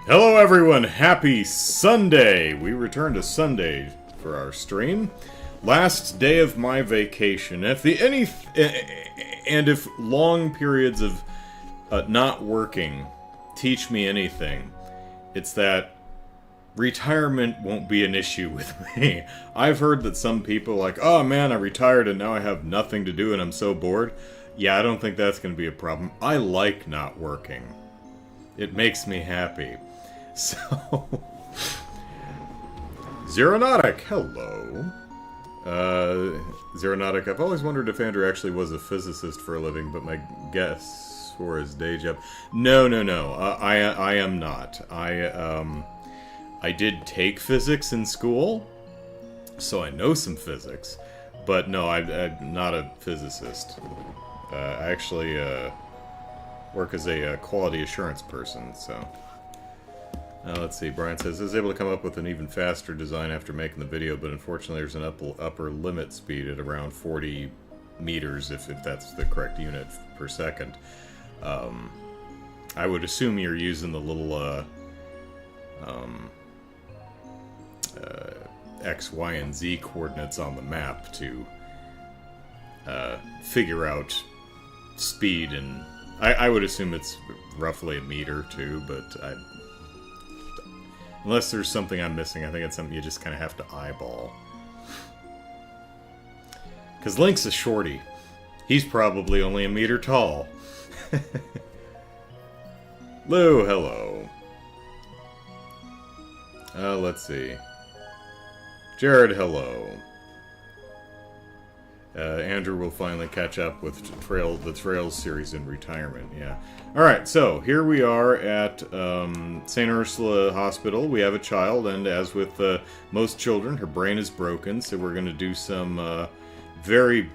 Hello everyone, happy Sunday! We return to Sunday for our stream. Last day of my vacation. If long periods of not working teach me anything, it's that retirement won't be an issue with me. I've heard that some people are like, oh man, I retired and now I have nothing to do and I'm so bored. Yeah, I don't think that's going to be a problem. I like not working. It makes me happy. So, Zeronautic, hello. Zeronautic, I've always wondered if Andrew actually was a physicist for a living, but my guess for his day job. No. I am not. I did take physics in school, so I know some physics, but no, I'm not a physicist. I actually work as a quality assurance person, so... let's see, Brian says, I was able to come up with an even faster design after making the video, but unfortunately there's an upper limit speed at around 40 meters, if that's the correct unit per second. I would assume you're using the little X, Y, and Z coordinates on the map to figure out speed, and I would assume it's roughly a meter too, but unless there's something I'm missing, I think it's something you just kind of have to eyeball. Because Link's a shorty. He's probably only a meter tall. Lou, hello. Let's see. Jared, hello. Andrew will finally catch up with the Trails series in retirement, yeah. Alright, so here we are at St. Ursula Hospital. We have a child, and as with most children, her brain is broken, so we're going to do some very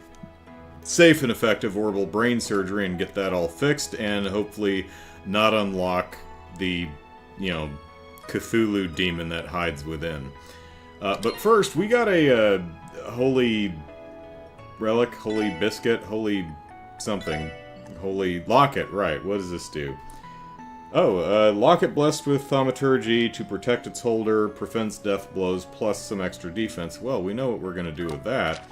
safe and effective orbital brain surgery and get that all fixed, and hopefully not unlock the, Cthulhu demon that hides within. But first, we got a holy... relic, holy biscuit, holy something. Holy locket, right. What does this do? Oh, locket blessed with thaumaturgy to protect its holder, prevents death blows, plus some extra defense. Well, we know what we're going to do with that,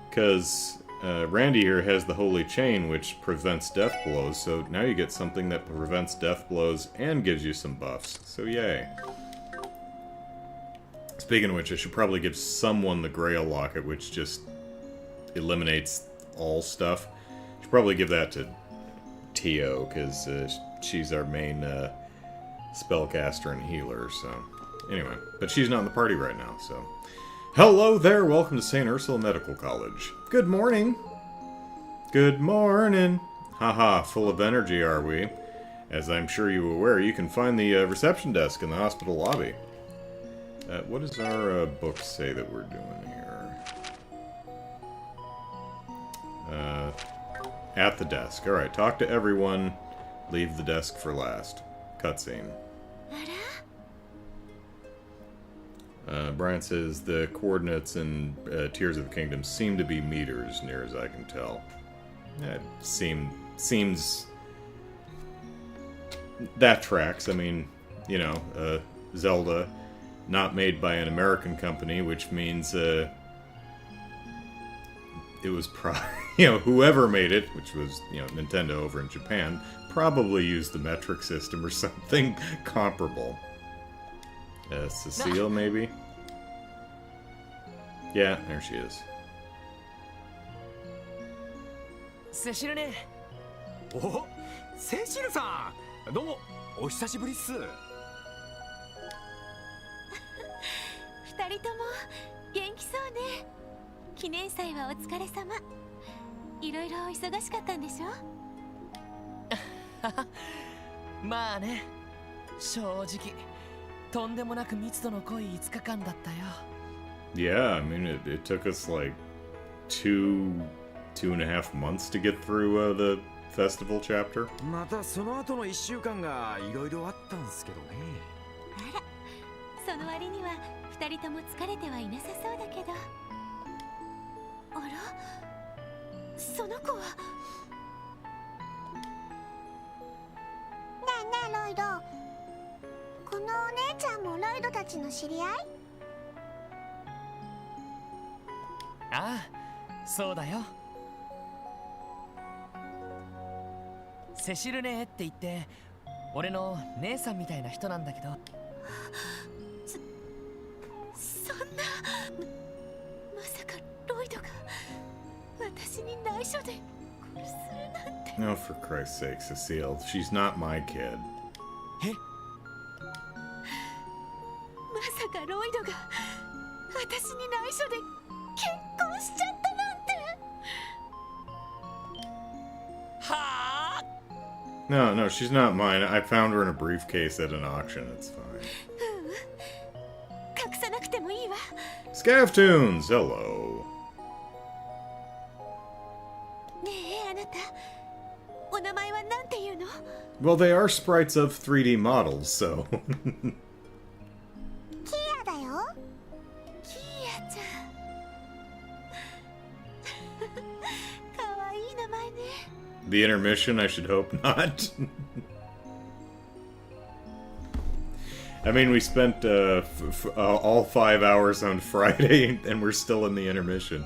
because Randy here has the holy chain, which prevents death blows, so now you get something that prevents death blows and gives you some buffs. So yay. Speaking of which, I should probably give someone the Grail locket, which just eliminates all stuff. Should probably give that to Tio, because she's our main spellcaster and healer, so... Anyway, but she's not in the party right now, so... Hello there, welcome to St. Ursula Medical College. Good morning! Good morning! Haha, full of energy are we? As I'm sure you are aware, you can find the reception desk in the hospital lobby. What does our book say that we're doing here? At the desk. Alright, talk to everyone. Leave the desk for last. Cutscene. Brian says the coordinates in Tears of the Kingdom seem to be meters, near as I can tell. That seems... That tracks. I mean, Zelda, not made by an American company, which means, it was whoever made it, which was, Nintendo over in Japan, probably used the metric system or something comparable. Cecile, maybe? Yeah, there she is. Cecile ね。お、セシルさん。どうも、お久しぶりっす。二人とも元気そうね。記念祭はお疲れ様。いろいろ忙しかったんでしょ？まあね、正直とんでもなく密度の濃い5日間だったよ。Yeah, I mean it took us like two and a half months to get through the festival chapter. またその後の1週間がいろいろあったんですけどね。あら、その割には二人とも疲れてはいなさそうだけど。あら、その子は。ねえねえロイド、このイドたちの知り合い？ああ、そうだよ。セシルネって言って俺の姉さんみたいな人なんだけど。そんなまさかロイドが私に内緒で殺するなんて。 No, for Christ's sake, Cecile. She's not my kid. え、まさかロイドが私に内緒で結婚しちゃったなんて。はあ。 No, no, she's not mine. I found her in a briefcase at an auction. It's fine. 隠さなくてもいいわ。 Scafftoons! Hello. ねえあなた、お名前はなんていうの？ Well, they are sprites of 3D models, so... キアだよ。キーヤちゃん。かわいい名前ね。 The intermission, I should hope not. I mean, we spent all 5 hours on Friday, and we're still in the intermission.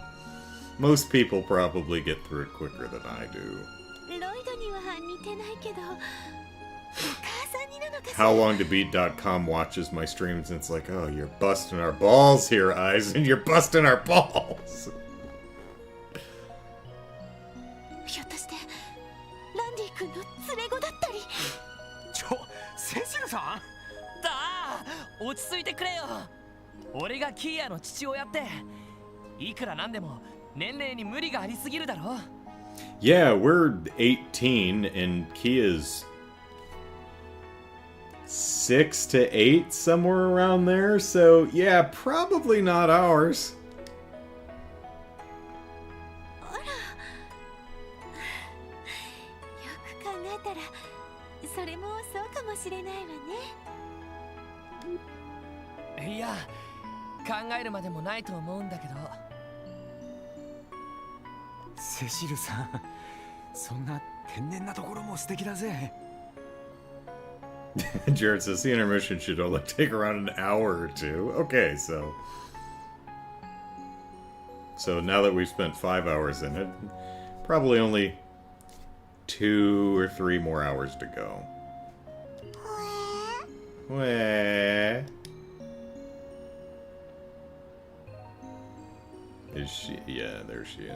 Most people probably get through it quicker than I do. ロイドには似てないけど、お母さんになのかしら。 HowLongToBeat.com watches my streams, and it's like, oh, you're busting our balls here, Eisen. You're busting our balls. ひょっとしてランディ君の連れ子だったり。セシルさんだあ、落ち着いてくれよ。俺がキーヤの父親って。いくらなんでも年齢に無理がありすぎるだろ。 Yeah, we're 18, and Kia's 6 to 8, somewhere around there. So, yeah, probably not ours. あら、よく考えたらそれもそうかもしれないわね。いや、考えるまでもないと思うんだけど。セシルさん、そんな天然なところも素敵だぜ。Jared says the intermission should only take around an hour or two. Okay, so now that we've spent 5 hours in it, probably only 2 or 3 more hours to go. ほえ Wah. Is she? Yeah, there she is.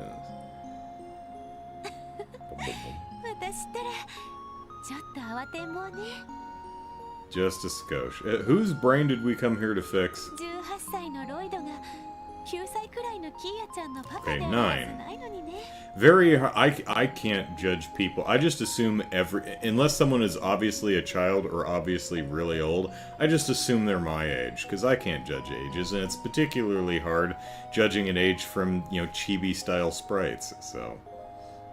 私ったらちょっと慌てんぼうね。 Just a skosh. Whose brain did we come here to fix? 18歳のロイドが9歳くらいのキーヤちゃんのパパ Okay, ではないのにね。 Very. I can't judge people. I just assume unless someone is obviously a child or obviously really old, I just assume they're my age because I can't judge ages, and it's particularly hard judging an age from chibi style sprites. So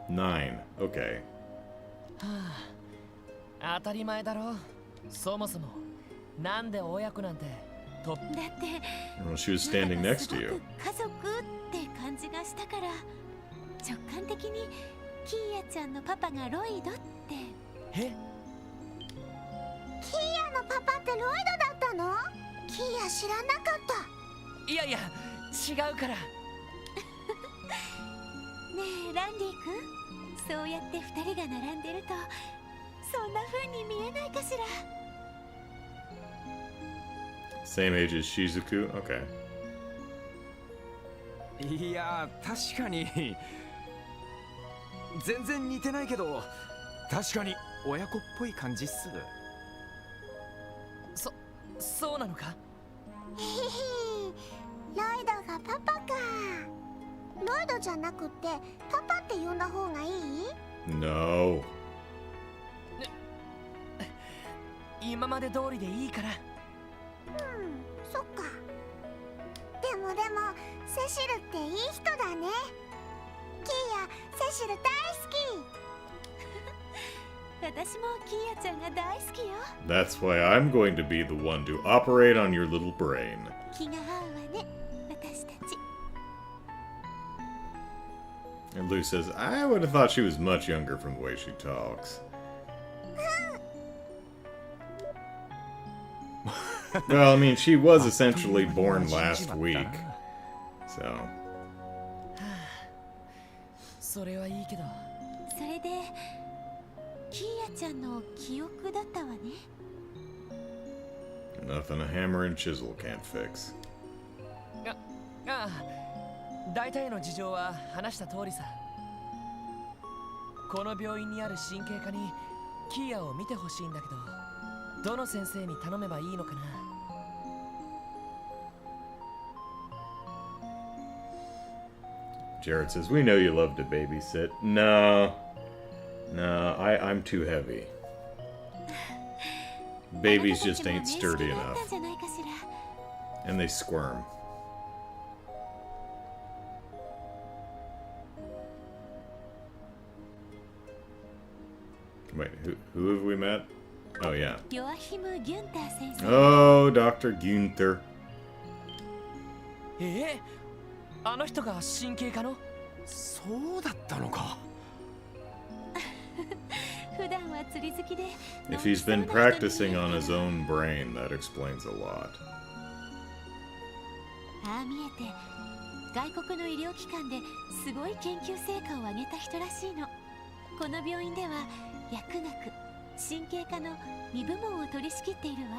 9. Okay. 当たり前だろ。そもそもなんで親子なんてと。だって Well, she was standing なんか next to すご you. く家族って感じがしたから直感的にキーヤちゃんのパパがロイドって。え、キアのパパってロイドだったの？キア知らなかった。いやいや違うから。ねえランディ君、そうやって2人が並んでるとそんな風に見えないかしら。 Same age as Shizuku? Okay. いや、確かに全然似てないけど、確かに親子っぽい感じっす。そうなのか。へへへ、ロイドがパパか。ロイドじゃなくてパパって呼んだ方がいい？ No. 今まで通りでいいから。そっか。でもセシルっていい人だね。キーヤ、セシル大好き。私もキーヤちゃんが大好きよ。 That's why I'm going to be the one to operate on your little brain. 気が合うわね、私たち。 And Lou says, I would have thought she was much younger from the way she talks. Well, I mean, she was essentially born last week. So. それはいいけど。それでキーヤちゃんの記憶だったわね。 Nothing a hammer and chisel can't fix. ああ、大体の事情は話した通りさ。この病院にある神経科にキーヤを見てほしいんだけど、どの先生に頼めばいいのかな。Jared says, "We know you love to babysit." No, I'm too heavy. Babies just ain't sturdy enough, and they squirm. Wait, who have we met? Oh yeah. Oh, Dr. Günther. あの人が神経科の？そうだったのか。If he's been practicing on his own brain, that explains a lot. ああ見えて外国の医療機関ですごい研究成果を上げた人らしいの。この病院では薬学、神経科の2部門を取り仕切っているわ。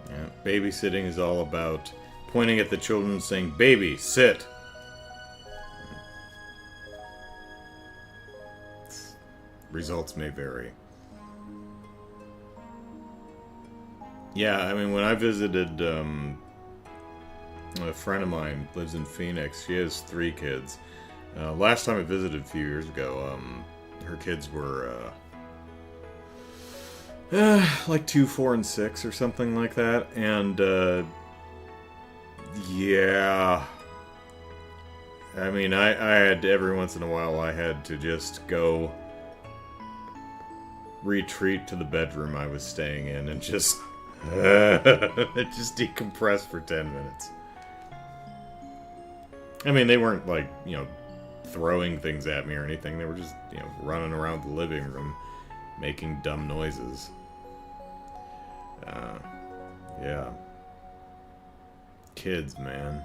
Yeah, babysitting is all about pointing at the children and saying, "Baby, sit." Results may vary. Yeah, I mean, when I visited, a friend of mine lives in Phoenix. She has 3 kids. Last time I visited a few years ago, her kids were, like 2, 4, and 6 or something like that. And, yeah. I mean, I had, every once in a while, I had to just go retreat to the bedroom I was staying in and just, just decompress for 10 minutes. I mean, they weren't like, you know, throwing things at me or anything. They were just, you know, running around the living room, making dumb noises. Yeah. Kids, man.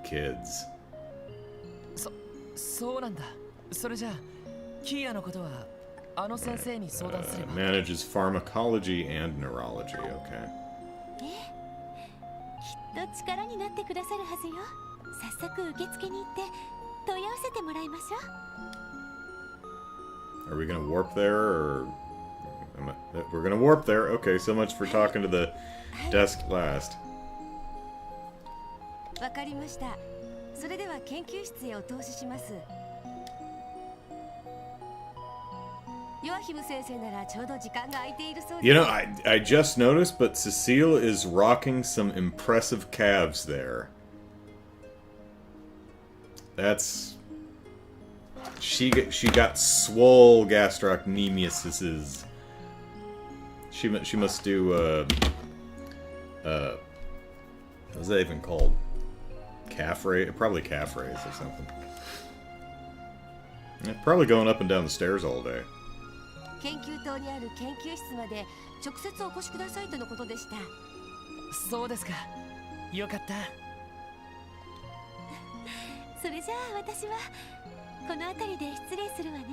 Kids. そうなんだ。それじゃあ、キーヤのことはあの先生に相談すれば。Manages pharmacology and neurology. Okay. きっと力になってくださるはずよ。早速受付に行って問い合わせてもらいましょう。 Are we gonna warp there, or we're gonna warp there? Okay, so much for talking to the desk last. わかりました。それでは研究室へお通しします。ヨアヒム先生ならちょうど時間が空いているそうです。 You know, I just noticed, but Cecile is rocking some impressive calves there. That's she got swole gastrocnemiuses. She must do what's that even called? Calf raise? Probably calf raise or something. Yeah, probably going up and down the stairs all day. 研究棟にある研究室まで直接お越しくださいとのことでした。そうですか。よかった。それじゃあ私はこの辺りで失礼するわね。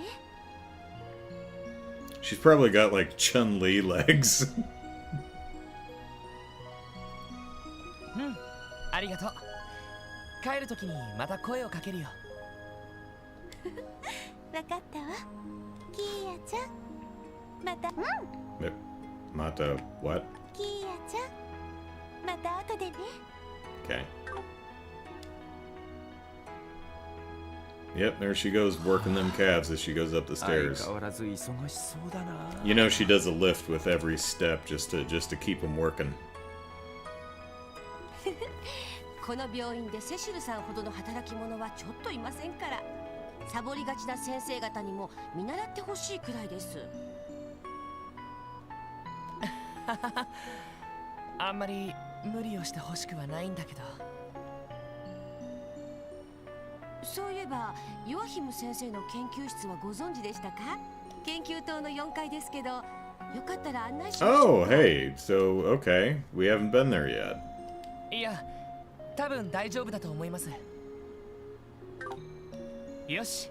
She's probably got like Chun-Li legs. うん、ありがとう。帰るときにまた声をかけるよ。わかったわ。キーヤちゃん。また。Mata, what? キーヤちゃん。また後でね。 Okay. Yep, there she goes working them calves as she goes up the stairs. 相変わらず忙しそうだな。You know she does a lift with every step just to keep them working. この病院でセシルさんほどの働き者はちょっといませんから、サボりがちな先生方にも見習ってほしいくらいです。あんまり無理をしてほしくはないんだけど。そういえばヨアヒム先生の研究室はご存知でしたか？研究棟の4階ですけど、よかったら案内しましょ Oh, うか。 hey. So, okay. We haven't been there yet. いや多分大丈夫だと思います。よし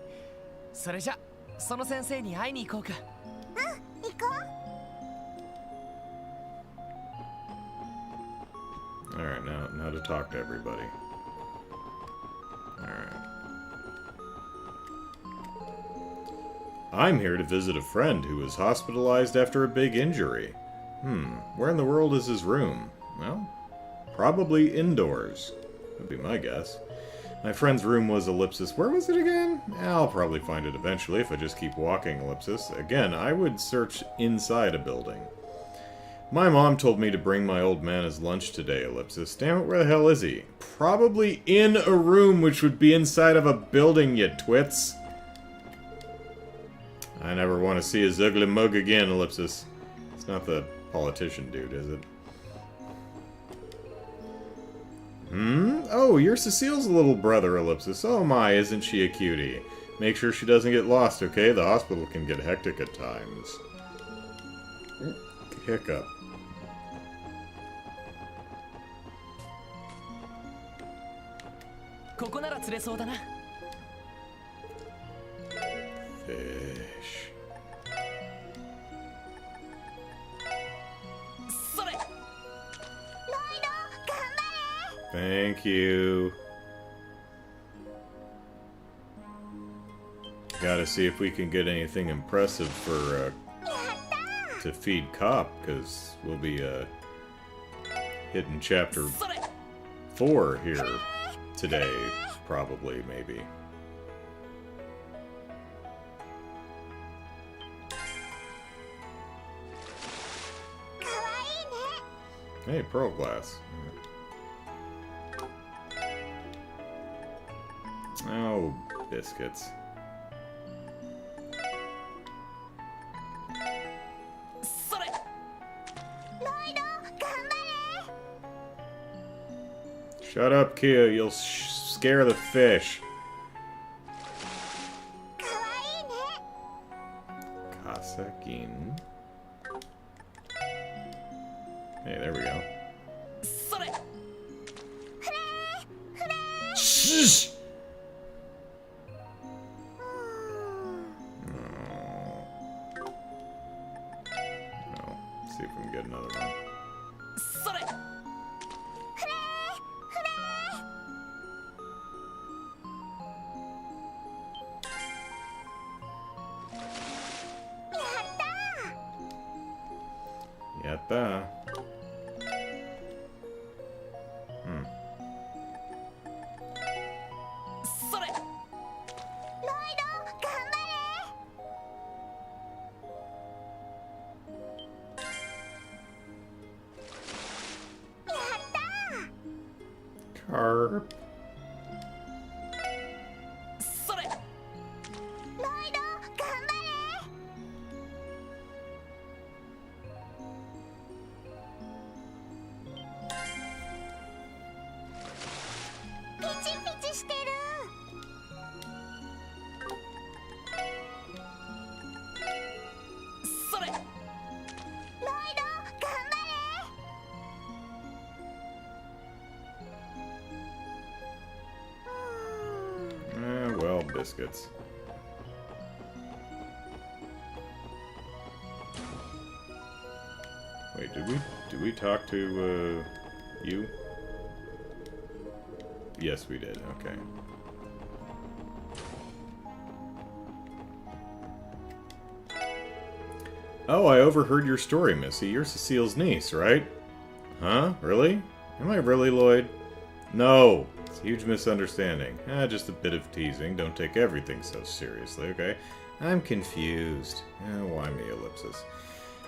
それじゃその先生に会いに行こうか。行こう。 Alright, now to talk to everybody. Alright. I'm here to visit a friend who was hospitalized after a big injury. Where in the world is his room? Well, probably indoors. Would be my guess. My friend's room was ellipsis. Where was it again? I'll probably find it eventually if I just keep walking ellipsis. Again, I would search inside a building. My mom told me to bring my old man his lunch today, ellipsis. Damn it, where the hell is he? Probably in a room which would be inside of a building, you twits. I never want to see his ugly mug again, ellipsis. It's not the politician dude, is it? Oh, you're Cecile's little brother, ellipsis. Oh my, isn't she a cutie? Make sure she doesn't get lost, okay? The hospital can get hectic at times. Hiccup. Fish. Thank you. Gotta see if we can get anything impressive for, to feed Cop, because we'll be, hitting chapter 4 here today, probably, maybe. Hey, pearl glass. Oh, biscuits. Shut up, Kia. You'll scare the fish. Kasakin. Hey, there we go. Shh! Oh, see if we can get another one. Yatta. Carp. Well, biscuits. Wait, did we talk to, you? Yes, we did. Okay. Oh, I overheard your story, Missy. You're Cecile's niece, right? Huh? Really? Am I really, Lloyd? No! It's a huge misunderstanding. Just a bit of teasing. Don't take everything so seriously, okay? I'm confused. Why me, ellipsis?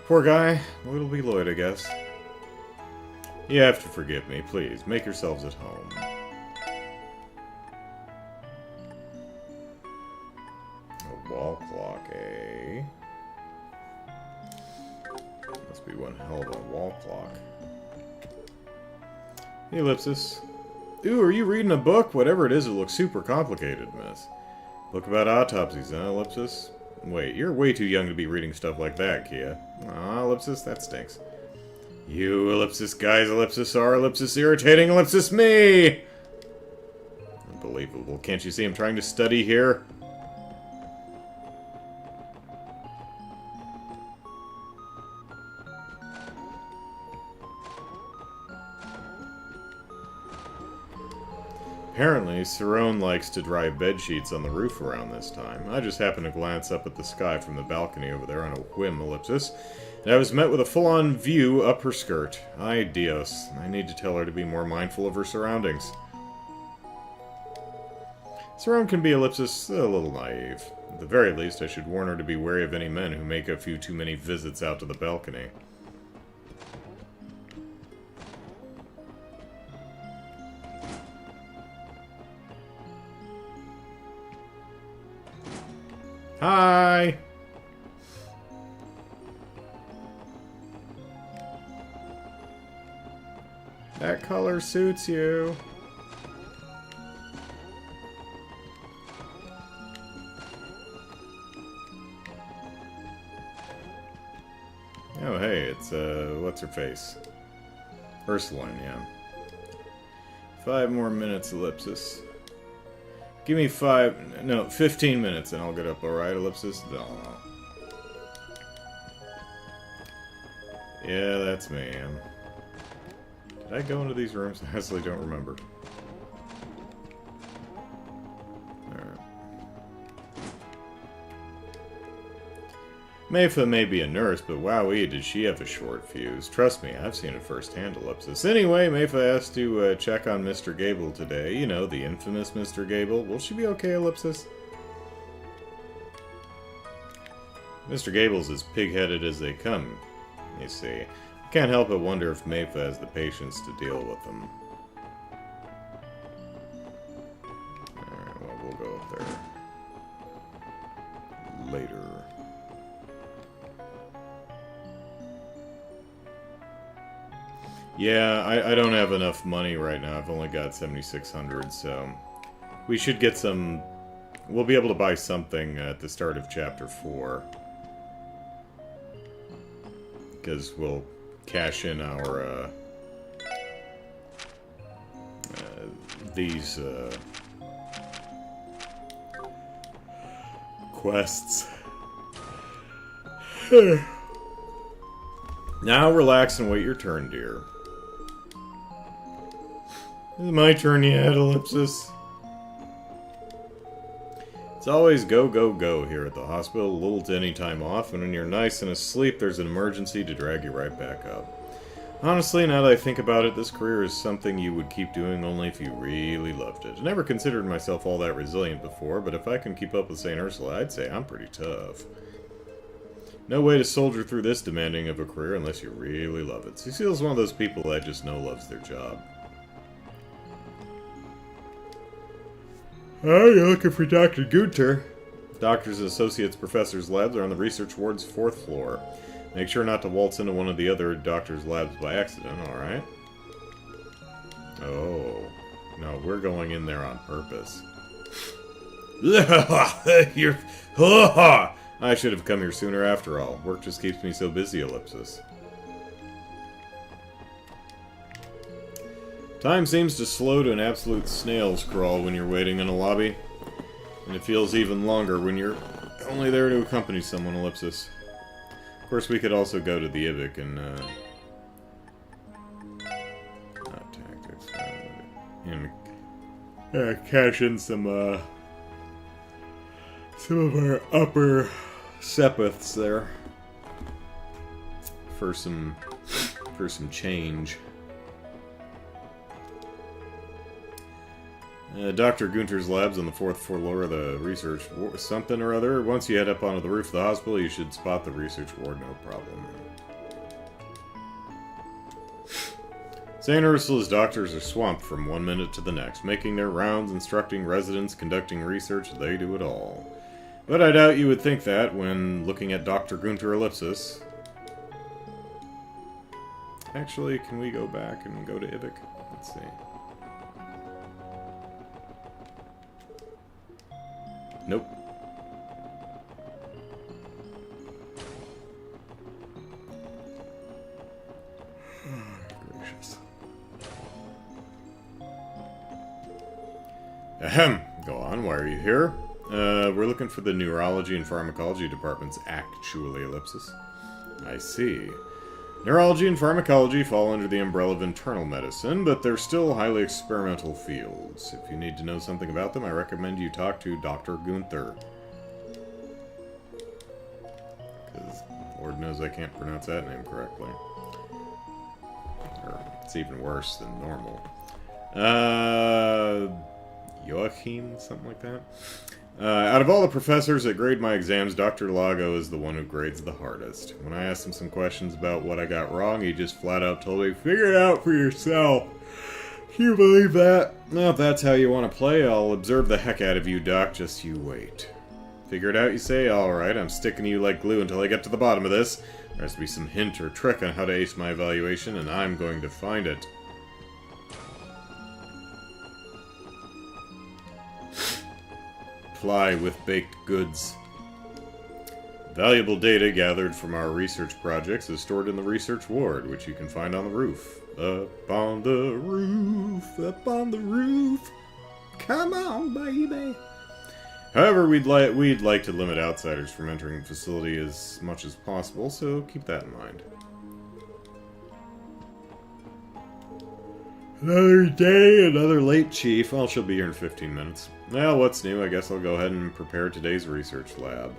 Poor guy. Well, it'll be Lloyd, I guess. You have to forgive me, please. Make yourselves at home. A wall clock, eh? Must be one hell of a wall clock. Hey, ellipsis. Ooh, are you reading a book? Whatever it is, it looks super complicated, miss. Book about autopsies, huh, ellipsis? Wait, you're way too young to be reading stuff like that, Kia. Aw, Ellipsis, that stinks. You, Ellipsis guys, Ellipsis are, Ellipsis irritating, Ellipsis me! Unbelievable. Can't you see I'm trying to study here? Apparently, Cerrone likes to dry bedsheets on the roof around this time. I just happened to glance up at the sky from the balcony over there on a whim, Ellipsis, and I was met with a full-on view up her skirt. Ay Dios, I need to tell her to be more mindful of her surroundings. Cerrone can be, Ellipsis, a little naive. At the very least, I should warn her to be wary of any men who make a few too many visits out to the balcony. Hi! That color suits you. Oh, hey, it's, what's her face? Ursuline, yeah. 5 more minutes, Ellipsis. Give me 15 minutes and I'll get up, alright, Ellipsis? No. Yeah, that's me. Did I go into these rooms? I honestly don't remember. Alright. Mayfa may be a nurse, but wowee, did she have a short fuse. Trust me, I've seen it firsthand, Ellipsis. Anyway, Mayfa asked to check on Mr. Gable today. You know, the infamous Mr. Gable. Will she be okay, Ellipsis? Mr. Gable's as pig-headed as they come, you see. I can't help but wonder if Mayfa has the patience to deal with them. Alright, well, we'll go up there later. Yeah, I don't have enough money right now. I've only got 7,600, so we should get some... We'll be able to buy something at the start of Chapter 4. Because we'll cash in our, these, quests. Now relax and wait your turn, dear. Is it my turn yet, Ellipsis? It's always go, go, go here at the hospital, little to any time off, and when you're nice and asleep, there's an emergency to drag you right back up. Honestly, now that I think about it, this career is something you would keep doing only if you really loved it. I never considered myself all that resilient before, but if I can keep up with St. Ursula, I'd say I'm pretty tough. No way to soldier through this demanding of a career unless you really love it. Cecile's one of those people I just know loves their job. Oh, you're looking for Dr. Gunter. Doctors and Associates Professors' labs are on the research ward's 4th floor. Make sure not to waltz into one of the other doctors' labs by accident, alright? Oh. No, we're going in there on purpose. You're... I should have come here sooner after all. Work just keeps me so busy, Ellipsis. Time seems to slow to an absolute snail's crawl when you're waiting in a lobby. And it feels even longer when you're only there to accompany someone, Ellipsis. Of course, we could also go to the Ivic and, not tactics, and cash in some of our upper sepiths there. For some change. Dr. Gunter's lab's on the 4th floor of the research something or other. Once you head up onto the roof of the hospital, you should spot the research ward, no problem. St. Ursula's doctors are swamped from one minute to the next, making their rounds, instructing residents, conducting research, they do it all. But I doubt you would think that when looking at Dr. Gunter Ellipsis. Actually, can we go back and go to Ivic? Let's see. Nope. Ahem. Go on, why are you here? We're looking for the Neurology and Pharmacology Department's actually ellipsis. I see. Neurology and pharmacology fall under the umbrella of internal medicine, but they're still highly experimental fields. If you need to know something about them, I recommend you talk to Dr. Gunther. Because Lord knows I can't pronounce that name correctly. Or it's even worse than normal. Joachim, something like that? Out of all the professors that grade my exams, Dr. Lago is the one who grades the hardest. When I asked him some questions about what I got wrong, he just flat out told me, figure it out for yourself. Can you believe that? Well, if that's how you want to play, I'll observe the heck out of you, Doc. Just you wait. Figure it out, you say? Alright, I'm sticking to you like glue until I get to the bottom of this. There has to be some hint or trick on how to ace my evaluation, and I'm going to find it. Fly with baked goods. Valuable data gathered from our research projects is stored in the research ward, which you can find on the roof. Up on the roof, up on the roof. Come on, baby. However, we'd like to limit outsiders from entering the facility as much as possible, so keep that in mind. Another day, another late chief. Well, she'll be here in 15 minutes. Well, what's new? I guess I'll go ahead and prepare today's research lab.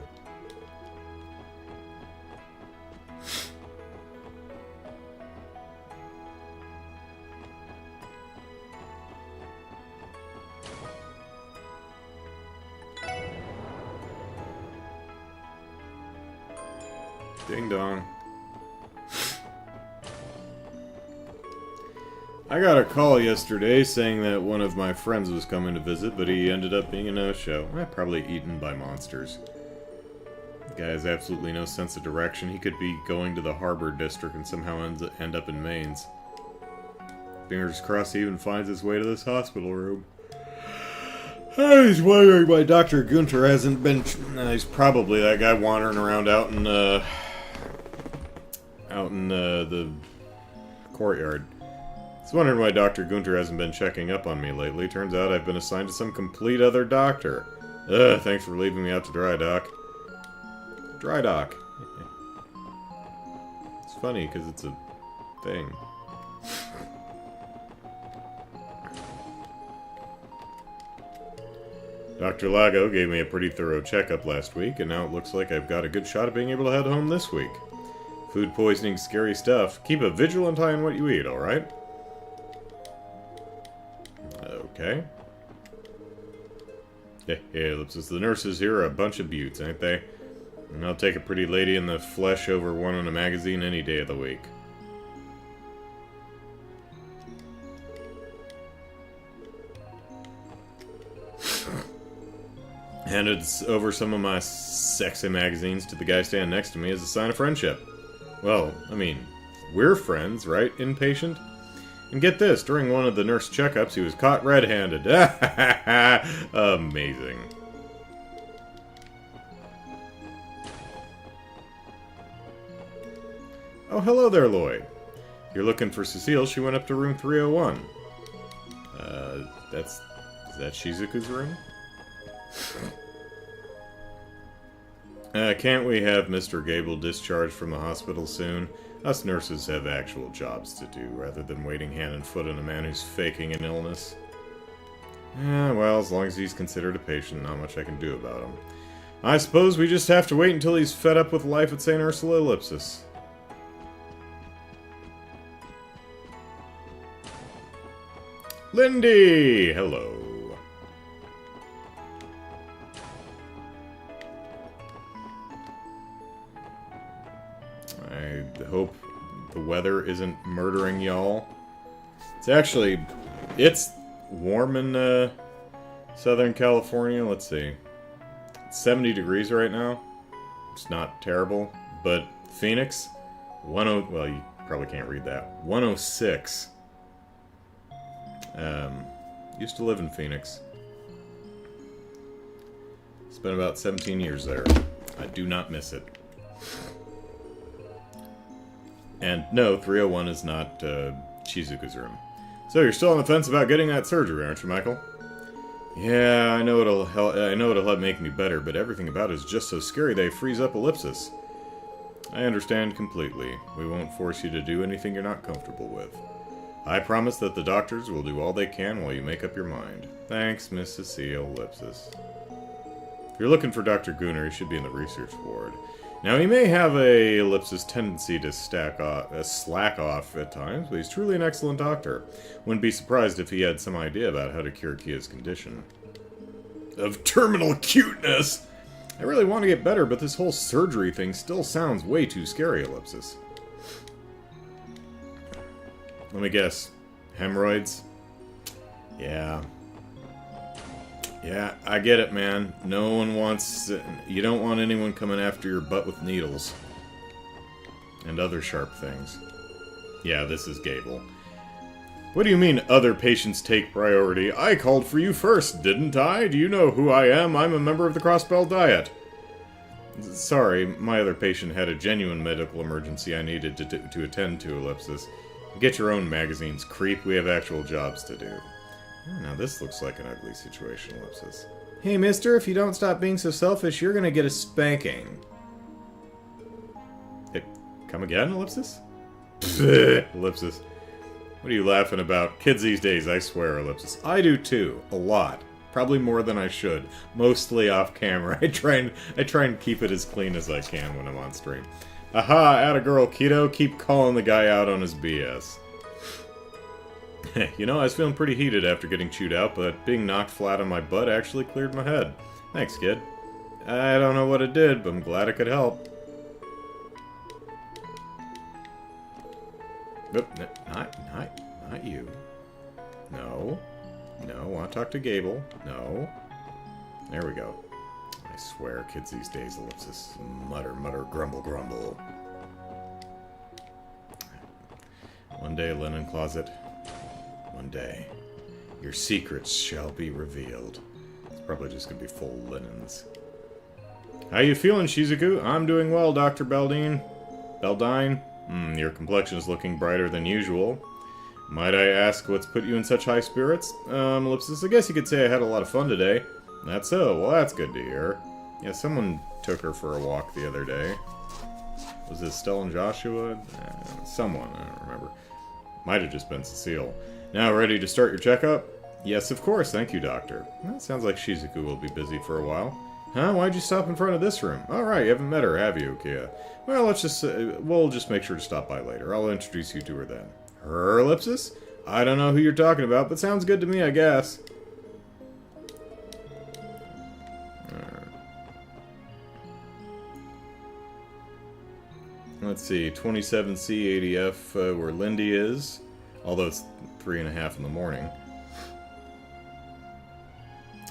Ding dong. I got a call yesterday saying that one of my friends was coming to visit, but he ended up being a no-show. Probably eaten by monsters. The guy has absolutely no sense of direction. He could be going to the Harbor District and somehow end up in Mainz. Fingers crossed he even finds his way to this hospital room. I was wondering why Dr. Gunther hasn't been... he's probably that guy wandering around out in the courtyard. I was wondering why Dr. Gunther hasn't been checking up on me lately. Turns out I've been assigned to some complete other doctor. Thanks for leaving me out to dry dock. Dry dock. It's funny because it's a thing. Dr. Lago gave me a pretty thorough checkup last week, and now it looks like I've got a good shot at being able to head home this week. Food poisoning, scary stuff. Keep a vigilant eye on what you eat, alright? Okay. Hey, ellipsis. The nurses here are a bunch of beauts, ain't they? And I'll take a pretty lady in the flesh over one in a magazine any day of the week. Handed over some of my sexy magazines to the guy standing next to me as a sign of friendship. Well, I mean, we're friends, right, inpatient? And get this, during one of the nurse checkups, he was caught red-handed. Amazing. Oh, hello there, Lloyd. If you're looking for Cecile, she went up to room 301. Is that Shizuku's room? Can't we have Mr. Gable discharged from the hospital soon? Us nurses have actual jobs to do, rather than waiting hand and foot on a man who's faking an illness. Well, as long as he's considered a patient, not much I can do about him. I suppose we just have to wait until he's fed up with life at St. Ursula Ellipsis. Lindy! Hello. I hope the weather isn't murdering y'all. It's warm in Southern California. Let's see. It's 70 degrees right now. It's not terrible. But Phoenix, well, you probably can't read that. 106. Used to live in Phoenix. Spent about 17 years there. I do not miss it. And no, 301 is not Shizuku's room. So you're still on the fence about getting that surgery, aren't you, Michael? Yeah, I know it'll help. I know it'll help make me better, but everything about it is just so scary they freeze up Ellipsis. I understand completely. We won't force you to do anything you're not comfortable with. I promise that the doctors will do all they can while you make up your mind. Thanks, Miss Cecile Ellipsis. If you're looking for Dr. Gunnar, he should be in the research ward. Now, he may have a Ellipsis tendency to slack off at times, but he's truly an excellent doctor. Wouldn't be surprised if he had some idea about how to cure Kia's condition. Of terminal cuteness! I really want to get better, but this whole surgery thing still sounds way too scary, Ellipsis. Let me guess. Hemorrhoids? Yeah. Yeah, I get it, man. No one wants... you don't want anyone coming after your butt with needles. And other sharp things. Yeah, this is Gable. What do you mean, other patients take priority? I called for you first, didn't I? Do you know who I am? I'm a member of the Crossbell Diet. Sorry, my other patient had a genuine medical emergency I needed to attend to, Ellipsis. Get your own magazines, creep. We have actual jobs to do. Oh, now this looks like an ugly situation, Ellipsis. Hey, mister, if you don't stop being so selfish, you're gonna get a spanking. Hey, come again, Ellipsis? Ellipsis. What are you laughing about? Kids these days, I swear, Ellipsis. I do too. A lot. Probably more than I should. Mostly off camera. I try and keep it as clean as I can when I'm on stream. Aha, atta girl, kiddo. Keep calling the guy out on his BS. You know, I was feeling pretty heated after getting chewed out, but being knocked flat on my butt actually cleared my head. Thanks, kid. I don't know what it did, but I'm glad it could help. Oop, not you. No. No, want to talk to Gable. No. There we go. I swear, kids these days, Ellipsis. Mutter, mutter, grumble, grumble. One day, linen closet. One day, your secrets shall be revealed. It's probably just gonna be full linens. How you feeling, Shizuku? I'm doing well, Dr. Beldine. Beldine? Your complexion's looking brighter than usual. Might I ask what's put you in such high spirits? Ellipsis, I guess you could say I had a lot of fun today. That's so. Well, that's good to hear. Yeah, someone took her for a walk the other day. Was it Stella and Joshua? Someone, I don't remember. Might have just been Cecile. Now ready to start your checkup? Yes, of course. Thank you, Doctor. Well, sounds like Shizuku will be busy for a while. Huh? Why'd you stop in front of this room? All right, you haven't met her, have you, Kia? Well, we'll just make sure to stop by later. I'll introduce you to her then. Her, Ellipsis? I don't know who you're talking about, but sounds good to me, I guess. Let's see, 27C, 80F, where Lindy is. Although it's 3:30 in the morning.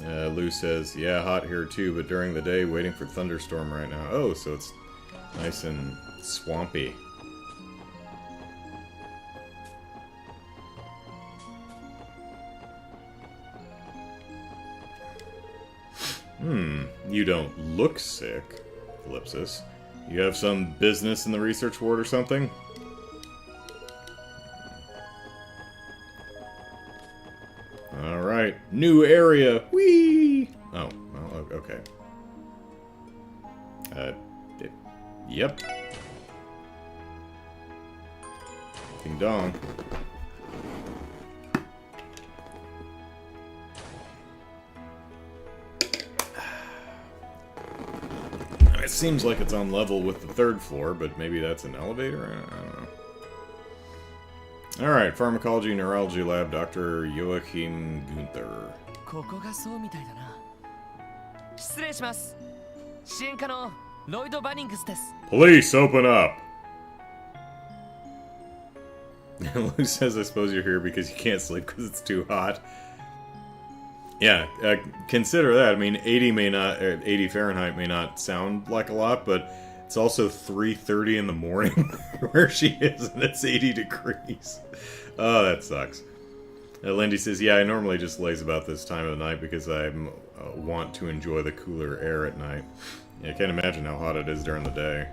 Lou says, yeah, hot here too, but during the day, waiting for thunderstorm right now. Oh, so it's nice and swampy. You don't look sick, Ellipsis. You have some business in the research ward or something? Alright, new area! Whee! Oh, well, okay. Yep. Ding dong. It seems like it's on level with the 3rd floor, but maybe that's an elevator? I don't know. Alright, Pharmacology Neurology Lab, Dr. Joachim Gunther. ここがそうみたいだな。失礼します。支援課のロイド・バニングスです。Police, open up! Lou says, I suppose you're here because you can't sleep because it's too hot. Yeah, consider that. I mean, 80 Fahrenheit may not sound like a lot, but it's also 3:30 in the morning where she is, and it's 80 degrees. Oh, that sucks. Lindy says, yeah, I normally just laze about this time of the night because I want to enjoy the cooler air at night. Yeah, I can't imagine how hot it is during the day.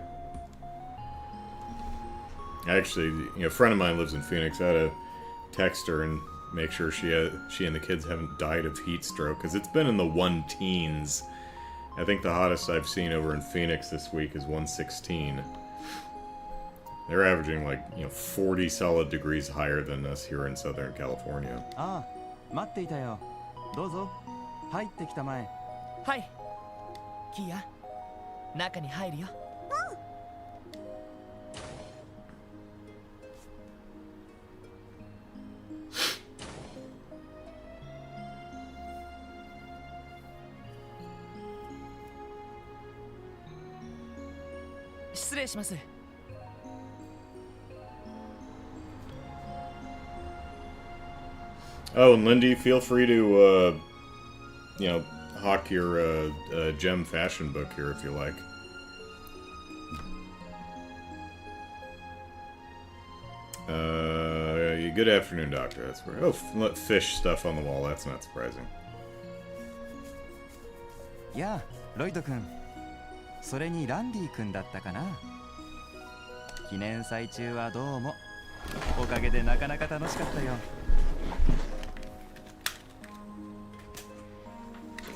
Actually, a friend of mine lives in Phoenix. I had to text her and make sure she and the kids haven't died of heat stroke, because it's been in the 110s. I think the hottest I've seen over in Phoenix this week is 116. They're averaging like, 40 solid degrees higher than us here in Southern California. ああ、待っていたよ。どうぞ。入ってきたまえ。はい。キーヤ、中に入るよ。失礼します。Oh, and Lindy, feel free to, hawk your gem fashion book here if you like. Good afternoon, Doctor. That's where. Oh, fish stuff on the wall. That's not surprising. やあ、ロイド君。それにランディ君だったかな。記念祭中はどうも。おかげでなかなか楽しかったよ。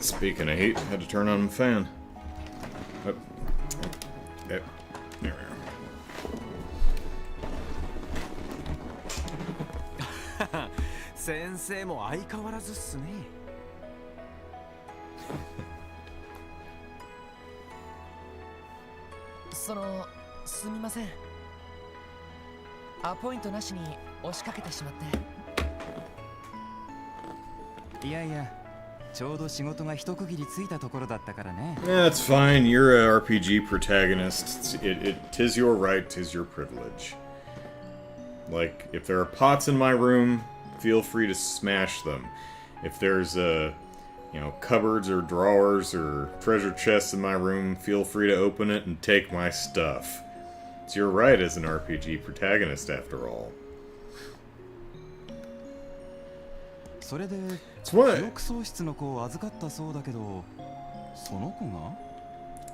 Speaking of heat, had to turn on the fan. Oh. There we are. 先生も相変わらずっすね。すみません。アポイントなしに押しかけてしまって。いやいや、ちょうど仕事が一区切りついたところだったからね。That's fine. You're a RPG protagonist. Tis your right, tis your privilege. Like, if there are pots in my room, feel free to smash them. If there's cupboards or drawers or treasure chests in my room, feel free to open it and take my stuff. It's your right as an RPG protagonist, after all. それで、記 what? 憶喪失の子を預かったそうだけど、その子が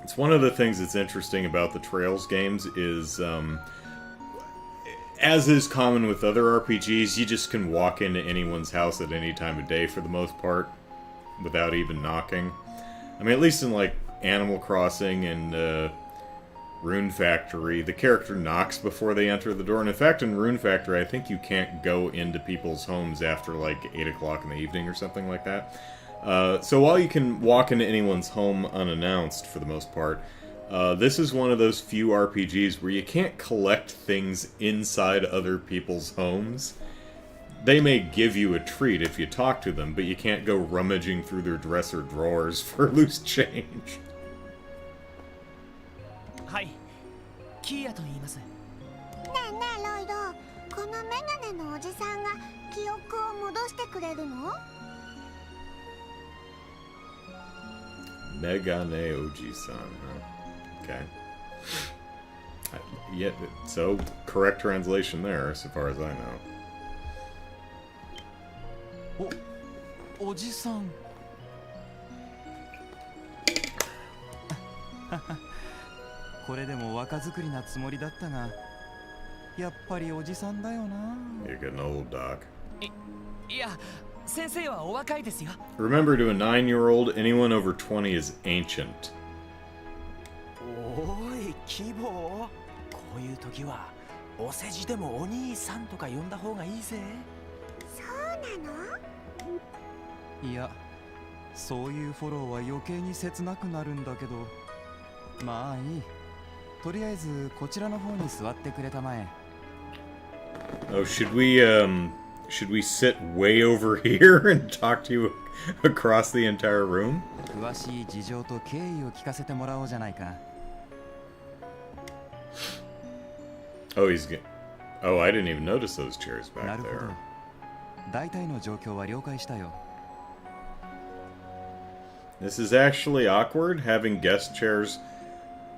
It's one of the things that's interesting about the Trails games is, as is common with other RPGs, you just can walk into anyone's house at any time of day for the most part, without even knocking. I mean, at least in, like, Animal Crossing and, Rune Factory, the character knocks before they enter the door, and in fact, in Rune Factory, I think you can't go into people's homes after, like, 8 o'clock in the evening or something like that. So while you can walk into anyone's home unannounced, for the most part, this is one of those few RPGs where you can't collect things inside other people's homes. They may give you a treat if you talk to them, but you can't go rummaging through their dresser drawers for loose change. はい、キーヤと言います。ねえねえロイド、このメガネのおじさんが記憶を戻してくれるのMegane Oji-san, huh? Okay. Yeah, so, correct translation there, so far as I know. おじさん。これでも若作りなつもりだったが、やっぱりおじさんだよな。You're getting old, Doc. いや、先生はお若いですよ。Remember, to a 9-year-old, anyone over 20 is ancient. おい、キボー。こういう時は、お世辞でもお兄さんとか呼んだ方がいいぜ。そうなの？いや、そういうフォローは余計に切なくなるんだけど、まあいい。とりあえずこちらの方に座ってくれたまえ。Oh, should we sit way over here and talk to you across the entire room? 詳しい事情と経緯を聞かせてもらおうじゃないか。Oh, Oh, I didn't even notice those chairs な back るほど。 there. 大体の状況は了解したよ。This is actually awkward, having guest chairs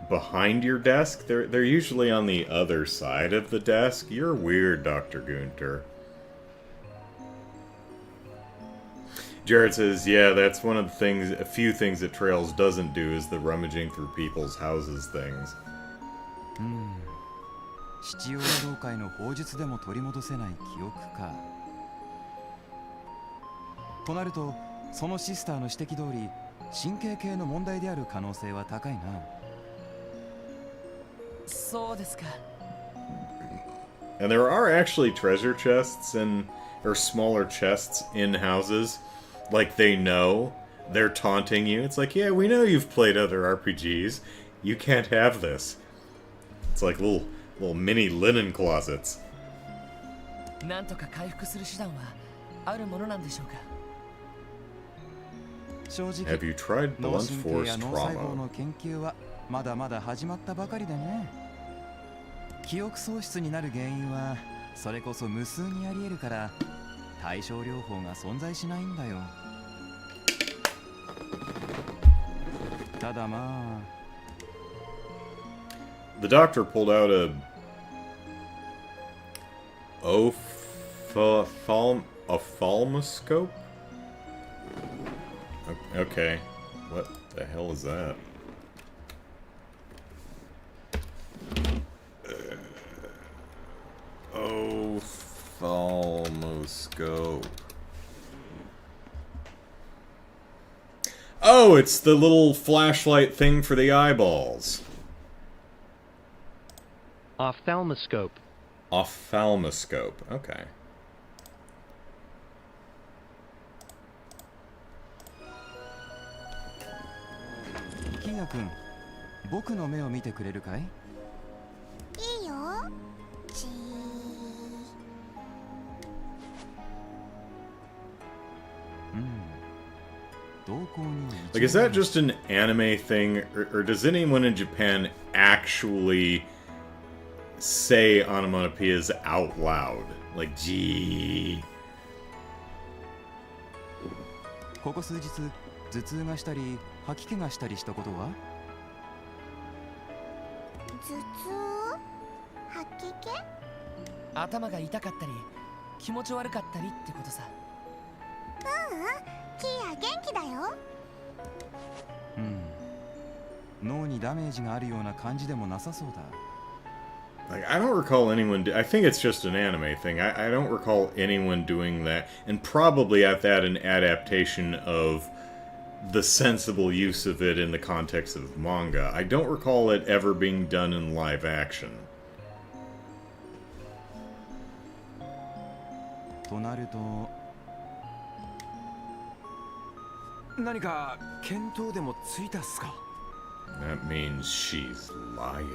behind your desk. They're usually on the other side of the desk. You're weird, Dr. Gunter. Jared says, yeah, that's one of the things, a few things that Trails doesn't do is the rummaging through people's houses things. 七曜同会の法術でも取り戻せない記憶か。となるとそのシスターの指摘通り神経系の問題である可能性は高いな。そうですか。 And there are actually treasure chests or smaller chests in houses. Like, they know. They're taunting you. It's like, yeah, we know you've played other RPGs. You can't have this. It's like little mini linen closets. なんとか回復する手段はあるものなんでしょうか。正直 Have you tried 脳 blunt 神経 force や脳細胞 trauma? の研究はまだまだ始まったばかりでね。記憶喪失になる原因はそれこそ無数にあり得るから対症療法が存在しないんだよ。ただまあ The doctor pulled out a ophthalmoscope? Okay. What the hell is that? Ophthalmoscope. Oh, it's the little flashlight thing for the eyeballs. Ophthalmoscope. Ophthalmoscope. Okay. キーヤ君、僕の目を見てくれるかい？いいよ。ちー。Like, is that just an anime thing, or does anyone in Japan actually say onomatopoeias out loud? Like, gee. ここ数日頭痛がしたり吐き気がしたりしたことは？頭痛？吐き気？頭が痛かったり気持ち悪かったりってことさ。キーヤ元気だよ。脳にダメージがあるような感じでもなさそうだ。Like, I don't recall anyone... I think it's just an anime thing. I don't recall anyone doing that. And probably at that an adaptation of the sensible use of it in the context of manga. I don't recall it ever being done in live action. となると何か見当でもついたっすか？ That means she's lying.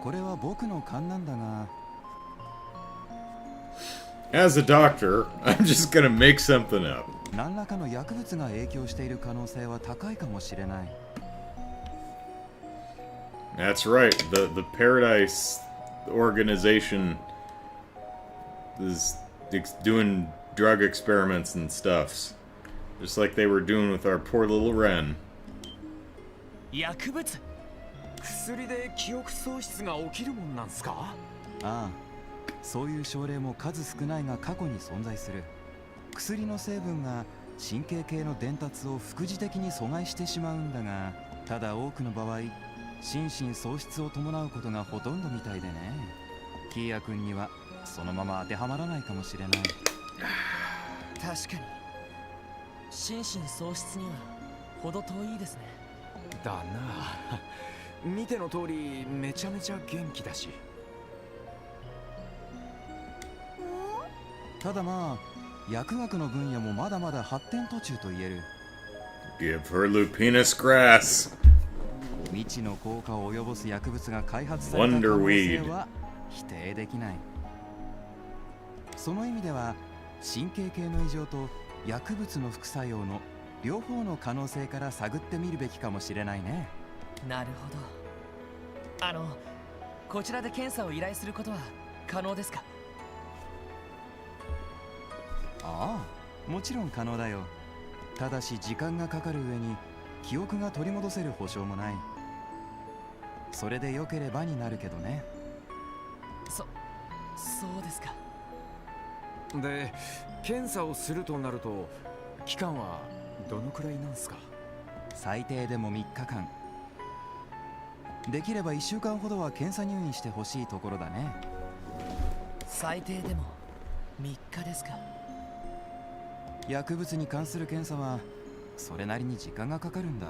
これは僕の勘なんだが As a doctor, I'm just gonna make something up. 何らかの薬物が影響している可能性は高いかもしれない。 That's right. The Paradise organization is doing drug experiments and stuffs. Just like they were doing with our poor little Ren. 薬物？薬で記憶喪失が起きるもんなんすか？ああ、そういう症例も数少ないが過去に存在する。薬の成分が神経系の伝達を副次的に阻害してしまうんだが、ただ多くの場合心神喪失を伴うことがほとんどみたいでね。キーヤ君にはそのまま当てはまらないかもしれない。確かに心神喪失には程遠いですね。だな。見ての通りめちゃめちゃ元気だし。ただまあ薬学の分野もまだまだ発展途中と言える。 Give her lupinus grass. 未知の効果を及ぼす薬物が開発された可能性は否定できない。その意味では神経系の異常と薬物の副作用の両方の可能性から探ってみるべきかもしれないね。なるほど。こちらで検査を依頼することは可能ですか？ああ、もちろん可能だよ。ただし時間がかかる上に記憶が取り戻せる保証もない。それで良ければになるけどね。そうですか。で、検査をするとなると期間はどのくらいなんすか？最低でも3日間。できれば1週間ほどは検査入院してほしいところだね。最低でも3日ですか。薬物に関する検査はそれなりに時間がかかるんだ。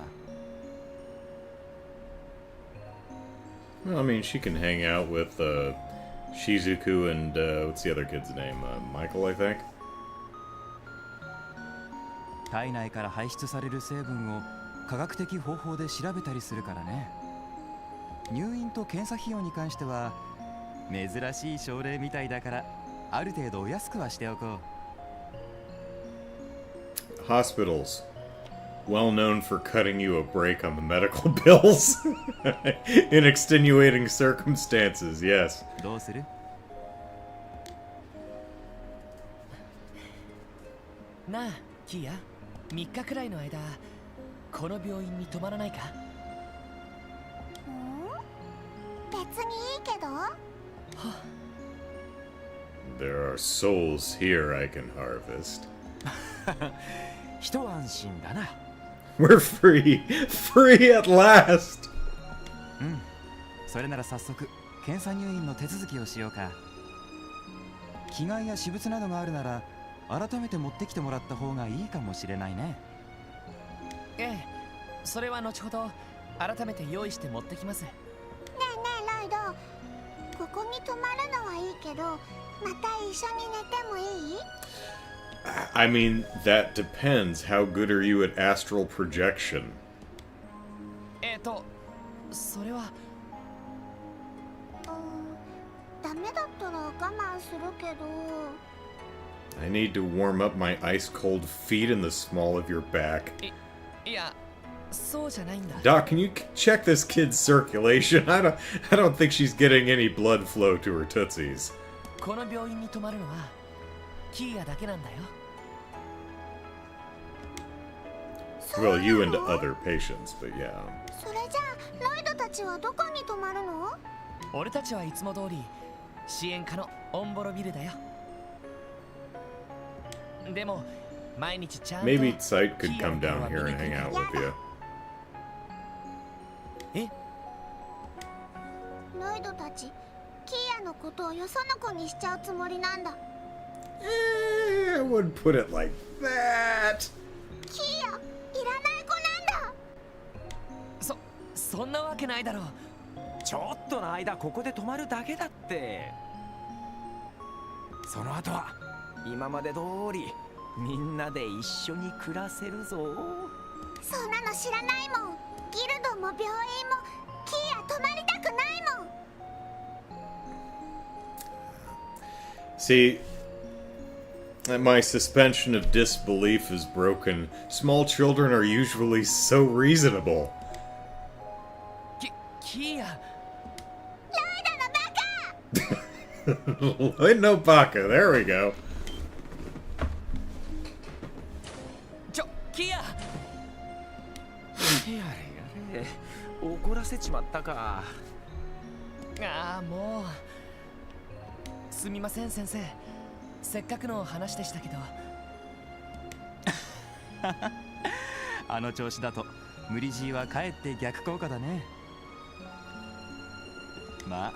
Well, I mean, she can hang out with Shizuku and what's the other kid's name? Michael, I think. 体内から排出される成分を科学的方法で調べたりするからね。入院と検査費用に関しては珍しい症例みたいだから、ある程度お安くはしておこう。 Hospitals, well known for cutting you a break on the medical bills in extenuating circumstances. Yes. どうする？なあキーヤ、3日くらいの間この病院に泊まらないか？別にいいけど。There are souls here I can harvest. 一安心だな。 We're free! Free at last! うん。それなら早速検査入院の手続きをしようか。着替えや私物などがあるなら改めて持ってきてもらった方がいいかもしれないね。ええ、それは後ほど改めて用意して持ってきます。ねえねえライド、ここに泊まるのはいいけど、また一緒に寝てもいい？ I mean, that depends. How good are you at astral projection? それはダメだったら我慢するけど。 I need to warm up my ice cold feet in the small of your back. いや、そうじゃないんだ。 Doc, can you check this kid's circulation? I don't think she's getting any blood flow to her tootsies. この病院に泊まるのはキーヤだけなんだよ。 Well, you and other patients, but yeah. それじゃあライドたちはどこに泊まるの？俺たちはいつも通り支援課のオンボロビルだよ。でも毎日ちゃんと Maybe Sight could come down here and hang out with you. え？ライドたちキーヤのことをよその子にしちゃうつもりなんだ。I wouldn't put it like that. キーヤいらない子なんだ。そんなわけないだろう。ちょっとの間ここで泊まるだけだって。その後は今まで通りみんなで一緒に暮らせるぞ。そんなの知らないもん。ギルドも病院もキーヤ泊まりたくないもん。 See, my suspension of disbelief is broken. Small children are usually so reasonable. キーヤ。No baka, there we go. キーヤ。やれやれ、怒らせちまったか。ああ、もうすみません先生、せっかくの話でしたけど。あの調子だと無理強いはかえって逆効果だね。まあ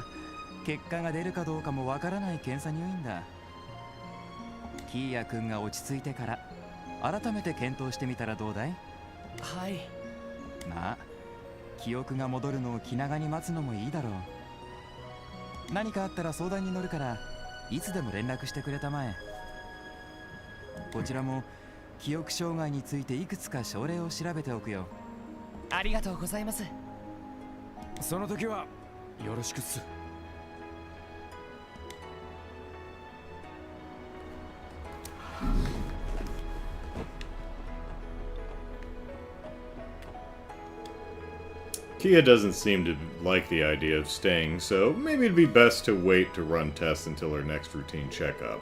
結果が出るかどうかもわからない検査入院だ。キーヤ君が落ち着いてから改めて検討してみたらどうだい？はい。まあ記憶が戻るのを気長に待つのもいいだろう。何かあったら相談に乗るからいつでも連絡してくれたまえ。こちらも記憶障害についていくつか症例を調べておくよ。ありがとうございます。その時はよろしくっす。Kia doesn't seem to like the idea of staying, so maybe it'd be best to wait to run tests until her next routine checkup.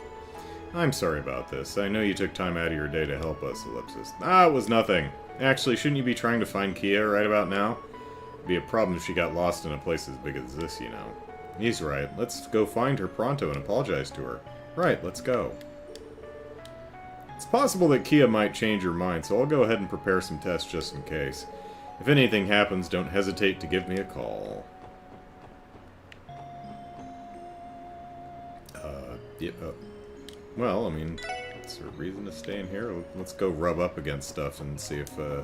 I'm sorry about this. I know you took time out of your day to help us, Ellipsis. It was nothing. Actually, shouldn't you be trying to find Kia right about now? It'd be a problem if she got lost in a place as big as this, you know. He's right. Let's go find her pronto and apologize to her. Right, let's go. It's possible that Kia might change her mind, so I'll go ahead and prepare some tests just in case. If anything happens, don't hesitate to give me a call. Yeah, well, I mean, Is there a reason to stay in here? Let's go rub up against stuff and see if, Oh,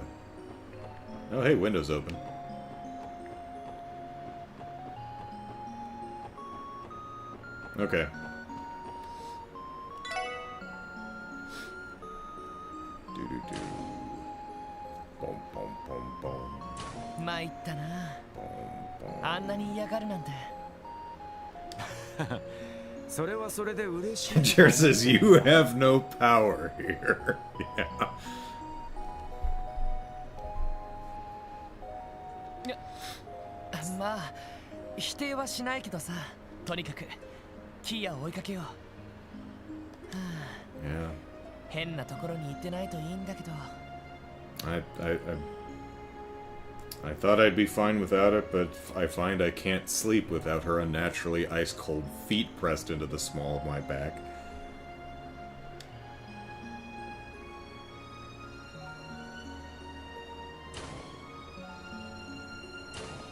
hey, window's open. Okay. Do-do-do. Boom, boom, boom, boom. 参ったな。 Boom, boom. あんなに嫌がるなんて。それはそれで嬉しい。Jer says, you have no power here. Yeah. まあ否定はしないけどさ、とにかくキーヤを追いかけよう。はあ、Yeah. 変なところに行ってないといいんだけど。I thought I'd be fine without it, but I find I can't sleep without her unnaturally ice-cold feet pressed into the small of my back.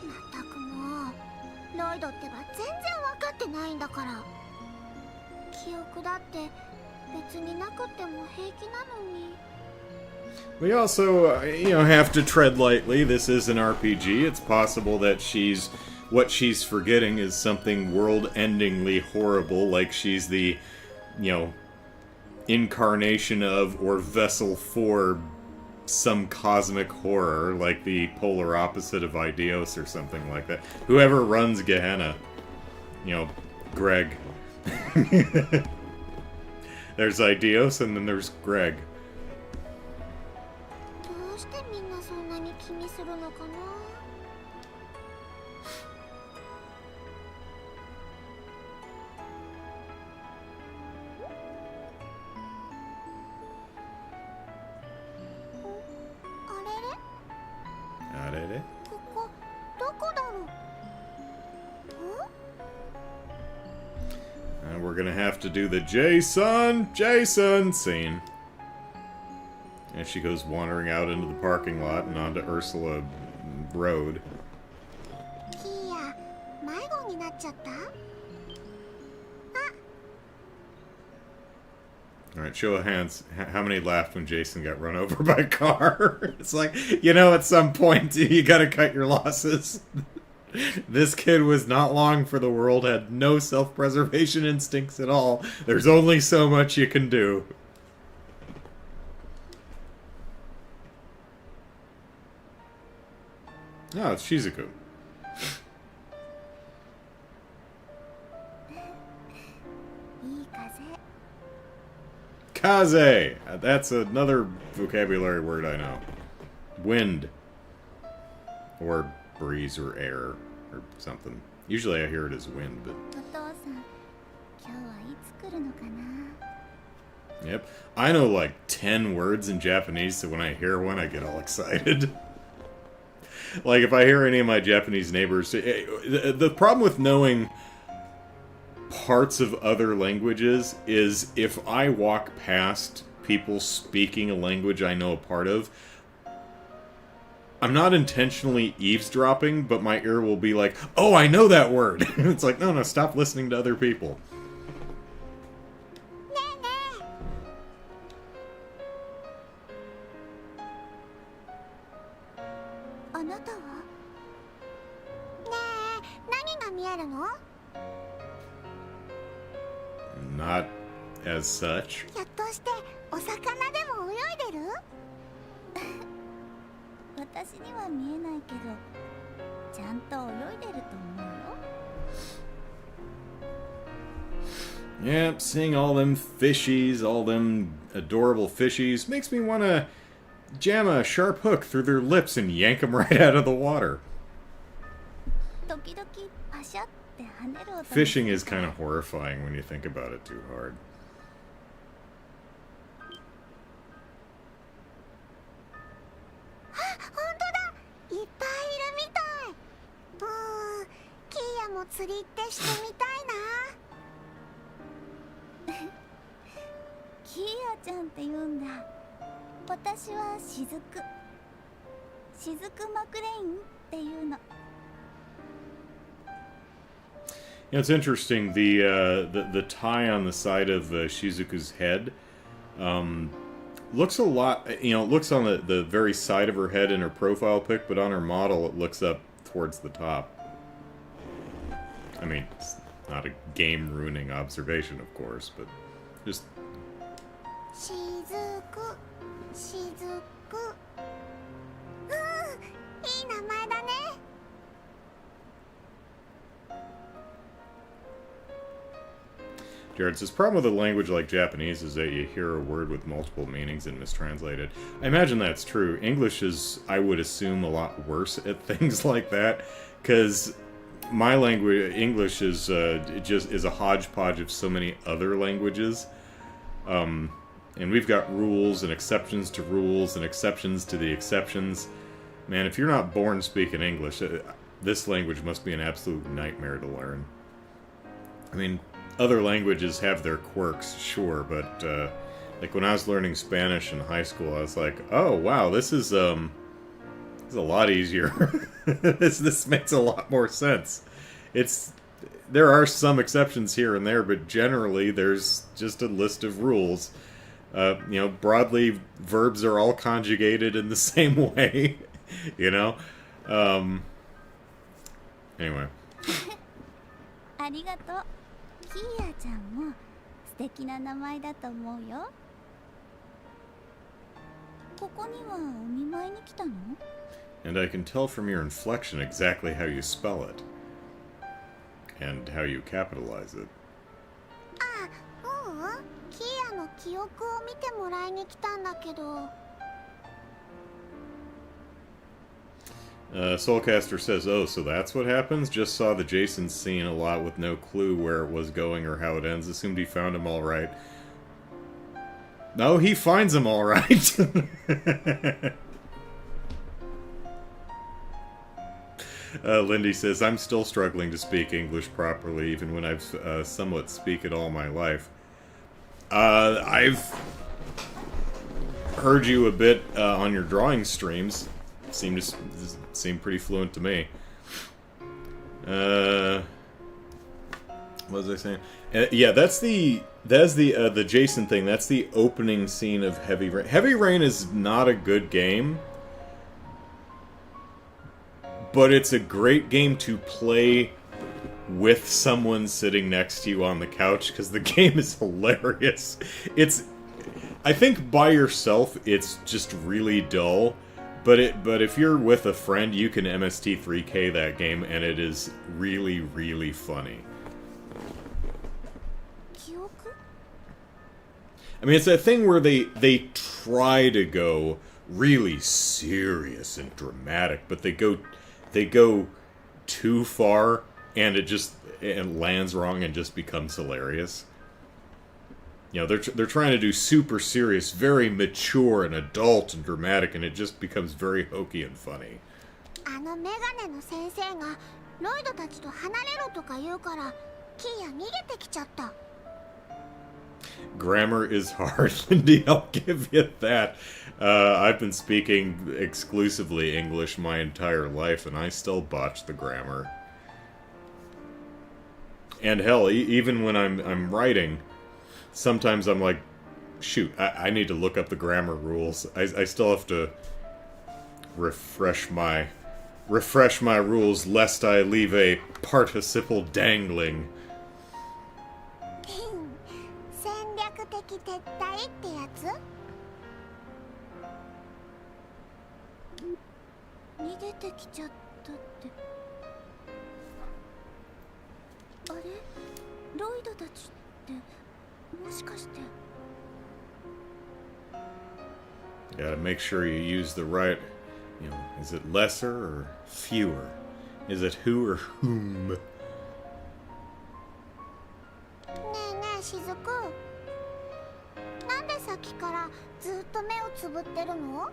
まったくもうロイドってば全然分かってないんだから。記憶だって別になくっても平気なのに。 We also, have to tread lightly. This is an RPG. It's possible that what she's forgetting is something world-endingly horrible, like she's the, incarnation of or vessel for some cosmic horror, like the polar opposite of Idios or something like that. Whoever runs Gehenna, Greg. There's Idios and then there's Greg. どうしてみんなそんなに気にするのかな。あれれ？ここどこだろう？ And we're gonna have to do the Jason scene. As she goes wandering out into the parking lot and onto Ursula Road. キーヤ、迷子になっちゃった？ Alright, show of hands. How many laughed when Jason got run over by a car? It's like, at some point, you gotta cut your losses. This kid was not long for the world, had no self-preservation instincts at all. There's only so much you can do. Oh, it's Shizuku. いい風。 Kaze! That's another vocabulary word I know. Wind. Or breeze or air or something. Usually I hear it as wind, but... お父さん、今日はいつ来るのかな。 Yep. I know like 10 words in Japanese, so when I hear one, I get all excited. Like, if I hear any of my Japanese neighbors... The problem with knowing parts of other languages is if I walk past people speaking a language I know a part of, I'm not intentionally eavesdropping, but my ear will be like, oh, I know that word! It's like, no, stop listening to other people. ねえねえ。あなたは？ねえ、何が見えるの？ Not as such. ひょっとしてお魚でも泳いでる？私には見えないけど、ちゃんと泳いでると思うよ。 Yep, seeing all them fishies, all them adorable fishies, makes me want to jam a sharp hook through their lips and yank them right out of the water. 時々パシャって跳ねる音。 Fishing is kind of horrifying when you think about it too hard. あ、本当だ。いっぱいいるみたい。キーヤも釣りってしてみたいな。キーヤちゃんって言うんだ。私はしずく。しずくマクレインっていうの。 It's interesting, the tie on the side of Shizuku's head Looks a lot, you know, it looks on the very side of her head in her profile pic, but on her model it looks up towards the top. I mean, it's not a game-ruining observation, of course, but just... しずくしずくいい名前だね Jared says, problem with a language like Japanese is that you hear a word with multiple meanings and mistranslate it. I imagine that's true. English is, I would assume, a lot worse at things like that, because my language, English, is just is a hodgepodge of so many other languages. And we've got rules and exceptions to rules and exceptions to the exceptions. Man, if you're not born speaking English, this language must be an absolute nightmare to learn. I mean, other languages have their quirks, sure, but like when I was learning Spanish in high school, I was like, oh wow, this is a lot easier. this makes a lot more sense. There are some exceptions here and there, but generally there's just a list of rules. You know, broadly, verbs are all conjugated in the same way, you know? Anyway. ありがとう。キーヤちゃんも素敵な名前だと思うよ。ここにはお見舞いに来たの？ And I can tell from your inflection exactly how you spell it. And how you capitalize it. あ、ううん。キーヤの記憶を見てもらいに来たんだけど。Soulcaster says, oh, so that's what happens? Just saw the Jason scene a lot with no clue where it was going or how it ends. Assumed he found him all right. No, he finds him all right. Lindy says, I'm still struggling to speak English properly, even when I've somewhat speak it all my life. I've heard you a bit on your drawing streams. Seem pretty fluent to me. What was I saying? Yeah, that's the Jason thing. That's the opening scene of Heavy Rain. Heavy Rain is not a good game, but it's a great game to play with someone sitting next to you on the couch, because the game is hilarious. I think by yourself it's just really dull. But if you're with a friend, you can MST3K that game, and it is really, really funny. I mean, it's that thing where they try to go really serious and dramatic, but they go too far, and it lands wrong and just becomes hilarious. You know, they're trying to do super serious, very mature and adult and dramatic, and it just becomes very hokey and funny. あのメガネの先生がロイドたちと離れろとか言うから、キーヤ逃げてきちゃった。Grammar is hard, Lindy, I'll give you that. I've been speaking exclusively English my entire life, and I still botch the grammar. And hell, even when I'm writing, sometimes I'm like, shoot, I need to look up the grammar rules. I still have to refresh my rules lest I leave a participle dangling. 戦略的撤退ってやつ？逃げてきちゃったって。あれ？ロイドたちって。もしかして Gotta make sure you use the right, you know, is it lesser or fewer? Is it who or whom? ねえねえしずく、なんでさっきからずっと目をつぶってるの？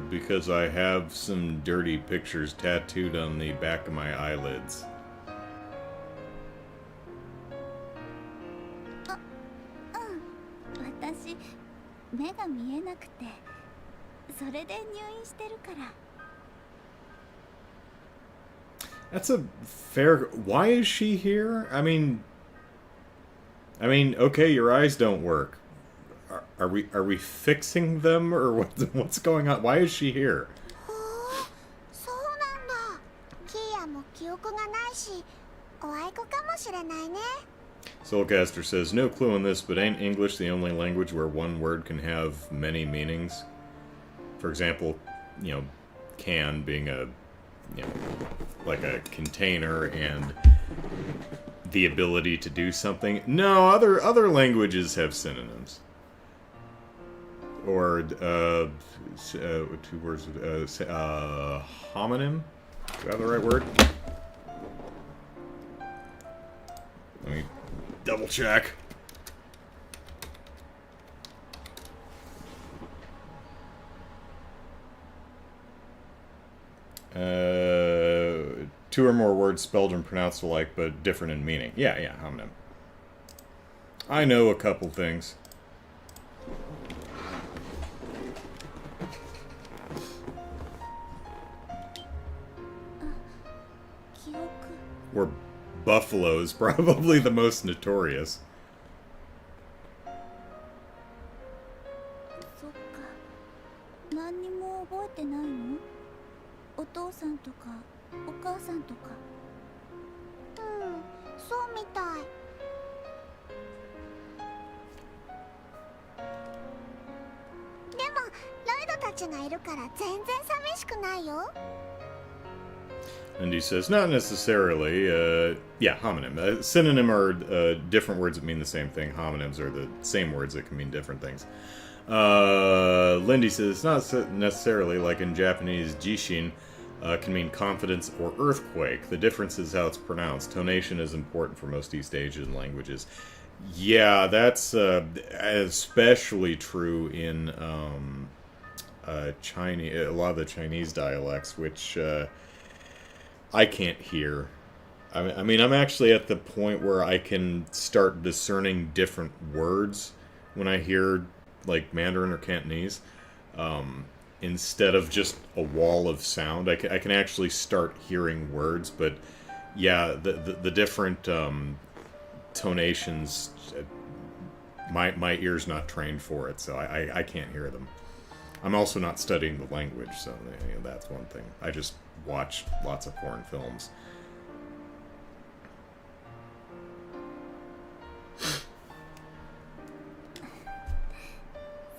Because I have some dirty pictures tattooed on the back of my eyelids. 私目が見えなくてそれで入院してるから。 That's a fair... Why is she here? I mean... I mean, okay, your eyes don't work. Are we fixing them, or what's going on? Why is she here? ほう、そうなんだ。キーヤも記憶がないし、おあいこかもしれないね。 Soulcaster says, no clue on this, but ain't English the only language where one word can have many meanings? For example, you know, can being a, you know, like a container and the ability to do something. No, other languages have synonyms. Or, two words, homonym? Do I have the right word? Let me double check. Two or more words spelled and pronounced alike, but different in meaning. Yeah, homonym. I know a couple things. Or buffalo is probably the most notorious. そっか。何にも覚えてないの？お父さんとかお母さんとか。そうみたい。でもロイドたちがいるから全然寂しくないよ。 And he says, not necessarily. Yeah, homonym. Synonym are different words that mean the same thing. Homonyms are the same words that can mean different things. Lindy says, not necessarily, like in Japanese, jishin can mean confidence or earthquake. The difference is how it's pronounced. Tonation is important for most East Asian languages. Yeah, that's especially true in Chinese, a lot of the Chinese dialects, which I can't hear. I mean, I'm actually at the point where I can start discerning different words when I hear, like, Mandarin or Cantonese. Instead of just a wall of sound, I can actually start hearing words, but yeah, the different tonations, my ear's not trained for it, so I can't hear them. I'm also not studying the language, so you know, that's one thing. I just watch lots of foreign films.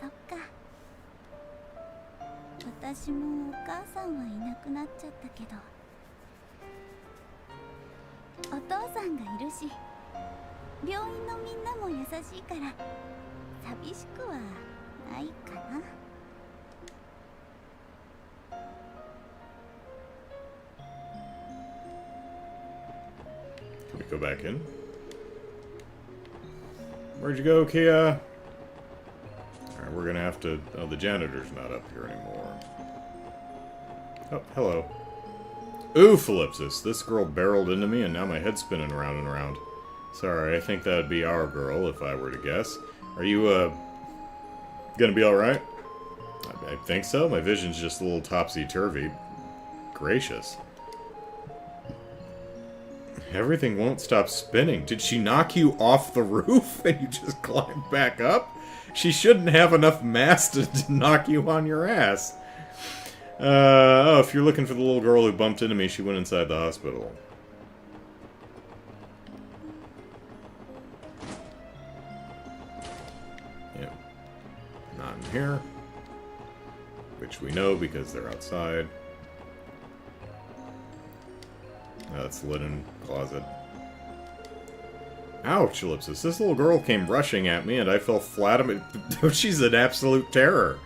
そっか。私もお母さんはいなくなっちゃったけど、お父さんがいるし、病院のみんなも優しいから寂しくはないかな。 Can we go back in? Where'd you go, Kia? Alright, we're gonna have to... Oh, the janitor's not up here anymore. Oh, hello. Oof, Ellipsis. This girl barreled into me and now my head's spinning around and around. Sorry, I think that'd be our girl, if I were to guess. Are you, gonna be alright? I think so. My vision's just a little topsy-turvy. Gracious. Everything won't stop spinning. Did she knock you off the roof and you just climbed back up? She shouldn't have enough mass to knock you on your ass. Oh, if you're looking for the little girl who bumped into me, she went inside the hospital. Yep. Not in here. Which we know because they're outside. That's the linen closet. Ouch, Ellipsis. This little girl came rushing at me and I fell flat on it. She's an absolute terror.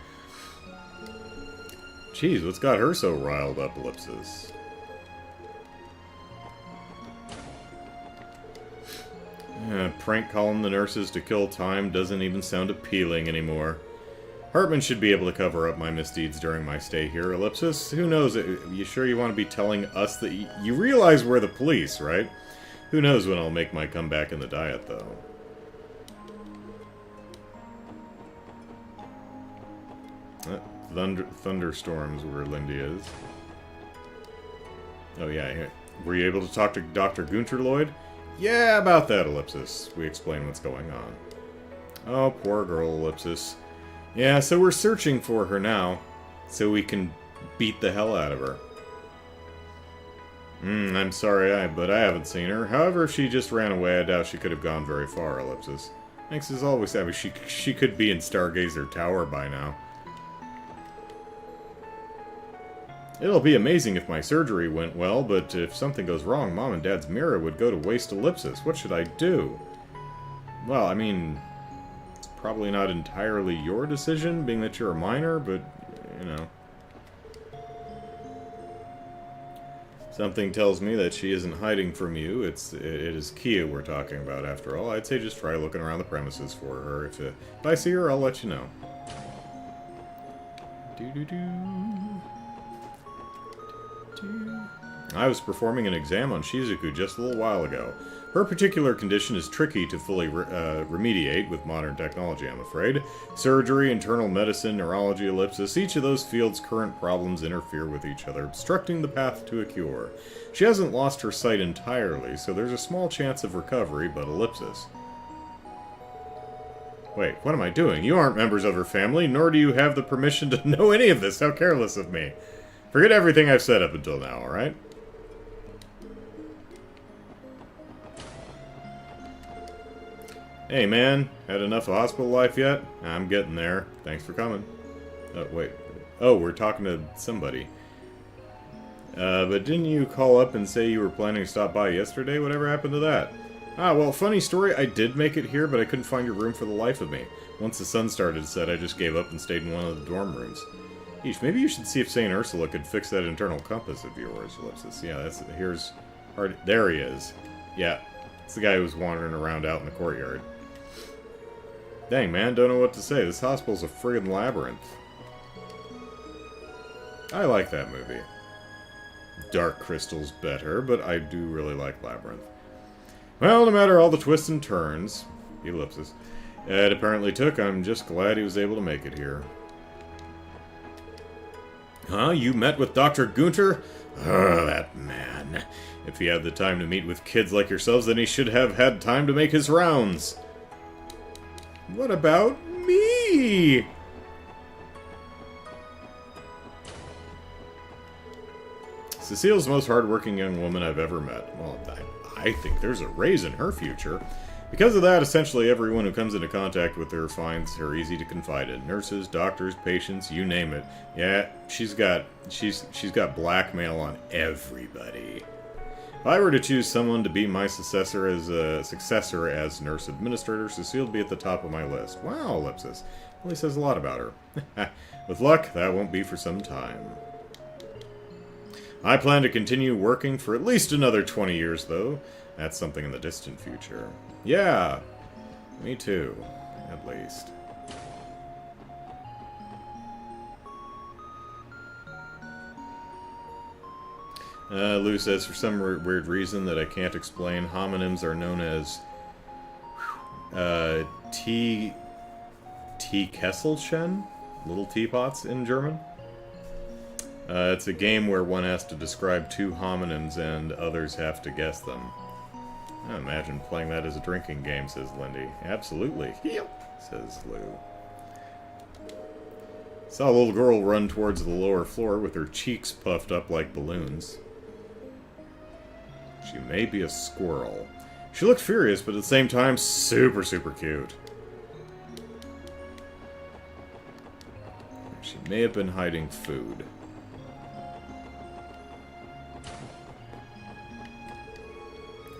Jeez, what's got her so riled up, Ellipsis? Prank calling the nurses to kill time doesn't even sound appealing anymore. Hartman should be able to cover up my misdeeds during my stay here, Ellipsis. Who knows? You sure you want to be telling us that you realize we're the police, right? Who knows when I'll make my comeback in the diet, though. Thunderstorms where Lindy is. Oh yeah, were you able to talk to Dr. Gunter Lloyd? Yeah, about that, Ellipsis. We explain what's going on. Oh, poor girl, Ellipsis. Yeah, so we're searching for her now, so we can beat the hell out of her. I'm sorry, but I haven't seen her. However, if she just ran away, I doubt she could have gone very far, Ellipsis. Thanks as always, I mean, she could be in Stargazer Tower by now. It'll be amazing if my surgery went well, but if something goes wrong, Mom and Dad's mirror would go to waste, Ellipsis. What should I do? Well, I mean, it's probably not entirely your decision, being that you're a minor, but, you know. Something tells me that she isn't hiding from you. It is Kia we're talking about, after all. I'd say just try looking around the premises for her. If I see her, I'll let you know. I was performing an exam on Shizuku just a little while ago. Her particular condition is tricky to fully remediate with modern technology, I'm afraid. Surgery, internal medicine, neurology, Ellipsis, each of those fields' current problems interfere with each other, obstructing the path to a cure. She hasn't lost her sight entirely, so there's a small chance of recovery, but Ellipsis. Wait, what am I doing? You aren't members of her family, nor do you have the permission to know any of this. How careless of me. Forget everything I've said up until now, alright? Hey man, had enough of hospital life yet? I'm getting there. Thanks for coming. Oh, wait. Oh, we're talking to somebody. But didn't you call up and say you were planning to stop by yesterday? Whatever happened to that? Ah, well, funny story, I did make it here, but I couldn't find your room for the life of me. Once the sun started to set, I just gave up and stayed in one of the dorm rooms. Eesh, maybe you should see if St. Ursula could fix that internal compass of yours, Ellipsis. Yeah, here's... There he is. Yeah, it's the guy who was wandering around out in the courtyard. Dang, man, don't know what to say. This hospital's a friggin' labyrinth. I like that movie. Dark Crystal's better, but I do really like Labyrinth. Well, no matter all the twists and turns, Ellipsis, it apparently took, I'm just glad he was able to make it here. Huh? You met with Dr. Gunter? Oh, that man. If he had the time to meet with kids like yourselves, then he should have had time to make his rounds. What about me? Cecile's the most hardworking young woman I've ever met. Well, I think there's a raise in her future. Because of that, essentially everyone who comes into contact with her finds her easy to confide in. Nurses, doctors, patients, you name it. Yeah, she's got blackmail on everybody. If I were to choose someone to be my successor as nurse administrator, Cecile would be at the top of my list. Wow, Ellipsis. Really says a lot about her. With luck, that won't be for some time. I plan to continue working for at least another 20 years, though. That's something in the distant future. Yeah, me too, at least. Lou says, for some weird reason that I can't explain, homonyms are known as Teekesselchen? Little teapots in German. It's a game where one has to describe two homonyms and others have to guess them. I imagine playing that as a drinking game, says Lindy. Absolutely. Yep, says Lou. Saw a little girl run towards the lower floor with her cheeks puffed up like balloons. She may be a squirrel. She looked furious, but at the same time, super, super cute. She may have been hiding food.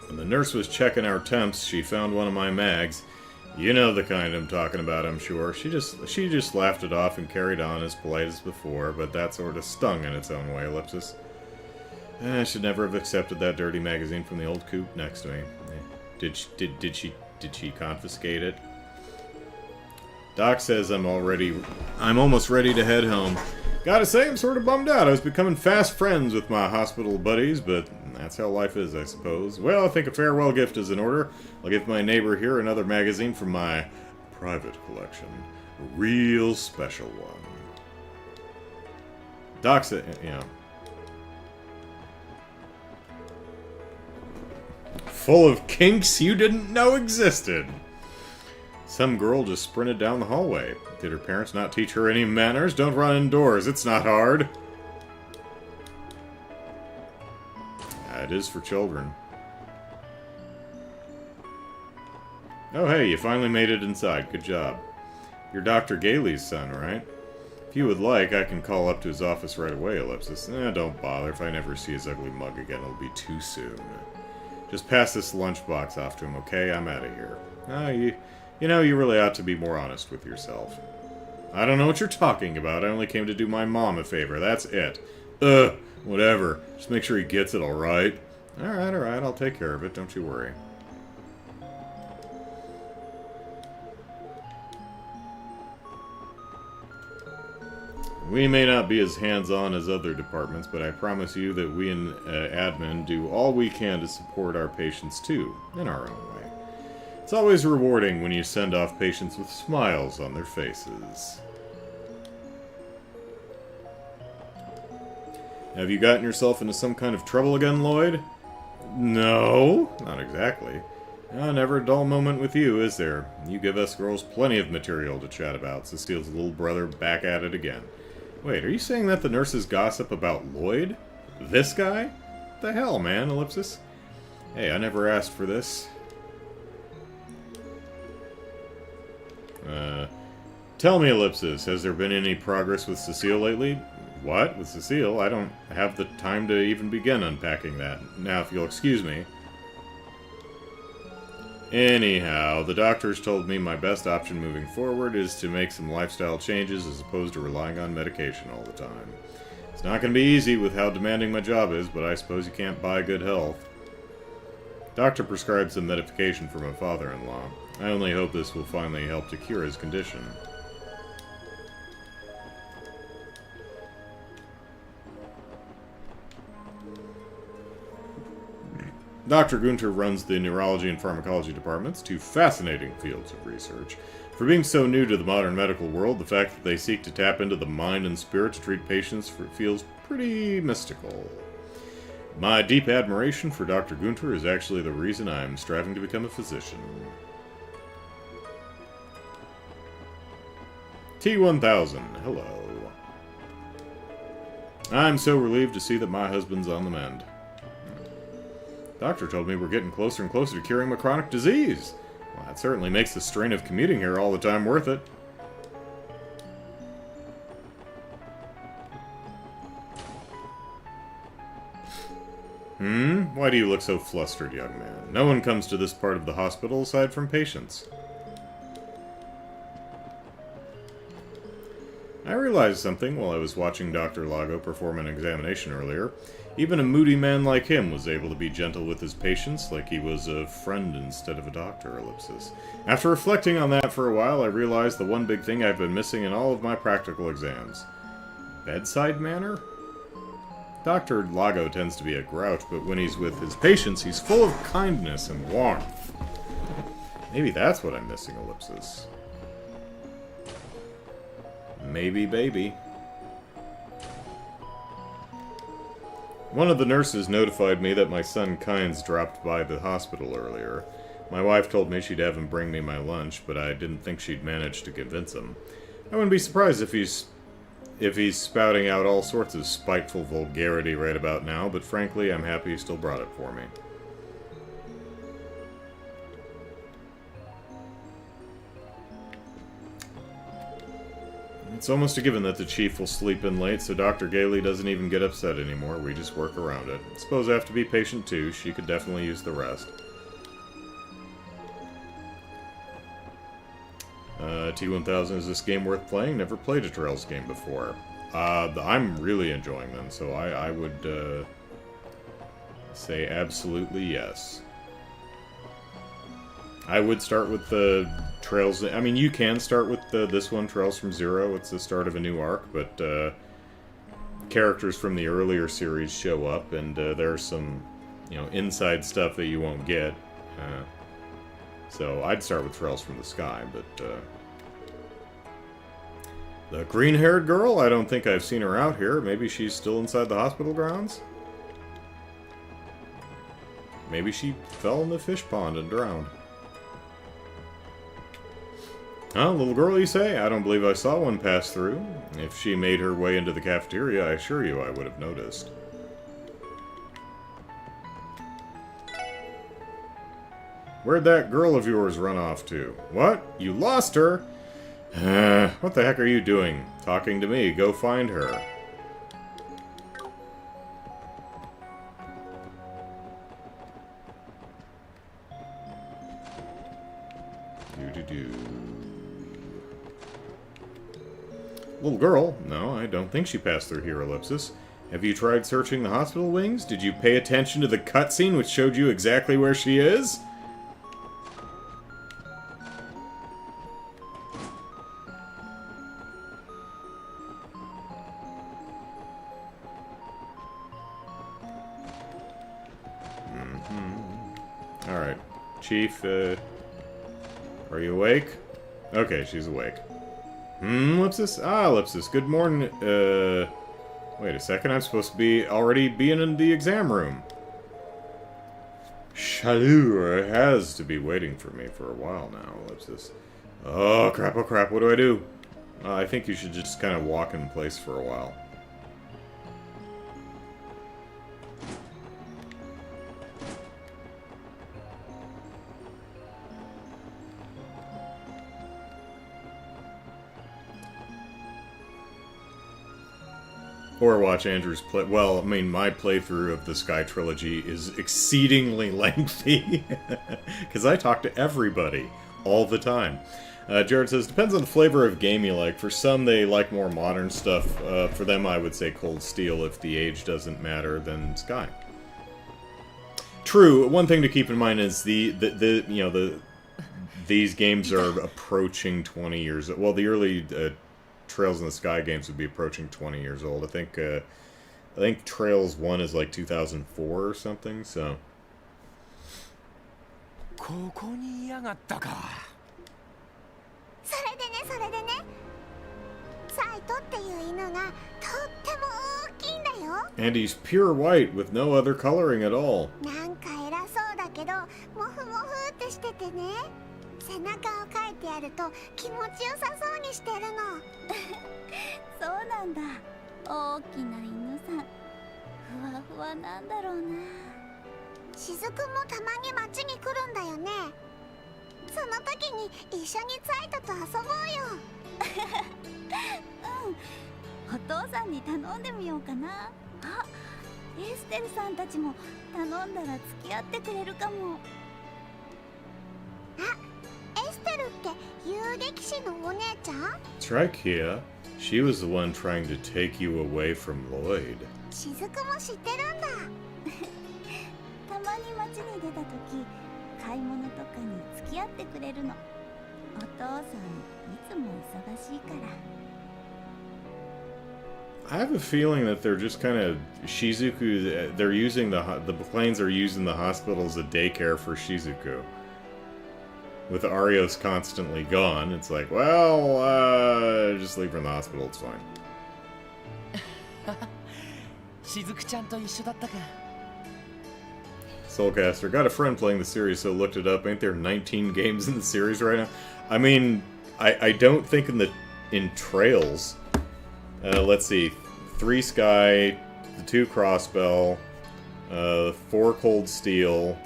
When the nurse was checking our temps, she found one of my mags. You know the kind I'm talking about, I'm sure. She just laughed it off and carried on as polite as before, but that sort of stung in its own way, Ellipsis. I should never have accepted that dirty magazine from the old coop next to me. Did she confiscate it? Doc says I'm almost ready to head home. Gotta say, I'm sort of bummed out. I was becoming fast friends with my hospital buddies, but that's how life is, I suppose. Well, I think a farewell gift is in order. I'll give my neighbor here another magazine from my private collection. A real special one. Doc said, you know. Full of kinks you didn't know existed. Some girl just sprinted down the hallway. Did her parents not teach her any manners? Don't run indoors, it's not hard. It is for children. Oh hey, you finally made it inside. Good job. You're Dr. Gailey's son, right? If you would like, I can call up to his office right away, Ellipsis. Don't bother. If I never see his ugly mug again, it'll be too soon. Just pass this lunchbox off to him, okay? I'm out of here. You know, you really ought to be more honest with yourself. I don't know what you're talking about. I only came to do my mom a favor. That's it. Whatever. Just make sure he gets it, alright? Alright. I'll take care of it. Don't you worry. We may not be as hands-on as other departments, but I promise you that we in admin do all we can to support our patients too, in our own way. It's always rewarding when you send off patients with smiles on their faces. Have you gotten yourself into some kind of trouble again, Lloyd? No, not exactly. Never a dull moment with you, is there? You give us girls plenty of material to chat about. Cecile's little brother back at it again. Wait, are you saying that the nurses gossip about Lloyd? This guy? What the hell, man, Ellipsis? Hey, I never asked for this. Tell me, Ellipsis, has there been any progress with Cecile lately? What? With Cecile? I don't have the time to even begin unpacking that. Now, if you'll excuse me. Anyhow, the doctors told me my best option moving forward is to make some lifestyle changes as opposed to relying on medication all the time. It's not going to be easy with how demanding my job is, but I suppose you can't buy good health. Doctor prescribed some medication for my father-in-law. I only hope this will finally help to cure his condition. Dr. Gunter runs the neurology and pharmacology departments, two fascinating fields of research. For being so new to the modern medical world, the fact that they seek to tap into the mind and spirit to treat patients feels pretty mystical. My deep admiration for Dr. Gunter is actually the reason I am striving to become a physician. T1000, hello. I'm so relieved to see that my husband's on the mend. Doctor told me we're getting closer and closer to curing my chronic disease. Well, that certainly makes the strain of commuting here all the time worth it. Why do you look so flustered, young man? No one comes to this part of the hospital aside from patients. I realized something while I was watching Dr. Lago perform an examination earlier. Even a moody man like him was able to be gentle with his patients, like he was a friend instead of a doctor, Ellipsis. After reflecting on that for a while, I realized the one big thing I've been missing in all of my practical exams. Bedside manner? Dr. Lago tends to be a grouch, but when he's with his patients, he's full of kindness and warmth. Maybe that's what I'm missing, Ellipsis. Maybe, baby. One of the nurses notified me that my son Kynes dropped by the hospital earlier. My wife told me she'd have him bring me my lunch, but I didn't think she'd manage to convince him. I wouldn't be surprised if he's spouting out all sorts of spiteful vulgarity right about now, but frankly, I'm happy he still brought it for me. It's almost a given that the chief will sleep in late, so Dr. Gailey doesn't even get upset anymore. We just work around it. Suppose I have to be patient too. She could definitely use the rest. T1000, is this game worth playing? Never played a Trails game before. I'm really enjoying them, so I would say absolutely yes. I would start with the Trails. I mean, you can start with this one, Trails from Zero. It's the start of a new arc, but characters from the earlier series show up, and there's some, inside stuff that you won't get. So I'd start with Trails from the Sky, but the green-haired girl? I don't think I've seen her out here. Maybe she's still inside the hospital grounds? Maybe she fell in the fish pond and drowned. Oh, little girl, you say? I don't believe I saw one pass through. If she made her way into the cafeteria, I assure you I would have noticed. Where'd that girl of yours run off to? What? You lost her? What the heck are you doing? Talking to me. Go find her. Do-do-do. Little girl? No, I don't think she passed through here, Ellipsis. Have you tried searching the hospital wings? Did you pay attention to the cutscene which showed you exactly where she is? Alright. Chief, are you awake? Okay, she's awake. Ellipsis? Ah, Ellipsis, good morning. Wait a second, I'm supposed to be already being in the exam room. Chaleur has to be waiting for me for a while now, Ellipsis. Oh crap, what do I do? I think you should just kind of walk in place for a while. Or watch Andrew's play. Well, I mean, my playthrough of the Sky Trilogy is exceedingly lengthy. Because I talk to everybody all the time. Jared says, depends on the flavor of game you like. For some, they like more modern stuff. For them, I would say Cold Steel. If the age doesn't matter, then Sky. True. One thing to keep in mind is these games are approaching 20 years. Well, the early Trails in the Sky games would be approaching 20 years old. I think Trails 1 is like 2004 or something, so. ここにいやがったか。それでねサイトっていう犬がとっても大きいんだよ。 And he's pure white with no other coloring at all. なんか偉そうだけどモフモフってしててね、背中を描いてやると気持ちよさそうにしてるの。そうなんだ。大きな犬さん、ふわふわなんだろうな。しずくもたまに街に来るんだよね。その時に一緒にサイトと遊ぼうよ。うん、お父さんに頼んでみようかな。あ、エステルさんたちも頼んだら付き合ってくれるかも。あ、エステルって遊撃士のお姉ちゃん？ That's right, Kia. She was the one trying to take you away from Lloyd. しずくも知ってるんだ。たまに街に出た時、買い物とかに付き合ってくれるの。お父さんいつも忙しいから。I have a feeling that they're just kind of Shizuku. They're using the planes are using the hospital as a daycare for Shizuku. With Arios constantly gone, it's like, well, just leave her in the hospital. It's fine. しずくちゃんと一緒だったか。 Soulcaster got a friend playing the series, so looked it up. Ain't there 19 games in the series right now? I mean, I don't think in Trails. Let's see, 3 Sky, the 2 Crossbell, 4 Cold Steel,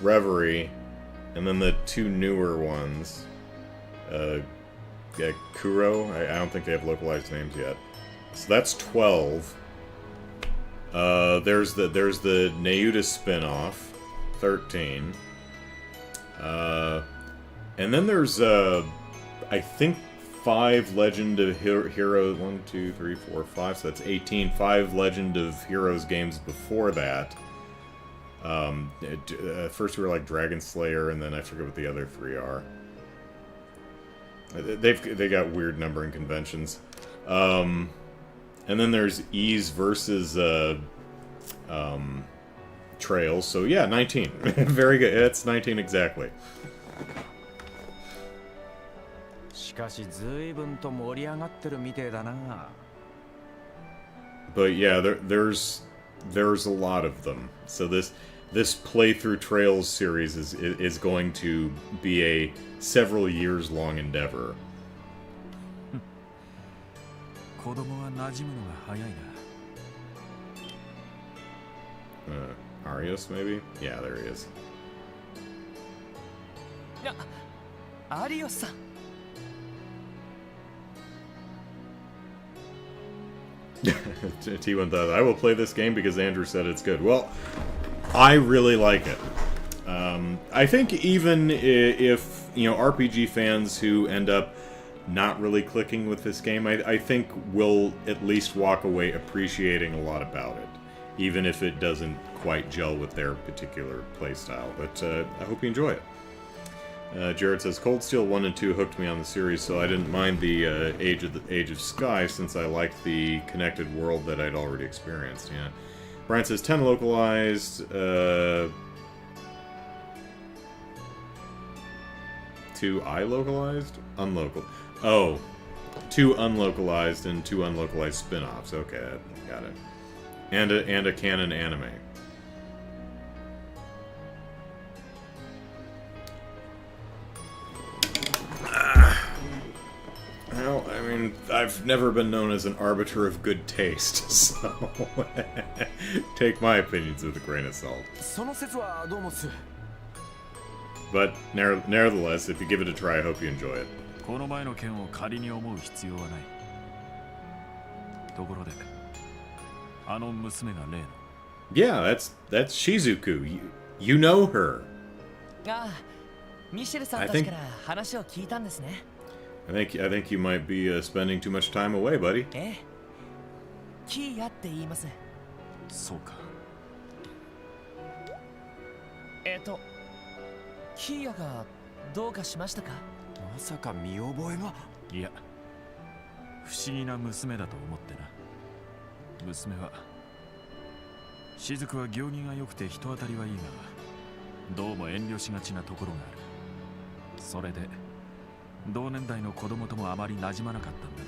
Reverie, and then the 2 newer ones. Kuro. I don't think they have localized names yet. So that's 12. There's the Neuda spin-off, 13. And then there's I think 5 Legend of Heroes, 1, 2, 3, 4, 5, so that's 18. 5 Legend of Heroes games before that. First we were like Dragon Slayer, and then I forget what the other 3 are. They got weird numbering conventions. And then there's Ease versus Trails. So yeah, 19. Very good. It's 19 exactly. しかし随分と盛り上がってるみてえだな。 But yeah, there's a lot of them. So this playthrough Trails series is going to be a several years long endeavor. 子供は馴染むのが早いな。Arius, maybe? Yeah, there he is. アリオスさん T1000, I will play this game because Andrew said it's good. Well, I really like it. I think even if, you know, RPG fans who end up not really clicking with this game, I think will at least walk away appreciating a lot about it, even if it doesn't quite gel with their particular playstyle. But I hope you enjoy it. Jared says, Cold Steel 1 and 2 hooked me on the series, so I didn't mind the Age of Sky since I liked the connected world that I'd already experienced. Yeah. Brian says, 10 localized, 2 localized? Unlocal. Oh, 2 unlocalized and 2 unlocalized spin-offs. Okay, got it. And a canon anime. Well, I mean, I've never been known as an arbiter of good taste, so take my opinions with a grain of salt. その説はどうもす。 But nevertheless, if you give it a try, I hope you enjoy it. この前の件を仮に思う必要はない。ところで、あの娘が例の。Yeah, that's Shizuku. You know her. ああミシェルさんたちから話を聞いたんですね。 I think you might be spending too much time away, buddy. ええキーヤって言います。そうか。キーヤがどうかしましたか？まさか見覚えが。いや、不思議な娘だと思ってな。娘は雫は行儀が良くて人当たりはいいが、どうも遠慮しがちなところがある。それで同年代の子供ともあまり馴染まなかったんだ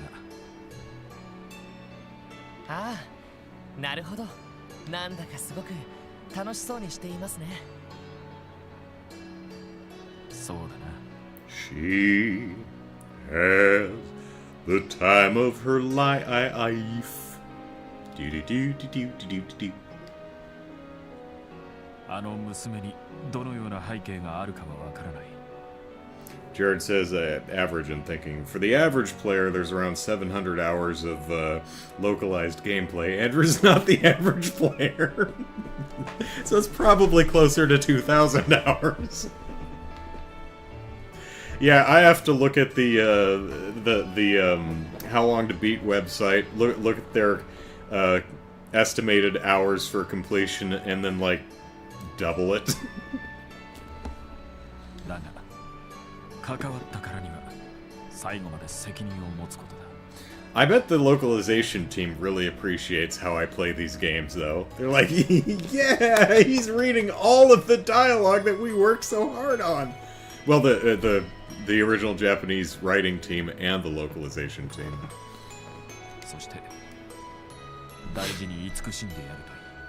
が。ああ、なるほど。なんだかすごく楽しそうにしていますね。そうだな。She has the time of her life. Do-do-do-do-do-do-do-do. あの娘にどのような背景があるかはわからない。Jared says average and thinking. For the average player, there's around 700 hours of localized gameplay. Andrew's not the average player. So it's probably closer to 2,000 hours. Yeah, I have to look at the How Long to Beat website, look at their estimated hours for completion, and then, like, double it. I bet the localization team really appreciates how I play these games, though. They're like, yeah, he's reading all of the dialogue that we worked so hard on. Well, the original Japanese writing team and the localization team.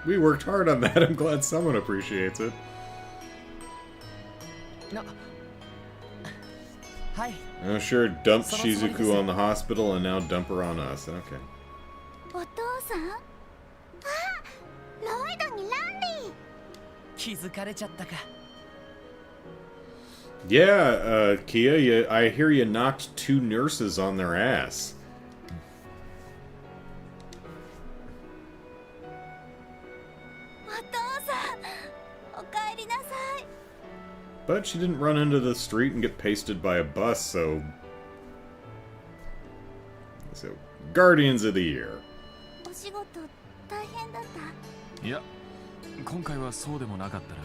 We worked hard on that. I'm glad someone appreciates it. Hi. Oh, sure, dumped Shizuku on the hospital and now dump her on us. Okay. お父さん？あ、ロイドにランリー。気づかれちゃったか。Yeah, Kia, I hear you knocked 2 nurses on their ass. お父さん、おかえりなさい。 But she didn't run into the street and get pasted by a bus, so Guardians of the Year. お仕事大変だった？いや、今回はそうでもなかったな。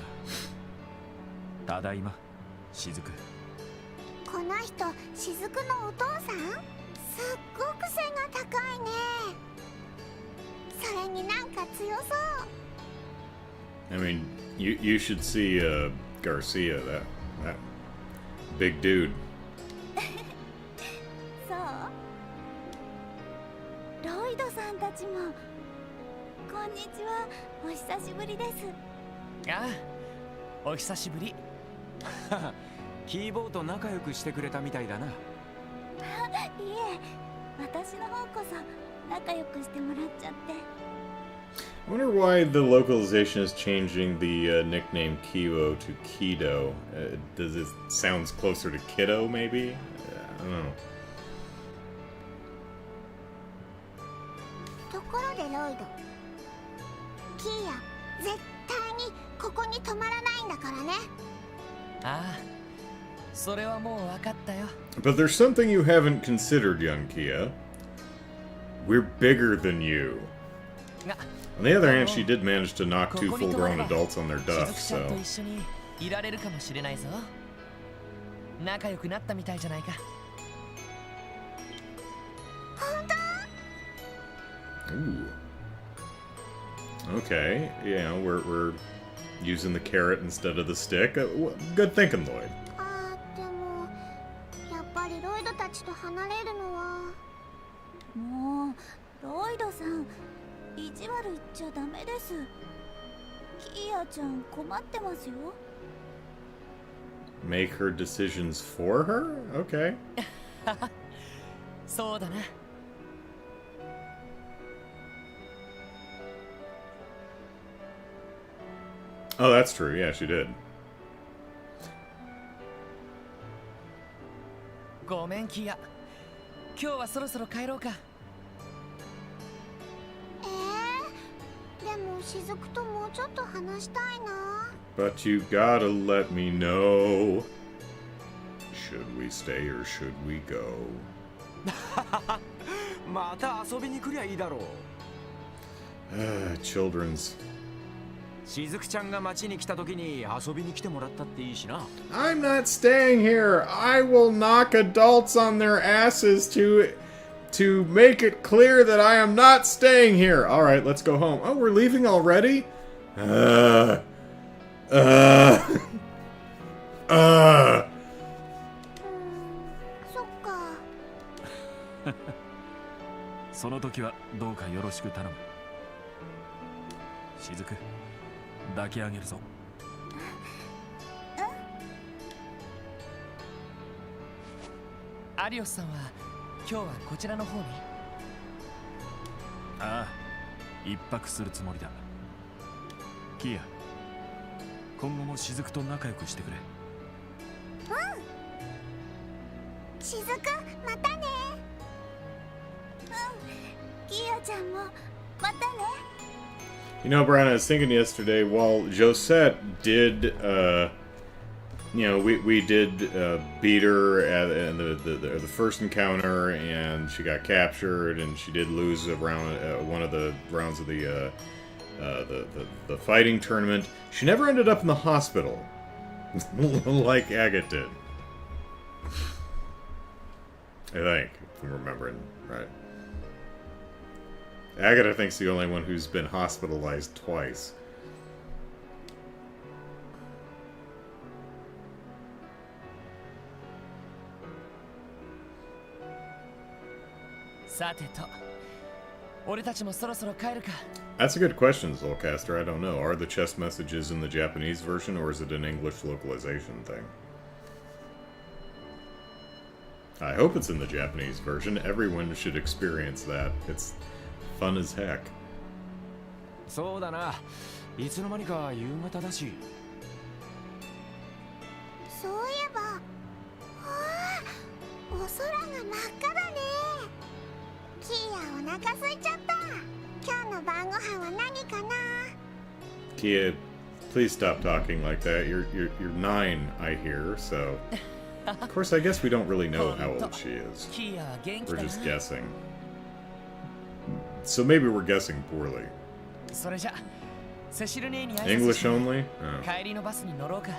ただいま、雫。この人、雫のお父さん？すっごく背が高いね。それになんか強そう。I mean, you should see Garcia, that big dude. そう。ロイドさんたちも。こんにちは、お久しぶりです。ああ、お久しぶり。キーボーと仲良くしてくれたみたいだな。いえ、私の方こそ仲良くしてもらっちゃって。 I wonder why the localization is changing the nickname Kiwo to Kido. Does it sounds closer to Kiddo, maybe? I don't know. ところでロイド、キーヤ絶対にここに泊まらないんだからね。ああ、それはもう分かったよ。 But there's something you haven't considered, young Kia. We're bigger than you. On the other hand, she did manage to knock 2 full-grown adults on their duff, しずくちゃん so... と一緒にいられるかもしれないぞ。仲良くなったみたいじゃないか。Ooh. Okay, yeah, we're using the carrot instead of the stick. Good thinking, Lloyd. あー、でもやっぱりロイドたちと離れるのは。もうロイドさん、意地悪言っちゃダメです。キーヤちゃん困ってますよ。 Make her decisions for her? Okay. そうだな。Oh, that's true. Yeah, she did. ごめんキーヤ、今日はそろそろ帰ろうか。でもしずくともうちょっと話したいな。 But you gotta let me know. Should we stay or should we go? また遊びに来りゃいいだろう。Children's. しずくちゃんが町に来た時に遊びに来てもらったっていいしな。 I'm not staying here. I will knock adults on their asses to make it clear that I am not staying here. All right, let's go home. Oh, we're leaving already? Uh. そっか。その時はどうかよろしく頼む。しずく、抱き上げるぞ。アリオスさんは今日はこちらの方に。ああ、一泊するつもりだ。キア、今後もしずくと仲良くしてくれ。しずく、またね。キヤちゃんもまたね。 You know, Brian, I was thinking yesterday, while Josette did, we did beat her at the first encounter, and she got captured, and she did lose a round, one of the rounds of the fighting tournament. She never ended up in the hospital, like Agate did. I think, if I'm remembering right. Agate, I think, is the only one who's been hospitalized twice. さてと、俺たちもそろそろ帰るか。 That's a good question, Zolcaster. I don't know. Are the chest messages in the Japanese version, or is it an English localization thing? I hope it's in the Japanese version. Everyone should experience that. It's fun as heck. そうだな。いつの間にか夕方だし。そういえば、お空が真っ赤だね。キーヤ、お腹空いちゃった。今日の晩ご飯は何かな。 Kia, please stop talking like that. You're 9, I hear. So, of course, I guess we don't really know how old she is. キーヤは元気 We're だな。 just guessing. So maybe we're guessing poorly. それじゃ、セシル姉に挨拶 English して only? Oh. 帰りのバスに乗ろうか。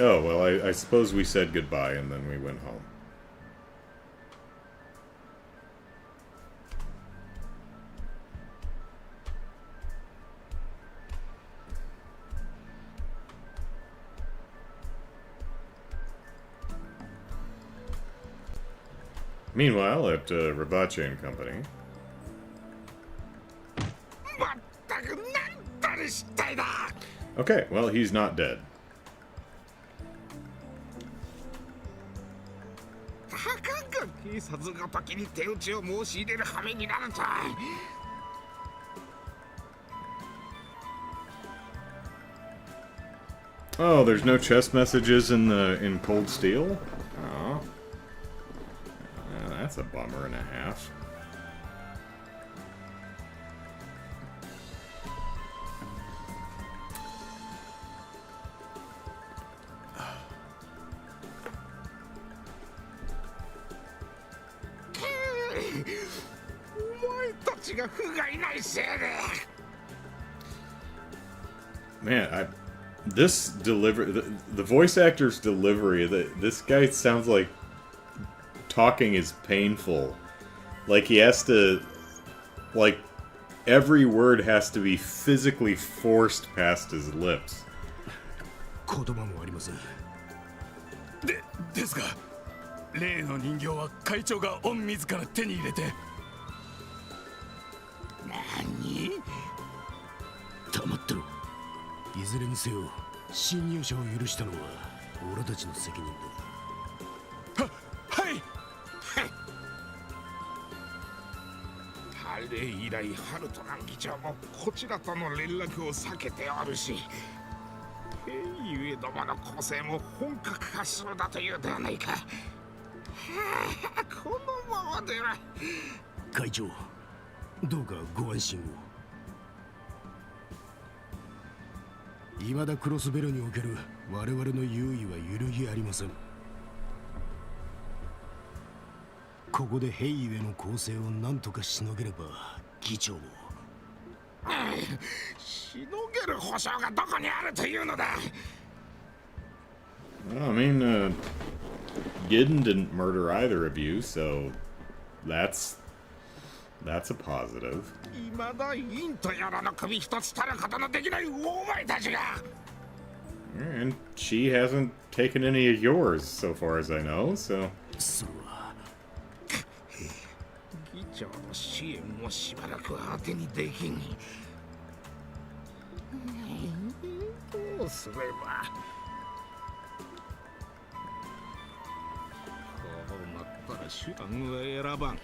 Oh, well, I suppose we said goodbye and then we went home. Meanwhile, at Rabache and Company. Okay, well, he's not dead. Oh, there's no chest messages in Cold Steel? Oh. That's a bummer and a half. Man, this delivery, the voice actor's delivery, this guy sounds like talking is painful. Like he has to, like, every word has to be physically forced past his lips. 言葉もありません。ですが、例の人形は会長が御自ら手に入れて。何？黙ってろ。いずれにせよ、侵入者を許したのは俺たちの責任だ。はい。あれ以来、ハルトナン議長もこちらとの連絡を避けておるし、兵ゆえどもの構成も本格化しそうだというではないか。このままでは。会長、どうかご安心を。未だクロスベルにおける我々の優位は揺るぎありません。ここで兵ゆえの構成を何とかしのげれば議長もしのげる保証がどこにあるというのだ。Well, I mean, Gidden didn't murder either of you, so that's a positive. 未だ陰とやらの首一つたることのできないお前たちが。And she hasn't taken any of yours, so far as I know, so. それは議長の支援もしばらく当てにできん。どうすれば。こうなったら手段は選ばん。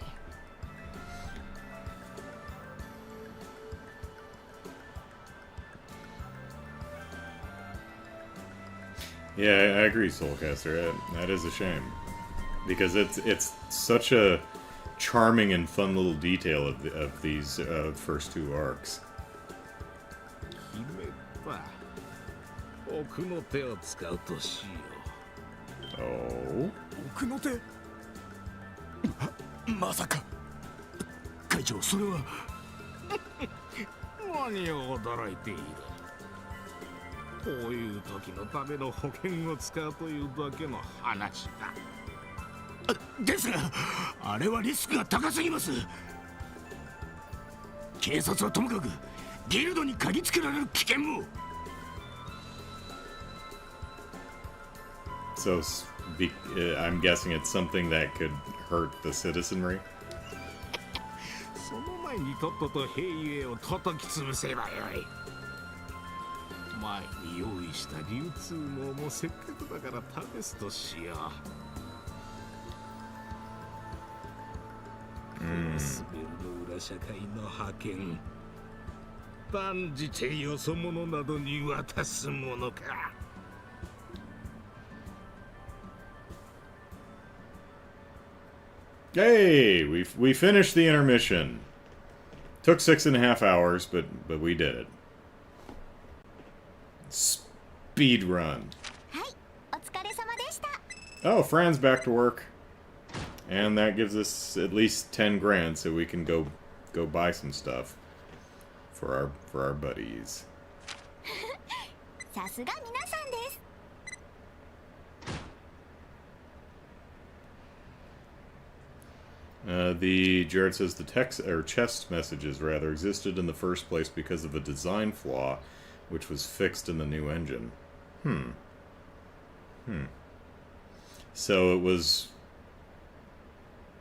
Yeah, I agree, Soulcaster. That is a shame, because it's such a charming and fun little detail of these first two arcs. 決めた。奥の手を使うとしよう。Oh? 奥の手？まさか。会長、それは。何を驚いている。こういう時のための保険を使うというだけの話だ。ですが、あれはリスクが高すぎます。警察はともかくギルドに嗅ぎつけられる危険も。So, I'm guessing it's something that could hurt the citizenry. その前にとっとと兵ゆえを叩き潰せばよい。前に用意した流通網もせっかくだから試すとしよう。スベルの裏社会の覇権、断じてよそ者などに渡すものか。Hey, we finished the intermission. Took 6.5 hours, but we did it. Speed run. Oh, Fran's back to work, and that gives us at least 10 grand, so we can go buy some stuff for our buddies. Jared says the text or chest messages rather existed in the first place because of a design flaw, which was fixed in the new engine. So it was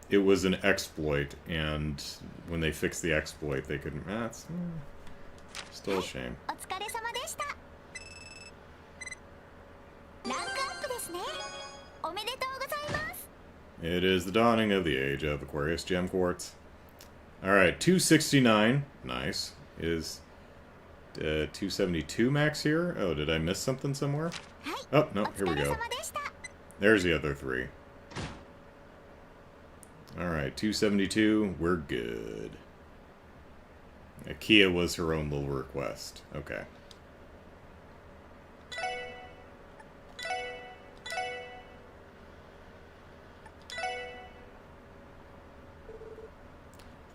it was an exploit, and when they fixed the exploit, they couldn't. That's still a shame. お疲れ様でした。ランクアップですね。おめでとうございます。 It is the dawning of the age of Aquarius Gem Quartz. Alright, 269. Nice. Is 272 max here? Oh, did I miss something somewhere? Oh, no, here we go. There's the other three. Alright, 272. We're good. Kia was her own little request. Okay.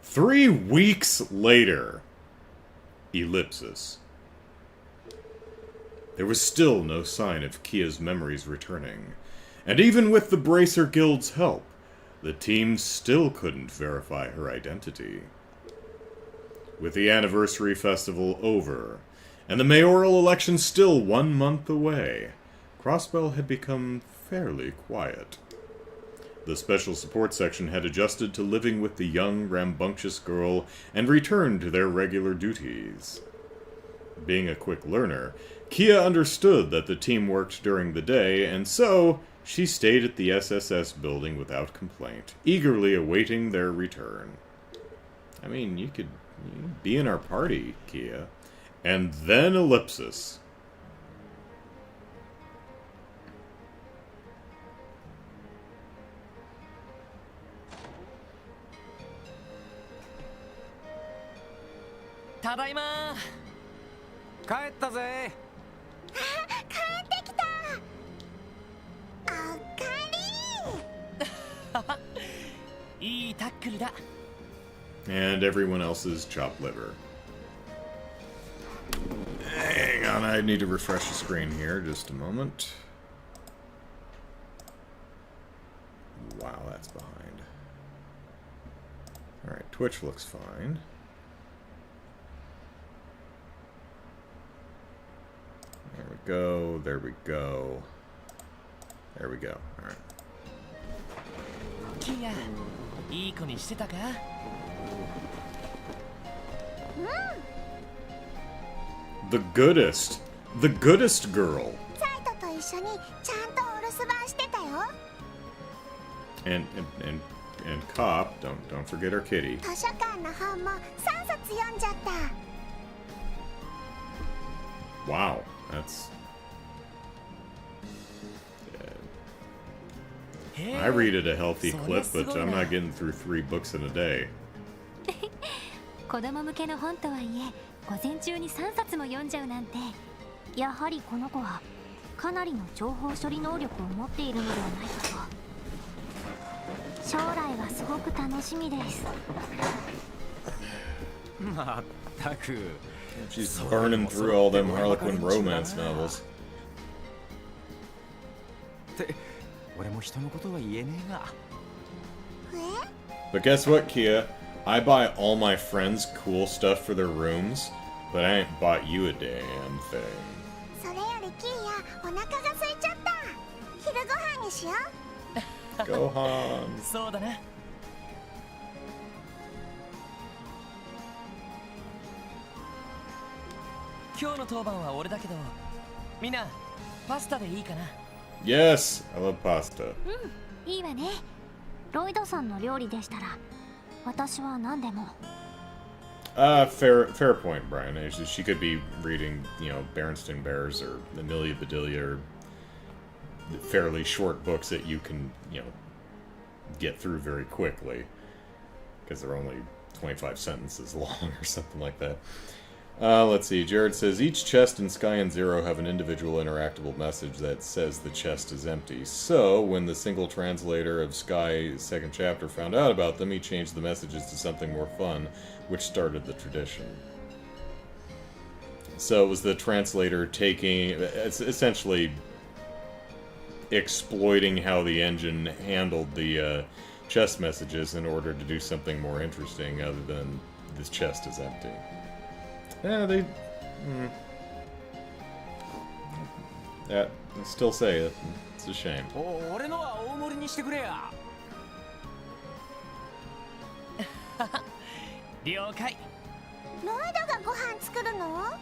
Three weeks later. Ellipsis. There was still no sign of Kia's memories returning, and even with the Bracer Guild's help, the team still couldn't verify her identity. With the anniversary festival over, and the mayoral election still 1 month away, Crossbell had become fairly quiet. The special support section had adjusted to living with the young, rambunctious girl and returned to their regular duties. Being a quick learner, Kia understood that the team worked during the day, and so she stayed at the SSS building without complaint, eagerly awaiting their return. I mean, you could be in our party, Kia. And then Ellipsis. Tadaima! 帰ったぜ。帰ってきた。おかり。いいタックルだ。 And everyone else's chopped liver. Hang on, I need to refresh the screen here. Just a moment. Wow, that's behind. Alright, Twitch looks fine. There we go, there we go. There we go, alright. Kia, いい子にしてたか? The goodest girl. サイトと一緒にちゃんとお留守番してたよ。 And Cop, don't forget our kitty. 図書館の本も3冊読んじゃった。 Wow, that's... I read at a healthy clip, but I'm not getting through 3 books in a day. 子供向けの本とはいえ、午前中に3冊も読んじゃうなんて、やはりこの子はかなりの情報処理能力を持っているのではないかと。将来がすごく楽しみです。まったく。 She's burning through all them Harlequin romance novels. って俺も人のことは言えねえが。 But guess what, Kia? I buy all my friends cool stuff for their rooms, but I ain't bought you a damn thing. それよりキーヤ、お腹が空いちゃった。昼ご飯にしよう。Go on. そうだな。今日の当番は俺だけど、みんなパスタでいいかな。 Yes, I love pasta. いいわね。ロイドさんの料理でしたら、私は何でも。Fair point, Brian. She could be reading, Berenstain Bears or Amelia Bedelia, or fairly short books that you can, get through very quickly, because they're only 25 sentences long or something like that. Let's see. Jared says, each chest in Sky and Zero have an individual interactable message that says the chest is empty. So, when the single translator of Sky's second chapter found out about them, he changed the messages to something more fun, which started the tradition. So it was the translator essentially exploiting how the engine handled the chest messages in order to do something more interesting other than this chest is empty. Yeah, I still say it. It's a shame. 俺のは大盛りにしてくれや。了解。ロイドがご飯作るの？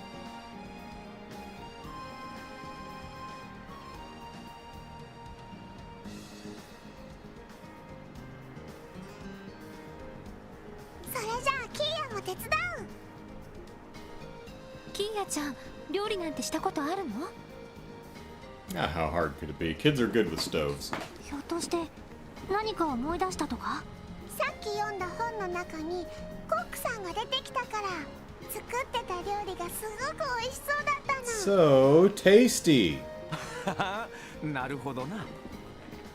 それじゃあキーヤも手伝う。キーヤちゃん、料理なんてしたことあるの？ Ah, how hard could it be? Kids are good with stoves. ひょっとして何か思い出したとか？さっき読んだ本の中にコックさんが出てきたから作ってた料理がすごく美味しそうだったの。 So tasty. なるほどな。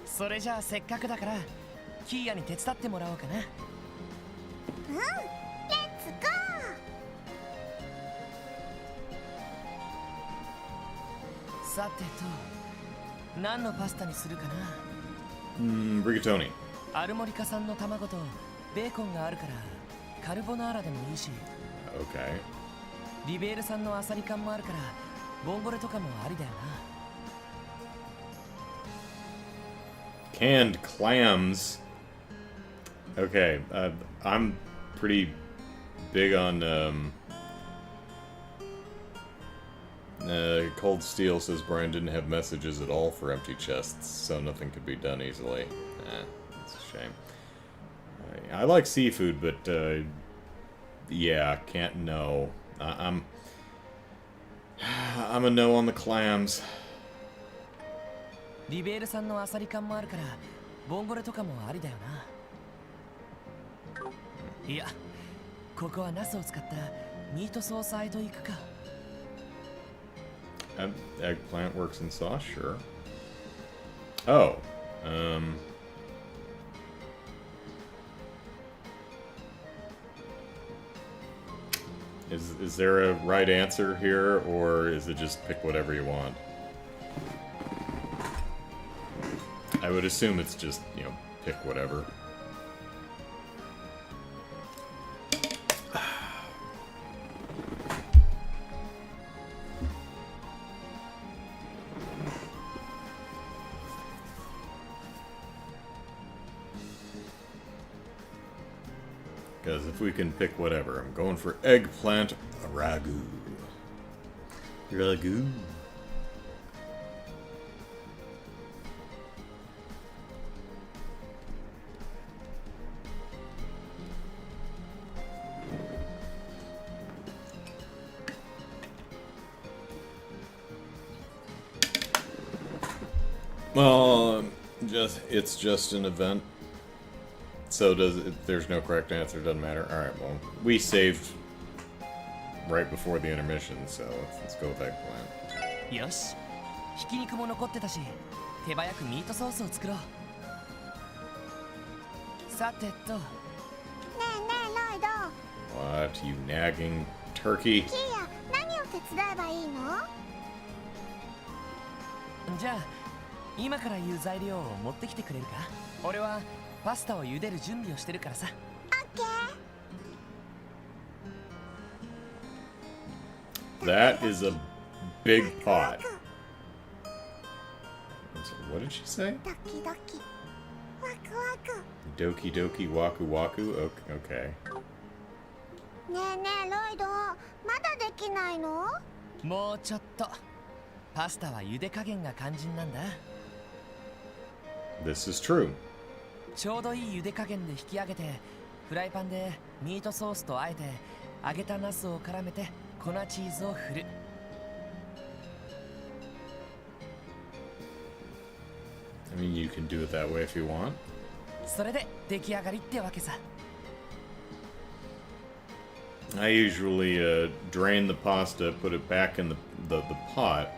それじゃあせっかくだからキーヤに手伝ってもらおうかな。うん、レッツゴー。さてと、何のパスタにするかな。Rigatoni. アルモリカ産の卵とベーコンがあるからカルボナーラでもいいし、 Okay. リベール産のアサリ缶もあるからボンゴレとかもありだよな。 Canned clams. Okay, I'm pretty big on Cold Steel says Brian didn't have messages at all for empty chests, so nothing could be done easily. That's a shame. I like seafood, but yeah, can't no. I'm a no on the clams. リベール産のアサリ缶もあるからボンゴレとかもありだよな。いや、ここはナスを使ったミートソース和えといくか。Eggplant works in sauce, sure. Oh, is there a right answer here, or is it just pick whatever you want? I would assume it's just, pick whatever. Because if we can pick whatever, I'm going for eggplant ragu. Ragu. Well, it's just an event. So there's no correct answer, doesn't matter. Alright, well, we saved right before the intermission, so let's go with eggplant. よし、ひき肉も残ってたし手早くミートソースを作ろう。さてと、ねえねえロイド、 What, you nagging turkey? キーヤ何を手伝えばいいの？じゃあ今から言う材料を持ってきてくれるか。俺はパスタを茹でる準備をしてるからさ。オッケー。 That is a big pot. What did she say? ドキドキ、ワクワク。 Doki doki waku waku? Okay. ねえねえロイド、まだできないの？もうちょっと。パスタは茹で加減が肝心なんだ。 This is true. ちょうどいい茹で加減で引き上げてフライパンでミートソースとあえて揚げたナスを絡めて粉チーズを振る。 I mean, you can do it that way if you want. それで出来上がりってわけさ。 I usually drain the pasta, put it back in the pot,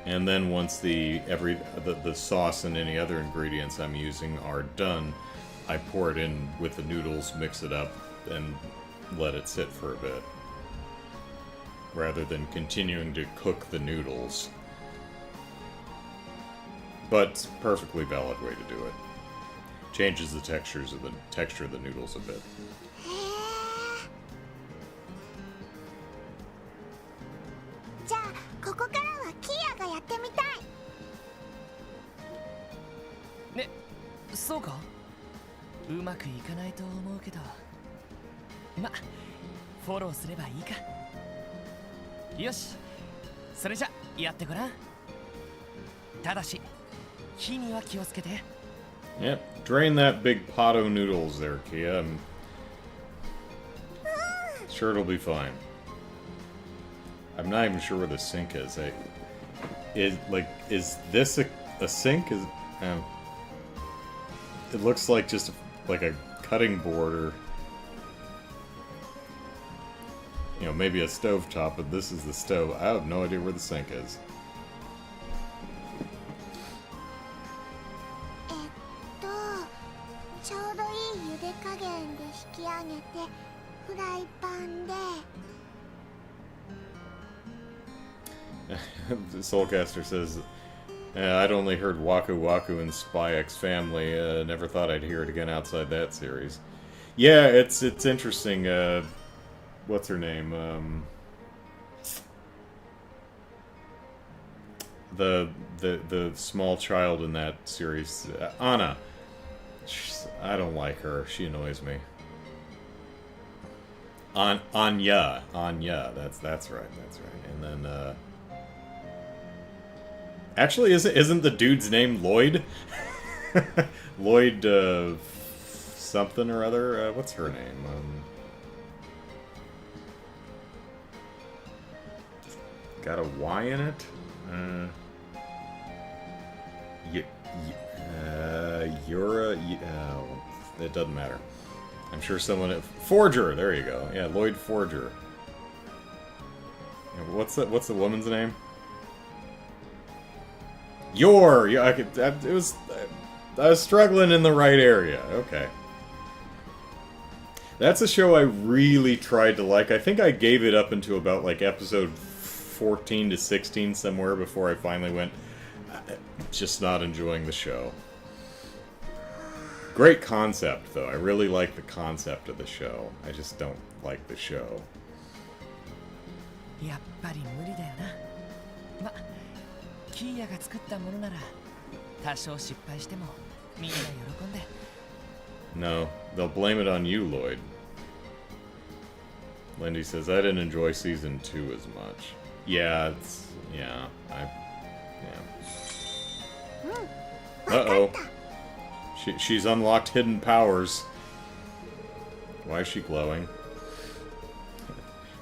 and then once the sauce and any other ingredients I'm using are done, I pour it in with the noodles, mix it up, and let it sit for a bit, rather than continuing to cook the noodles. But it's a perfectly valid way to do it. Changes the texture of the noodles a bit. じゃあここからはキーヤがやってみたい。ね、そうか？うまくいかないと思うけど。ま、フォローすればいいか。よし、それじゃやってごらん。ただし火には気をつけて。 Yep, drain that big pot of noodles there, Kia. I'm sure it'll be fine. I'm not even sure where the sink is. Is this a sink? It looks like just like a cutting board or, you know, maybe a stove top, but this is the stove. I have no idea where the sink is. ちょうどいい茹で加減で引き上げてフライパンで Soulcaster says, I'd only heard Waku Waku and Spy X Family. Never thought I'd hear it again outside that series. Yeah, it's interesting. What's her name? The small child in that series, Anna. I don't like her. She annoys me. Anya. That's right. And then actually, isn't the dude's name Lloyd? Lloyd something or other. What's her name? Got a Y in it. Yura. It doesn't matter. I'm sure someone. Forger. There you go. Yeah, Lloyd Forger. What's the woman's name? Yeah, I was struggling in the right area. Okay. That's a show I really tried to like. I think I gave it up into about like episode 14 to 16 somewhere before I finally went, just not enjoying the show. Great concept, though. I really like the concept of the show. I just don't like the show. やっぱり無理だよな。ま、キーヤが作ったものなら多少失敗してもみんな喜んで。 No, they'll blame it on you, Lloyd. Lindy says, I didn't enjoy season 2 as much. Yeah, Uh-oh. She's unlocked hidden powers. Why is she glowing?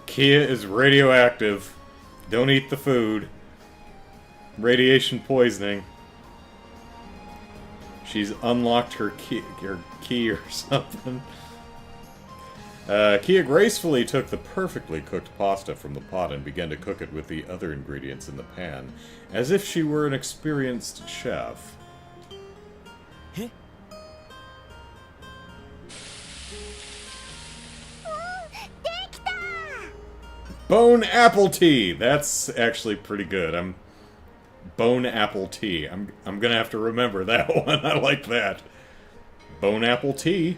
Kia is radioactive. Don't eat the food. Radiation poisoning. She's unlocked her key or something. Kia gracefully took the perfectly cooked pasta from the pot and began to cook it with the other ingredients in the pan, as if she were an experienced chef. Huh? Bone apple tea! That's actually pretty good. Bone apple tea. I'm gonna have to remember that one. I like that. Bone apple tea.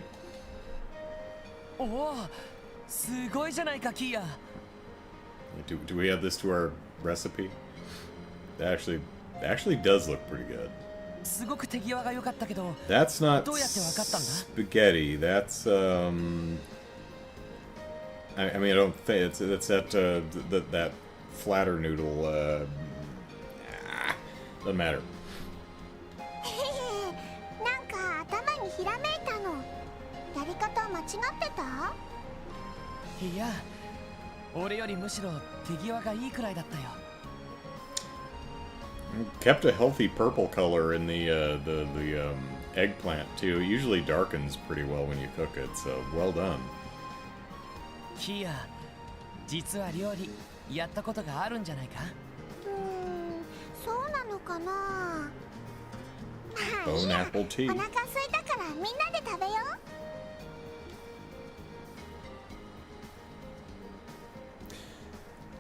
Oh, すごいじゃないか、キーヤ。 Do we add this to our recipe? That actually does look pretty good. すごく手際が良かったけど。 That's not どうやってわかったんだ? spaghetti. That's I mean, I don't think it's that flatter noodle. Doesn't matter. なんか頭にひらめいたの。やり方間違ってた？いや、俺よりむしろ手際がいいくらいだったよ。 Kept a healthy purple color in the eggplant too. It usually darkens pretty well when you cook it, so well done. キーヤ、実は料理やったことがあるんじゃないか？そうなのかな。まあいい Bone や。 apple tea. お腹空いたからみんなで食べよう。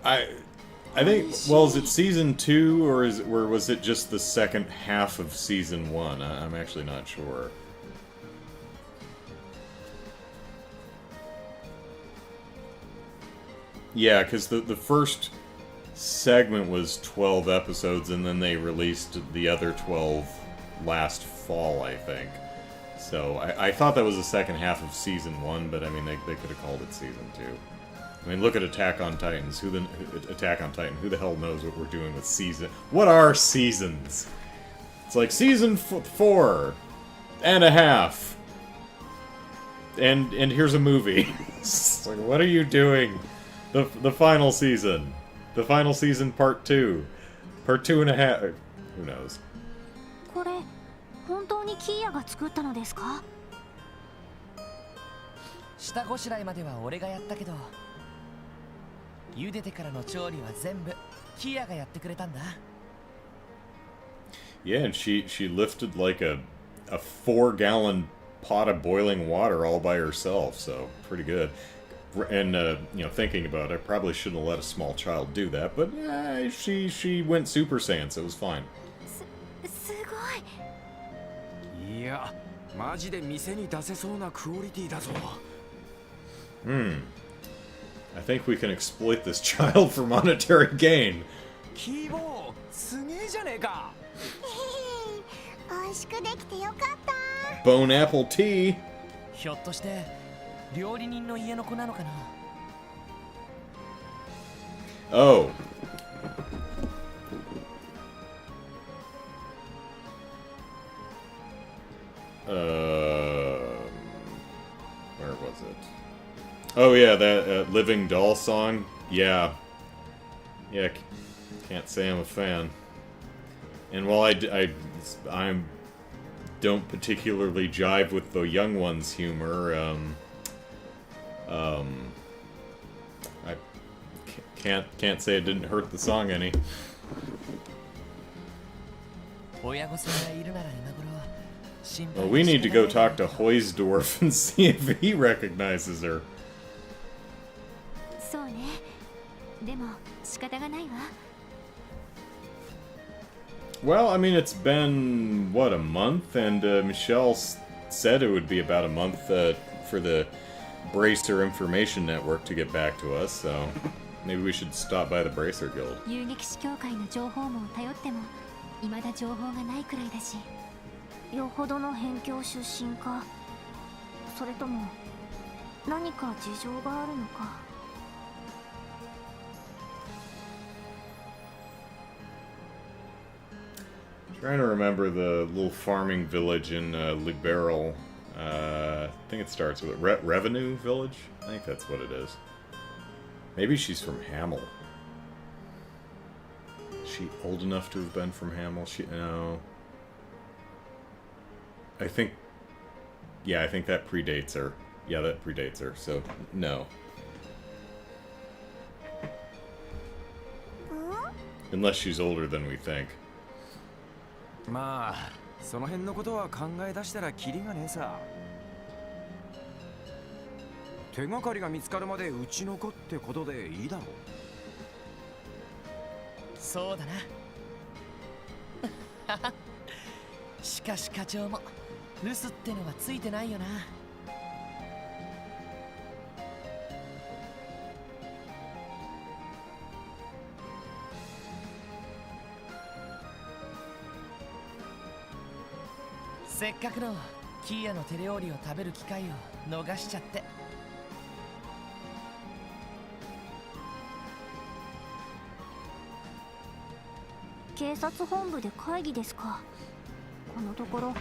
I think, well, is it season 2 or was it just the second half of season 1? I'm actually not sure. Yeah, because the first segment was 12 episodes, and then they released the other 12 last fall, I think. So I thought that was the second half of season 1, but I mean they could have called it season 2. I mean, look at Attack on Titans. Attack on Titan? Who the hell knows what we're doing with season? What are seasons? It's like season 4 and a half, and here's a movie. It's like, what are you doing? The final season, part 2, part 2 and a half. Who knows? これ本当にキーヤが作ったのですか？下ごしらえまでは俺がやったけど、茹でてからの調理は全部キーヤがやってくれたんだ。Yeah, and she lifted like a 4-gallon pot of boiling water all by herself, so pretty good. And you know, thinking about it, I probably shouldn't have let a small child do that, but she went Super Saiyan, so it was fine. すごい。いや、マジで店に出せそうなクオリティだぞ。I think we can exploit this child for monetary gain. キーボー、すげえじゃねえか。美味しくできてよかった。Bone apple tea. ひょっとして料理人の家の子なのかな。Oh. Where was it? Oh yeah, that Living Doll song. Yeah. Can't say I'm a fan. And while I don't particularly jive with the young ones' humor, I can't say it didn't hurt the song any. 親御さんがいるなら今頃心配 Well, we need to go talk to Hoysdorf and see if he recognizes her. そうね。でも仕方がないわ。Well, I mean, it's been, what, a month? And Michelle said it would be about a month for the Bracer Information Network to get back to us, so maybe we should stop by the Bracer Guild. 遊撃士協会の情報網を頼っても未だ情報がないくらいだし。よほどの辺境出身か、それとも何か事情があるのか。Trying to remember the little farming village in Liberal. I think it starts with Revenue Village? I think that's what it is. Maybe she's from Hamel. Is she old enough to have been from Hamel? No. I think that predates her. Yeah, that predates her, so no. Unless she's older than we think. まあ、その辺のことは考え出したらキリがねえさ。手がかりが見つかるまでうちの子ってことでいいだろう。そうだな。しかし課長も留守ってのはついてないよな。せっかくのキーヤの手料理を食べる機会を逃しちゃって。警察本部で会議ですか。このところ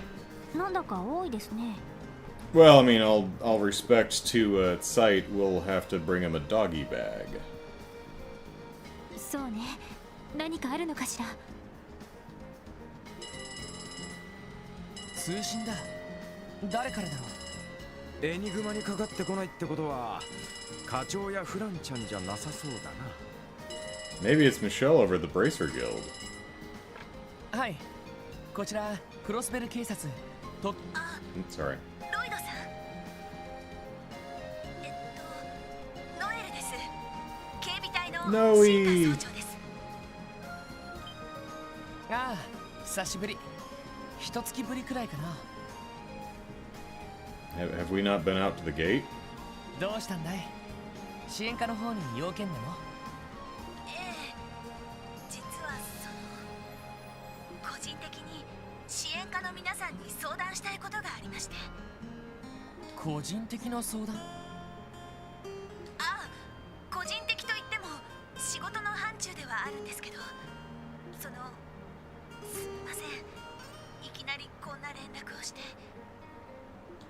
なんだか多いですね。Well, I mean, all respect to Sight, we'll have to bring him a doggy bag. そうね。何かあるのかしら。通信だ。誰からだろう。エニグマにかかってこないってことは課長やフランちゃんじゃなさそうだな。Maybe it's Michelle over at the Bracer Guild. はい、こちらクロスベル警察と。Sorry. ロイドさん。ノエルです。警備隊の新官総長です。ああ、久しぶり。一月ぶりくらいかな。Have we not been out to the gate? どうしたんだい。支援課の方に要件でも。実は個人的に支援課の皆さんに相談したいことがありまして。個人的な相談？ああ、個人的といっても仕事の範疇ではあるんですけど、すみません、いきなりこんな連絡をして。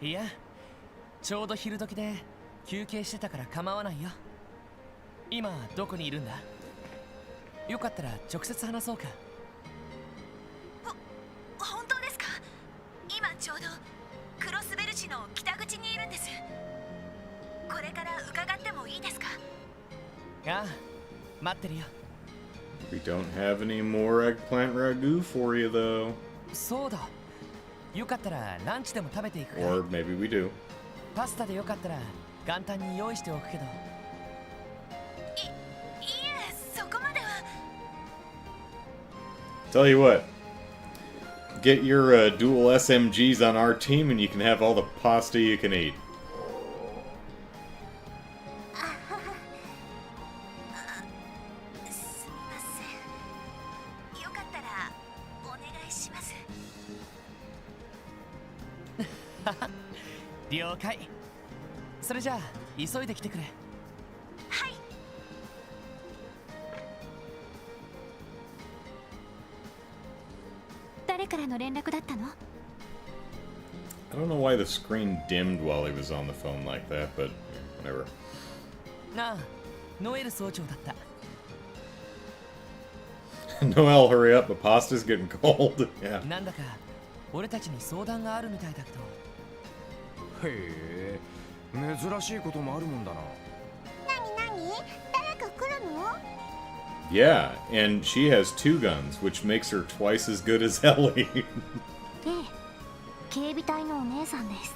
いや、ちょうど昼時で休憩してたから構わないよ。今どこにいるんだ？よかったら直接話そうか。本当ですか？今ちょうどクロスベル市の北口にいるんです。これから伺ってもいいですか？ああ、待ってるよ。We don't have any more eggplant ragu for you, though. そうだ。よかったらランチでも食べていくか。 Or maybe we do. パスタでよかったら元旦に用意しておくけど。いえ、そこまでは。Tell you what. Get your dual SMGs on our team and you can have all the pasta you can eat. すみません。よかったらお願いします。了解。それじゃあ急いで来てくれ。はい。誰からの連絡だったの？ I don't know why the screen dimmed while he was on the phone like that, but whatever. なあ、ノエル総長だった。Noel, hurry up, the pasta's getting cold. Yeah. なんだか俺たちに相談があるみたいだけど。へえ、珍しいこともあるもんだな。なに誰か来るの？ Yeah, and she has 2 guns, which makes her twice as good as Ellie. ええ、警備隊のお姉さんです。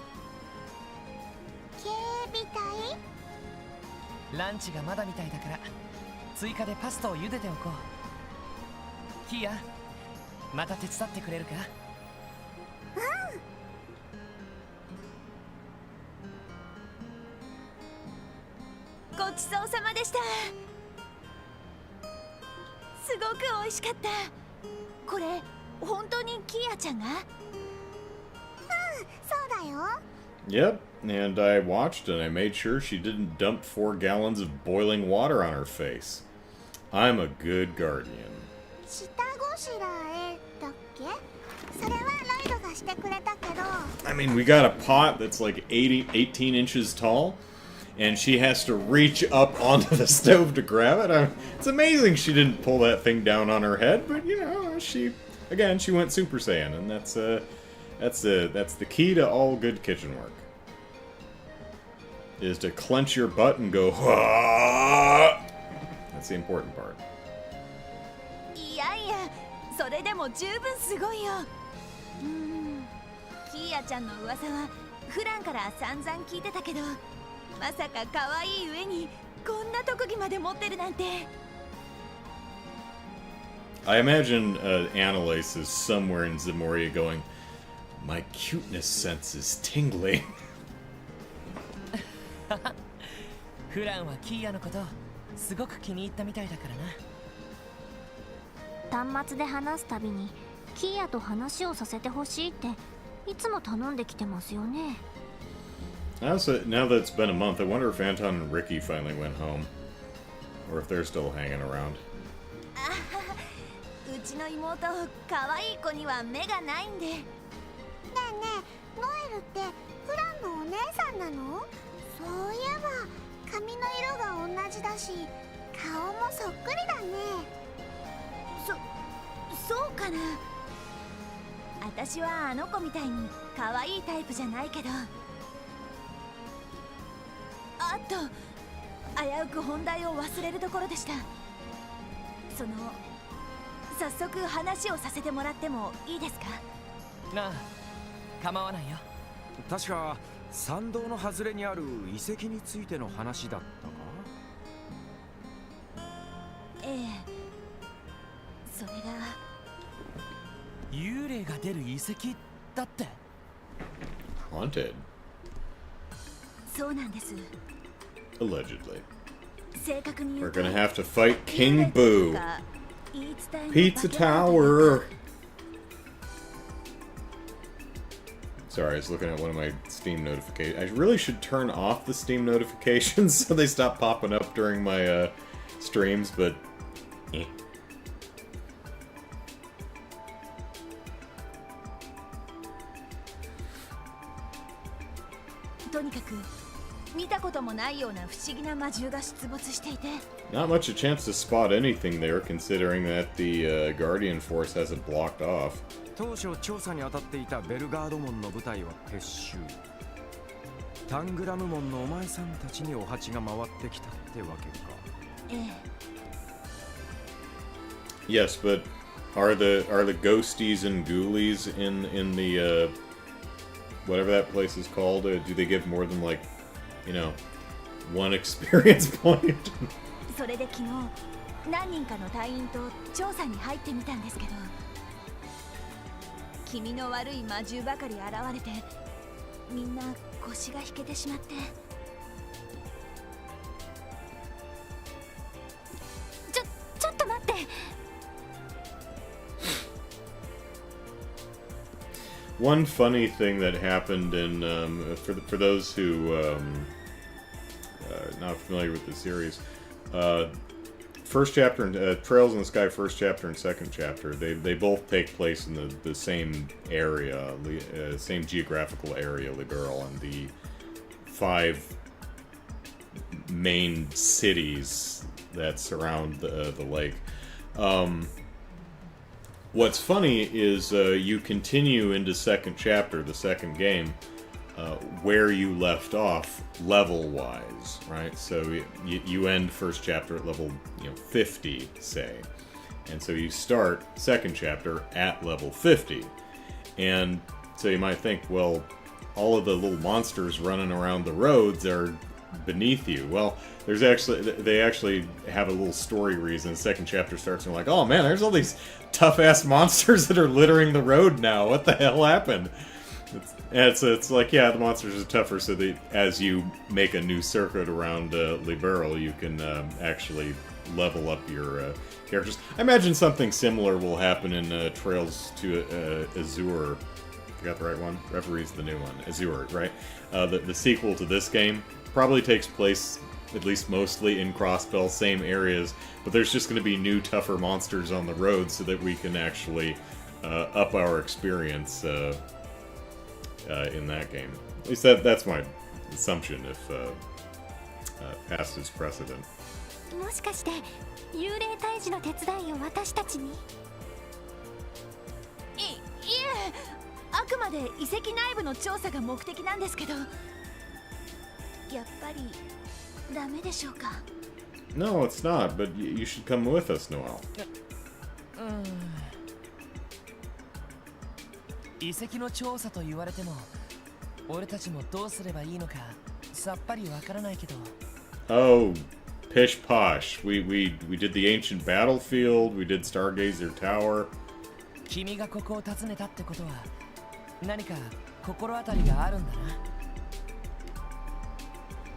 警備隊？ランチがまだみたいだから追加でパスタを茹でておこう。キーヤ、また手伝ってくれるか？ごちそうさまでした。すごく美味しかった。これ本当にキーヤちゃんが？そうだよ。 Yep, and I watched and I made sure she didn't dump 4 gallons of boiling water on her face. I'm a good guardian. 下ごしらえだっけ？それはロイドがしてくれたけど。I mean, we got a pot that's like 18 inches tall, and she has to reach up onto the stove to grab it. It's amazing she didn't pull that thing down on her head, but you know, she went Super Saiyan, and that's the key to all good kitchen work. Is to clench your butt and go, "Hah!" That's the important part. いやいや、それでも十分すごいよ。キーヤちゃんの噂は普段から散々聞いてたけど、まさか可愛い上にこんな特技まで持ってるなんて。I imagine Annalise is somewhere in Zamoria going, "My cuteness sense is tingling." フランはキーヤのことすごく気に入ったみたいだからな。端末で話すたびにキーヤと話をさせてほしいっていつも頼んできてますよね。Now that it's been a month, I wonder if Anton and Ricky finally went home. Or if they're still hanging around. うちの妹、可愛い子には目がないんで。ねえねえ、ノエルってフランのお姉さんなの？そういえば髪の色が同じだし、顔もそっくりだね。そうかな。私はあの子みたいに可愛いタイプじゃないけど。あっと、危うく本題を忘れるところでした。早速話をさせてもらってもいいですか？なあ、構わないよ。確か参道の外れにある遺跡についての話だったか？ええ、それが幽霊が出る遺跡だって。 Haunted. そうなんです。 Allegedly. 正確に言 We're うと gonna have to fight King Boo. 言い伝えの Pizza 化け物というか Tower. Sorry, I was looking at one of my Steam notifications. I really should turn off the Steam notifications so they stop popping up during my streams, but... eh. とにかく見たこともないような不思議な魔獣が出没していて Not much a chance to spot anything there, considering that the Guardian Force has it blocked off. 当初調査に当たっていたベルガード門の部隊は撤収。タングラム門のお前さんたちにお鉢が回ってきたってわけか。ええ。Yes, but are the ghosties and ghoulies in the whatever that place is called? Do they give more than like, you know, one experience point? それで昨日何人かの隊員と調査に入ってみたんですけど、気味の悪い魔獣ばかり現れて、みんな腰が引けてしまって。ちょっと待って。One funny thing that happened in for those who not familiar with the series, first chapter and Trails in the Sky first chapter and second chapter, they both take place in the same area, same geographical area, Liberal, and the 5 main cities that surround the lake. What's funny is you continue into second chapter, the second game, where you left off level-wise, right? So you end first chapter at level 50, say, and so you start second chapter at level 50, and so you might think, well, all of the little monsters running around the roads are beneath you. Well, they actually have a little story reason. The second chapter starts and you're like, oh man, there's all these tough-ass monsters that are littering the road now. What the hell happened? It's like, yeah, the monsters are tougher, so as you make a new circuit around Liberal, you can actually level up your characters. I imagine something similar will happen in Trails to Azure. I got the right one? Referee's the new one. Azure, right? The sequel to this game probably takes place, at least mostly, in Crossbell, same areas, but there's just going to be new, tougher monsters on the road so that we can actually up our experience in that game. At least that's my assumption, if past is precedent. もしかして幽霊退治の手伝いを私たちに？いえ、あくまで遺跡内部の調査が目的なんですけど、やっぱりダメでしょうか？ No, it's not, but you should come with us, Noel. 遺跡の調査と言われても、俺たちもどうすればいいのかさっぱりわからないけど。Oh, pish posh. We did the ancient battlefield. We did Stargazer Tower. 君がここを訪ねたってことは何か心当たりがあるんだな。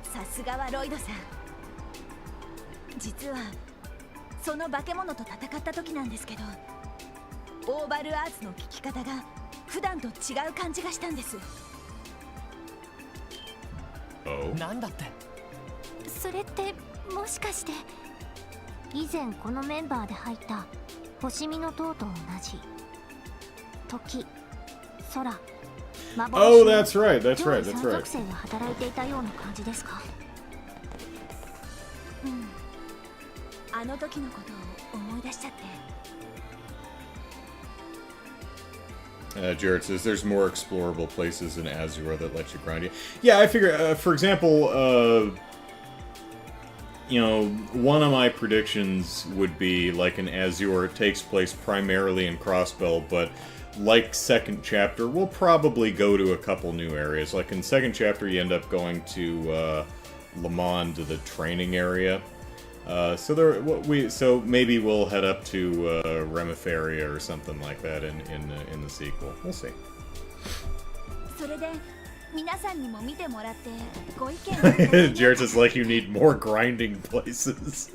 さすがはロイドさん。実はその化け物と戦った時なんですけど、オーバルアーツの聞き方が普段と違う感じがしたんです。なんだって？それってもしかして以前このメンバーで入った星見の塔と同じ時、空、幻 Oh, that's right, that's 上 right, 位 that's 三 right. 属性が働いていたような感じですか？うん。あの時のことを思い出しちゃって。Jared says there's more explorable places in Azure that let you grind you. Yeah, I figure, for example, one of my predictions would be, like in Azure, it takes place primarily in Crossbell, but like second chapter, we'll probably go to a couple new areas. Like in second chapter, you end up going to Le Mans, to the training area. So maybe we'll head up to Remiferia or something like that in the sequel. We'll see. それで皆さんにも見てもらってご意見を。 Jared says like you need more grinding places.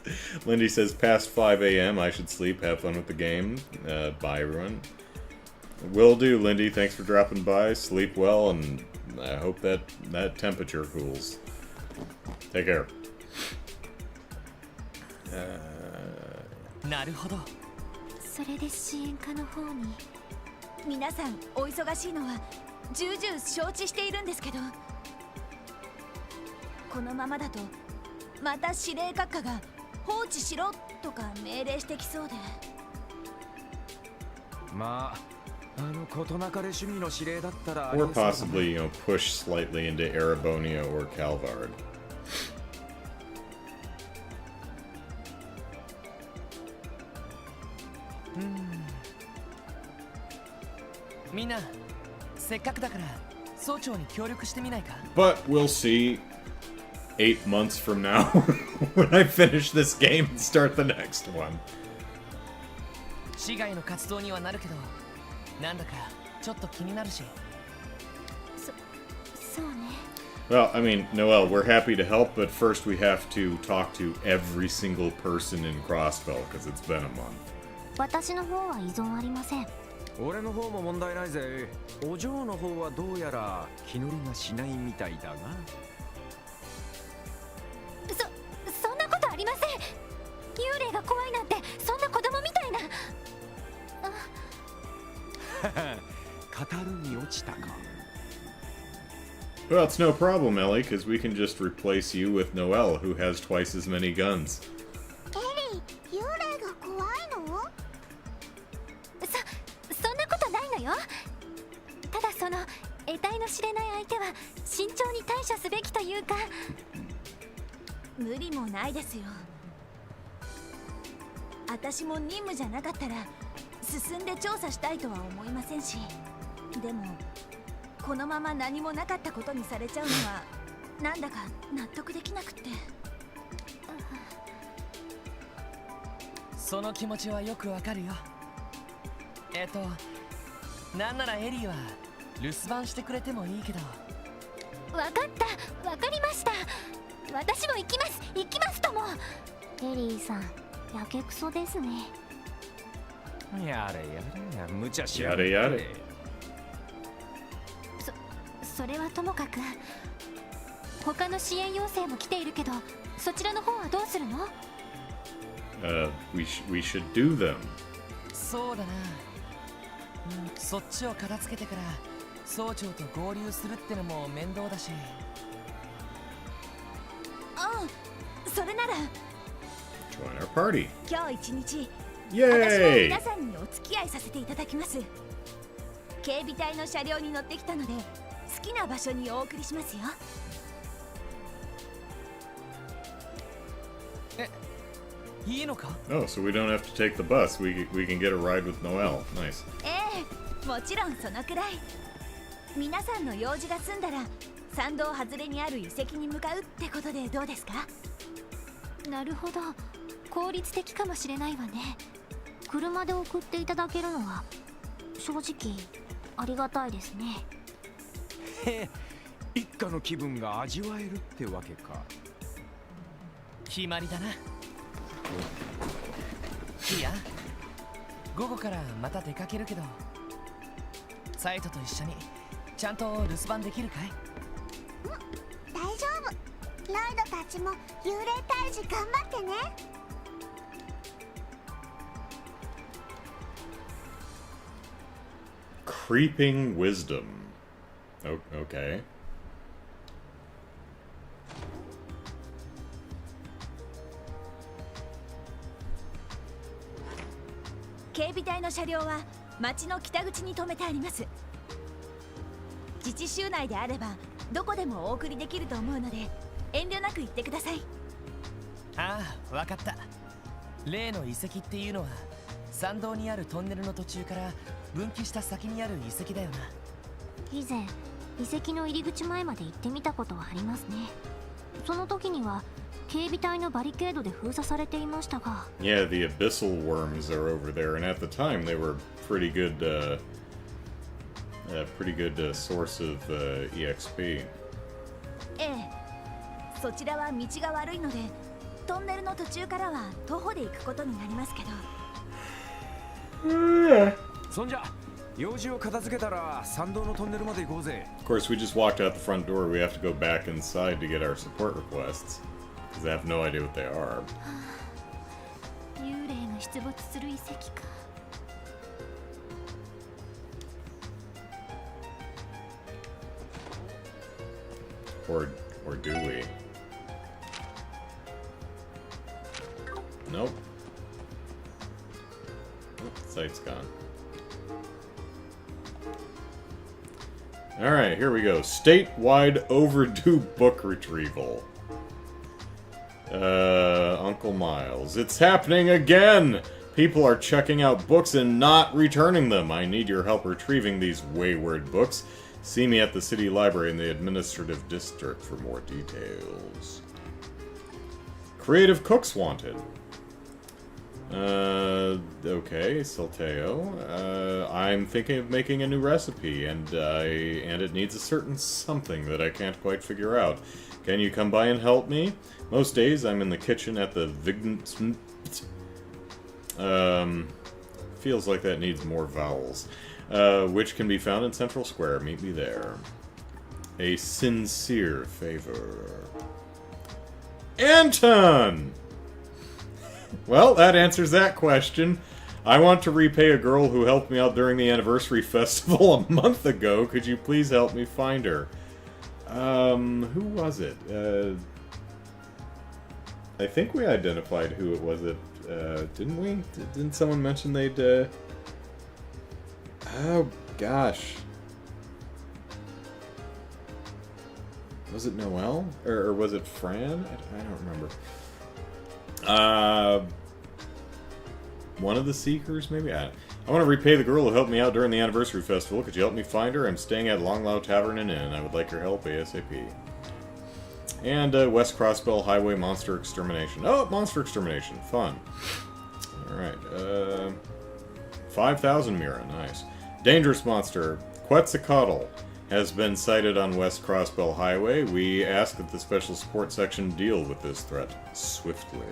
Lindy says past 5 a.m. I should sleep. Have fun with the game. Bye everyone. Will do, Lindy. Thanks for dropping by. Sleep well, and I hope that temperature cools. Take care. なるほど。それで支援課の方に。皆さんお忙しいのは重々承知しているんですけど、このままだとまた司令閣下が放置しろとか命令してきそうで。まあ事なかれ主義の指令だったら Or possibly, push slightly into Erebonia or Calvard. みんなせっかくだから総長に協力してみないか。 But we'll see 8 months from now when I finish this game and start the next one. 市外の活動にはなるけど、なんだかちょっと気になるし。そうね。 Well, I mean, Noelle, we're happy to help, but first we have to talk to every single person in Crossbell because it's been a month. 私の方は依存ありません。俺の方も問題ないぜ。お嬢の方はどうやら気乗りがしないみたいだが。そんなことありません。幽霊が怖いなんてそんな子供みたいな。語るに落ちたか。 Well, it's no problem, Ellie, because we can just replace you with Noelle, who has twice as many guns. エリー、幽霊が怖いの？そんなことないのよ。ただその得体の知れない相手は慎重に対処すべきというか。無理もないですよ。私も任務じゃなかったら進んで調査したいとは思いませんし、でもこのまま何もなかったことにされちゃうのはなんだか納得できなくって。その気持ちはよくわかるよ。なんならエリーは留守番してくれてもいいけど。わかったわかりました。私も行きますとも。エリーさんやけくそですね。やれやれ、無茶しやれやれ。それはともかく他の支援要請も来ているけど、そちらの方はどうするの？ We should do them. そうだな。そっちを片付けてから総長と合流するってのも面倒だし。それなら Join our party. 今日一日 Yay! 私も皆さんにお付き合いさせていただきます。警備隊の車両に乗ってきたので好きな場所にお送りしますよ。いいのか？ Oh, so we don't have to take the bus. We can get a ride with Noelle. Nice. もちろんそのくらい。皆さんの用事が済んだら参道外れにある遺跡に向かうってことでどうですか？なるほど、効率的かもしれないわね。車で送っていただけるのは正直ありがたいですね。一家の気分が味わえるってわけか。決まりだな。いいや、午後からまた出かけるけど、サイトと一緒にちゃんと留守番できるかい？大丈夫。ロイドたちも幽霊退治頑張ってね。Creeping wisdom. Okay. 警備隊の車両は町の北口に止めてあります。自治州内であればどこでもお送りできると思うので遠慮なく言ってください。ああ、わかった。例の遺跡っていうのは参道にあるトンネルの途中から分岐した先にある遺跡だよな。以前遺跡の入り口前まで行ってみたことはありますね。その時には警備隊のバリケードで封鎖されていましたが。 Yeah, the abyssal worms are over there, and at the time they were pretty good source of EXP. そちらは道が悪いのでトンネルの途中からは徒歩で行くことになりますけど。そんじゃ用事を片付けたら参道のトンネルまで行こうぜ。 Of course, we just walked out the front door. We have to go back inside to get our support requests. Because I have no idea what they are. 幽霊が出没する遺跡か。 Or do we? Nope. Oh, the sight's gone. Alright, here we go. Statewide overdue book retrieval. Uncle Miles. It's happening again! People are checking out books and not returning them. I need your help retrieving these wayward books. See me at the city library in the administrative district for more details. Creative cooks wanted. Okay, Salteo. I'm thinking of making a new recipe, and it needs a certain something that I can't quite figure out. Can you come by and help me? Most days I'm in the kitchen at the feels like that needs more vowels. Which can be found in Central Square. Meet me there. A sincere favor. Anton! Well, that answers that question. I want to repay a girl who helped me out during the anniversary festival a month ago. Could you please help me find her? Who was it? I think we identified who it was. Didn't we? Didn't someone mention they'd, Oh, gosh. Was it Noelle? Or was it Fran? I don't remember. One of the Seekers, maybe? I want to repay the girl who helped me out during the anniversary festival. Could you help me find her? I'm staying at Longlow Tavern and Inn. I would like your help ASAP. And West Crossbell Highway Monster Extermination. Oh, Monster Extermination. Fun. Alright. 5,000 Mira. Nice. Dangerous Monster. Quetzalcoatl has been sighted on West Crossbell Highway. We ask that the Special Support Section deal with this threat swiftly.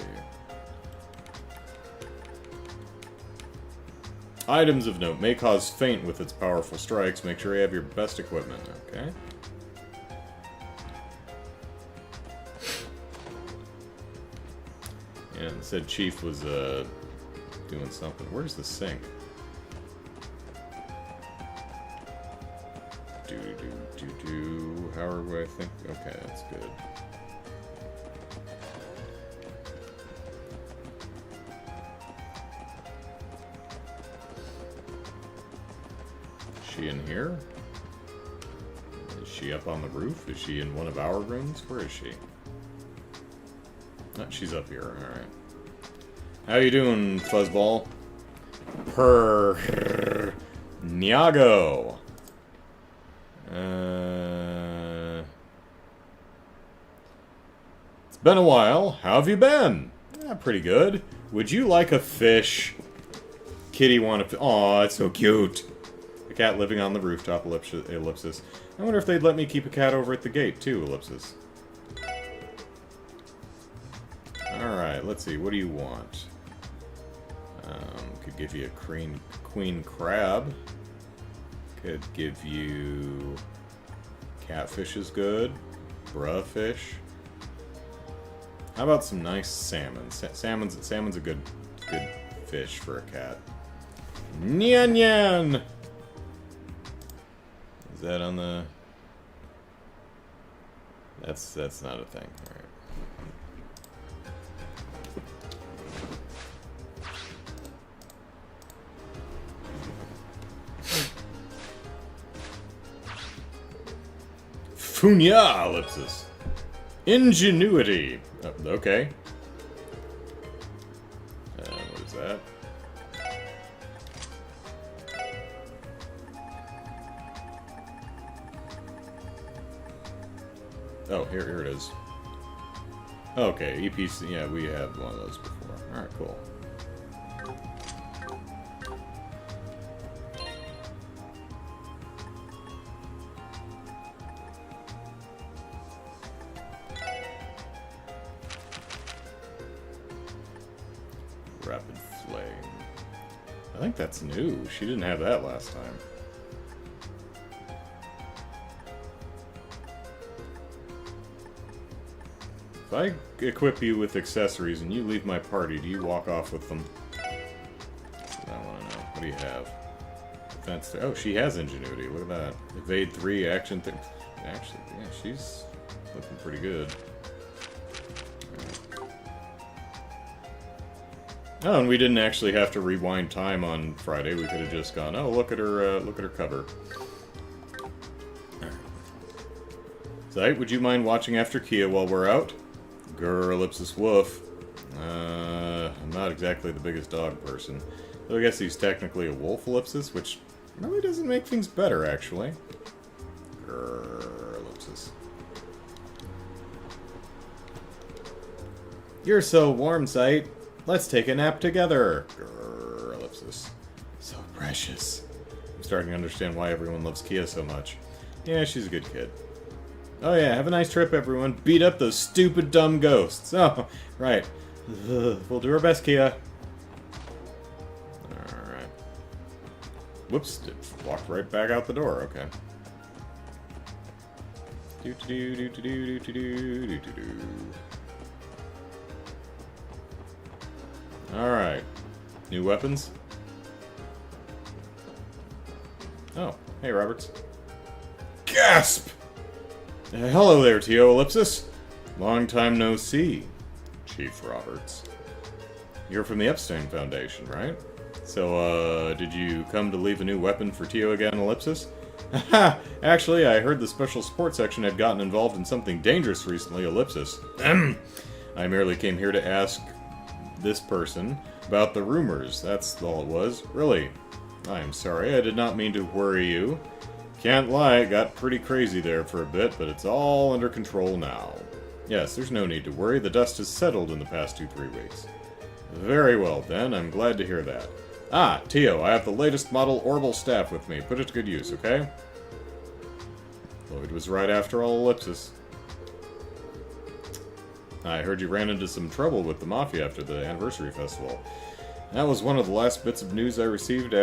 Items of note. May cause faint with its powerful strikes. Make sure you have your best equipment. Okay. And it said Chief was doing something. Where's the sink? However, I think. Okay, that's good. Is she in here? Is she up on the roof? Is she in one of our rooms? Where is she? Oh, she's up here. Alright. How you doing, Fuzzball? Nyago. It's been a while. How have you been? Yeah, pretty good. Would you like a fish? Kitty want a... Aw, it's so cute. A cat living on the rooftop, ellipsis. I wonder if they'd let me keep a cat over at the gate, too, ellipsis. Alright, let's see. What do you want? Could give you a queen crab. Could give you... Catfish is good. Bruh fish. How about some nice salmon? Salmon's a good fish for a cat. Nyan Nyan! Is that on the... That's not a thing. Alright. Funya! Ellipsis. Ingenuity. Oh, okay. What is that? Oh, here it is. Okay, EPC. Yeah, we had one of those before. Alright, cool. Rapid Flame. I think that's new. She didn't have that last time. I equip you with accessories and you leave my party, do you walk off with them? I want to know. What do you have? Defense 3. Oh, she has ingenuity. Look at that. Evade 3, action thing. Actually, yeah, she's looking pretty good. Oh, and we didn't actually have to rewind time on Friday. We could have just gone, oh, look at her cover. Sight, would you mind watching after Kia while we're out? Grr, ellipsis woof. I'm not exactly the biggest dog person. Though I guess he's technically a wolf ellipsis, which really doesn't make things better, actually. Grr, ellipsis. You're so warm, Sight. Let's take a nap together. Grr, ellipsis. So precious. I'm starting to understand why everyone loves Kia so much. Yeah, she's a good kid. Oh yeah, have a nice trip, everyone. Beat up those stupid, dumb ghosts. Oh, right. Ugh, we'll do our best, Kia. Alright. Whoops, it walked right back out the door, okay. Do-do-do-do-do-do-do-do-do-do. Alright. New weapons? Oh, hey, Roberts. Gasp! Hello there, T.O. Ellipsis. Long time no see, Chief Roberts. You're from the Epstein Foundation, right? So, did you come to leave a new weapon for T.O. again, Ellipsis? Haha! Actually, I heard the Special Support Section had gotten involved in something dangerous recently, Ellipsis. I merely came here to ask this person about the rumors. That's all it was. Really. I am sorry, I did not mean to worry you. Can't lie, it got pretty crazy there for a bit, but it's all under control now. Yes, there's no need to worry, the dust has settled in the past 2-3 weeks. Very well, then, I'm glad to hear that. Ah, Tio, I have the latest model Orbal staff with me. Put it to good use, okay? Lloyd was right after all, Ellipsis. I heard you ran into some trouble with the Mafia after the anniversary festival. That was one of the last bits of news I received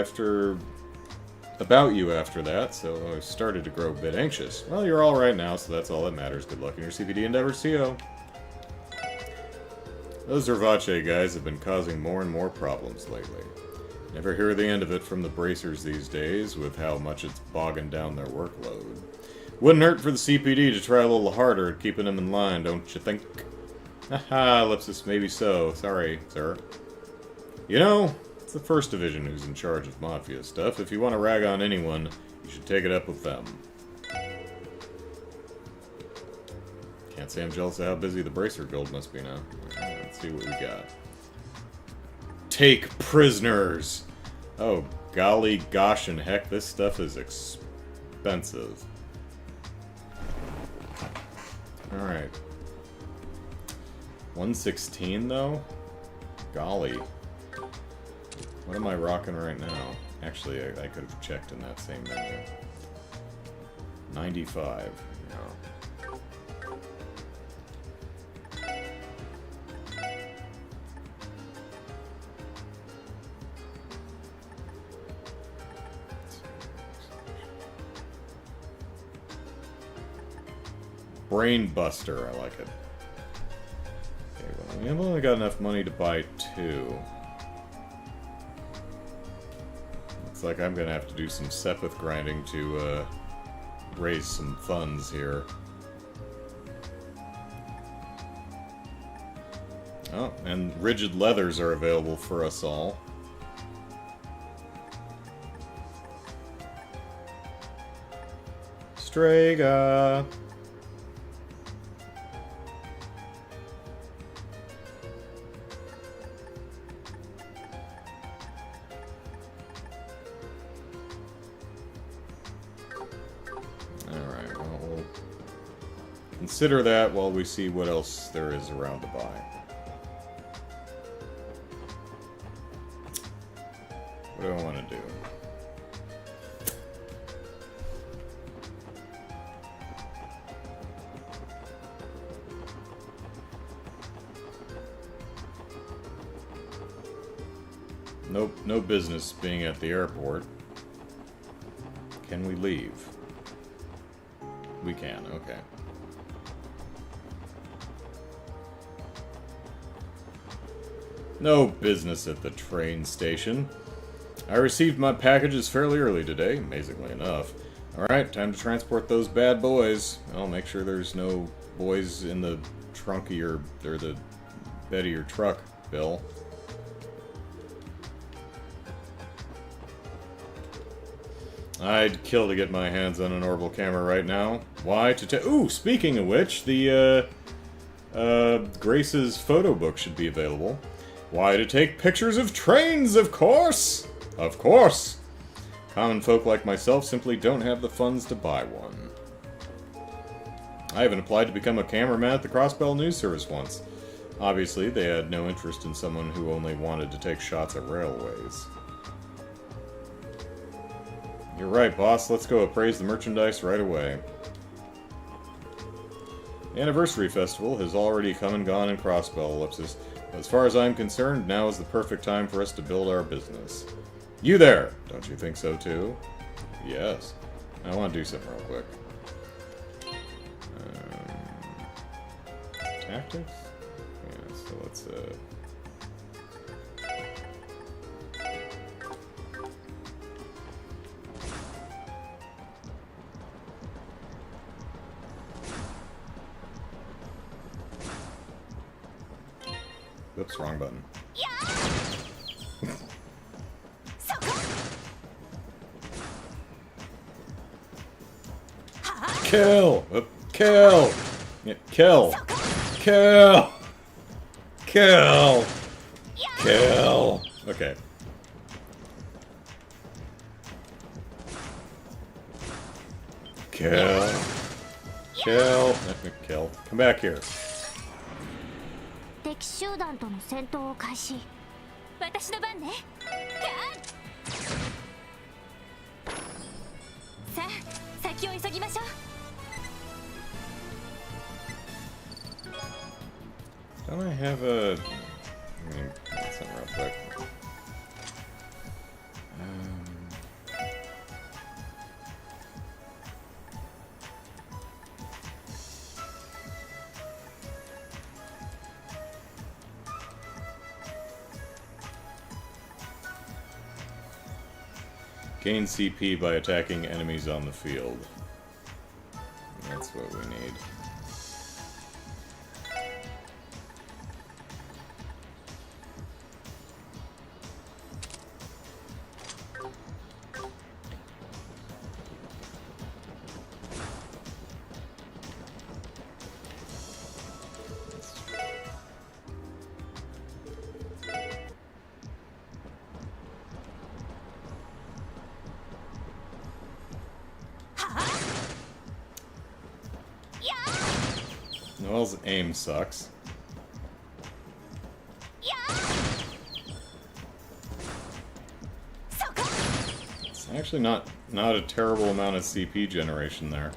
about you after that, so I started to grow a bit anxious. Well, you're all right now, so that's all that matters. Good luck in your CPD endeavors, Tio. Those Zervace guys have been causing more and more problems lately. Never hear the end of it from the bracers these days, with how much it's bogging down their workload. Wouldn't hurt for the CPD to try a little harder at keeping them in line, don't you think? Haha, Ellipsis, maybe so. Sorry, sir. You know, it's the First Division who's in charge of Mafia stuff. If you want to rag on anyone, you should take it up with them. Can't say I'm jealous of how busy the Bracer Guild must be now. Right, let's see what we got. Take prisoners! Oh, golly gosh and heck, this stuff is expensive. Alright. 116, though? Golly. What am I rocking right now? Actually, I could have checked in that same menu. 95. No. Brain Buster, I like it. Okay, well, I've only got enough money to buy 2. Looks like I'm gonna have to do some Sepith grinding to raise some funds here. Oh, and rigid leathers are available for us all. Strega! Alright, well, we'll consider that while we see what else there is around to buy. What do I want to do? Nope, no business being at the airport. Can we leave? We can, okay. No business at the train station. I received my packages fairly early today, amazingly enough. Alright, time to transport those bad boys. I'll make sure there's no boys in the trunk of your, or the bed of your truck, Bill. I'd kill to get my hands on an Orbal camera right now. Why? Ooh, speaking of which, the, Grace's photo book should be available. Why, to take pictures of trains, of course! Of course! Common folk like myself simply don't have the funds to buy one. I even applied to become a cameraman at the Crossbell News Service once. Obviously, they had no interest in someone who only wanted to take shots at railways. You're right, boss. Let's go appraise the merchandise right away. The Anniversary Festival has already come and gone in Crossbell, Ellipsis. As far as I'm concerned, now is the perfect time for us to build our business. You there! Don't you think so, too? Yes. I want to do something real quick. Tactics? Yeah, so let's, Oops, wrong button. Kill! Kill! Yeah, kill! Kill! Kill! Kill! Okay. Kill! Kill! Kill. Come back here. 敵集団との戦闘を開始。私の番ね。さあ、先を急ぎましょう。Don't I have a... Let me get something real quick. Gain CP by attacking enemies on the field. That's what we need. Noel's aim sucks. It's actually not a terrible amount of CP generation there.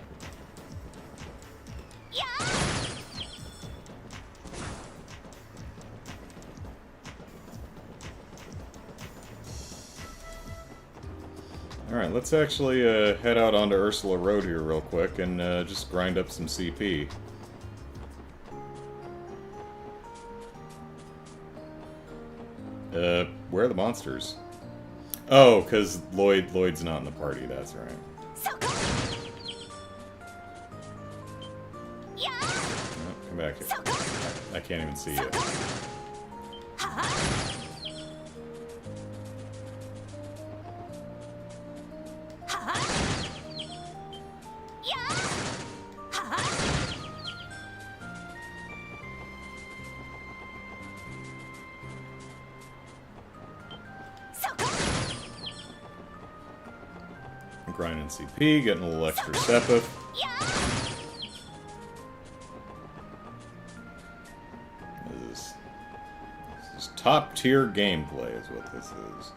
Alright, let's actually head out onto Ursula Road here real quick and just grind up some CP. Where are the monsters? Oh, because Lloyd's not in the party, that's right. Oh, come back here. I can't even see you. Grinding CP, getting a little extra Sepith. This is top tier gameplay is what this is.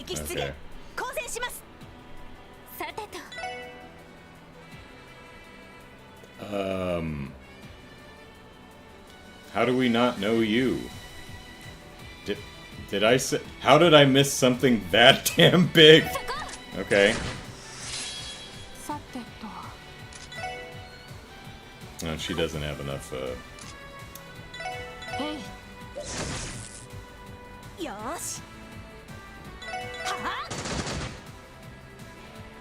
敵出現 Okay. 交戦します。さてと How do we not know you? Did I say... How did I miss something that damn big? Okay. さてと No, she doesn't have enough, よーし。は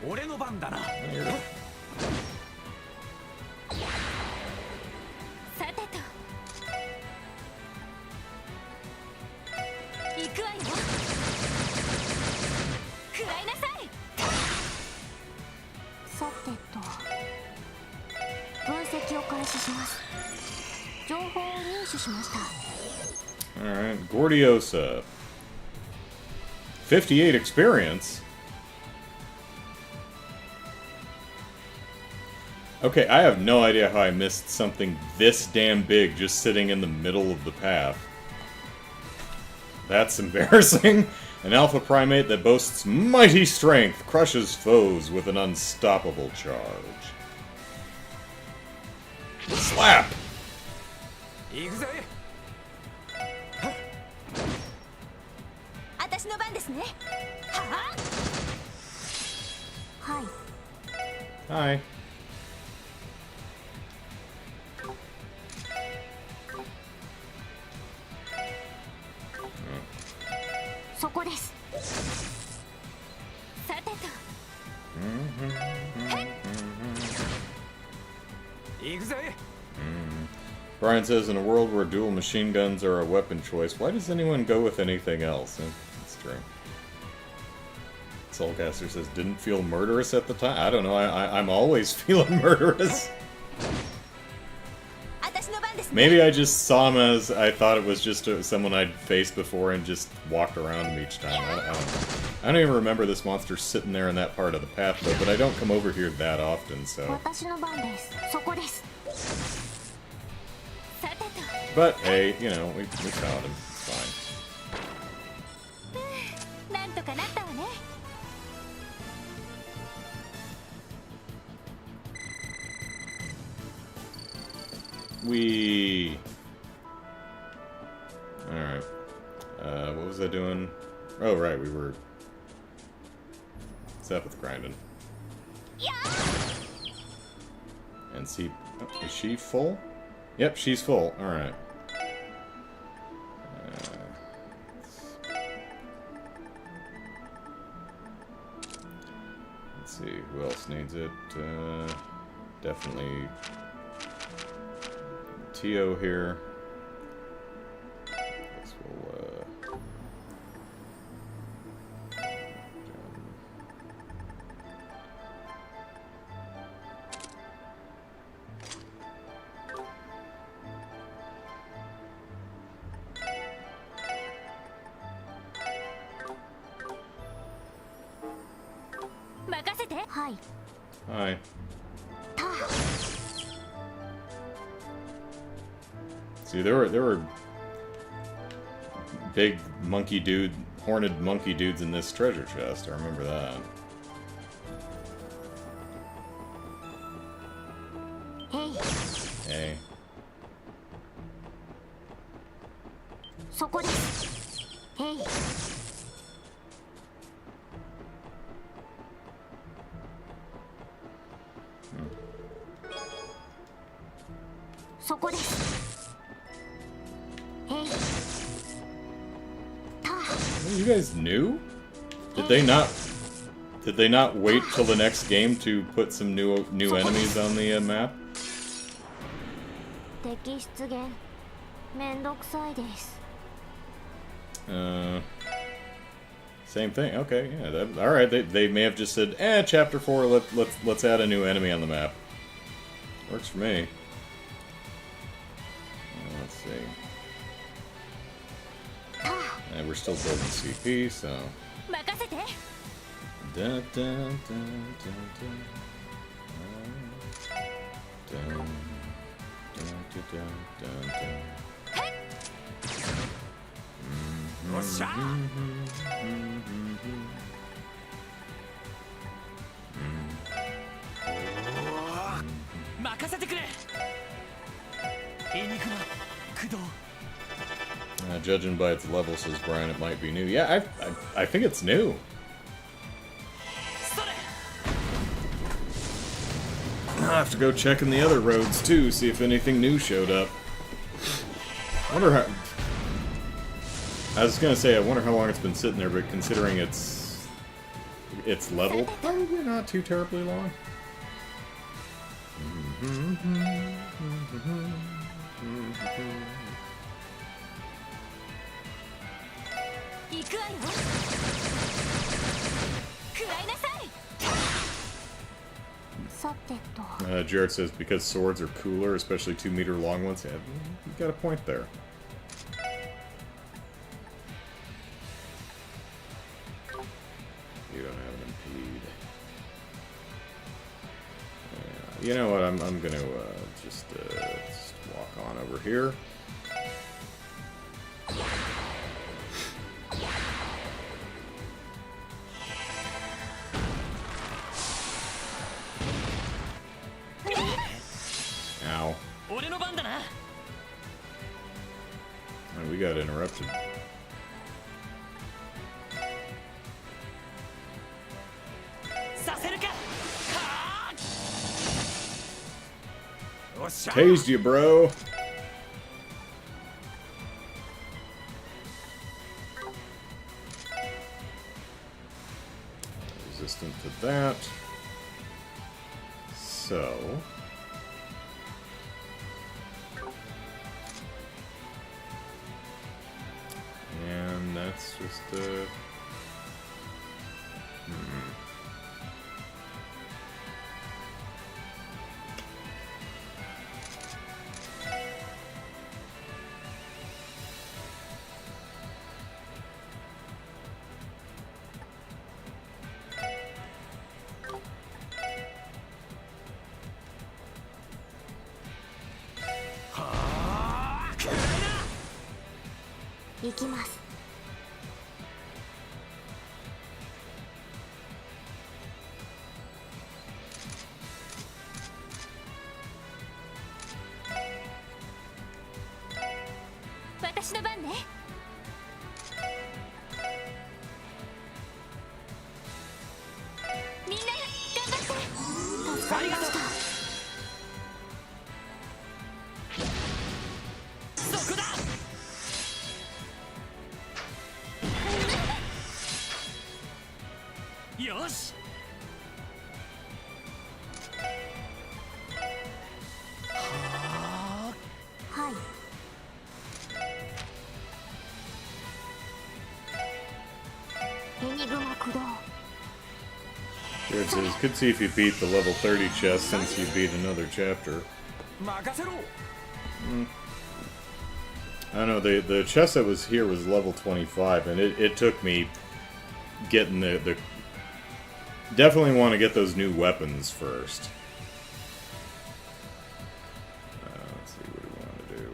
俺の番だな。さてと行くわよ。食らいなさい。さてと分析を開始します。情報を入手しました。 Alright, Gordiosa. 58 experience? Okay, I have no idea how I missed something this damn big just sitting in the middle of the path. That's embarrassing. An alpha primate that boasts mighty strength crushes foes with an unstoppable charge. Slap! 行くぜ。私の番ですね。ははい。 Hi. そこです。さてと行くぜ。 Brian says, in a world where dual machine guns are a weapon choice, why does anyone go with anything else? That's true. Soulcaster says, didn't feel murderous at the time? I don't know, I'm always feeling murderous. 私の番ですね。 Maybe I just saw him as I thought it was just someone I'd faced before and just walked around him each time. I don't even remember this monster sitting there in that part of the path, though, but I don't come over here that often, so... 私の番です。そこです。 さてと But, hey, you know, we found him. It's fine. なんとかなったわね。 We. Alright. What was I doing? Oh, right, we were. What's up with grinding? And see. Oh, is she full? Yep, she's full. Alright. Let's see, who else needs it? Definitely. Tio here. Guess we'll,任せて。はい。 Hi. See, there were big monkey dude, horned monkey dudes in this treasure chest. I remember that. Hey. そこです。へい。そこです。へい。You guys knew? Did they not wait till the next game to put some new enemies on the map? 敵出現。めんどくさいです。 Same thing. Okay, yeah. All right. They may have just said, chapter 4. Let's add a new enemy on the map. Works for me. Let's see. And we're still building CP, so. 任せて。 Dun, dun, dun, dun, dun. Dun, dun, dun, dun. よっしゃ。Judging by its level, says Brian, it might be new. Yeah, I think it's new. I'll have to go check in the other roads too, see if anything new showed up. I wonder how... I was gonna say, I wonder how long it's been sitting there, but considering its level, probably not too terribly long. Jared says because swords are cooler, especially 2-meter long ones. Yeah, you got a point there. You don't have an impede. Yeah, you know what? I'm gonna just walk on over here. Ow. Oh, we got interrupted. Tased you, bro. Resistant to that. So... and that's just行きます。私の番ね。みんな頑張って。助かりました。そこだ。よし。はい。エニグマ駆動。Jared says, could see if you beat the level 30 chest since you beat another chapter. I don't know, the chest that was here was level 25, and it took me getting the... Definitely want to get those new weapons first. Let's see, what do we want to do?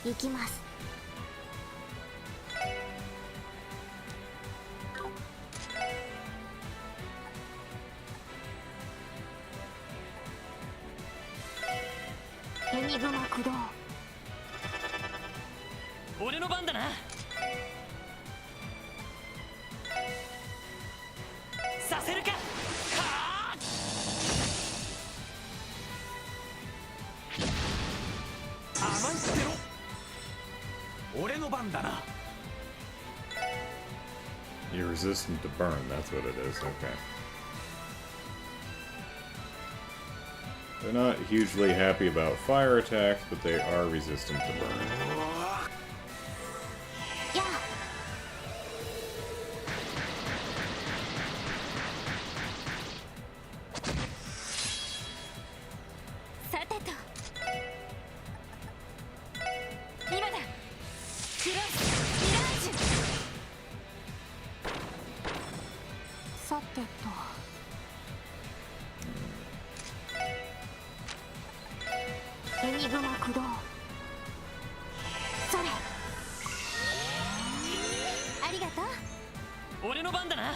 行きます。エニグマ駆動。俺の番だな。させるか。甘んじてろ。俺の番だな。 You're resistant to burn, that's what it is, okay. They're not hugely happy about fire attacks, but they are resistant to burn. Yeah. 俺の番だな。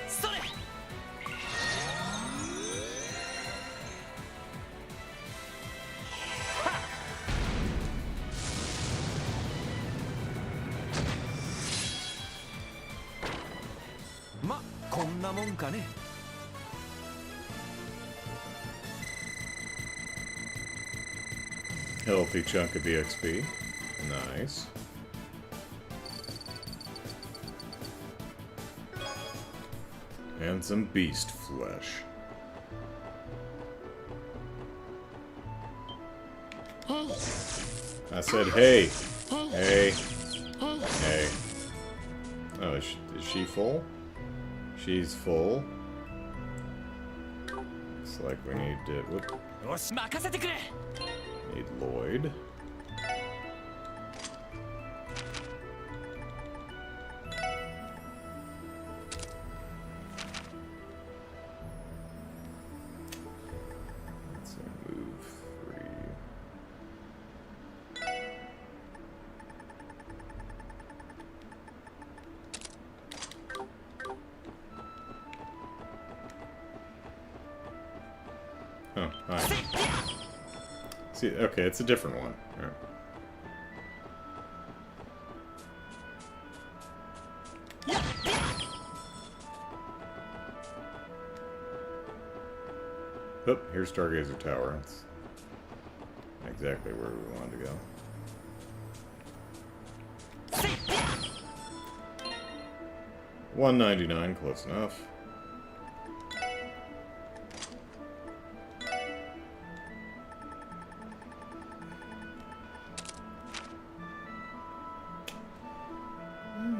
それ。ま、こんなもんかね。Healthy chunk of EXP. Nice. And some beast flesh. I said hey. Hey. Hey. Oh, is she full? She's full. Looks like we need to... Whoop. よし、任せてくれ。 Need Lloyd. Let's see, move 3. Oh, hi. See, okay, it's a different one. All right. Oh, here's Stargazer Tower. That's exactly where we wanted to go. $199, close enough.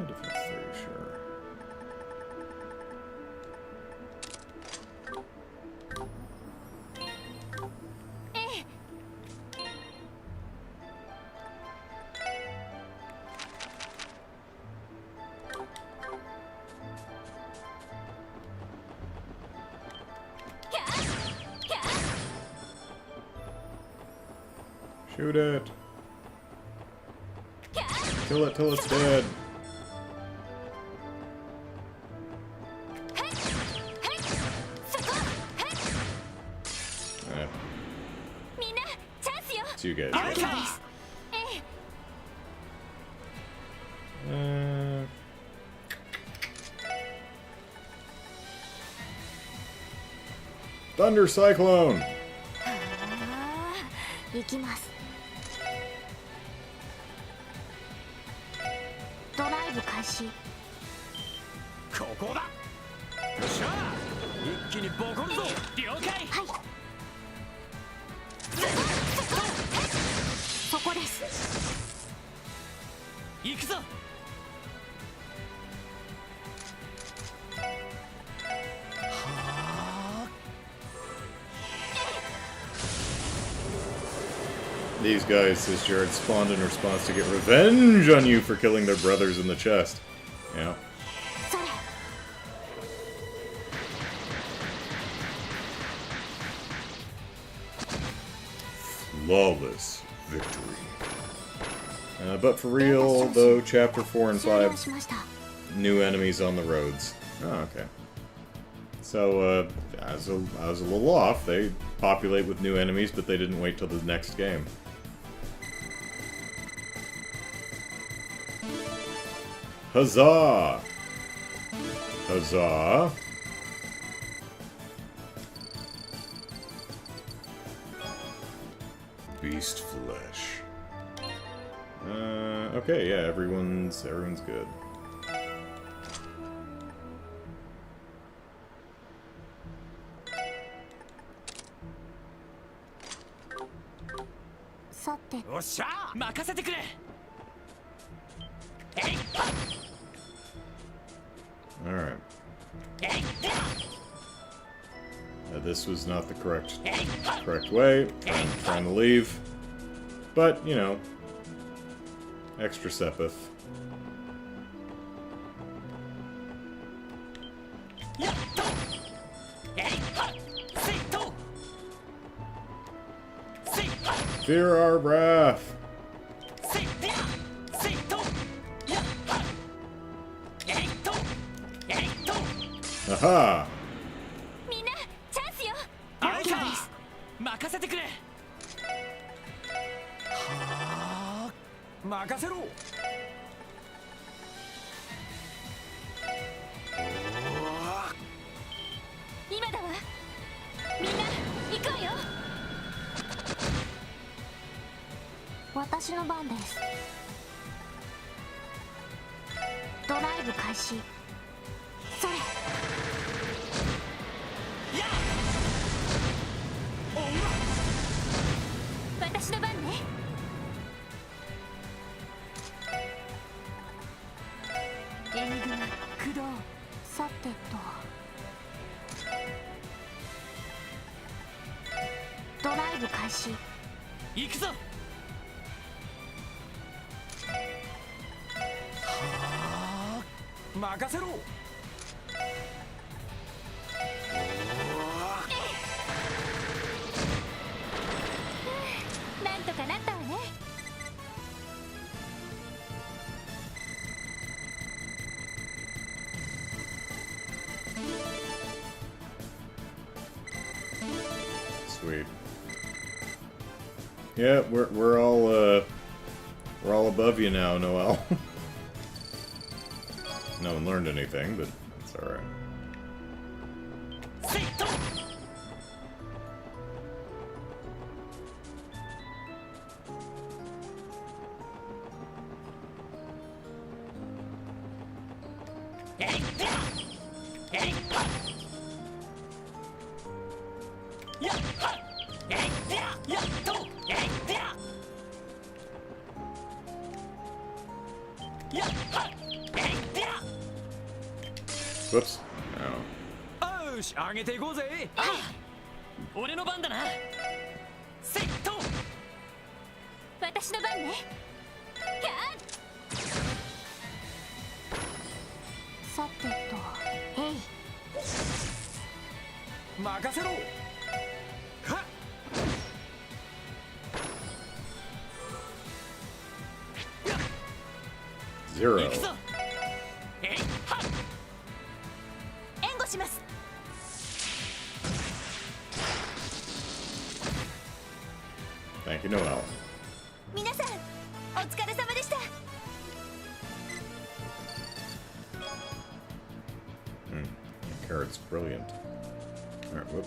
Defense 3, sure. Shoot it! Kill it till it's dead! It's you guys. Thunder Cyclone! 行きます。ドライブ開始。ここだ。よっしゃ。一気にボコるぞ。了解。はい。そこです。行くぞ。 These guys, says Jared, spawned in response to get revenge on you for killing their brothers in the chest. Yeah. Flawless victory. But for real, though, Chapter 4 and 5, new enemies on the roads. Oh, okay. So, I was a little off. They populate with new enemies, but they didn't wait till the next game. Huzzah! Huzzah! Beast flesh. Okay, yeah, everyone's good. Alright. This was not the correct way. Trying to leave. But, you know, extra Sepith. Fear our wrath. Aha! みんなチャンスよ。アウトです。任せてくれ。はあ任せろ。今だわ。みんな行こうよ。私の番です。ドライブ開始。それ。私の番ね。援軍駆動。さてと。ドライブ開始。行くぞ。はあ任せろ。なんとかなったわね。Sweet. Yeah, we're all above you now, Noel. No one learned anything, but it's all right. Whoops. Oh. よし上げていこうぜ。俺の番だな。セット。私の番ね。さてと。えい。任せろ。はっ。Zero. 行くぞ。援護します。Thank you, Noel. 皆さんお疲れ様でした。Carrot's brilliant. Alright, whoop.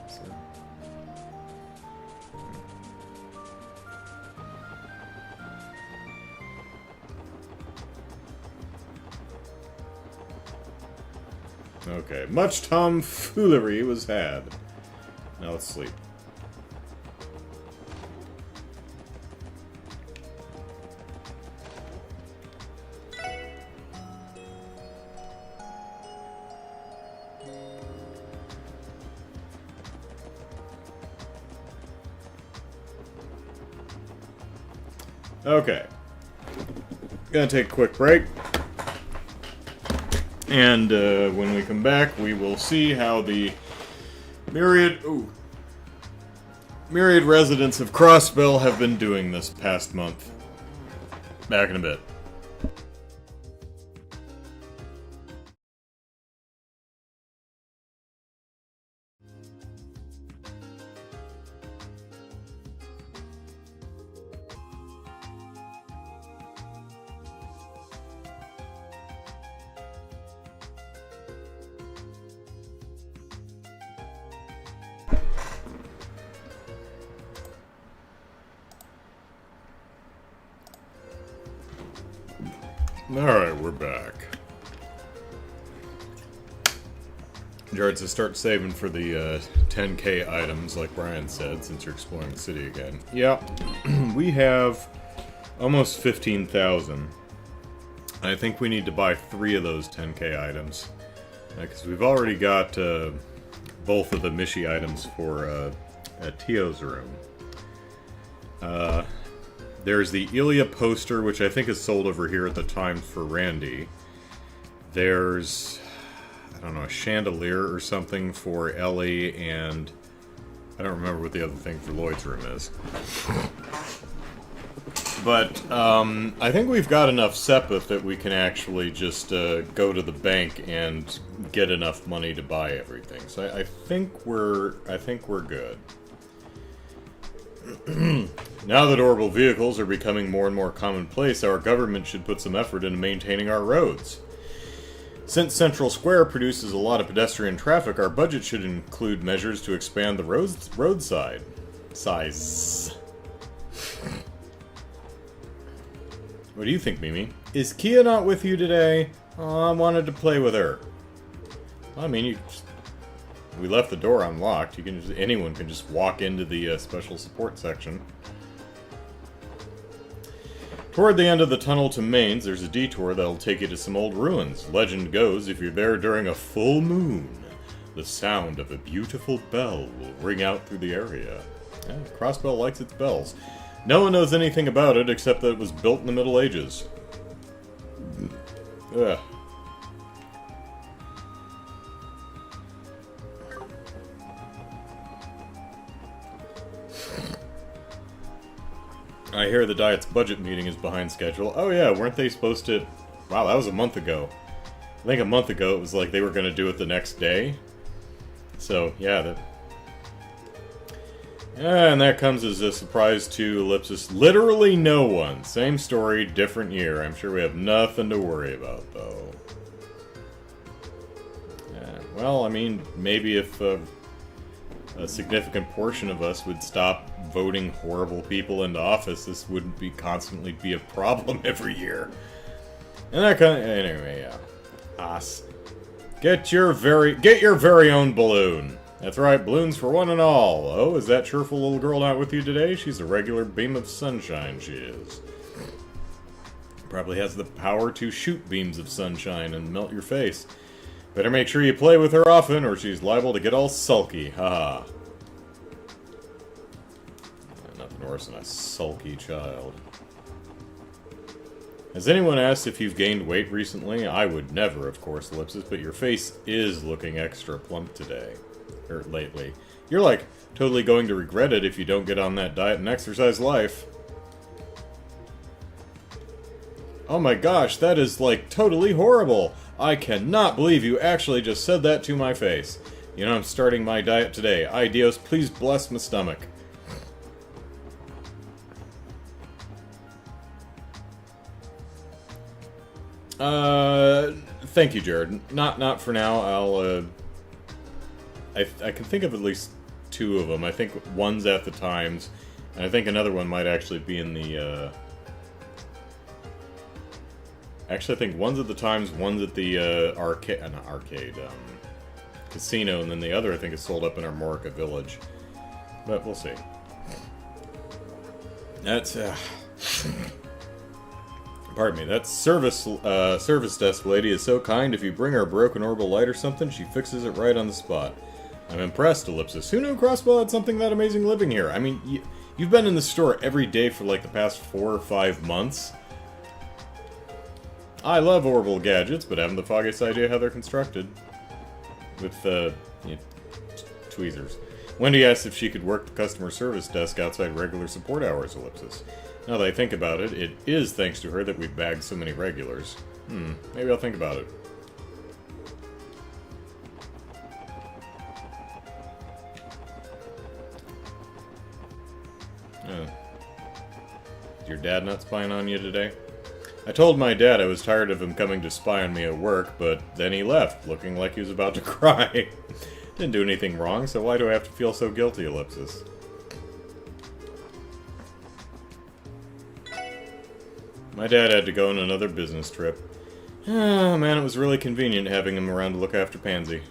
Sorry. Okay, much tomfoolery was had. Now let's sleep. Okay. Gonna take a quick break. And when we come back, we will see how the myriad residents of Crossbell have been doing this past month. Back in a bit. Alright, we're back. Jared says start saving for the 10k items, like Brian said, since you're exploring the city again. Yeah, we have almost 15,000. I think we need to buy 3 of those 10k items. Because we've already got both of the Mishi items for Tio's room. There's the Ilya poster, which I think is sold over here at the time for Randy. There's, I don't know, a chandelier or something for Ellie and I don't remember what the other thing for Lloyd's room is. But, I think we've got enough Sepith that we can actually just, go to the bank and get enough money to buy everything. So I think we're good. Now that Orbal vehicles are becoming more and more commonplace, our government should put some effort into maintaining our roads. Since Central Square produces a lot of pedestrian traffic, our budget should include measures to expand the roadside size. What do you think, Mimi? Is Kia not with you today? Oh, I wanted to play with her. I mean, we left the door unlocked. Anyone can just walk into the special support section. Toward the end of the tunnel to Mainz, there's a detour that'll take you to some old ruins. Legend goes, if you're there during a full moon, the sound of a beautiful bell will ring out through the area. Yeah, Crossbell likes its bells. No one knows anything about it except that it was built in the Middle Ages. Ugh. I hear the Diet's budget meeting is behind schedule. Oh yeah, weren't they supposed to... Wow, that was a month ago. I think a month ago it was like they were going to do it the next day. So, yeah, and that comes as a surprise to Ellipsis. Literally no one. Same story, different year. I'm sure we have nothing to worry about, though. Yeah, well, I mean, maybe if a significant portion of us would stop voting horrible people into office, this wouldn't constantly be a problem every year. And that kind of... Anyway, yeah. Get your very own balloon. That's right, balloons for one and all. Oh, is that cheerful little girl not with you today? She's a regular beam of sunshine, she is. Probably has the power to shoot beams of sunshine and melt your face. Better make sure you play with her often, or she's liable to get all sulky. Haha. Nothing worse than a sulky child. Has anyone asked if you've gained weight recently? I would never, of course, Ellipsis, but your face is looking extra plump today. Or lately. You're like totally going to regret it if you don't get on that diet and exercise life. Oh my gosh, that is like totally horrible. I cannot believe you actually just said that to my face. You know, I'm starting my diet today. Ay Dios, please bless my stomach. Thank you, Jared. Not for now. I can think of at least two of them. I think one's at the Times, and I think another one might actually be in the, Actually, I think one's at the Times, one's at the, casino, and then the other, I think, is sold up in our Morica village. But we'll see. That's, pardon me, that service desk lady is so kind. If you bring her a broken orbital light or something, she fixes it right on the spot. I'm impressed, Ellipsis. Who knew Crossbell had something that amazing living here? I mean, you've been in the store every day for like the past 4 or 5 months. I love Orbal gadgets, but haven't the foggiest idea how they're constructed. With, tweezers. Wendy asked if she could work the customer service desk outside regular support hours, Ellipsis. Now that I think about it, it is thanks to her that we've bagged so many regulars. Maybe I'll think about it. Is your dad not spying on you today? I told my dad I was tired of him coming to spy on me at work, but then he left, looking like he was about to cry. Didn't do anything wrong, so why do I have to feel so guilty, Ellipsis? My dad had to go on another business trip. Oh man, it was really convenient having him around to look after Pansy.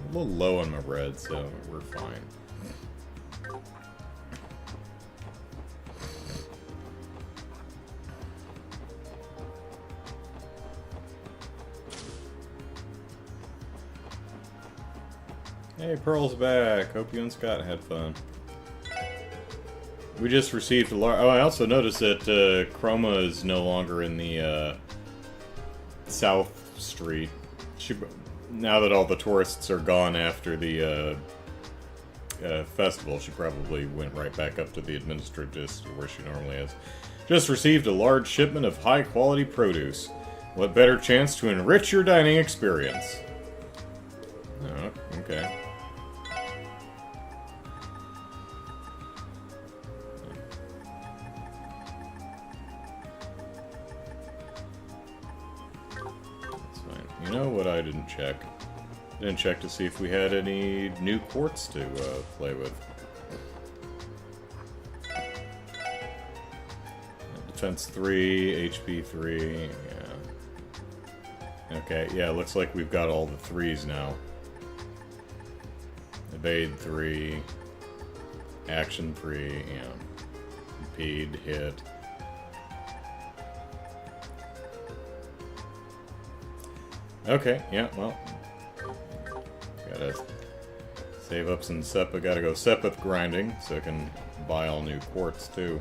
A little low on my red, so we're fine. Hey, Pearl's back. Hope you and Scott had fun. We just received a large... Oh, I also noticed that Chroma is no longer in the South Street. Now that all the tourists are gone after the festival, she probably went right back up to the administrative district where she normally is. Just received a large shipment of high-quality produce. What better chance to enrich your dining experience? Oh, okay. You know what I didn't check? I didn't check to see if we had any new quartz to play with. Defense 3, HP 3, yeah. Okay, yeah, looks like we've got all the 3s now. Evade 3, Action 3, yeah. Impede, hit. Okay, yeah, well, gotta save up some SEPA, gotta go SEPA grinding, so I can buy all new quartz, too.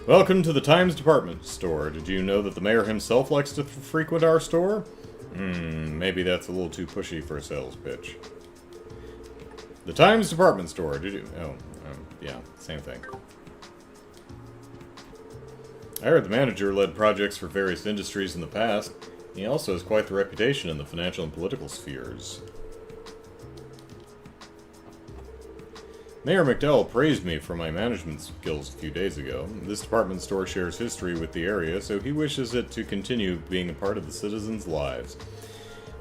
Welcome to the Times Department Store. Did you know that the mayor himself likes to frequent our store? Maybe that's a little too pushy for a sales pitch. The Times Department Store, did you... Oh, yeah, same thing. I heard the manager led projects for various industries in the past. He also has quite the reputation in the financial and political spheres. Mayor McDowell praised me for my management skills a few days ago. This department store shares history with the area, so he wishes it to continue being a part of the citizens' lives.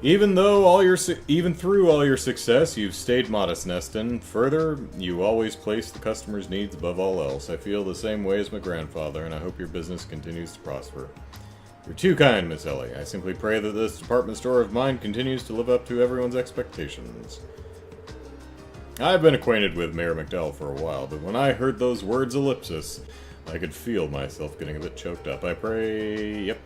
Even through all your success, you've stayed modest, Neston. Further, you always place the customer's needs above all else. I feel the same way as my grandfather, and I hope your business continues to prosper. You're too kind, Miss Ellie. I simply pray that this department store of mine continues to live up to everyone's expectations. I've been acquainted with Mayor McDowell for a while, but when I heard those words ellipsis, I could feel myself getting a bit choked up. I pray... Yep.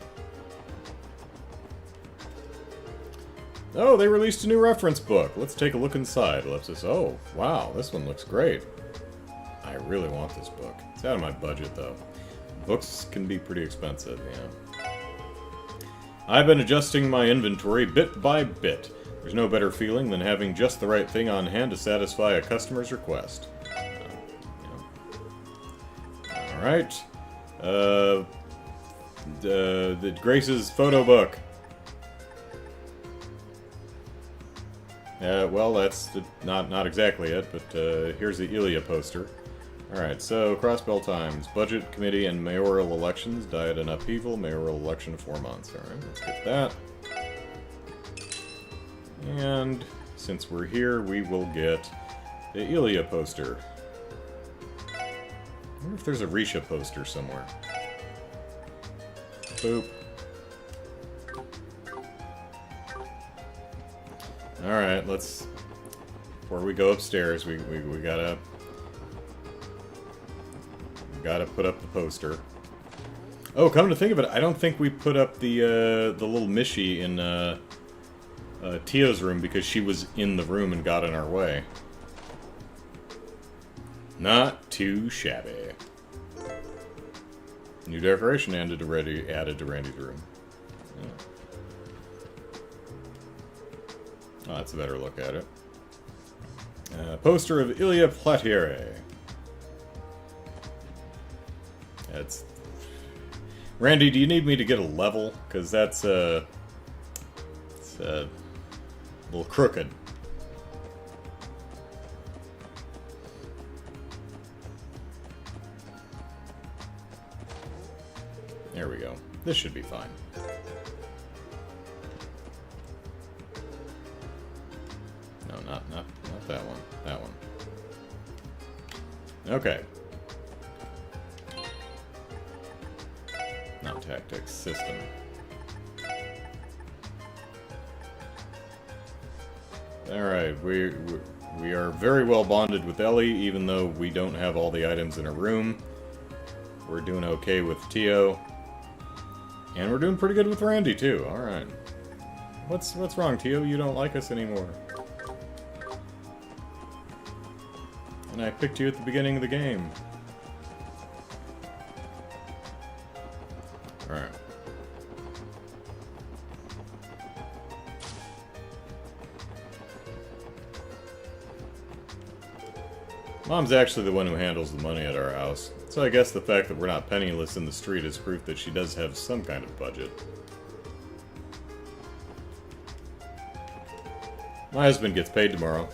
Oh, they released a new reference book. Let's take a look inside, Ellipsis. Oh, wow, this one looks great. I really want this book. It's out of my budget, though. Books can be pretty expensive, yeah. I've been adjusting my inventory bit by bit. There's no better feeling than having just the right thing on hand to satisfy a customer's request. Alright. Grace's photo book. Well, that's not exactly it, but here's the Ilya poster. Alright, so crossbell times. Budget, committee, and mayoral elections. Diet and upheaval. Mayoral election 4 months. Alright, let's get that. And since we're here, we will get the Ilya poster. I wonder if there's a Risha poster somewhere. Boop. Alright, let's... Before we go upstairs, we gotta put up the poster. Oh, come to think of it, I don't think we put up the little Mishi in Tio's room because she was in the room and got in our way. Not too shabby. New decoration added to Randy's room. Yeah. Oh, that's a better look at it. Poster of Ilya Platiere. That's... Randy, do you need me to get a level? Because that's, it's, a little crooked. There we go. This should be fine. No, not that one. That one. Okay. Not tactics, system. Alright, we are very well bonded with Ellie, even though we don't have all the items in a room. We're doing okay with Tio. And we're doing pretty good with Randy, too. Alright. What's wrong, Tio? You don't like us anymore. And I picked you at the beginning of the game. Alright. Mom's actually the one who handles the money at our house, so I guess the fact that we're not penniless in the street is proof that she does have some kind of budget. My husband gets paid tomorrow.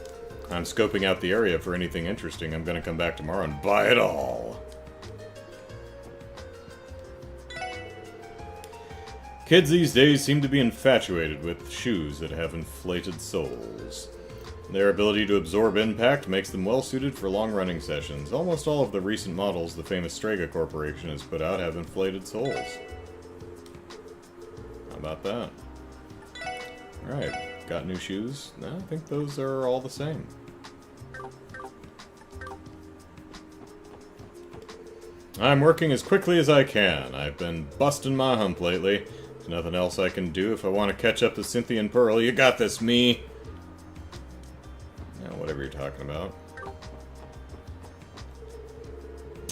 I'm scoping out the area for anything interesting. I'm gonna come back tomorrow and buy it all. Kids these days seem to be infatuated with shoes that have inflated soles. Their ability to absorb impact makes them well suited for long-running sessions. Almost all of the recent models the famous Strega Corporation has put out have inflated soles. How about that? Alright. Got new shoes? No, I think those are all the same. I'm working as quickly as I can. I've been busting my hump lately. There's nothing else I can do if I want to catch up to Cynthia and Pearl. You got this, me! Yeah, whatever you're talking about.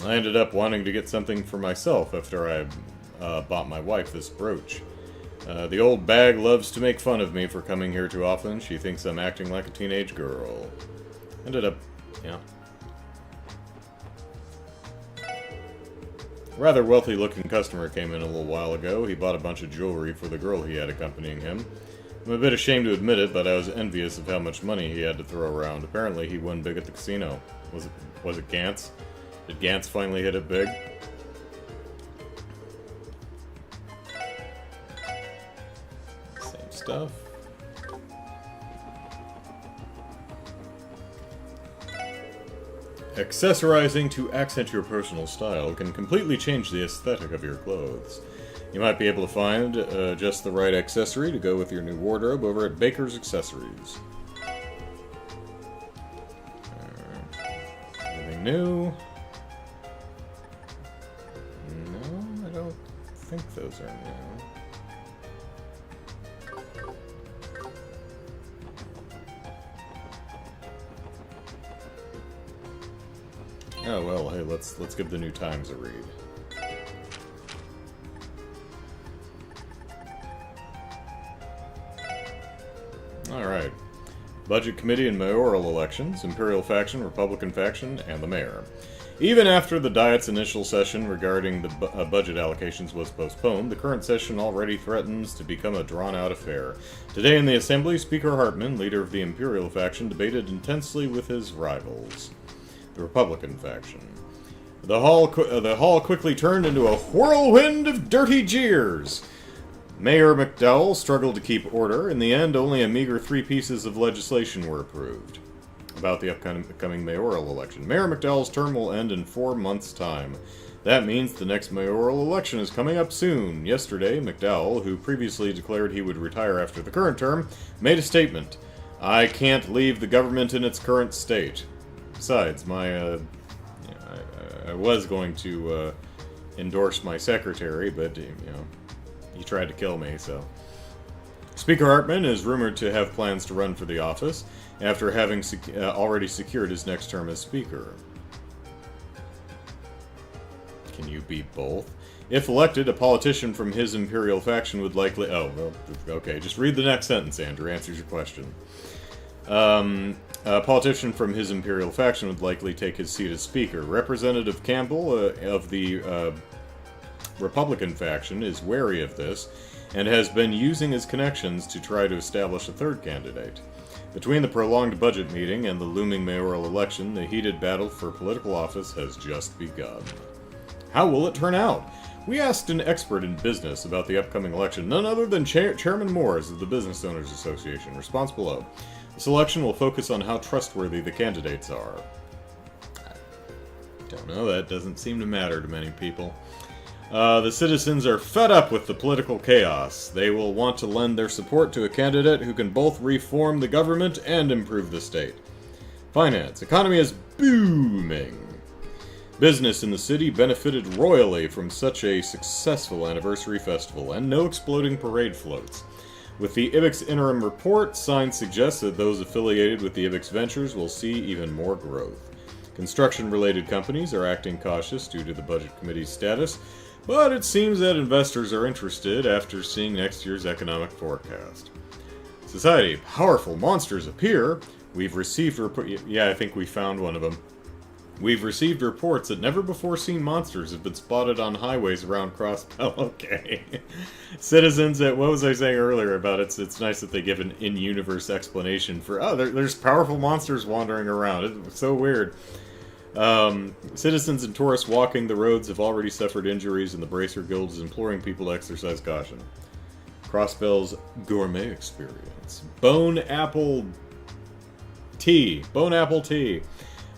I ended up wanting to get something for myself after I bought my wife this brooch. The old bag loves to make fun of me for coming here too often. She thinks I'm acting like a teenage girl. Ended up, yeah. A rather wealthy-looking customer came in a little while ago. He bought a bunch of jewelry for the girl he had accompanying him. I'm a bit ashamed to admit it, but I was envious of how much money he had to throw around. Apparently, he won big at the casino. Was it Gantz? Did Gantz finally hit it big? Stuff. Accessorizing to accent your personal style can completely change the aesthetic of your clothes. You might be able to find just the right accessory to go with your new wardrobe over at Baker's Accessories. Anything new? No, I don't think those are new. Oh well, hey, let's give the new Times a read. Alright. Budget Committee and mayoral elections, Imperial faction, Republican faction, and the mayor. Even after the Diet's initial session regarding the budget allocations was postponed, the current session already threatens to become a drawn-out affair. Today in the Assembly, Speaker Hartman, leader of the Imperial faction, debated intensely with his rivals, the Republican faction. The hall quickly turned into a whirlwind of dirty jeers. Mayor McDowell struggled to keep order. In the end, only a meager 3 pieces of legislation were approved about the upcoming mayoral election. Mayor McDowell's term will end in 4 months' time. That means the next mayoral election is coming up soon. Yesterday, McDowell, who previously declared he would retire after the current term, made a statement. I can't leave the government in its current state. Besides, I was going to endorse my secretary, but, he tried to kill me, so. Speaker Hartman is rumored to have plans to run for the office after having already secured his next term as Speaker. Can you be both? If elected, a politician from his Imperial faction would likely... Oh, well, okay, just read the next sentence, Andrew. Answers your question. A politician from his Imperial faction would likely take his seat as Speaker. Representative Campbell of the Republican faction is wary of this and has been using his connections to try to establish a third candidate. Between the prolonged budget meeting and the looming mayoral election, the heated battle for political office has just begun. How will it turn out? We asked an expert in business about the upcoming election, none other than Chairman Moores of the Business Owners Association. Response below. This election will focus on how trustworthy the candidates are. I don't know, that doesn't seem to matter to many people. The citizens are fed up with the political chaos. They will want to lend their support to a candidate who can both reform the government and improve the state. Finance. Economy is booming. Business in the city benefited royally from such a successful anniversary festival, and no exploding parade floats. With the IBIX interim report, signs suggest that those affiliated with the IBIX ventures will see even more growth. Construction-related companies are acting cautious due to the budget committee's status, but it seems that investors are interested after seeing next year's economic forecast. Society, powerful monsters appear. We've received yeah, I think we found one of them. We've received reports that never-before-seen monsters have been spotted on highways around Crosspell. Okay. Citizens, what was I saying earlier about it's nice that they give an in-universe explanation for, oh, there's powerful monsters wandering around. It's so weird. Citizens and tourists walking the roads have already suffered injuries, and the Bracer Guild is imploring people to exercise caution. Crosspell's gourmet experience. Bone Apple Tea.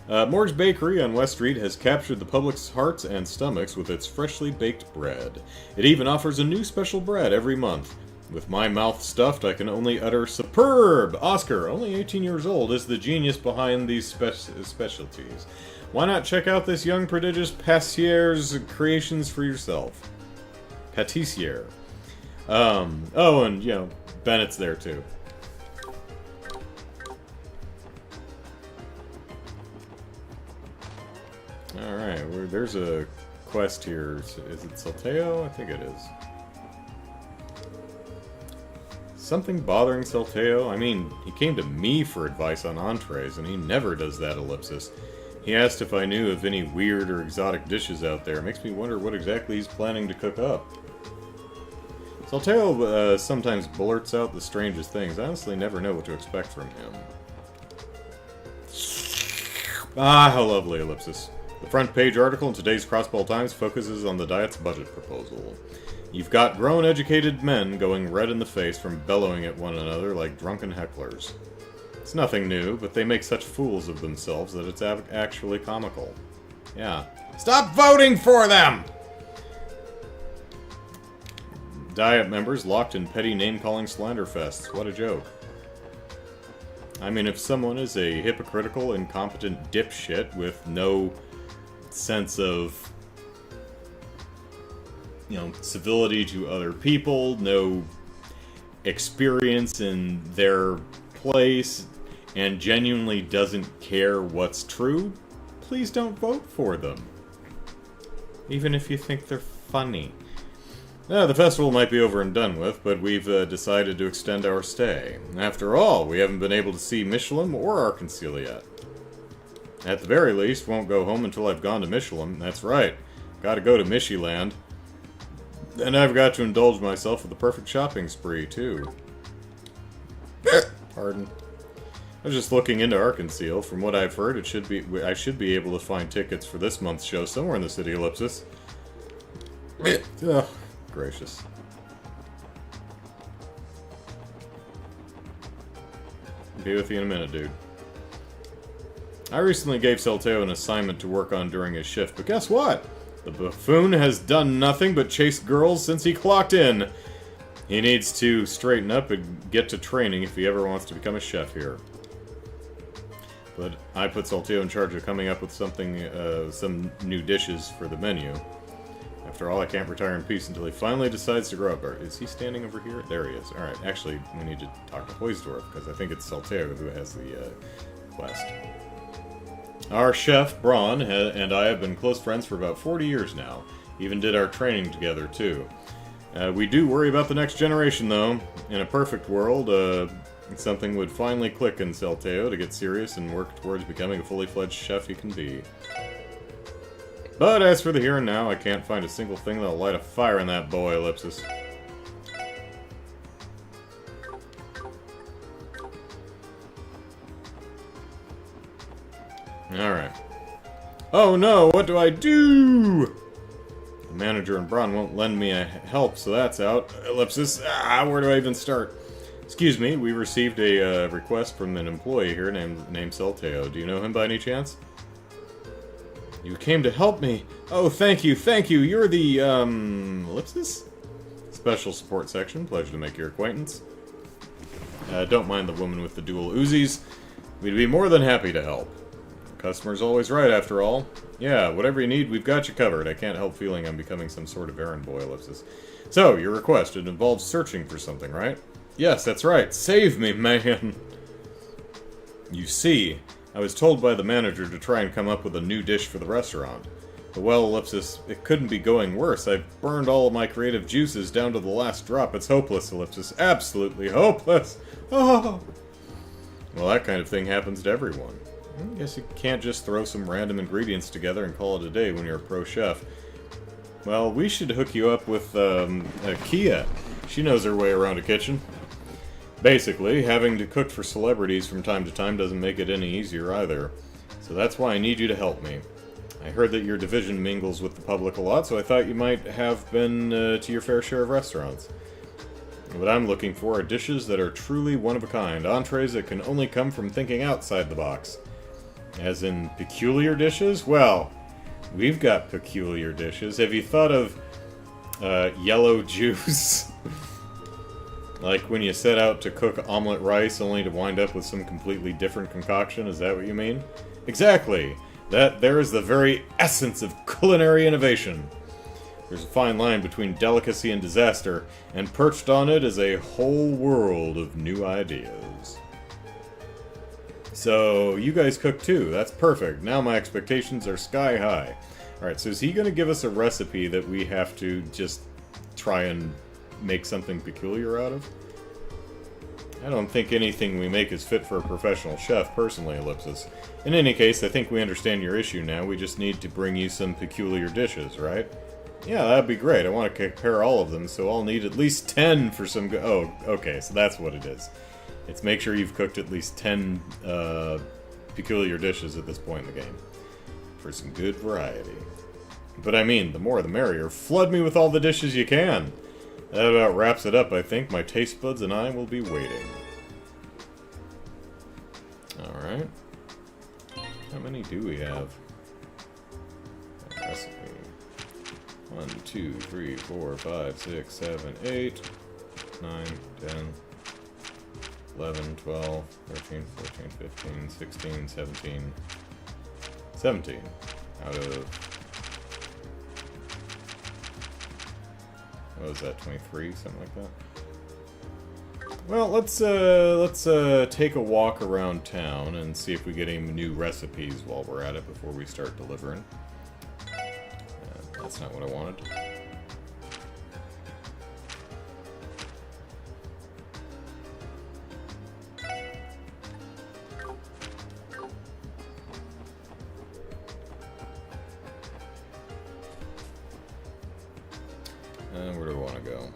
Morg's Bakery on West Street has captured the public's hearts and stomachs with its freshly baked bread. It even offers a new special bread every month. With my mouth stuffed, I can only utter superb! Oscar, only 18 years old, is the genius behind these specialties. Why not check out this young prodigious pâtissier's creations for yourself? Pâtissier. Oh, and, you know, Bennett's there too. Alright, there's a quest here. Is it Salteo? I think it is. Something bothering Salteo? I mean, he came to me for advice on entrees, and he never does that, Ellipsis. He asked if I knew of any weird or exotic dishes out there. It makes me wonder what exactly he's planning to cook up. Salteo sometimes blurts out the strangest things. I honestly never know what to expect from him. Ah, how lovely, Ellipsis. The front page article in today's Crossball Times focuses on the Diet's budget proposal. You've got grown, educated men going red in the face from bellowing at one another like drunken hecklers. It's nothing new, but they make such fools of themselves that it's actually comical. Yeah. Stop voting for them! Diet members locked in petty name-calling slander fests. What a joke. I mean, if someone is a hypocritical, incompetent dipshit with no sense of, you know, civility to other people, no experience in their place, and genuinely doesn't care what's true, please don't vote for them. Even if you think they're funny. The festival might be over and done with, but we've decided to extend our stay. After all, we haven't been able to see Michelin or Arkansas yet. At the very least, won't go home until I've gone to Michelin. That's right. Gotta go to Mishiland. And I've got to indulge myself with the perfect shopping spree, too. Pardon. I was just looking into Arkansas. From what I've heard, I should be able to find tickets for this month's show somewhere in the city, Ellipsis. Ugh, gracious. Be with you in a minute, dude. I recently gave Salteo an assignment to work on during his shift, but guess what? The buffoon has done nothing but chase girls since he clocked in. He needs to straighten up and get to training if he ever wants to become a chef here. But I put Salteo in charge of coming up with something, some new dishes for the menu. After all, I can't retire in peace until he finally decides to grow up. Is he standing over here? There he is. Alright, actually, we need to talk to Hoysdorf, because I think it's Salteo who has the quest. Our chef, Braun, and I have been close friends for about 40 years now. Even did our training together, too. We do worry about the next generation, though. In a perfect world, something would finally click in Salteo to get serious and work towards becoming a fully fledged chef he can be. But as for the here and now, I can't find a single thing that'll light a fire in that boy, Ellipsis. Alright. Oh no, what do I do? The manager and Braun won't lend me help, so that's out. Ellipsis, where do I even start? Excuse me, we received a request from an employee here named Salteo. Do you know him by any chance? You came to help me. Oh, thank you. You're the, Ellipsis? Special support section. Pleasure to make your acquaintance. Don't mind the woman with the dual Uzis. We'd be more than happy to help. Customer's always right, after all. Yeah, whatever you need, we've got you covered. I can't help feeling I'm becoming some sort of errand boy, Ellipsis. So, your request, it involves searching for something, right? Yes, that's right. Save me, man. You see, I was told by the manager to try and come up with a new dish for the restaurant. But well, Ellipsis, it couldn't be going worse. I've burned all of my creative juices down to the last drop. It's hopeless, Ellipsis. Absolutely hopeless. Oh. Well, that kind of thing happens to everyone. I guess you can't just throw some random ingredients together and call it a day when you're a pro chef. Well, we should hook you up with Kia. She knows her way around a kitchen. Basically, having to cook for celebrities from time to time doesn't make it any easier either. So that's why I need you to help me. I heard that your division mingles with the public a lot, so I thought you might have been to your fair share of restaurants. What I'm looking for are dishes that are truly one of a kind, entrees that can only come from thinking outside the box. As in peculiar dishes? Well, we've got peculiar dishes. Have you thought of yellow juice? Like when you set out to cook omelet rice only to wind up with some completely different concoction? Is that what you mean? Exactly! That there is the very essence of culinary innovation. There's a fine line between delicacy and disaster, and perched on it is a whole world of new ideas. So, you guys cook too. That's perfect. Now my expectations are sky high. Alright, so is he going to give us a recipe that we have to just try and make something peculiar out of? I don't think anything we make is fit for a professional chef, personally, Ellipsis. In any case, I think we understand your issue now. We just need to bring you some peculiar dishes, right? Yeah, that'd be great. I want to compare all of them, so I'll need at least 10 for some oh, okay, so that's what it is. It's make sure you've cooked at least 10 peculiar dishes at this point in the game. For some good variety. But I mean, the more the merrier. Flood me with all the dishes you can! That about wraps it up, I think. My taste buds and I will be waiting. Alright. How many do we have? Recipe. 1, 2, 3, 4, 5, 6, 7, 8, 9, 10, 11, 12, 13, 14, 15, 16, 17. 17 out of... What was that, 23? Something like that? Well, let's take a walk around town and see if we get any new recipes while we're at it before we start delivering. That's not what I wanted. Where do I want to go?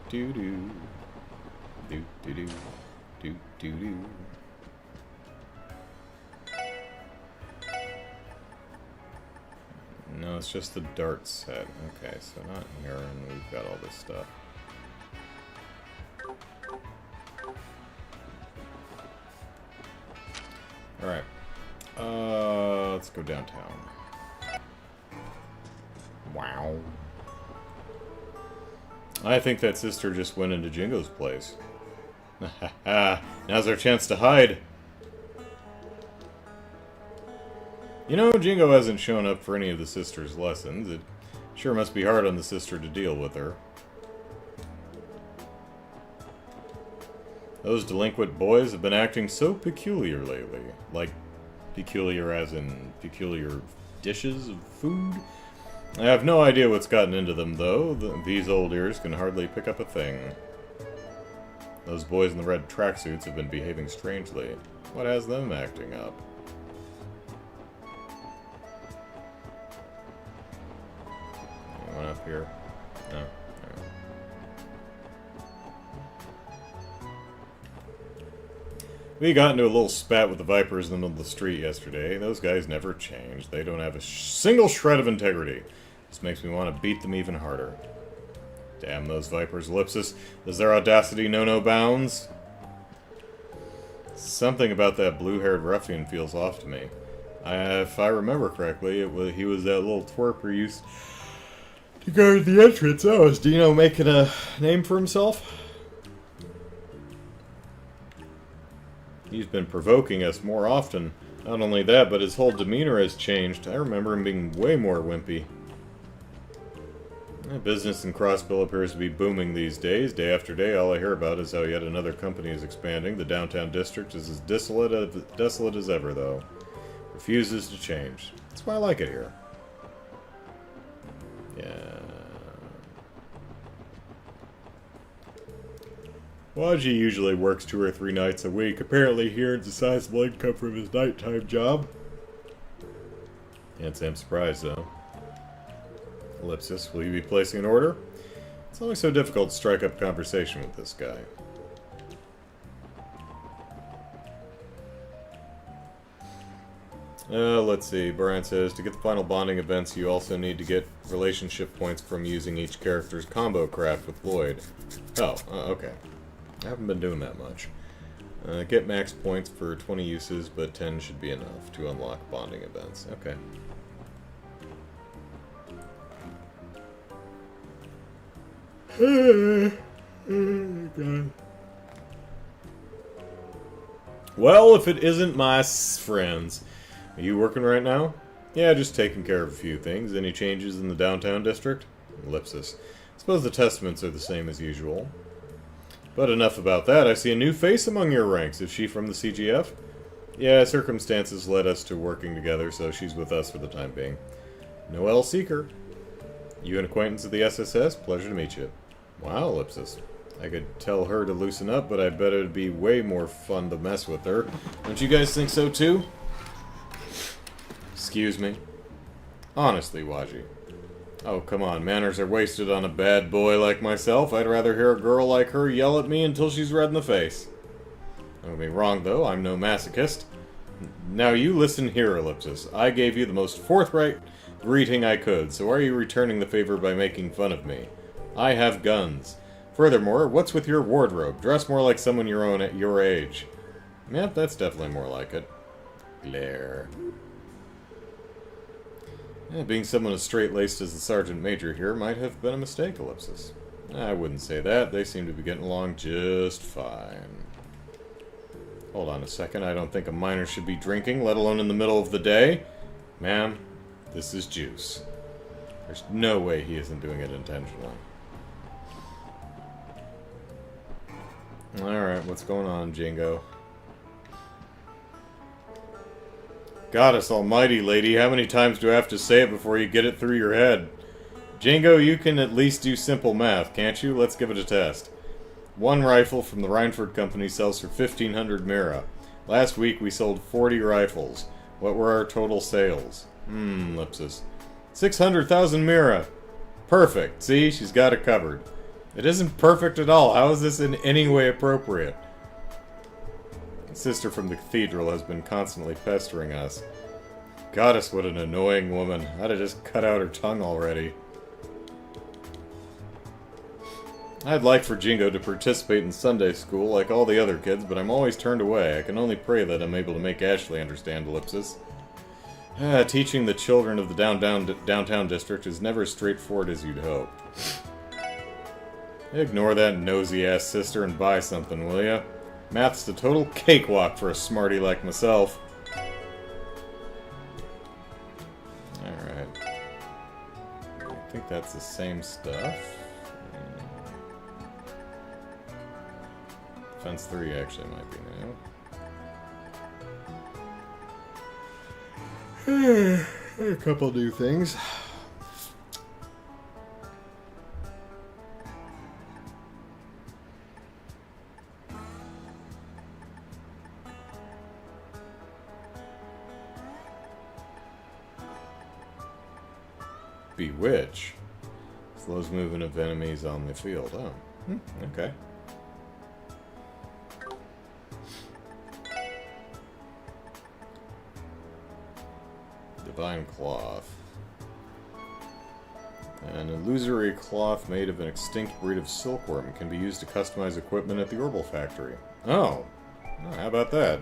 Do. No, it's just the dart set. Okay, so not here, and we've got all this stuff. Alright. Let's go downtown. Wow. I think that sister just went into Jingo's place. Now's our chance to hide. You know, Jingo hasn't shown up for any of the sister's lessons. It sure must be hard on the sister to deal with her. Those delinquent boys have been acting so peculiar lately. Like, peculiar as in peculiar dishes of food? I have no idea what's gotten into them, though. These old ears can hardly pick up a thing. Those boys in the red tracksuits have been behaving strangely. What has them acting up? Anyone up here? No. We got into a little spat with the Vipers in the middle of the street yesterday. Those guys never change. They don't have a single shred of integrity. This makes me want to beat them even harder. Damn those Vipers, Ellipsis. Does their audacity know no bounds? Something about that blue-haired ruffian feels off to me. If I remember correctly, he was that little twerp who used to guard the entrance. Oh, is Dino making a name for himself? He's been provoking us more often. Not only that, but his whole demeanor has changed. I remember him being way more wimpy. Business in Crossville appears to be booming these days. Day after day, all I hear about is how yet another company is expanding. The downtown district is as desolate as ever, though. Refuses to change. That's why I like it here. Yeah. Waji usually works 2 or 3 nights a week. Apparently he earns a sizable income from his nighttime job. Can't say I'm surprised, though. Ellipsis, will you be placing an order? It's always so difficult to strike up conversation with this guy. Let's see. Brian says, to get the final bonding events, you also need to get relationship points from using each character's combo craft with Lloyd. Oh, okay. I haven't been doing that much. Get max points for 20 uses, but 10 should be enough to unlock bonding events. Okay. God. Well, if it isn't my friends. Are you working right now? Yeah, just taking care of a few things. Any changes in the downtown district? Ellipsis. Suppose the testaments are the same as usual. But enough about that. I see a new face among your ranks. Is she from the CGF? Yeah, circumstances led us to working together, so she's with us for the time being. Noelle Seeker. You an acquaintance of the SSS? Pleasure to meet you. Wow, Ellipsis. I could tell her to loosen up, but I bet it'd be way more fun to mess with her. Don't you guys think so too? Excuse me. Honestly, Waji. Oh, come on. Manners are wasted on a bad boy like myself. I'd rather hear a girl like her yell at me until she's red in the face. Don't get me wrong, though. I'm no masochist. Now you listen here, Ellipsis. I gave you the most forthright greeting I could, so are you returning the favor by making fun of me? I have guns. Furthermore, what's with your wardrobe? Dress more like someone your own at your age. Yep, that's definitely more like it. Glare. Yeah, being someone as straight-laced as the Sergeant Major here might have been a mistake, Ellipsis. I wouldn't say that. They seem to be getting along just fine. Hold on a second. I don't think a minor should be drinking, let alone in the middle of the day. Ma'am, this is juice. There's no way he isn't doing it intentionally. Alright, what's going on, Jingo? Goddess almighty, lady, how many times do I have to say it before you get it through your head? Jingo, you can at least do simple math, can't you? Let's give it a test. One rifle from the Reinford Company sells for 1,500 Mira. Last week we sold 40 rifles. What were our total sales? Ellipsis. 600,000 Mira. Perfect. See, she's got it covered. It isn't perfect at all. How is this in any way appropriate? The sister from the cathedral has been constantly pestering us. Goddess, what an annoying woman. I'd have just cut out her tongue already. I'd like for Jingo to participate in Sunday school like all the other kids, but I'm always turned away. I can only pray that I'm able to make Ashley understand, Ellipsis. Teaching the children of the downtown district is never as straightforward as you'd hope. Ignore that nosy-ass sister and buy something, will ya? Math's the total cakewalk for a smarty like myself. Alright. I think that's the same stuff. Fence 3 actually might be new. A couple new things. Bewitch. Slows movement of enemies on the field. Oh, okay. Divine Cloth. An illusory cloth made of an extinct breed of silkworm can be used to customize equipment at the Orbal factory. Oh, how about that?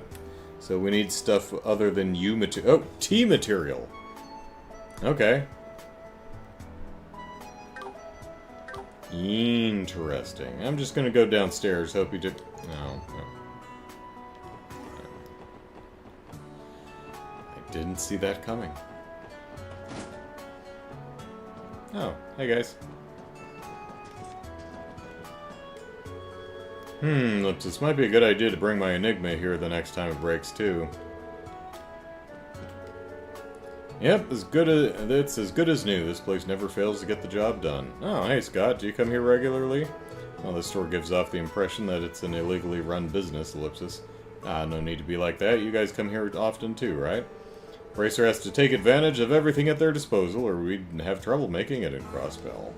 So we need stuff other than material. Oh, T material. Okay. Interesting. I'm just gonna go downstairs. Hope you did. No. Didn't see that coming. Oh, hey guys. This might be a good idea to bring my Enigma here the next time it breaks too. Yep, it's as good as new. This place never fails to get the job done. Oh, hey Scott, do you come here regularly? Well, this store gives off the impression that it's an illegally run business, ellipsis. No need to be like that. You guys come here often too, right? Racer has to take advantage of everything at their disposal, or we'd have trouble making it in Crossbell.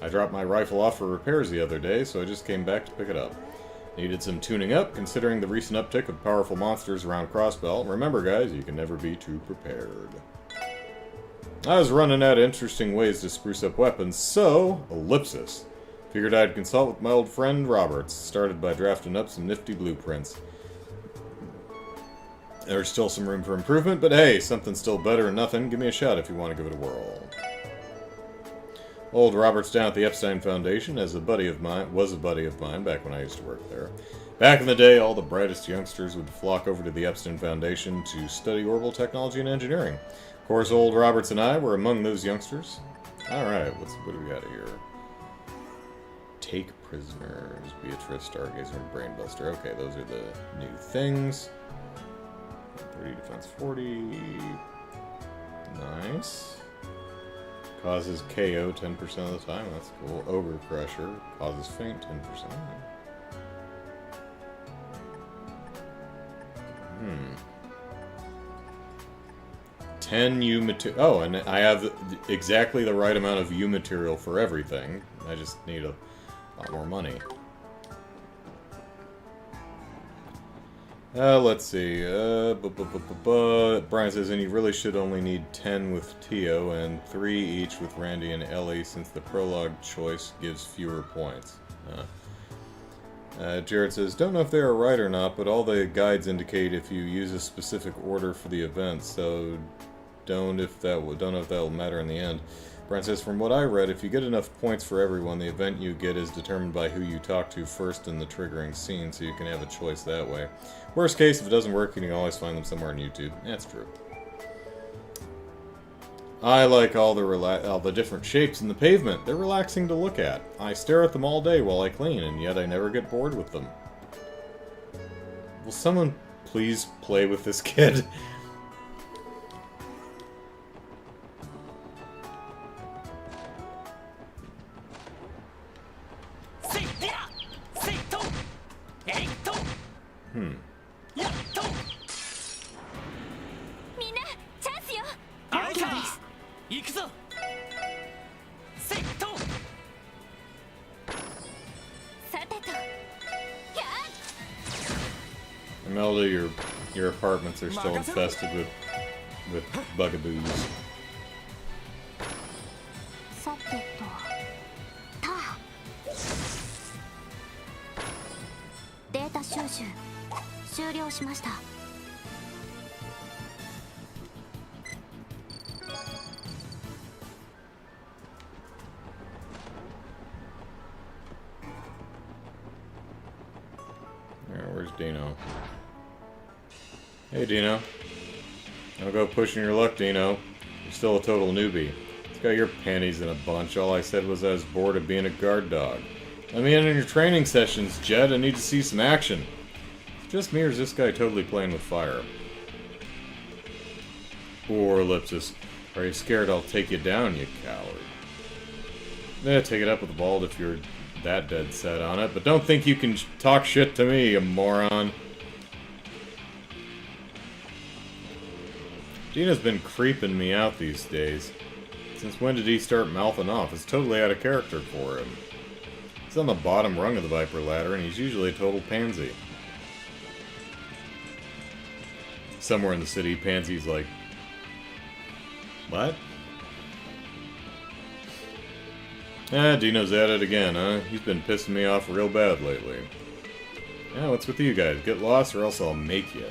I dropped my rifle off for repairs the other day, so I just came back to pick it up. Needed some tuning up, considering the recent uptick of powerful monsters around Crossbell. Remember, guys, you can never be too prepared. I was running out of interesting ways to spruce up weapons, so, ellipsis. Figured I'd consult with my old friend Roberts. Started by drafting up some nifty blueprints. There's still some room for improvement, but hey, something's still better than nothing. Give me a shout if you want to give it a whirl. Old Roberts down at the Epstein Foundation was a buddy of mine back when I used to work there. Back in the day, all the brightest youngsters would flock over to the Epstein Foundation to study Orbal technology and engineering. Of course, old Roberts and I were among those youngsters. Alright, what do we got here? Take prisoners, Beatrice, Stargazer, and Brainbuster. Okay, those are the new things. 30 defense 40. Nice. Causes KO 10% of the time. That's cool. Ogre Crusher. Causes faint 10%. 10 U material. Oh, and I have exactly the right amount of U material for everything. I just need a lot more money. Let's see. Brian says, and you really should only need 10 with Tio and 3 each with Randy and Ellie, since the prologue choice gives fewer points. Jared says, don't know if they are right or not, but all the guides indicate if you use a specific order for the event, so don't know if that will matter in the end. Brian says, from what I read, if you get enough points for everyone, the event you get is determined by who you talk to first in the triggering scene, so you can have a choice that way. Worst case, if it doesn't work, you can always find them somewhere on YouTube. That's true. I like all the different shapes in the pavement. They're relaxing to look at. I stare at them all day while I clean, and yet I never get bored with them. Will someone please play with this kid? Imelda, your apartments are still infested with bugaboos. データ収集終了しました。 Where's Dino? Hey Dino. Don't go pushing your luck, Dino. You're still a total newbie. It's got your panties in a bunch. All I said was I was bored of being a guard dog. Let me in on your training sessions, Jed. I need to see some action. It's just me, or is this guy totally playing with fire? Or ellipsis. Are you scared I'll take you down, you coward? Take it up with the bald if you're that dead set on it, but don't think you can talk shit to me, you moron. Dino's been creeping me out these days. Since when did he start mouthing off? It's totally out of character for him. He's on the bottom rung of the Viper ladder, and he's usually a total pansy. Somewhere in the city, Pansy's like, what? Dino's at it again, huh? He's been pissing me off real bad lately. Yeah, what's with you guys? Get lost or else I'll make you.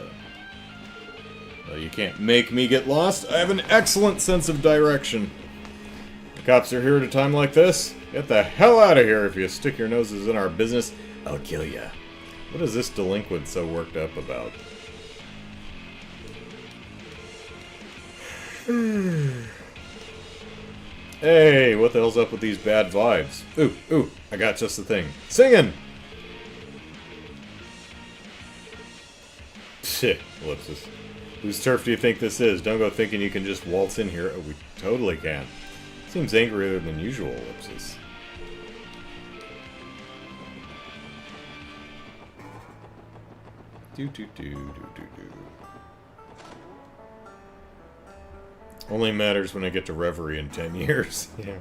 Well, you can't make me get lost. I have an excellent sense of direction. The cops are here at a time like this. Get the hell out of here if you stick your noses in our business. I'll kill ya. What is this delinquent so worked up about? Hey, what the hell's up with these bad vibes? Ooh, I got just the thing. Singing! Psh, ellipsis. Whose turf do you think this is? Don't go thinking you can just waltz in here. Oh, we totally can. Seems angrier than usual, ellipsis. Do. Only matters when I get to Reverie in 10 years. Yeah.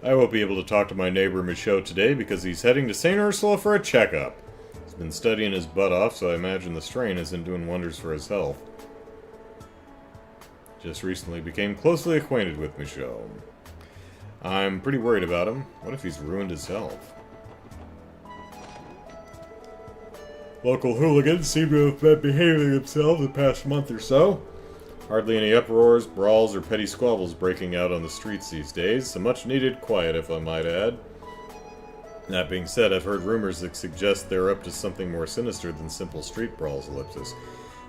I won't be able to talk to my neighbor Michaud today because he's heading to St. Ursula for a checkup. He's been studying his butt off, so I imagine the strain isn't doing wonders for his health. Just recently became closely acquainted with Michaud. I'm pretty worried about him. What if he's ruined his health? Local hooligans seem to have been behaving themselves the past month or so. Hardly any uproars, brawls, or petty squabbles breaking out on the streets these days. Some much-needed quiet, if I might add. That being said, I've heard rumors that suggest they're up to something more sinister than simple street brawls, ellipsis.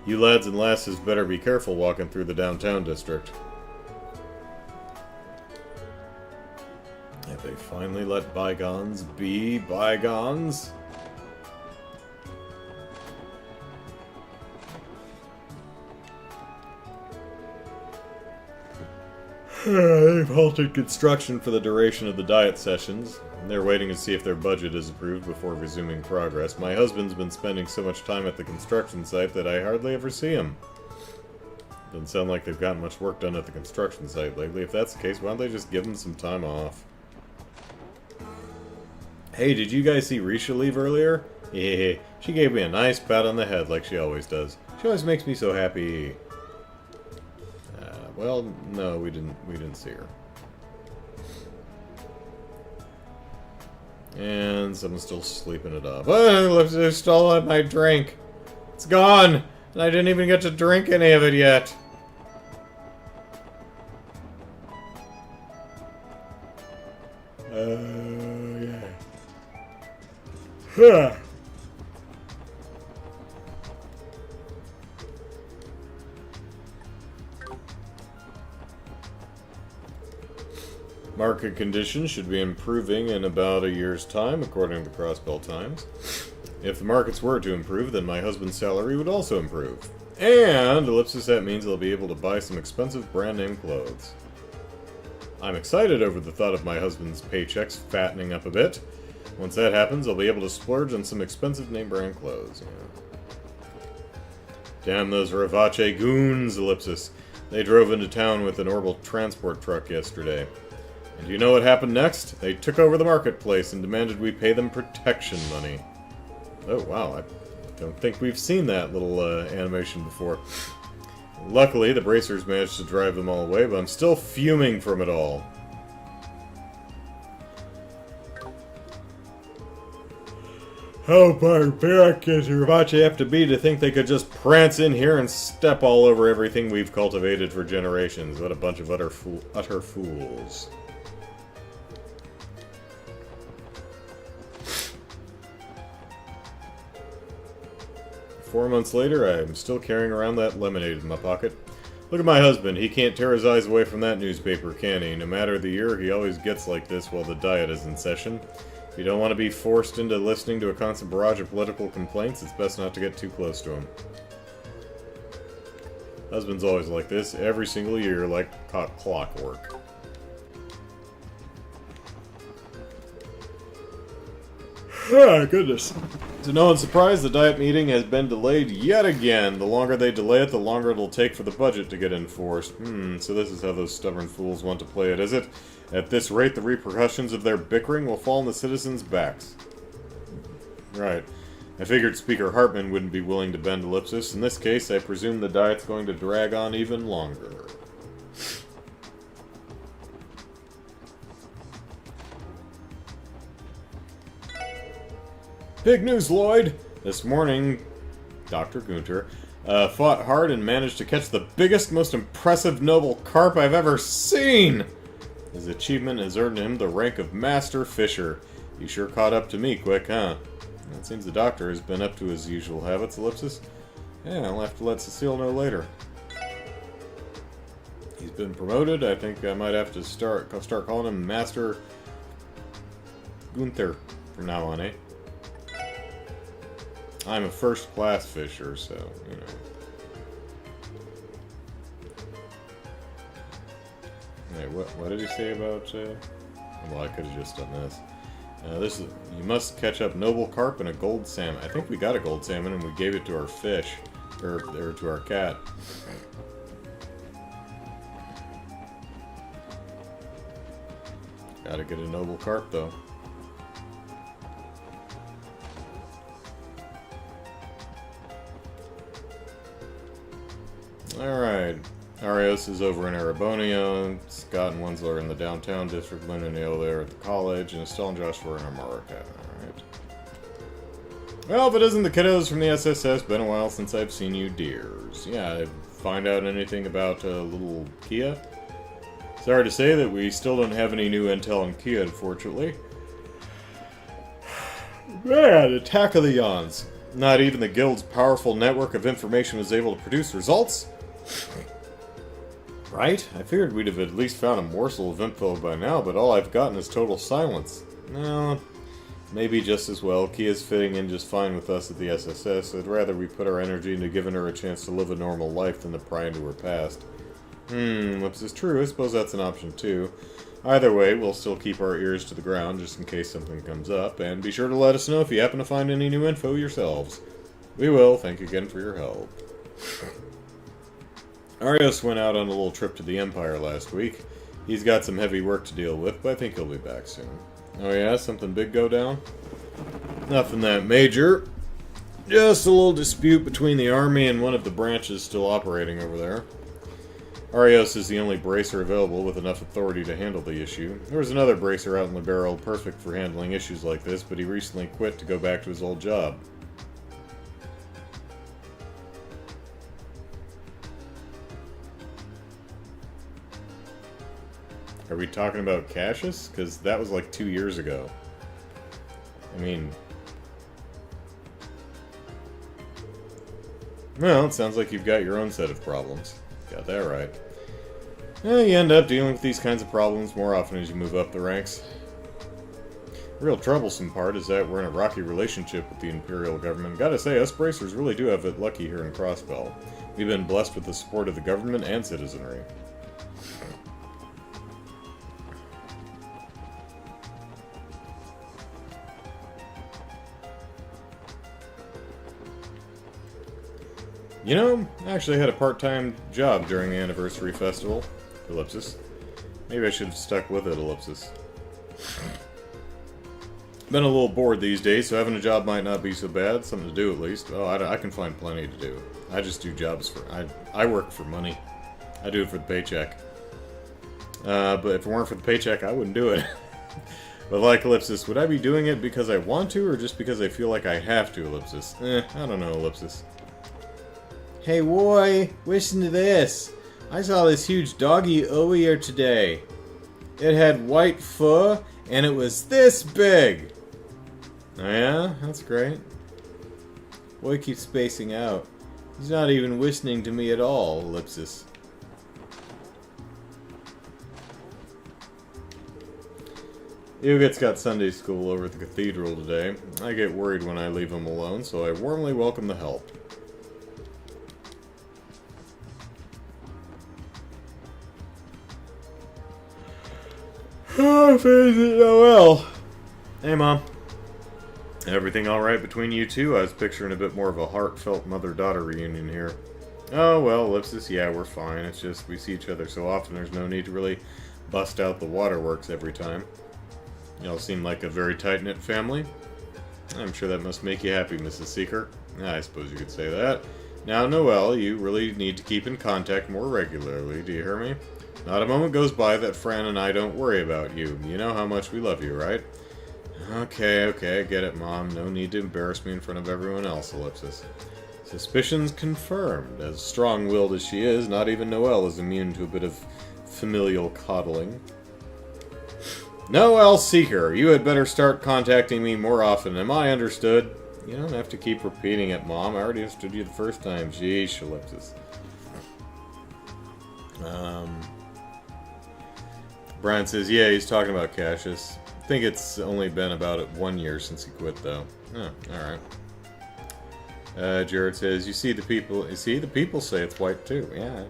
You lads and lasses better be careful walking through the downtown district. Have they finally let bygones be bygones? They've halted construction for the duration of the diet sessions. They're waiting to see if their budget is approved before resuming progress. My husband's been spending so much time at the construction site that I hardly ever see him. Doesn't sound like they've gotten much work done at the construction site lately. If that's the case, why don't they just give him some time off? Hey, did you guys see Risha leave earlier? Yeah, she gave me a nice pat on the head like she always does. She always makes me so happy. Well, no, we didn't see her. And someone's still sleeping it off. Oh, they stole my drink. It's gone, and I didn't even get to drink any of it yet. Yeah. Market conditions should be improving in about a year's time, according to the Crossbell Times. If the markets were to improve, then my husband's salary would also improve. And, ellipsis, that means I'll be able to buy some expensive brand-name clothes. I'm excited over the thought of my husband's paychecks fattening up a bit. Once that happens, I'll be able to splurge on some expensive name-brand clothes. Yeah. Damn those Ravache goons, ellipsis. They drove into town with an Orbal transport truck yesterday. And do you know what happened next? They took over the marketplace and demanded we pay them protection money. Oh, wow. I don't think we've seen that little animation before. Luckily, the bracers managed to drive them all away, but I'm still fuming from it all. How barbaric does Ravache have to be to think they could just prance in here and step all over everything we've cultivated for generations? What a bunch of utter fools. 4 months later, I'm still carrying around that lemonade in my pocket. Look at my husband. He can't tear his eyes away from that newspaper, can he? No matter the year, he always gets like this while the diet is in session. If you don't want to be forced into listening to a constant barrage of political complaints, it's best not to get too close to him. Husband's always like this, every single year, like clockwork. Ah, goodness. To no one's surprise, the diet meeting has been delayed yet again. The longer they delay it, the longer it'll take for the budget to get enforced. So this is how those stubborn fools want to play it, is it? At this rate, the repercussions of their bickering will fall on the citizens' backs. Right. I figured Speaker Hartman wouldn't be willing to bend ellipsis. In this case, I presume the diet's going to drag on even longer. Big news, Lloyd! This morning, Dr. Gunter fought hard and managed to catch the biggest, most impressive noble carp I've ever seen! His achievement has earned him the rank of Master Fisher. He sure caught up to me quick, huh? It seems the doctor has been up to his usual habits, Ellipsis. Yeah, I'll have to let Cecile know later. He's been promoted. I think I might have to start calling him Master Gunther from now on, eh? I'm a first-class fisher, so, you know. Hey, what did he say about, well, I could have just done this. This is, you must catch up noble carp and a gold salmon. I think we got a gold salmon and we gave it to our fish. Or to our cat. Gotta get a noble carp, though. Alright. Arios is over in Erebonia. Scott and Winslow are in the downtown district. Lynn and Neil there at the college. And Estelle and Josh were in America. Alright. Well, if it isn't the kiddos from the SSS, been a while since I've seen you dears. Yeah, find out anything about little Kia? Sorry to say that we still don't have any new intel on Kia, unfortunately. Man, attack of the yawns. Not even the Guild's powerful network of information was able to produce results? Right? I figured we'd have at least found a morsel of info by now, but all I've gotten is total silence. No, maybe just as well. Kia's fitting in just fine with us at the SSS. I'd rather we put our energy into giving her a chance to live a normal life than to pry into her past. Whoops is true. I suppose that's an option too. Either way, we'll still keep our ears to the ground just in case something comes up, and be sure to let us know if you happen to find any new info yourselves. We will. Thank you again for your help. Arios went out on a little trip to the Empire last week. He's got some heavy work to deal with, but I think he'll be back soon. Oh yeah? Something big go down? Nothing that major. Just a little dispute between the army and one of the branches still operating over there. Arios is the only bracer available with enough authority to handle the issue. There was another bracer out in Libero perfect for handling issues like this, but he recently quit to go back to his old job. Are we talking about Cassius? Because that was like 2 years ago. I mean... Well, it sounds like you've got your own set of problems. Got that right. You end up dealing with these kinds of problems more often as you move up the ranks. The real troublesome part is that we're in a rocky relationship with the Imperial government. Gotta say, us bracers really do have it lucky here in Crossbell. We've been blessed with the support of the government and citizenry. You know, I actually had a part-time job during the anniversary festival. Ellipsis. Maybe I should have stuck with it, Ellipsis. Been a little bored these days, so having a job might not be so bad. Something to do, at least. Oh, I can find plenty to do. I just do jobs for... I work for money. I do it for the paycheck. But if it weren't for the paycheck, I wouldn't do it. But like Ellipsis, would I be doing it because I want to, or just because I feel like I have to, Ellipsis? I don't know, Ellipsis. Hey, boy, listen to this. I saw this huge doggy earlier today. It had white fur, and it was this big. Oh yeah? That's great. Boy keeps spacing out. He's not even listening to me at all, Ellipsis. Hugott's got Sunday school over at the cathedral today. I get worried when I leave him alone, so I warmly welcome the help. Oh, well. Hey, Mom. Everything alright between you two? I was picturing a bit more of a heartfelt mother-daughter reunion here. Oh, well, Ellipsis, yeah, we're fine. It's just we see each other so often there's no need to really bust out the waterworks every time. Y'all seem like a very tight-knit family. I'm sure that must make you happy, Mrs. Seeker. I suppose you could say that. Now, Noelle, you really need to keep in contact more regularly, do you hear me? Not a moment goes by that Fran and I don't worry about you. You know how much we love you, right? Okay, I get it, Mom. No need to embarrass me in front of everyone else, Ellipsis. Suspicions confirmed. As strong-willed as she is, not even Noelle is immune to a bit of familial coddling. Noelle Seeker, you had better start contacting me more often. Am I understood? You don't have to keep repeating it, Mom. I already understood you the first time. Sheesh, ellipsis. Brian says, yeah, he's talking about Cassius. I think it's only been about 1 year since he quit, though. Oh, alright. Jared says, you see the people say it's white, too. Yeah.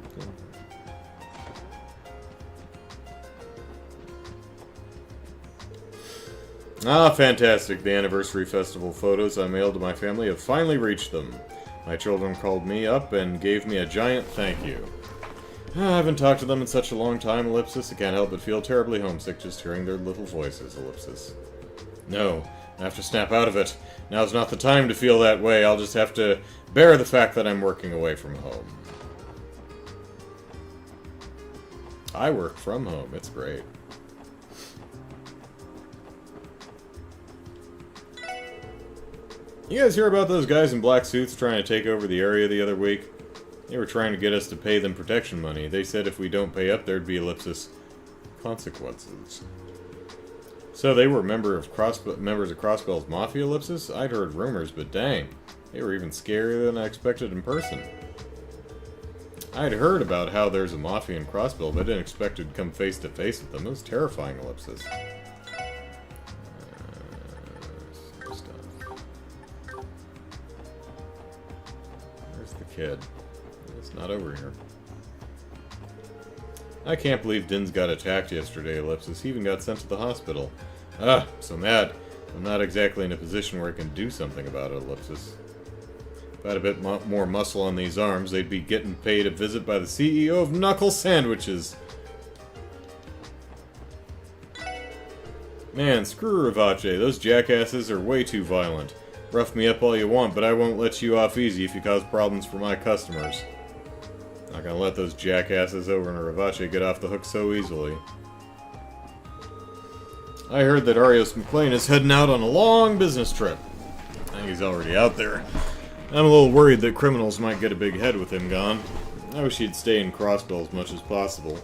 Ah, fantastic. The anniversary festival photos I mailed to my family have finally reached them. My children called me up and gave me a giant thank you. I haven't talked to them in such a long time, ellipsis. I can't help but feel terribly homesick just hearing their little voices, ellipsis. No, I have to snap out of it. Now's not the time to feel that way. I'll just have to bear the fact that I'm working away from home. I work from home. It's great. You guys hear about those guys in black suits trying to take over the area the other week? They were trying to get us to pay them protection money. They said if we don't pay up, there'd be ellipsis consequences. So they were members of Crossbell's Mafia, ellipsis? I'd heard rumors, but dang, they were even scarier than I expected in person. I'd heard about how there's a Mafia in Crossbell, but I didn't expect to come face to face with them. It was terrifying, ellipsis. Where's the kid? It's not over here. I can't believe Din's got attacked yesterday, ellipsis. He even got sent to the hospital. Ah, so mad. I'm not exactly in a position where I can do something about it, ellipsis. If I had a bit more muscle on these arms, they'd be getting paid a visit by the CEO of Knuckle Sandwiches. Man, screw Rivace. Those jackasses are way too violent. Rough me up all you want, but I won't let you off easy if you cause problems for my customers. Not gonna let those jackasses over in Rivace get off the hook so easily. I heard that Arios McLean is heading out on a long business trip. I think he's already out there. I'm a little worried that criminals might get a big head with him gone. I wish he'd stay in Crossbell as much as possible.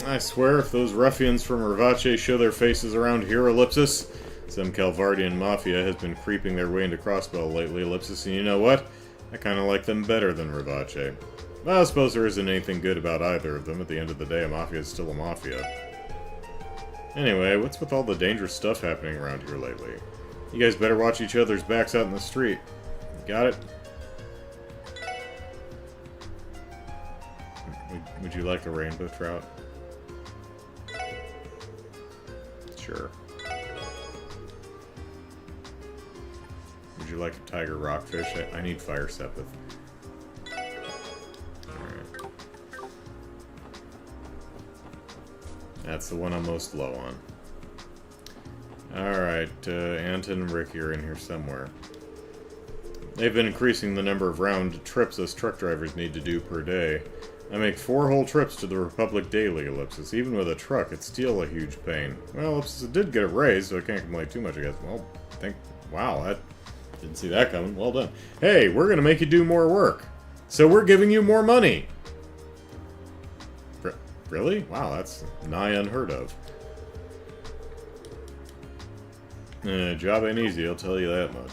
I swear, if those ruffians from Rivace show their faces around here, ellipsis, some Calvardian mafia has been creeping their way into Crossbell lately, ellipsis, and you know what? I kinda like them better than Rivace. Well, I suppose there isn't anything good about either of them. At the end of the day, a mafia is still a mafia. Anyway, what's with all the dangerous stuff happening around here lately? You guys better watch each other's backs out in the street. Got it? Would you like a rainbow trout? Sure. Would you like a tiger rockfish? I need fire sepith. Alright. That's the one I'm most low on. Alright, Anton and Ricky are in here somewhere. They've been increasing the number of round trips us truck drivers need to do per day. I make 4 whole trips to the Republic daily, ellipsis. Even with a truck, it's still a huge pain. Well, ellipsis, it did get a raise, so I can't complain too much, I guess. Well, wow, that didn't see that coming. Well done. Hey, we're gonna make you do more work. So we're giving you more money. Really? Wow, that's nigh unheard of. Job ain't easy, I'll tell you that much.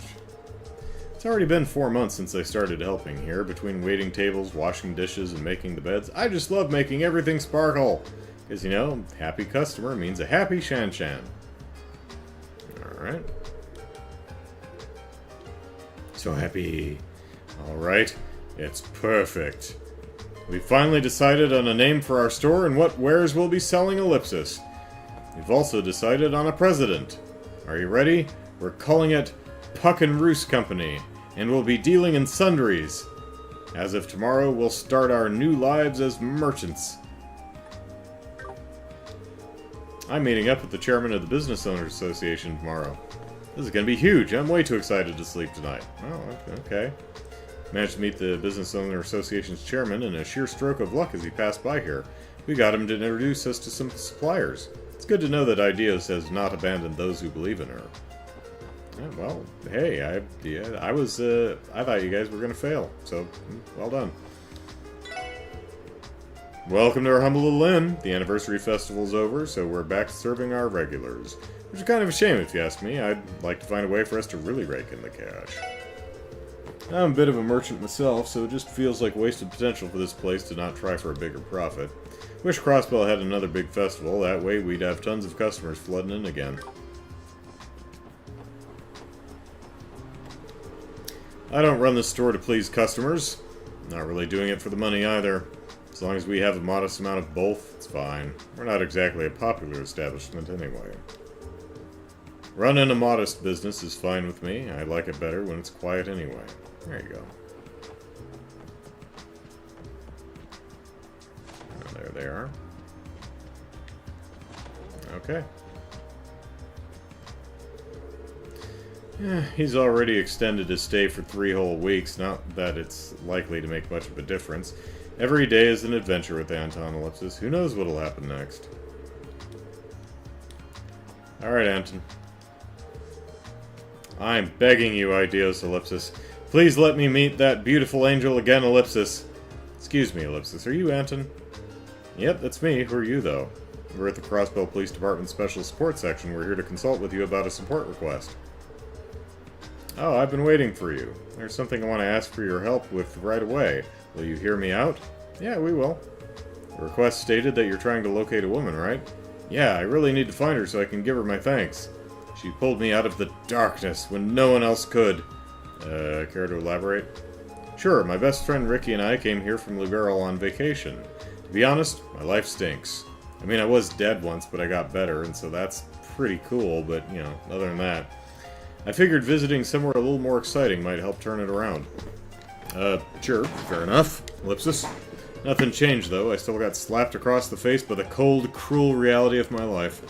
It's already been 4 months since I started helping here. Between waiting tables, washing dishes, and making the beds, I just love making everything sparkle. Because, you know, happy customer means a happy Shan-Shan. Alright. So happy. Alright. It's perfect. We finally decided on a name for our store and what wares we'll be selling, ellipsis. We've also decided on a president. Are you ready? We're calling it Puck and Roost Company, and we'll be dealing in sundries. As of tomorrow, we'll start our new lives as merchants. I'm meeting up with the chairman of the Business Owners Association tomorrow. This is going to be huge. I'm way too excited to sleep tonight. Oh, okay. Managed to meet the Business Owner Association's chairman, and a sheer stroke of luck as he passed by here. We got him to introduce us to some suppliers. It's good to know that Ideas has not abandoned those who believe in her. Yeah, well, hey, I thought you guys were gonna fail, so well done. Welcome to our humble little inn. The anniversary festival's over, so we're back to serving our regulars. Which is kind of a shame, if you ask me. I'd like to find a way for us to really rake in the cash. I'm a bit of a merchant myself, so it just feels like wasted potential for this place to not try for a bigger profit. Wish Crossbell had another big festival. That way we'd have tons of customers flooding in again. I don't run this store to please customers. Not really doing it for the money either. As long as we have a modest amount of both, it's fine. We're not exactly a popular establishment anyway. Running a modest business is fine with me. I like it better when it's quiet anyway. There you go. Oh, there they are. Okay. He's already extended his stay for 3 whole weeks, not that it's likely to make much of a difference. Every day is an adventure with Anton Ellipsis. Who knows what'll happen next? Alright, Anton. I'm begging you, Ideos Ellipsis. Please let me meet that beautiful angel again, Ellipsis. Excuse me, Ellipsis. Are you Anton? Yep, that's me. Who are you, though? We're at the Crossbell Police Department Special Support Section. We're here to consult with you about a support request. Oh, I've been waiting for you. There's something I want to ask for your help with right away. Will you hear me out? Yeah, we will. The request stated that you're trying to locate a woman, right? Yeah, I really need to find her so I can give her my thanks. She pulled me out of the darkness when no one else could. Care to elaborate? Sure, my best friend Ricky and I came here from Liberal on vacation. To be honest, my life stinks. I mean, I was dead once, but I got better, and so that's pretty cool, but, you know, other than that. I figured visiting somewhere a little more exciting might help turn it around. Sure, fair enough. Ellipsis. Nothing changed, though. I still got slapped across the face by the cold, cruel reality of my life.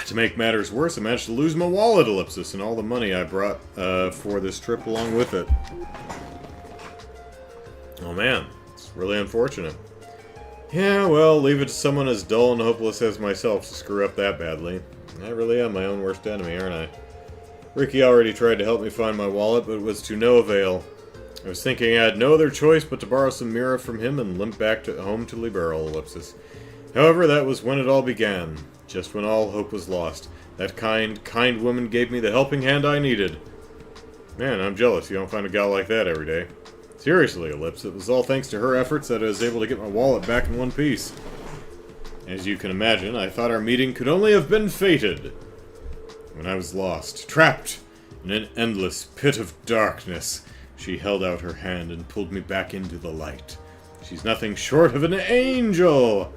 To make matters worse, I managed to lose my wallet, Ellipsis, and all the money I brought for this trip along with it. Oh man, it's really unfortunate. Yeah, well, leave it to someone as dull and hopeless as myself to screw up that badly. I really am my own worst enemy, aren't I? Ricky already tried to help me find my wallet, but it was to no avail. I was thinking I had no other choice but to borrow some Mira from him and limp back home to Liberal, Ellipsis. However, that was when it all began. Just when all hope was lost. That kind woman gave me the helping hand I needed. Man, I'm jealous you don't find a gal like that every day. Seriously, Ellipse, it was all thanks to her efforts that I was able to get my wallet back in one piece. As you can imagine, I thought our meeting could only have been fated. When I was lost, trapped in an endless pit of darkness, she held out her hand and pulled me back into the light. She's nothing short of an angel!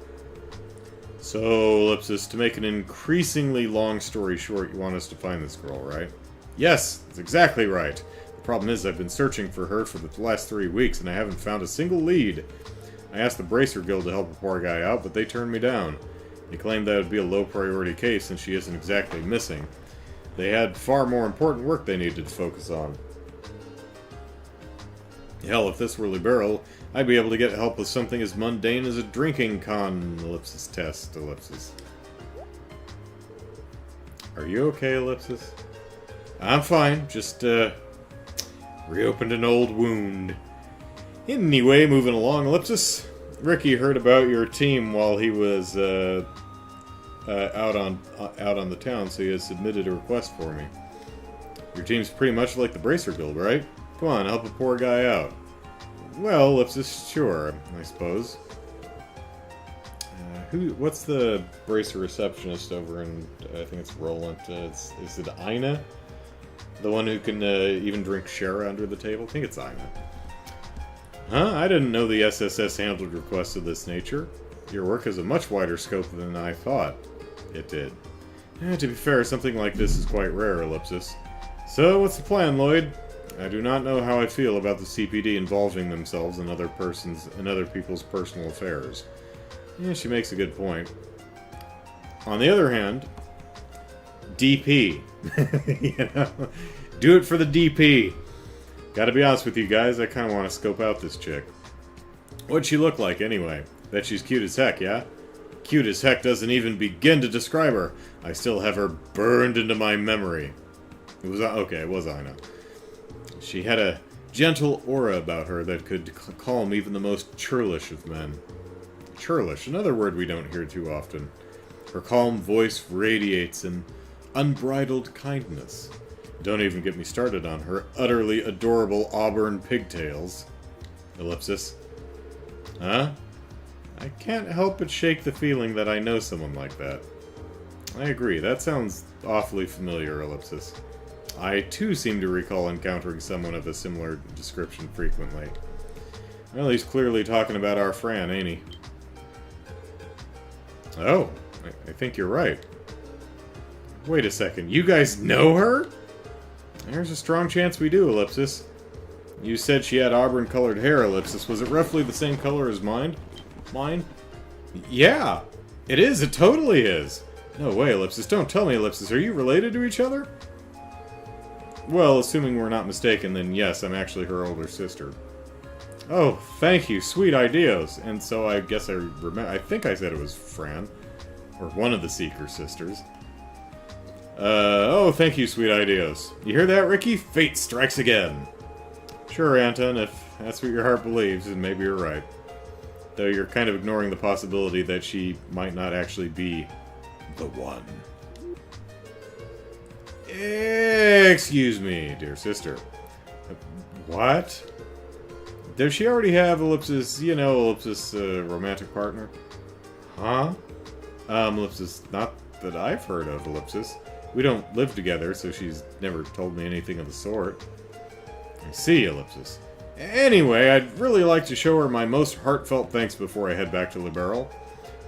So, Ellipsis, to make an increasingly long story short, you want us to find this girl, right? Yes, that's exactly right. The problem is I've been searching for her for the last 3 weeks, and I haven't found a single lead. I asked the Bracer Guild to help a poor guy out, but they turned me down. They claimed that would be a low-priority case, since she isn't exactly missing. They had far more important work they needed to focus on. Hell, if this were Liberal, I'd be able to get help with something as mundane as a drinking ellipsis test, Ellipsis. Are you okay, Ellipsis? I'm fine, just, reopened an old wound. Anyway, moving along, Ellipsis. Ricky heard about your team while he was, out on the town, so he has submitted a request for me. Your team's pretty much like the Bracer Guild, right? Come on, help a poor guy out. Well, Ellipsis, sure, I suppose. What's the Bracer receptionist over in, I think it's Roland, is it Ina? The one who can even drink Shara under the table? I think it's Ina. Huh? I didn't know the SSS handled requests of this nature. Your work has a much wider scope than I thought. It did. To be fair, something like this is quite rare, Ellipsis. So, what's the plan, Lloyd? I do not know how I feel about the CPD involving themselves in other people's personal affairs. Yeah, she makes a good point. On the other hand, DP. You know? Do it for the DP. Gotta be honest with you guys, I kinda wanna scope out this chick. What'd she look like, anyway? Bet she's cute as heck, yeah? Cute as heck doesn't even begin to describe her. I still have her burned into my memory. It was Ina. She had a gentle aura about her that could calm even the most churlish of men. Churlish, another word we don't hear too often. Her calm voice radiates an unbridled kindness. Don't even get me started on her utterly adorable auburn pigtails. Ellipsis. Huh? I can't help but shake the feeling that I know someone like that. I agree, that sounds awfully familiar, Ellipsis. I too seem to recall encountering someone of a similar description frequently. Well, he's clearly talking about our Fran, ain't he? Oh, I think you're right. Wait a second, you guys know her? There's a strong chance we do, Ellipsis. You said she had auburn-colored hair, Ellipsis. Was it roughly the same color as mine? Mine? Yeah! It is, it totally is! No way, Ellipsis. Don't tell me, Ellipsis. Are you related to each other? Well, assuming we're not mistaken, then yes, I'm actually her older sister. Oh, thank you. Sweet ideas. And so I guess I remember... I think I said it was Fran. Or one of the Seeker sisters. Oh, thank you, sweet ideas. You hear that, Ricky? Fate strikes again. Sure, Anton, if that's what your heart believes, then maybe you're right. Though you're kind of ignoring the possibility that she might not actually be the one. Excuse me, dear sister. What? Does she already have Ellipsis, Ellipsis, romantic partner? Huh? Ellipsis, not that I've heard of, Ellipsis. We don't live together, so she's never told me anything of the sort. I see, Ellipsis. Anyway, I'd really like to show her my most heartfelt thanks before I head back to Liberal.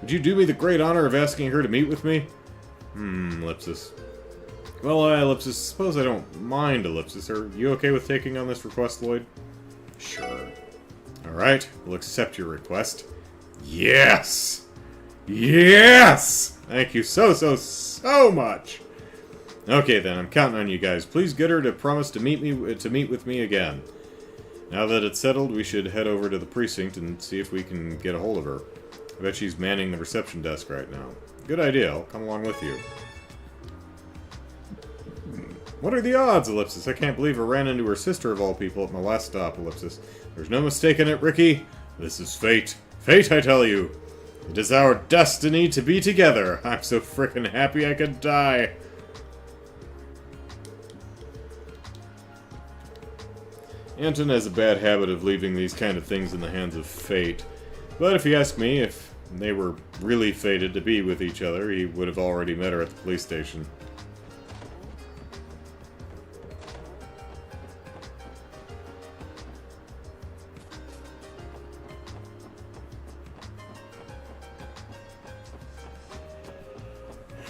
Would you do me the great honor of asking her to meet with me? Ellipsis. Well, Ellipsis, suppose I don't mind, Ellipsis. Are you okay with taking on this request, Lloyd? Sure. Alright, we'll accept your request. Yes! Yes! Thank you so much! Okay then, I'm counting on you guys. Please get her to promise to meet with me again. Now that it's settled, we should head over to the precinct and see if we can get a hold of her. I bet she's manning the reception desk right now. Good idea, I'll come along with you. What are the odds, Ellipsis? I can't believe I ran into her sister of all people at my last stop, Ellipsis. There's no mistaking it, Ricky. This is fate. Fate, I tell you. It is our destiny to be together. I'm so frickin' happy I could die. Anton has a bad habit of leaving these kind of things in the hands of fate. But if you ask me, if they were really fated to be with each other, he would have already met her at the police station.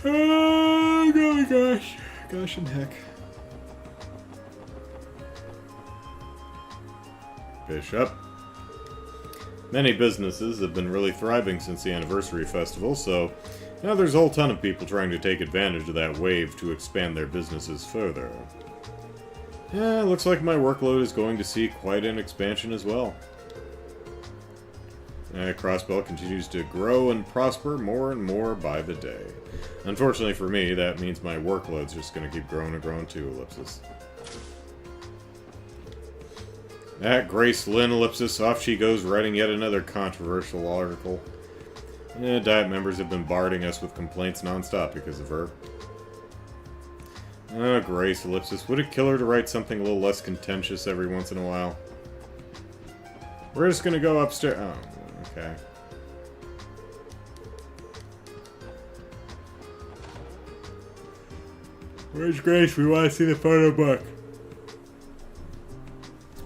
Oh, gosh. Gosh and heck. Bishop. Many businesses have been really thriving since the anniversary festival, so now there's a whole ton of people trying to take advantage of that wave to expand their businesses further. Yeah, looks like my workload is going to see quite an expansion as well. Crossbell continues to grow and prosper more and more by the day. Unfortunately for me, that means my workload's just going to keep growing and growing too, Ellipsis. That Grace Lynn, Ellipsis, off she goes writing yet another controversial article. Diet members have been barding us with complaints non-stop because of her. Oh, Grace, Ellipsis, would it kill her to write something a little less contentious every once in a while? We're just gonna go upstairs. Oh, okay. Where's Grace? We want to see the photo book.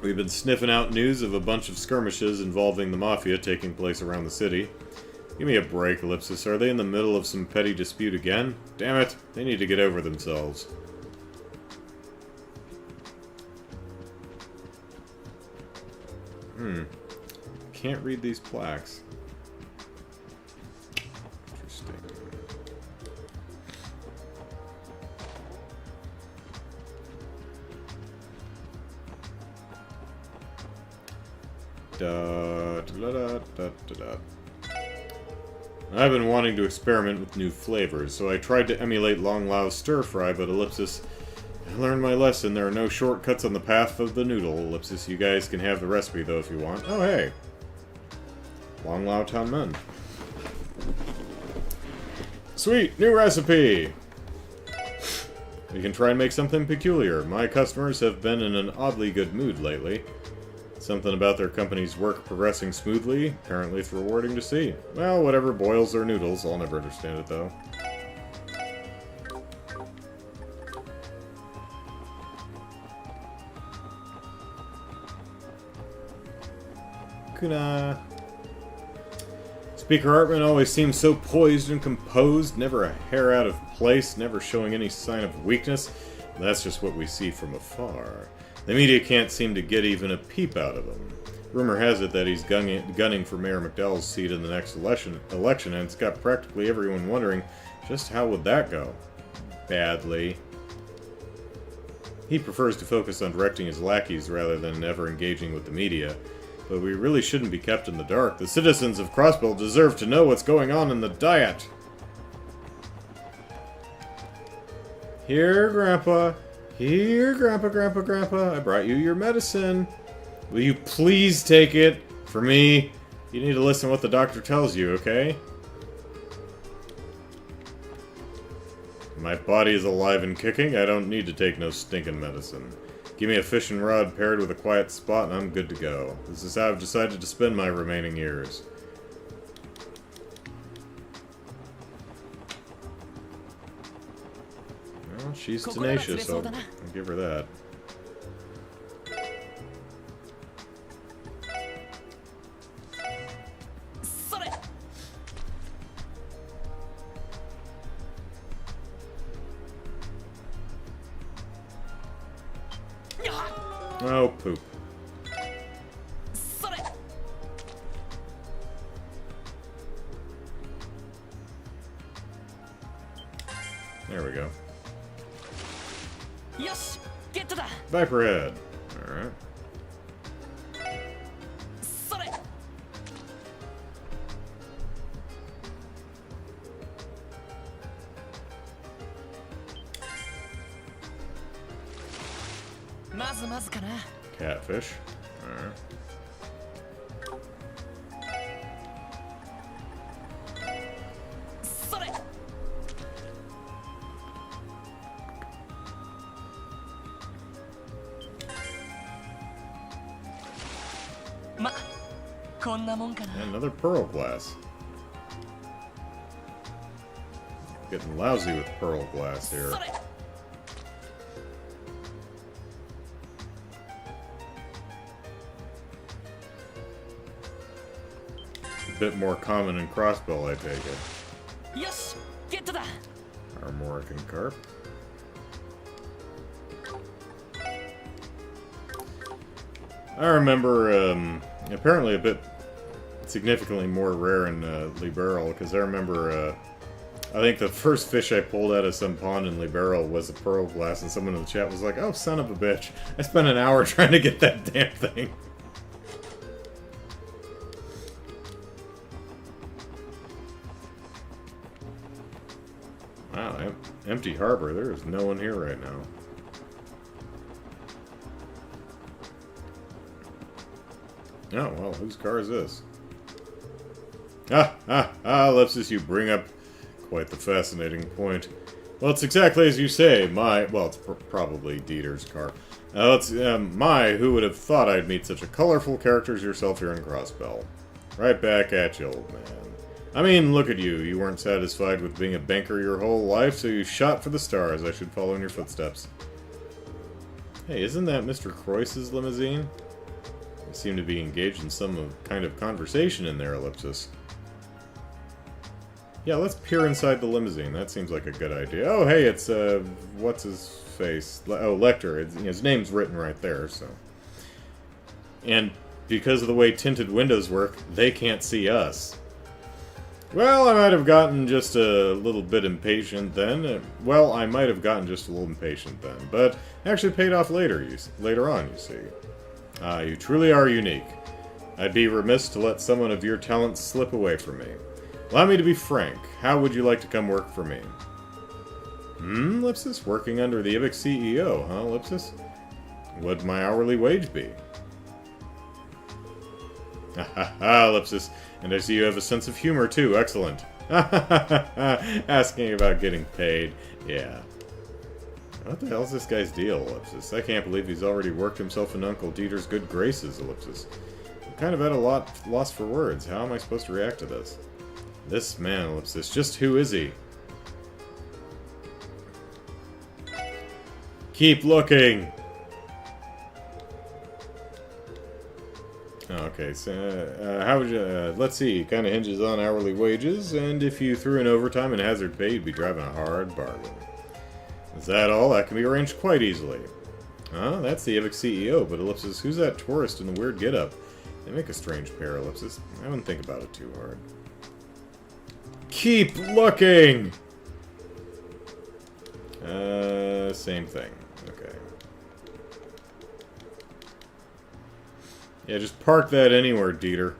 We've been sniffing out news of a bunch of skirmishes involving the Mafia taking place around the city. Give me a break, Ellipsis. Are they in the middle of some petty dispute again? Damn it, they need to get over themselves. Can't read these plaques. Interesting. I've been wanting to experiment with new flavors, so I tried to emulate Long Lao's stir-fry, but Ellipsis, I learned my lesson. There are no shortcuts on the path of the noodle. Ellipsis, you guys can have the recipe, though, if you want. Oh, hey. Long Lao Tan Men. Sweet! New recipe! We can try and make something peculiar. My customers have been in an oddly good mood lately. Something about their company's work progressing smoothly. Apparently it's rewarding to see. Well, whatever boils their noodles. I'll never understand it, though. Kuna. Speaker Hartman always seems so poised and composed, never a hair out of place, never showing any sign of weakness. That's just what we see from afar. The media can't seem to get even a peep out of him. Rumor has it that he's gunning for Mayor McDowell's seat in the next election, and it's got practically everyone wondering just how would that go. Badly. He prefers to focus on directing his lackeys rather than ever engaging with the media. But we really shouldn't be kept in the dark. The citizens of Crossbell deserve to know what's going on in the Diet. Here, Grandpa. Here, Grandpa. I brought you your medicine. Will you please take it? For me? You need to listen to what the doctor tells you, okay? My body is alive and kicking. I don't need to take no stinking medicine. Give me a fishing rod paired with a quiet spot and I'm good to go. This is how I've decided to spend my remaining years. Well, she's tenacious, so I'll give her that. Oh, poop. There we go. Viper head. Alright. Catfish. Alright. And another pearl glass. Getting lousy with pearl glass here. Bit more common in Crossbell, I take it. Yes, get to that. Armorican carp. I remember, apparently a bit significantly more rare in Liberal, because I remember, I think the first fish I pulled out of some pond in Liberal was a pearl glass, and someone in the chat was like, "Oh, son of a bitch, I spent an hour trying to get that damn thing." Wow, empty harbor. There is no one here right now. Oh, well, whose car is this? Lepsis, you bring up quite the fascinating point. Well, it's exactly as you say. Well, it's probably Dieter's car. Who would have thought I'd meet such a colorful character as yourself here in Crossbell? Right back at you, old man. I mean, look at you. You weren't satisfied with being a banker your whole life, so you shot for the stars. I should follow in your footsteps. Hey, isn't that Mr. Croyce's limousine? They seem to be engaged in some kind of conversation in there, Ellipsis. Yeah, let's peer inside the limousine. That seems like a good idea. Oh, hey, it's, what's his face? Lecter. His name's written right there, so. And because of the way tinted windows work, they can't see us. Well, I might have gotten just a little bit impatient then. Well, I might have gotten just a little impatient then, but actually paid off later on, you see. You truly are unique. I'd be remiss to let someone of your talent slip away from me. Allow me to be frank. How would you like to come work for me? Lipsis? Working under the Ibex CEO, huh, Lipsis? What'd my hourly wage be? Ha ha ha, Lipsis. And I see you have a sense of humor, too. Excellent. Asking about getting paid. Yeah. What the hell's this guy's deal, Ellipsis? I can't believe he's already worked himself into Uncle Dieter's good graces, Ellipsis. I'm kind of at a loss for words. How am I supposed to react to this? This man, Ellipsis, just who is he? Keep looking! Okay, so, how would you, let's see, kind of hinges on hourly wages, and if you threw in overtime and hazard pay, you'd be driving a hard bargain. Is that all? That can be arranged quite easily. That's the Ibex CEO, but Ellipsis, who's that tourist in the weird getup? They make a strange pair, Ellipsis. I wouldn't think about it too hard. Keep looking! Same thing. Okay. Yeah, just park that anywhere, Dieter.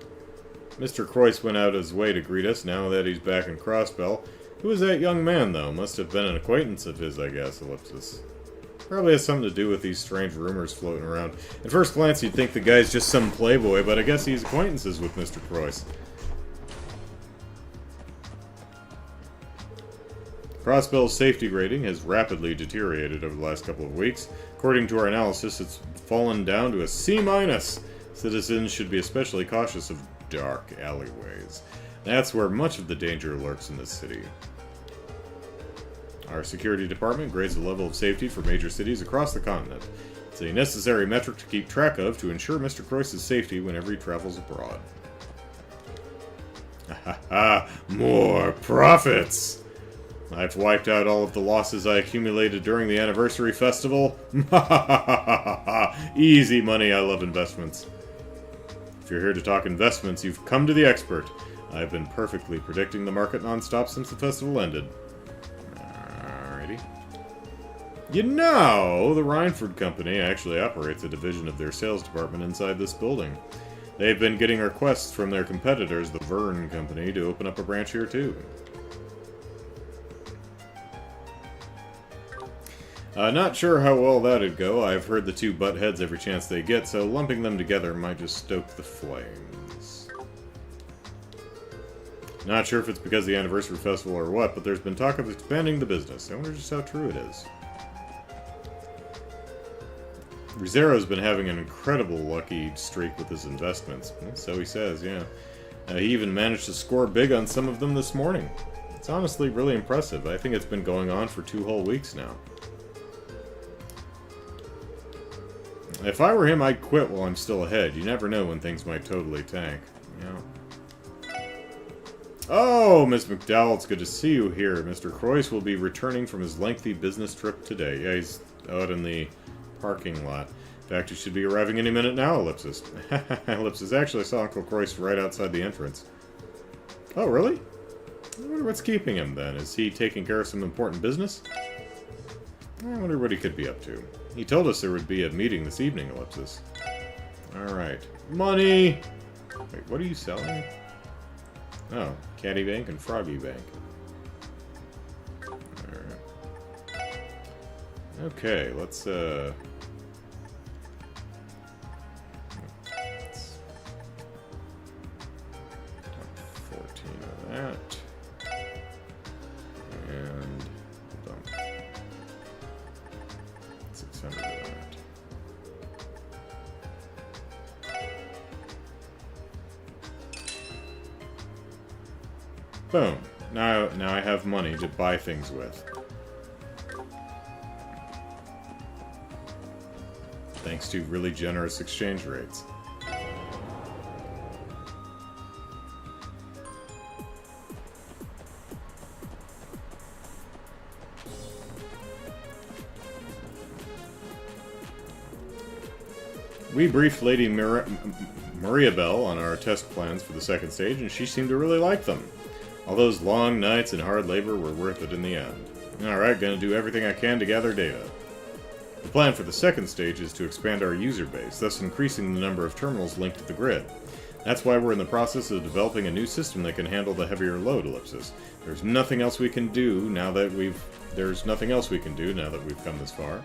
Mr. Croyce went out of his way to greet us now that he's back in Crossbell. Who is that young man, though? Must have been an acquaintance of his, I guess, Ellipsis. Probably has something to do with these strange rumors floating around. At first glance, you'd think the guy's just some playboy, but I guess he's acquaintances with Mr. Croyce. Crossbell's safety rating has rapidly deteriorated over the last couple of weeks. According to our analysis, it's fallen down to a C-. Citizens should be especially cautious of dark alleyways. That's where much of the danger lurks in this city. Our security department grades the level of safety for major cities across the continent. It's a necessary metric to keep track of to ensure Mr. Croyce's safety whenever he travels abroad. Ha ha! More profits! I've wiped out all of the losses I accumulated during the anniversary festival. Easy money, I love investments. If you're here to talk investments, you've come to the expert. I've been perfectly predicting the market non-stop since the festival ended. Alrighty. You know, the Rhineford Company actually operates a division of their sales department inside this building. They've been getting requests from their competitors, the Vern Company, to open up a branch here too. Not sure how well that'd go. I've heard the two butt heads every chance they get, so lumping them together might just stoke the flames. Not sure if it's because of the anniversary festival or what, but there's been talk of expanding the business. I wonder just how true it is. Rizero's been having an incredible lucky streak with his investments. So he says, yeah. He even managed to score big on some of them this morning. It's honestly really impressive. I think it's been going on for 2 whole weeks now. If I were him, I'd quit while I'm still ahead. You never know when things might totally tank. Yeah. Oh, Miss McDowell, it's good to see you here. Mr. Croyce will be returning from his lengthy business trip today. Yeah, he's out in the parking lot. In fact, he should be arriving any minute now, Ellipsis. Ellipsis, actually, I saw Uncle Croyce right outside the entrance. Oh, really? I wonder what's keeping him, then. Is he taking care of some important business? I wonder what he could be up to. He told us there would be a meeting this evening, Ellipsis. Alright. Money! Wait, what are you selling? Oh, Caddy Bank and Froggy Bank. Alright. Okay, let's 14 of that. And hold on. 600 of that. Boom. Now I have money to buy things with. Thanks to really generous exchange rates. We briefed Lady Maria Bell on our test plans for the second stage, and she seemed to really like them. All those long nights and hard labor were worth it in the end. Alright, gonna do everything I can to gather data. The plan for the second stage is to expand our user base, thus increasing the number of terminals linked to the grid. That's why we're in the process of developing a new system that can handle the heavier load, Ellipsis. There's nothing else we can do now that we've come this far.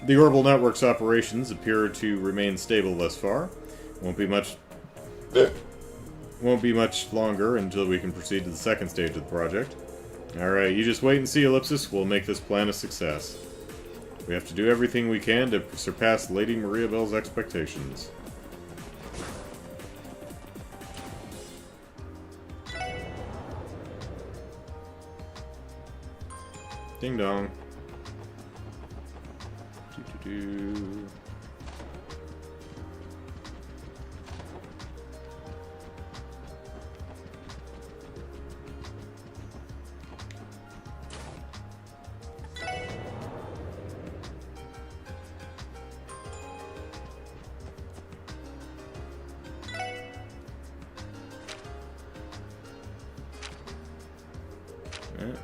The Orbal Network's operations appear to remain stable thus far. Won't be much longer until we can proceed to the second stage of the project. Alright, you just wait and see, Ellipsis. We'll make this plan a success. We have to do everything we can to surpass Lady Maria Bell's expectations. Ding dong. Doo-doo-doo.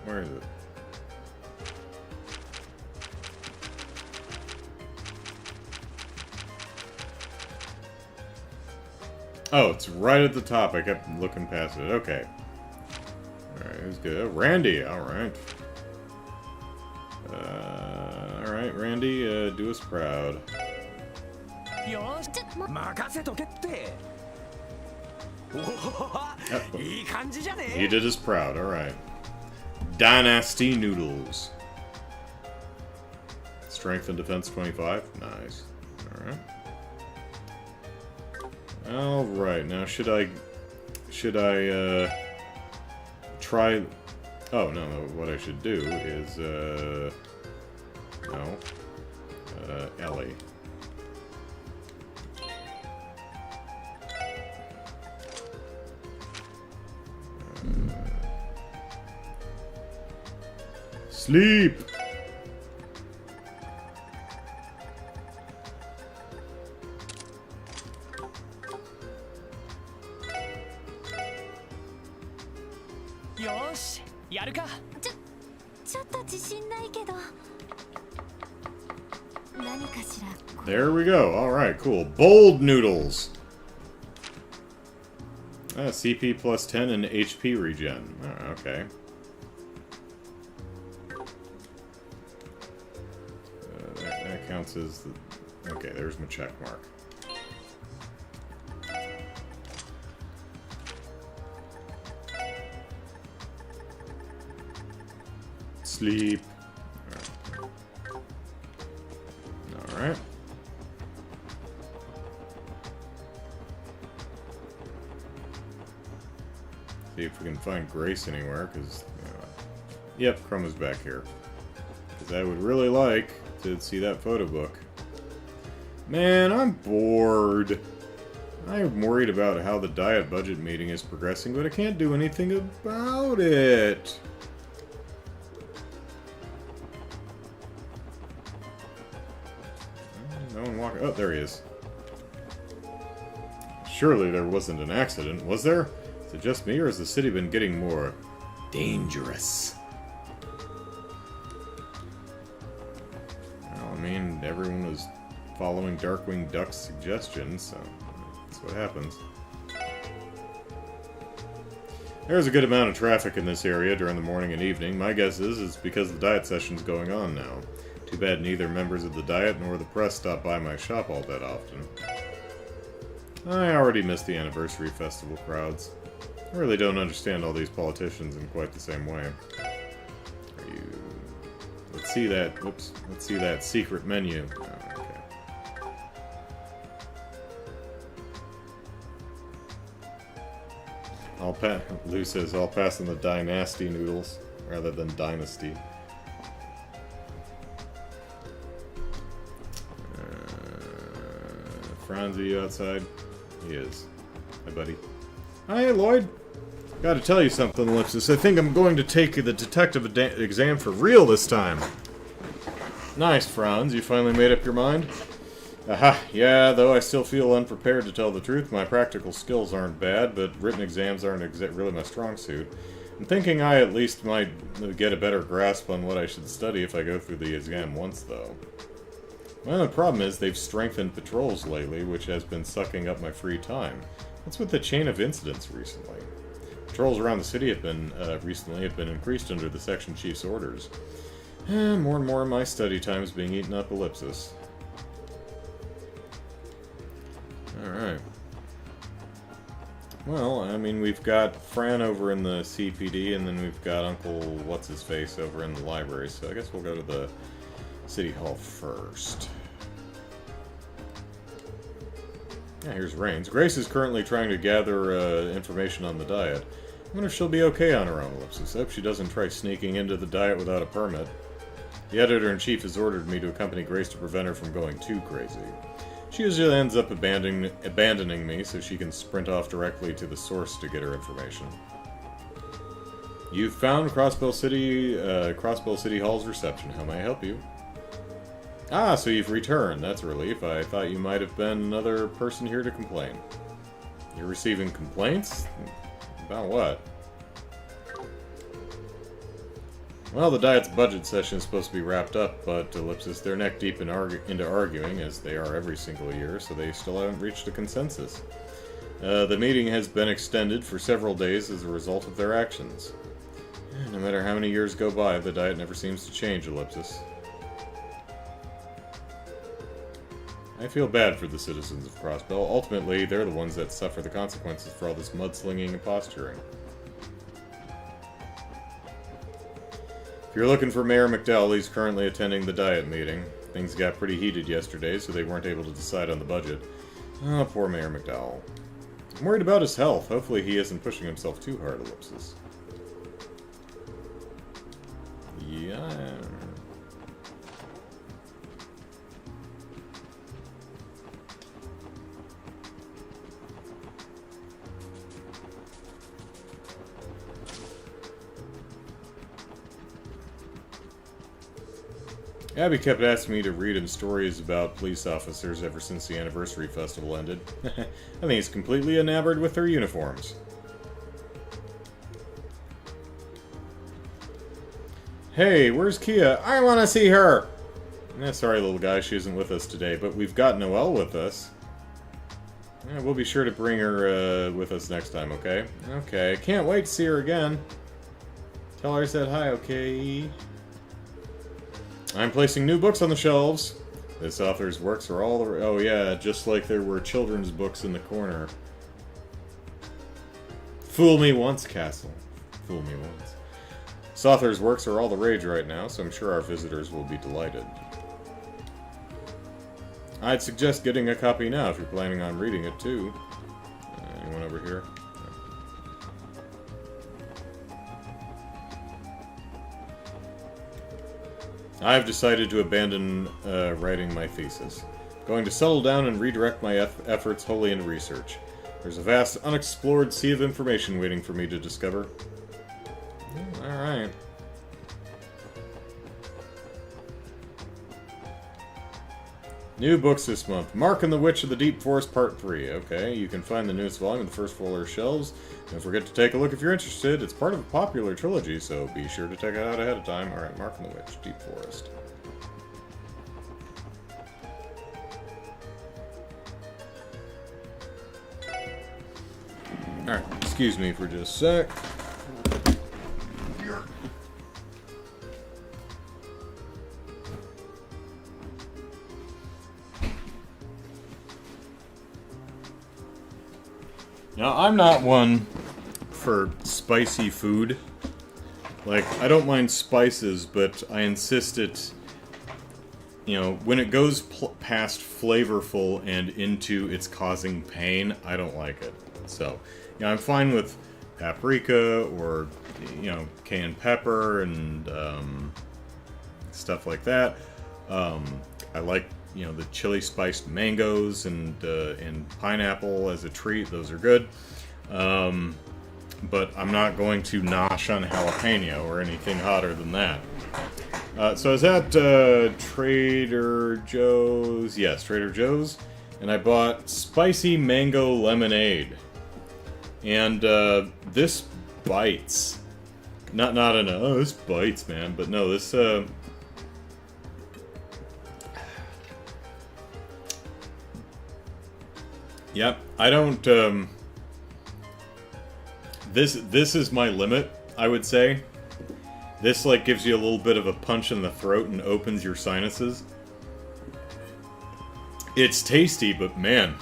Where is it? Oh, it's right at the top. I kept looking past it. Okay. Alright, who's good? Oh, Randy, alright. Alright, Randy, do us proud. He did us proud, alright. Dynasty Noodles. Strength and defense 25. Nice. Alright. Alright, now should I try... Oh, no, what I should do is, Ellie. Sleep! Yosh, yaru ka? ちょっと自信ないけど。何かしら。There we go. Alright, cool. Bold Noodles! CP plus 10 and HP regen. Oh, okay. That counts as the... Okay, there's my check mark. Sleep. Alright. See if we can find Grace anywhere, because... Yep, Crumb is back here. Because I would really like to see that photo book. Man, I'm bored. I'm worried about how the diet budget meeting is progressing, but I can't do anything about it. No one walking. Oh, there he is. Surely there wasn't an accident, was there? Is it just me, or has the city been getting more dangerous? Well, I mean, everyone was following Darkwing Duck's suggestions, so that's what happens. There's a good amount of traffic in this area during the morning and evening. My guess is it's because the diet session's going on now. Too bad neither members of the diet nor the press stop by my shop all that often. I already missed the anniversary festival crowds. I really don't understand all these politicians in quite the same way. Are you... Let's see that... Whoops. Let's see that secret menu. Oh, okay. Lou says, I'll pass on the Dynasty noodles, rather than Dynasty. Franz, are you outside? He is. Hi, buddy. Hi, Lloyd. Gotta tell you something, Ellipsis. I think I'm going to take the detective exam for real this time. Nice, Franz. You finally made up your mind? Aha. Yeah, though I still feel unprepared to tell the truth. My practical skills aren't bad, but written exams aren't really my strong suit. I'm thinking I at least might get a better grasp on what I should study if I go through the exam once, though. Well, the problem is they've strengthened patrols lately, which has been sucking up my free time. What's with the chain of incidents recently? Patrols around the city have been, recently have been increased under the section chief's orders. More and more of my study time is being eaten up ellipsis. Alright. Well, I mean, we've got Fran over in the CPD, and then we've got Uncle What's-His-Face over in the library, so I guess we'll go to the City Hall first. Yeah, here's Rains. Grace is currently trying to gather information on the diet. I wonder if she'll be okay on her own, ellipsis. I hope she doesn't try sneaking into the diet without a permit. The editor-in-chief has ordered me to accompany Grace to prevent her from going too crazy. She usually ends up abandoning me so she can sprint off directly to the source to get her information. You've found Crossbell City Hall's reception. How may I help you? Ah, so you've returned. That's a relief. I thought you might have been another person here to complain. You're receiving complaints? About what? Well, the Diet's budget session is supposed to be wrapped up, but ellipsis, they're neck deep into arguing, as they are every single year, so they still haven't reached a consensus. The meeting has been extended for several days as a result of their actions. No matter how many years go by, the Diet never seems to change, ellipsis. I feel bad for the citizens of Crossbell. Ultimately, they're the ones that suffer the consequences for all this mudslinging and posturing. If you're looking for Mayor McDowell, he's currently attending the Diet meeting. Things got pretty heated yesterday, so they weren't able to decide on the budget. Oh, poor Mayor McDowell. I'm worried about his health. Hopefully he isn't pushing himself too hard, ellipsis. Yeah. Abby kept asking me to read him stories about police officers ever since the anniversary festival ended. I think he's completely enamored with their uniforms. Hey, where's Kia? I want to see her! Sorry, little guy, she isn't with us today, but we've got Noelle with us. We'll be sure to bring her with us next time, okay? Okay, can't wait to see her again. Tell her I said hi, okay? I'm placing new books on the shelves. This author's works are all the... Oh yeah, just like there were children's books in the corner. Fool me once, Castle. Fool me once. This author's works are all the rage right now, so I'm sure our visitors will be delighted. I'd suggest getting a copy now if you're planning on reading it too. Anyone over here? I've decided to abandon writing my thesis. Going to settle down and redirect my efforts wholly into research. There's a vast, unexplored sea of information waiting for me to discover. Alright. New books this month. Mark and the Witch of the Deep Forest Part 3. Okay, you can find the newest volume in the first floor shelves. Don't forget to take a look if you're interested. It's part of a popular trilogy, so be sure to check it out ahead of time. Alright, Mark and the Witch, Deep Forest. Alright, excuse me for just a sec. Now, I'm not one for spicy food. Like, I don't mind spices, but I insist it, you know, when it goes past flavorful and into it's causing pain, I don't like it. So, you know, I'm fine with paprika or, you know, cayenne pepper and stuff like that. I like, you know, the chili spiced mangoes and pineapple as a treat. Those are good. But I'm not going to nosh on jalapeno or anything hotter than that. So I was at Trader Joe's. Yes, Trader Joe's. And I bought spicy mango lemonade. And this bites. Not in a, oh, this bites, man. But no, this... Yep, I don't, This is my limit, I would say. This, like, gives you a little bit of a punch in the throat and opens your sinuses. It's tasty, but man.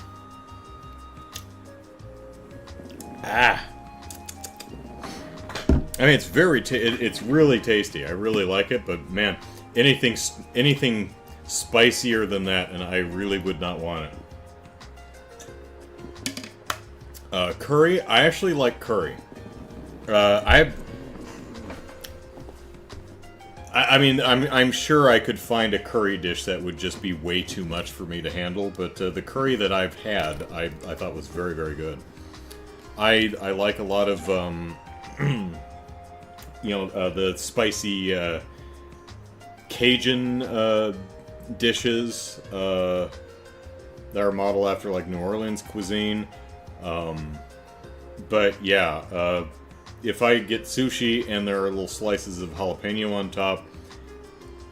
Ah. I mean, it's it's really tasty. I really like it, but man, anything spicier than that, and I really would not want it. Curry, I actually like curry. I mean, I'm sure I could find a curry dish that would just be way too much for me to handle, but the curry that I've had, I thought was very, very good. I like a lot of, you know, the spicy Cajun dishes that are modeled after, like, New Orleans cuisine. But yeah, if I get sushi and there are little slices of jalapeno on top,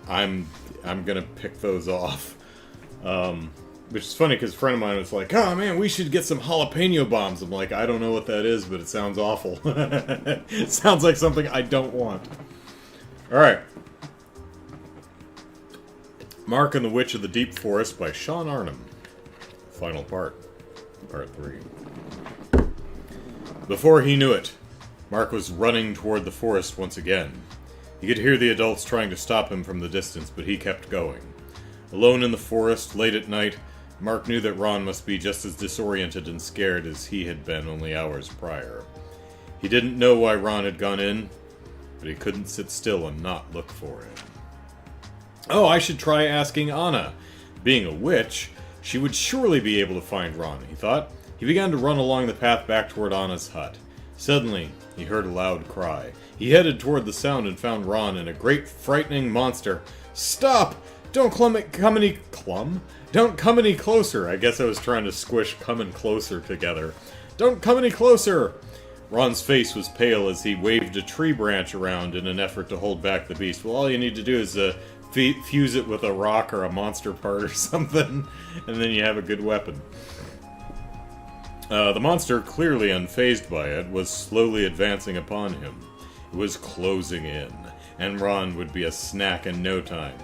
I'm gonna pick those off. Which is funny because a friend of mine was like, "Oh man, we should get some jalapeno bombs." I'm like, I don't know what that is, but it sounds awful. It sounds like something I don't want. Alright. Mark and the Witch of the Deep Forest by Sean Arnhem. Final part. Part 3. Before he knew it, Mark was running toward the forest once again. He could hear the adults trying to stop him from the distance, but he kept going. Alone in the forest, late at night, Mark knew that Ron must be just as disoriented and scared as he had been only hours prior. He didn't know why Ron had gone in, but he couldn't sit still and not look for him. Oh, I should try asking Anna. Being a witch, she would surely be able to find Ron, he thought. He began to run along the path back toward Anna's hut. Suddenly, he heard a loud cry. He headed toward the sound and found Ron and a great frightening monster. Stop! Don't come any closer. I guess I was trying to squish come and closer together. Don't come any closer! Ron's face was pale as he waved a tree branch around in an effort to hold back the beast. Well, all you need to do is fuse it with a rock or a monster part or something, and then you have a good weapon. The monster, clearly unfazed by it, was slowly advancing upon him. It was closing in, and Ron would be a snack in no time.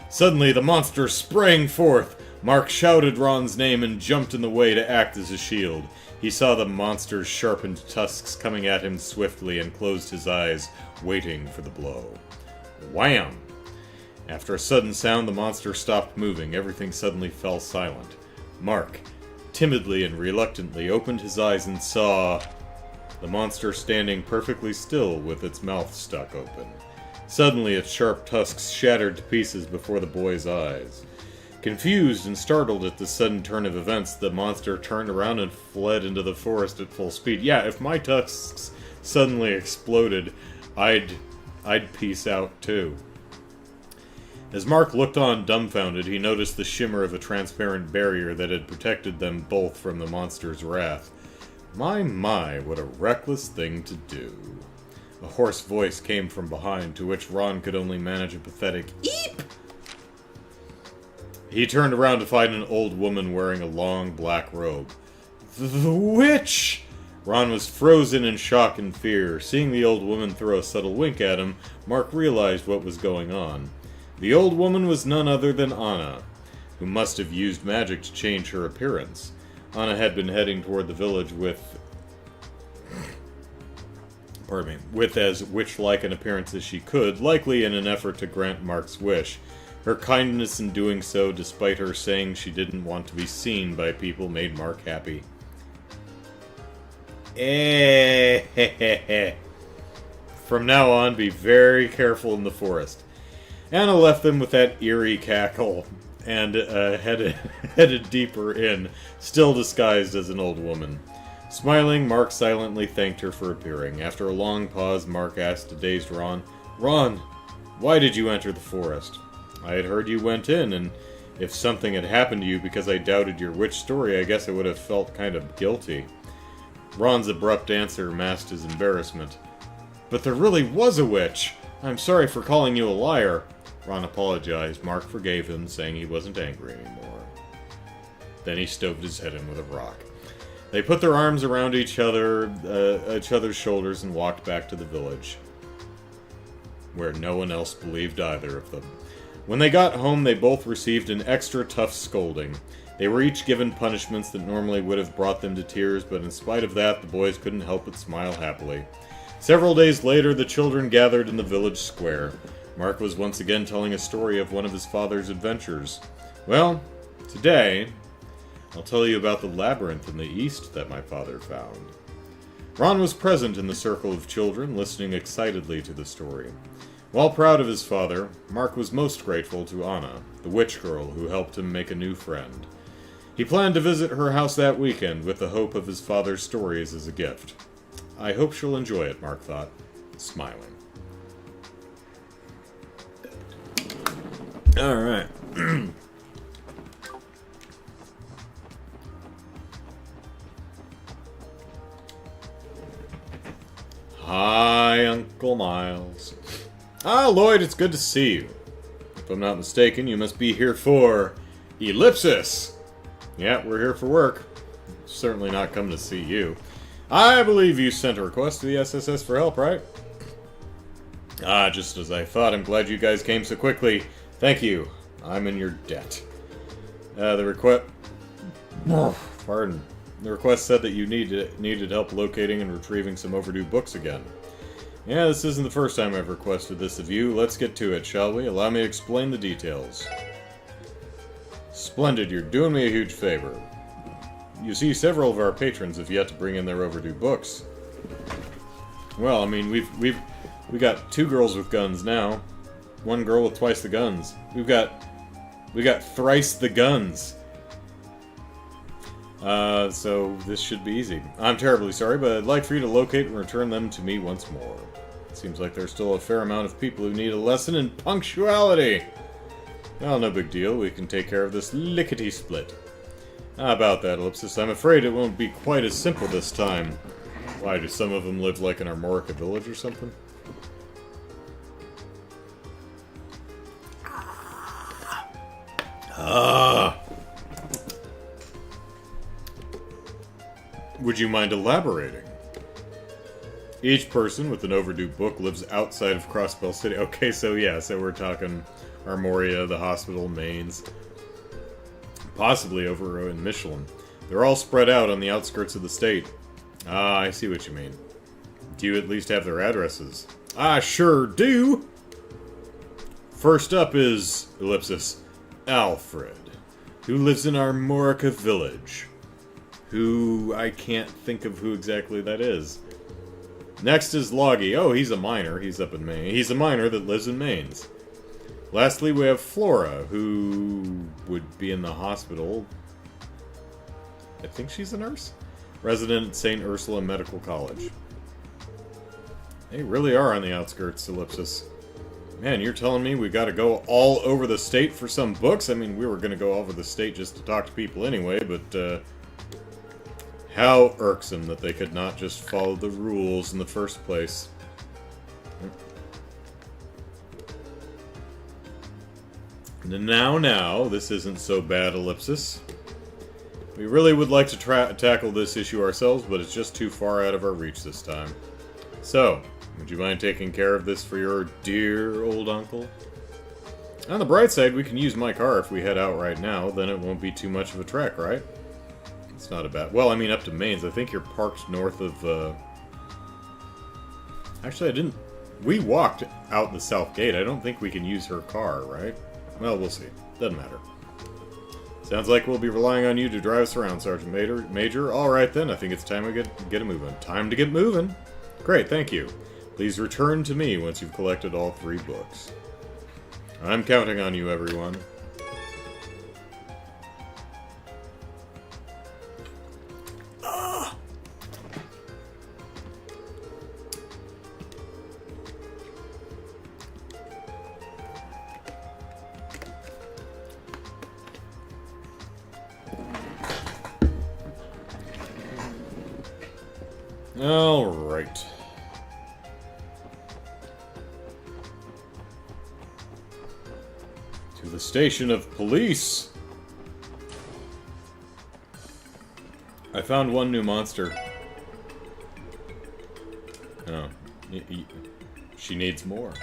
Suddenly, the monster sprang forth. Mark shouted Ron's name and jumped in the way to act as a shield. He saw the monster's sharpened tusks coming at him swiftly and closed his eyes, waiting for the blow. Wham! After a sudden sound, the monster stopped moving. Everything suddenly fell silent. Mark, timidly and reluctantly, opened his eyes and saw the monster standing perfectly still with its mouth stuck open. Suddenly, its sharp tusks shattered to pieces before the boy's eyes. Confused and startled at this sudden turn of events, the monster turned around and fled into the forest at full speed. Yeah, if my tusks suddenly exploded, I'd peace out too. As Mark looked on dumbfounded, he noticed the shimmer of a transparent barrier that had protected them both from the monster's wrath. My, what a reckless thing to do. A hoarse voice came from behind, to which Ron could only manage a pathetic eep! He turned around to find an old woman wearing a long black robe. The witch! Ron was frozen in shock and fear. Seeing the old woman throw a subtle wink at him, Mark realized what was going on. The old woman was none other than Anna, who must have used magic to change her appearance. Anna had been heading toward the village with as witch-like an appearance as she could, likely in an effort to grant Mark's wish. Her kindness in doing so, despite her saying she didn't want to be seen by people, made Mark happy. From now on, be very careful in the forest. Anna left them with that eerie cackle, and headed deeper in, still disguised as an old woman. Smiling, Mark silently thanked her for appearing. After a long pause, Mark asked a dazed Ron, "Ron, why did you enter the forest? I had heard you went in, and if something had happened to you because I doubted your witch story, I guess I would have felt kind of guilty." Ron's abrupt answer masked his embarrassment. "But there really was a witch! I'm sorry for calling you a liar." Ron apologized. Mark forgave him, saying he wasn't angry anymore. Then he stoved his head in with a rock. They put their arms around each other's shoulders and walked back to the village, where no one else believed either of them. When they got home, they both received an extra tough scolding. They were each given punishments that normally would have brought them to tears, but in spite of that, the boys couldn't help but smile happily. Several days later, the children gathered in the village square. Mark was once again telling a story of one of his father's adventures. Well, today, I'll tell you about the labyrinth in the east that my father found. Ron was present in the circle of children, listening excitedly to the story. While proud of his father, Mark was most grateful to Anna, the witch girl who helped him make a new friend. He planned to visit her house that weekend with the hope of his father's stories as a gift. I hope she'll enjoy it, Mark thought, smiling. Alright. Hi, Uncle Miles. Ah, Lloyd, it's good to see you. If I'm not mistaken, you must be here for Ellipsis. Yeah, we're here for work. Certainly not come to see you. I believe you sent a request to the SSS for help, right? Ah, just as I thought. I'm glad you guys came so quickly. Thank you. I'm in your debt. The request... Pardon. The request said that you needed help locating and retrieving some overdue books again. Yeah, this isn't the first time I've requested this of you. Let's get to it, shall we? Allow me to explain the details. Splendid, you're doing me a huge favor. You see, several of our patrons have yet to bring in their overdue books. Well, I mean, we got 2 girls with guns now. 1 girl with twice the guns. We got thrice the guns. So this should be easy. I'm terribly sorry, but I'd like for you to locate and return them to me once more. It seems like there's still a fair amount of people who need a lesson in punctuality. Well, no big deal. We can take care of this lickety-split. How about that, Ellipsis? I'm afraid it won't be quite as simple this time. Why, do some of them live like in Armorica village or something? Would you mind elaborating? Each person with an overdue book lives outside of Crossbell City. Okay, so yeah, so we're talking Armoria, the hospital, Mains. Possibly over in Michelin. They're all spread out on the outskirts of the state. Ah, I see what you mean. Do you at least have their addresses? I sure do! First up is, Ellipsis, Alfred, who lives in Armorica Village. Who, I can't think of who exactly that is. Next is Loggy. Oh, he's a miner. He's up in Maine. He's a miner that lives in Maines. Lastly, we have Flora, who would be in the hospital. I think she's a nurse? Resident at St. Ursula Medical College. They really are on the outskirts, Ellipsis. Man, you're telling me we gotta go all over the state for some books? I mean, we were gonna go all over the state just to talk to people anyway, but, how irksome that they could not just follow the rules in the first place. Now, this isn't so bad, Ellipsis. We really would like to tackle this issue ourselves, but it's just too far out of our reach this time. So, would you mind taking care of this for your dear old uncle? On the bright side, we can use my car if we head out right now, then it won't be too much of a trek, right? It's not a bad... Well, I mean, up to Mains. I think you're parked north of, Actually, I didn't... We walked out the south gate. I don't think we can use her car, right? Well, we'll see. Doesn't matter. Sounds like we'll be relying on you to drive us around, Sergeant Major. Alright then, I think it's time we get a moving. Time to get moving! Great, thank you. Please return to me once you've collected all 3 books. I'm counting on you, everyone. Alright. To the station of police! I found one new monster. Oh. She needs more.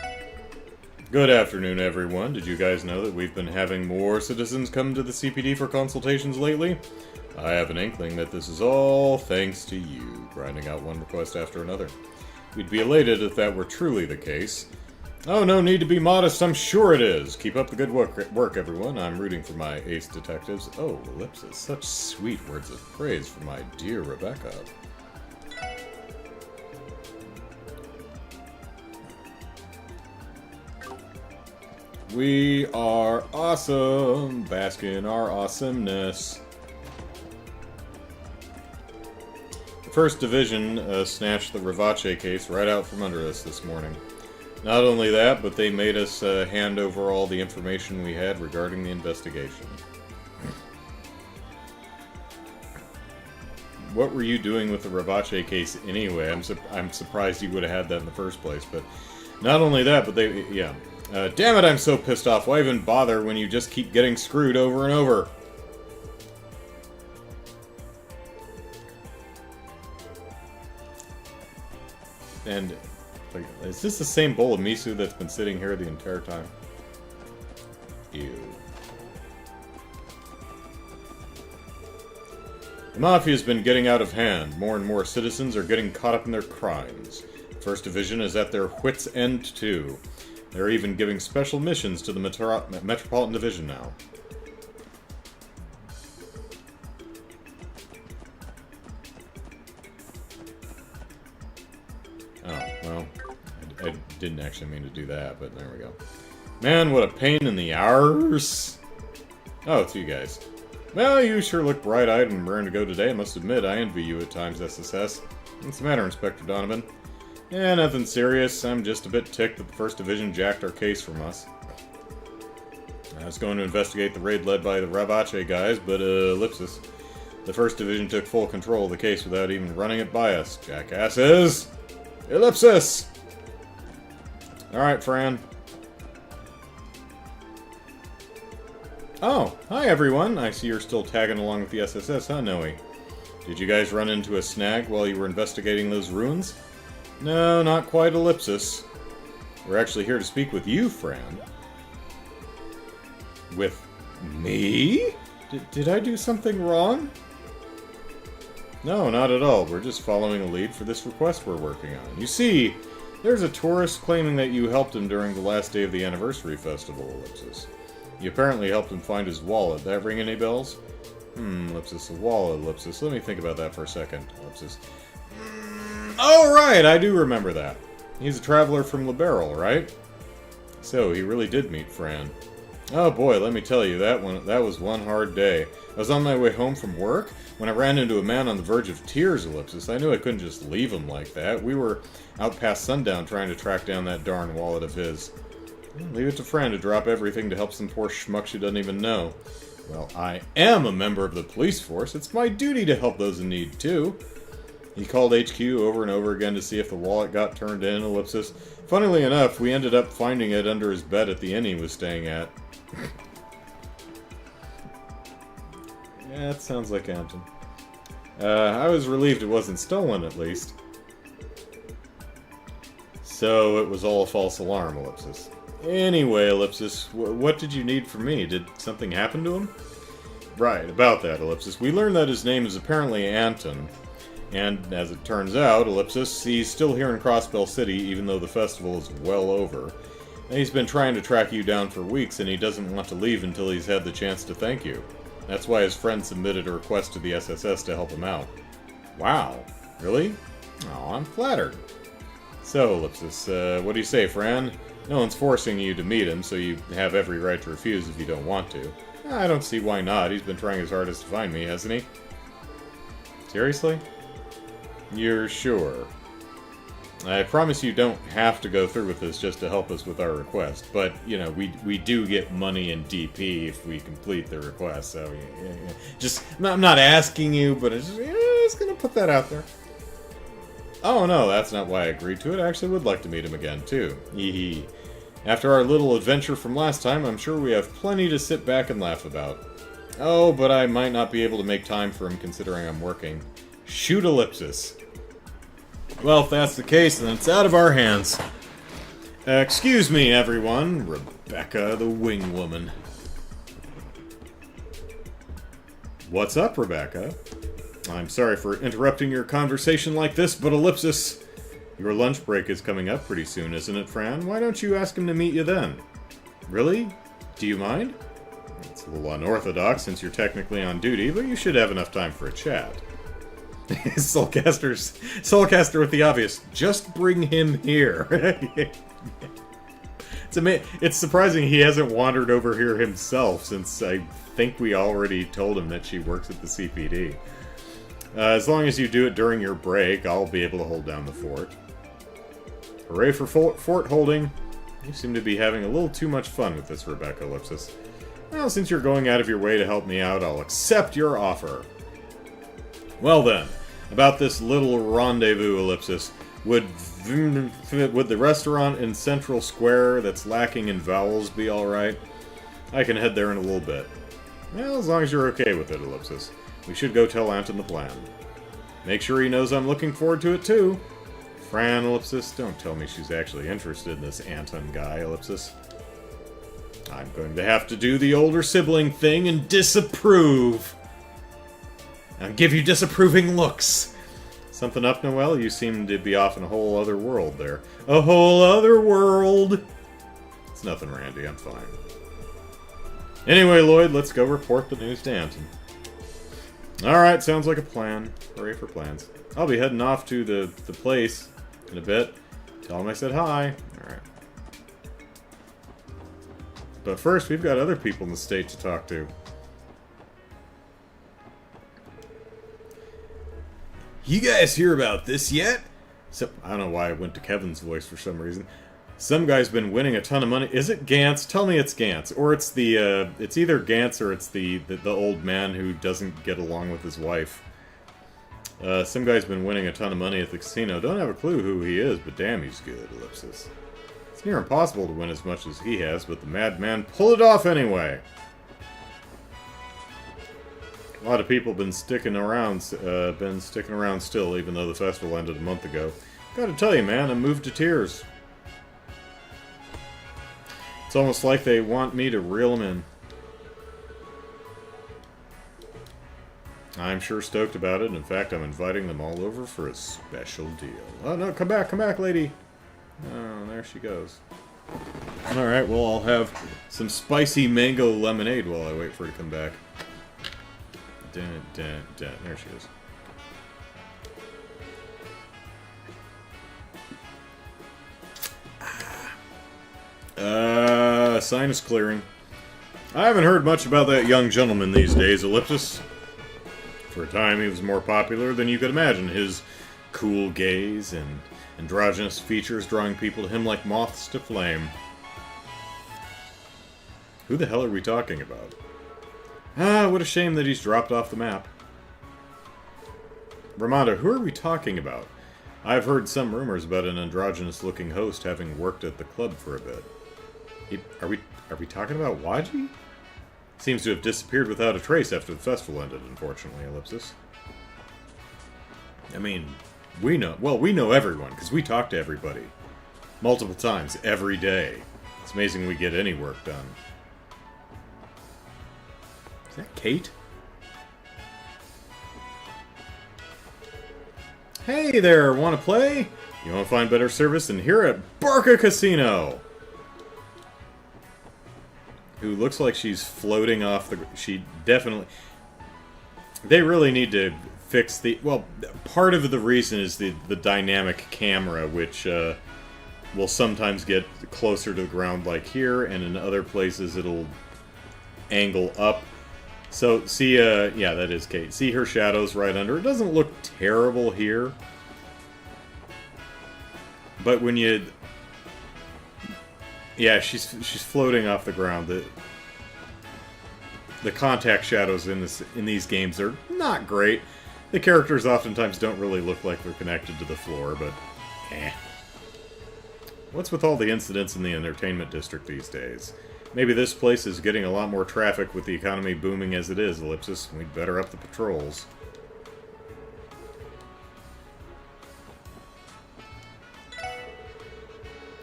Good afternoon, everyone. Did you guys know that we've been having more citizens come to the CPD for consultations lately? I have an inkling that this is all thanks to you, grinding out one request after another. We'd be elated if that were truly the case. Oh, no need to be modest, I'm sure it is. Keep up the good work, everyone. I'm rooting for my ace detectives. Oh, ellipsis, such sweet words of praise for my dear Rebecca. We are awesome! Bask in our awesomeness. The First Division snatched the Ravache case right out from under us this morning. Not only that, but they made us hand over all the information we had regarding the investigation. What were you doing with the Ravache case anyway? I'm surprised you would have had that in the first place, but not only that, but they... yeah. Damn it, I'm so pissed off. Why even bother when you just keep getting screwed over and over? And, like, is this the same bowl of miso that's been sitting here the entire time? Ew. The Mafia's been getting out of hand. More and more citizens are getting caught up in their crimes. First Division is at their wits' end, too. They're even giving special missions to the Metropolitan Division now. Oh, well, I didn't actually mean to do that, but there we go. Man, what a pain in the arse! Oh, it's you guys. Well, you sure look bright-eyed and raring to go today. I must admit, I envy you at times, SSS. What's the matter, Inspector Donovan? Yeah, nothing serious. I'm just a bit ticked that the First Division jacked our case from us. I was going to investigate the raid led by the Ravache guys, but, ellipsis. The First Division took full control of the case without even running it by us. Jackasses! Ellipsis! Alright, Fran. Oh, hi everyone. I see you're still tagging along with the SSS, huh, Noe? Did you guys run into a snag while you were investigating those ruins? No, not quite, ellipsis. We're actually here to speak with you, Fran. With me? Did I do something wrong? No, not at all. We're just following a lead for this request we're working on. You see, there's a tourist claiming that you helped him during the last day of the anniversary festival, ellipsis. You apparently helped him find his wallet. That ring any bells? Ellipsis, a wallet, ellipsis. Let me think about that for a second, ellipsis. Oh, right, I do remember that. He's a traveler from Liberal, right? So, he really did meet Fran. Oh boy, let me tell you, that was one hard day. I was on my way home from work when I ran into a man on the verge of tears, ellipsis. I knew I couldn't just leave him like that. We were out past sundown trying to track down that darn wallet of his. Leave it to Fran to drop everything to help some poor schmuck she doesn't even know. Well, I am a member of the police force. It's my duty to help those in need, too. He called HQ over and over again to see if the wallet got turned in, ellipsis. Funnily enough, we ended up finding it under his bed at the inn he was staying at. Yeah, that sounds like Anton. I was relieved it wasn't stolen, at least. So, it was all a false alarm, ellipsis. Anyway, ellipsis, what did you need from me? Did something happen to him? Right, about that, ellipsis. We learned that his name is apparently Anton. And, as it turns out, ellipsis, he's still here in Crossbell City, even though the festival is well over. And he's been trying to track you down for weeks, and he doesn't want to leave until he's had the chance to thank you. That's why his friend submitted a request to the SSS to help him out. Wow. Really? Oh, I'm flattered. So, ellipsis, what do you say, Fran? No one's forcing you to meet him, so you have every right to refuse if you don't want to. I don't see why not. He's been trying his hardest to find me, hasn't he? Seriously? You're sure? I promise you don't have to go through with this just to help us with our request, but, you know, we do get money in DP if we complete the request, so, yeah. Just, I'm not asking you, but it's just gonna put that out there. Oh no, that's not why I agreed to it. I actually would like to meet him again, too. Hee. After our little adventure from last time, I'm sure we have plenty to sit back and laugh about. Oh, but I might not be able to make time for him considering I'm working. Shoot ellipsis. Well, if that's the case, then it's out of our hands. Excuse me, everyone. Rebecca, the wing woman. What's up, Rebecca? I'm sorry for interrupting your conversation like this, but ellipsis. Your lunch break is coming up pretty soon, isn't it, Fran? Why don't you ask him to meet you then? Really? Do you mind? It's a little unorthodox since you're technically on duty, but you should have enough time for a chat. Soulcaster with the obvious. Just bring him here. It's surprising he hasn't wandered over here himself, since I think we already told him that she works at the CPD. As long as you do it during your break, I'll be able to hold down the fort. Hooray for fort holding. You seem to be having a little too much fun with this, Rebecca Ellipsis. Well, since you're going out of your way to help me out, I'll accept your offer. Well then, about this little rendezvous, Ellipsis. Would the restaurant in Central Square that's lacking in vowels be alright? I can head there in a little bit. Well, as long as you're okay with it, Ellipsis. We should go tell Anton the plan. Make sure he knows I'm looking forward to it, too. Fran, Ellipsis, don't tell me she's actually interested in this Anton guy, Ellipsis. I'm going to have to do the older sibling thing and disapprove. I'll give you disapproving looks. Something up, Noelle? You seem to be off in a whole other world there. A whole other world! It's nothing, Randy. I'm fine. Anyway, Lloyd, let's go report the news to Anton. Alright, sounds like a plan. Hooray for plans. I'll be heading off to the place in a bit. Tell him I said hi. Alright. But first, we've got other people in the state to talk to. You guys hear about this yet? So, I don't know why I went to Kevin's voice for some reason. Some guy's been winning a ton of money. Is it Gantz? Tell me it's Gantz. Or it's the, it's either Gantz or it's the old man who doesn't get along with his wife. Some guy's been winning a ton of money at the casino. Don't have a clue who he is, but damn, he's good, Ellipsis. It's near impossible to win as much as he has, but the madman pulled it off anyway. A lot of people been sticking around still, even though the festival ended a month ago. Gotta tell you, man, I'm moved to tears. It's almost like they want me to reel them in. I'm sure stoked about it. In fact, I'm inviting them all over for a special deal. Oh, no, come back, lady. Oh, there she goes. Alright, well, I'll have some spicy mango lemonade while I wait for her to come back. There she is. Sinus clearing. I haven't heard much about that young gentleman these days, Ellipsis. For a time, he was more popular than you could imagine. His cool gaze and androgynous features drawing people to him like moths to flame. Who the hell are we talking about? Ah, what a shame that he's dropped off the map. Ramonda, who are we talking about? I've heard some rumors about an androgynous-looking host having worked at the club for a bit. Are we talking about Waji? Seems to have disappeared without a trace after the festival ended, unfortunately, Ellipsis. I mean, we know everyone, because we talk to everybody. Multiple times, every day. It's amazing we get any work done. Is that Kate? Hey there, want to play? You want to find better service than here at Barca Casino? Who looks like she's floating off the... She definitely... They really need to fix the... Well, part of the reason is the dynamic camera, which will sometimes get closer to the ground like here, and in other places it'll angle up. So, see, yeah, that is Kate. See her shadows right under. It doesn't look terrible here. But when you... Yeah, she's floating off the ground. The contact shadows in these games are not great. The characters oftentimes don't really look like they're connected to the floor, but eh. What's with all the incidents in the entertainment district these days? Maybe this place is getting a lot more traffic with the economy booming as it is, Ellipsis. We'd better up the patrols.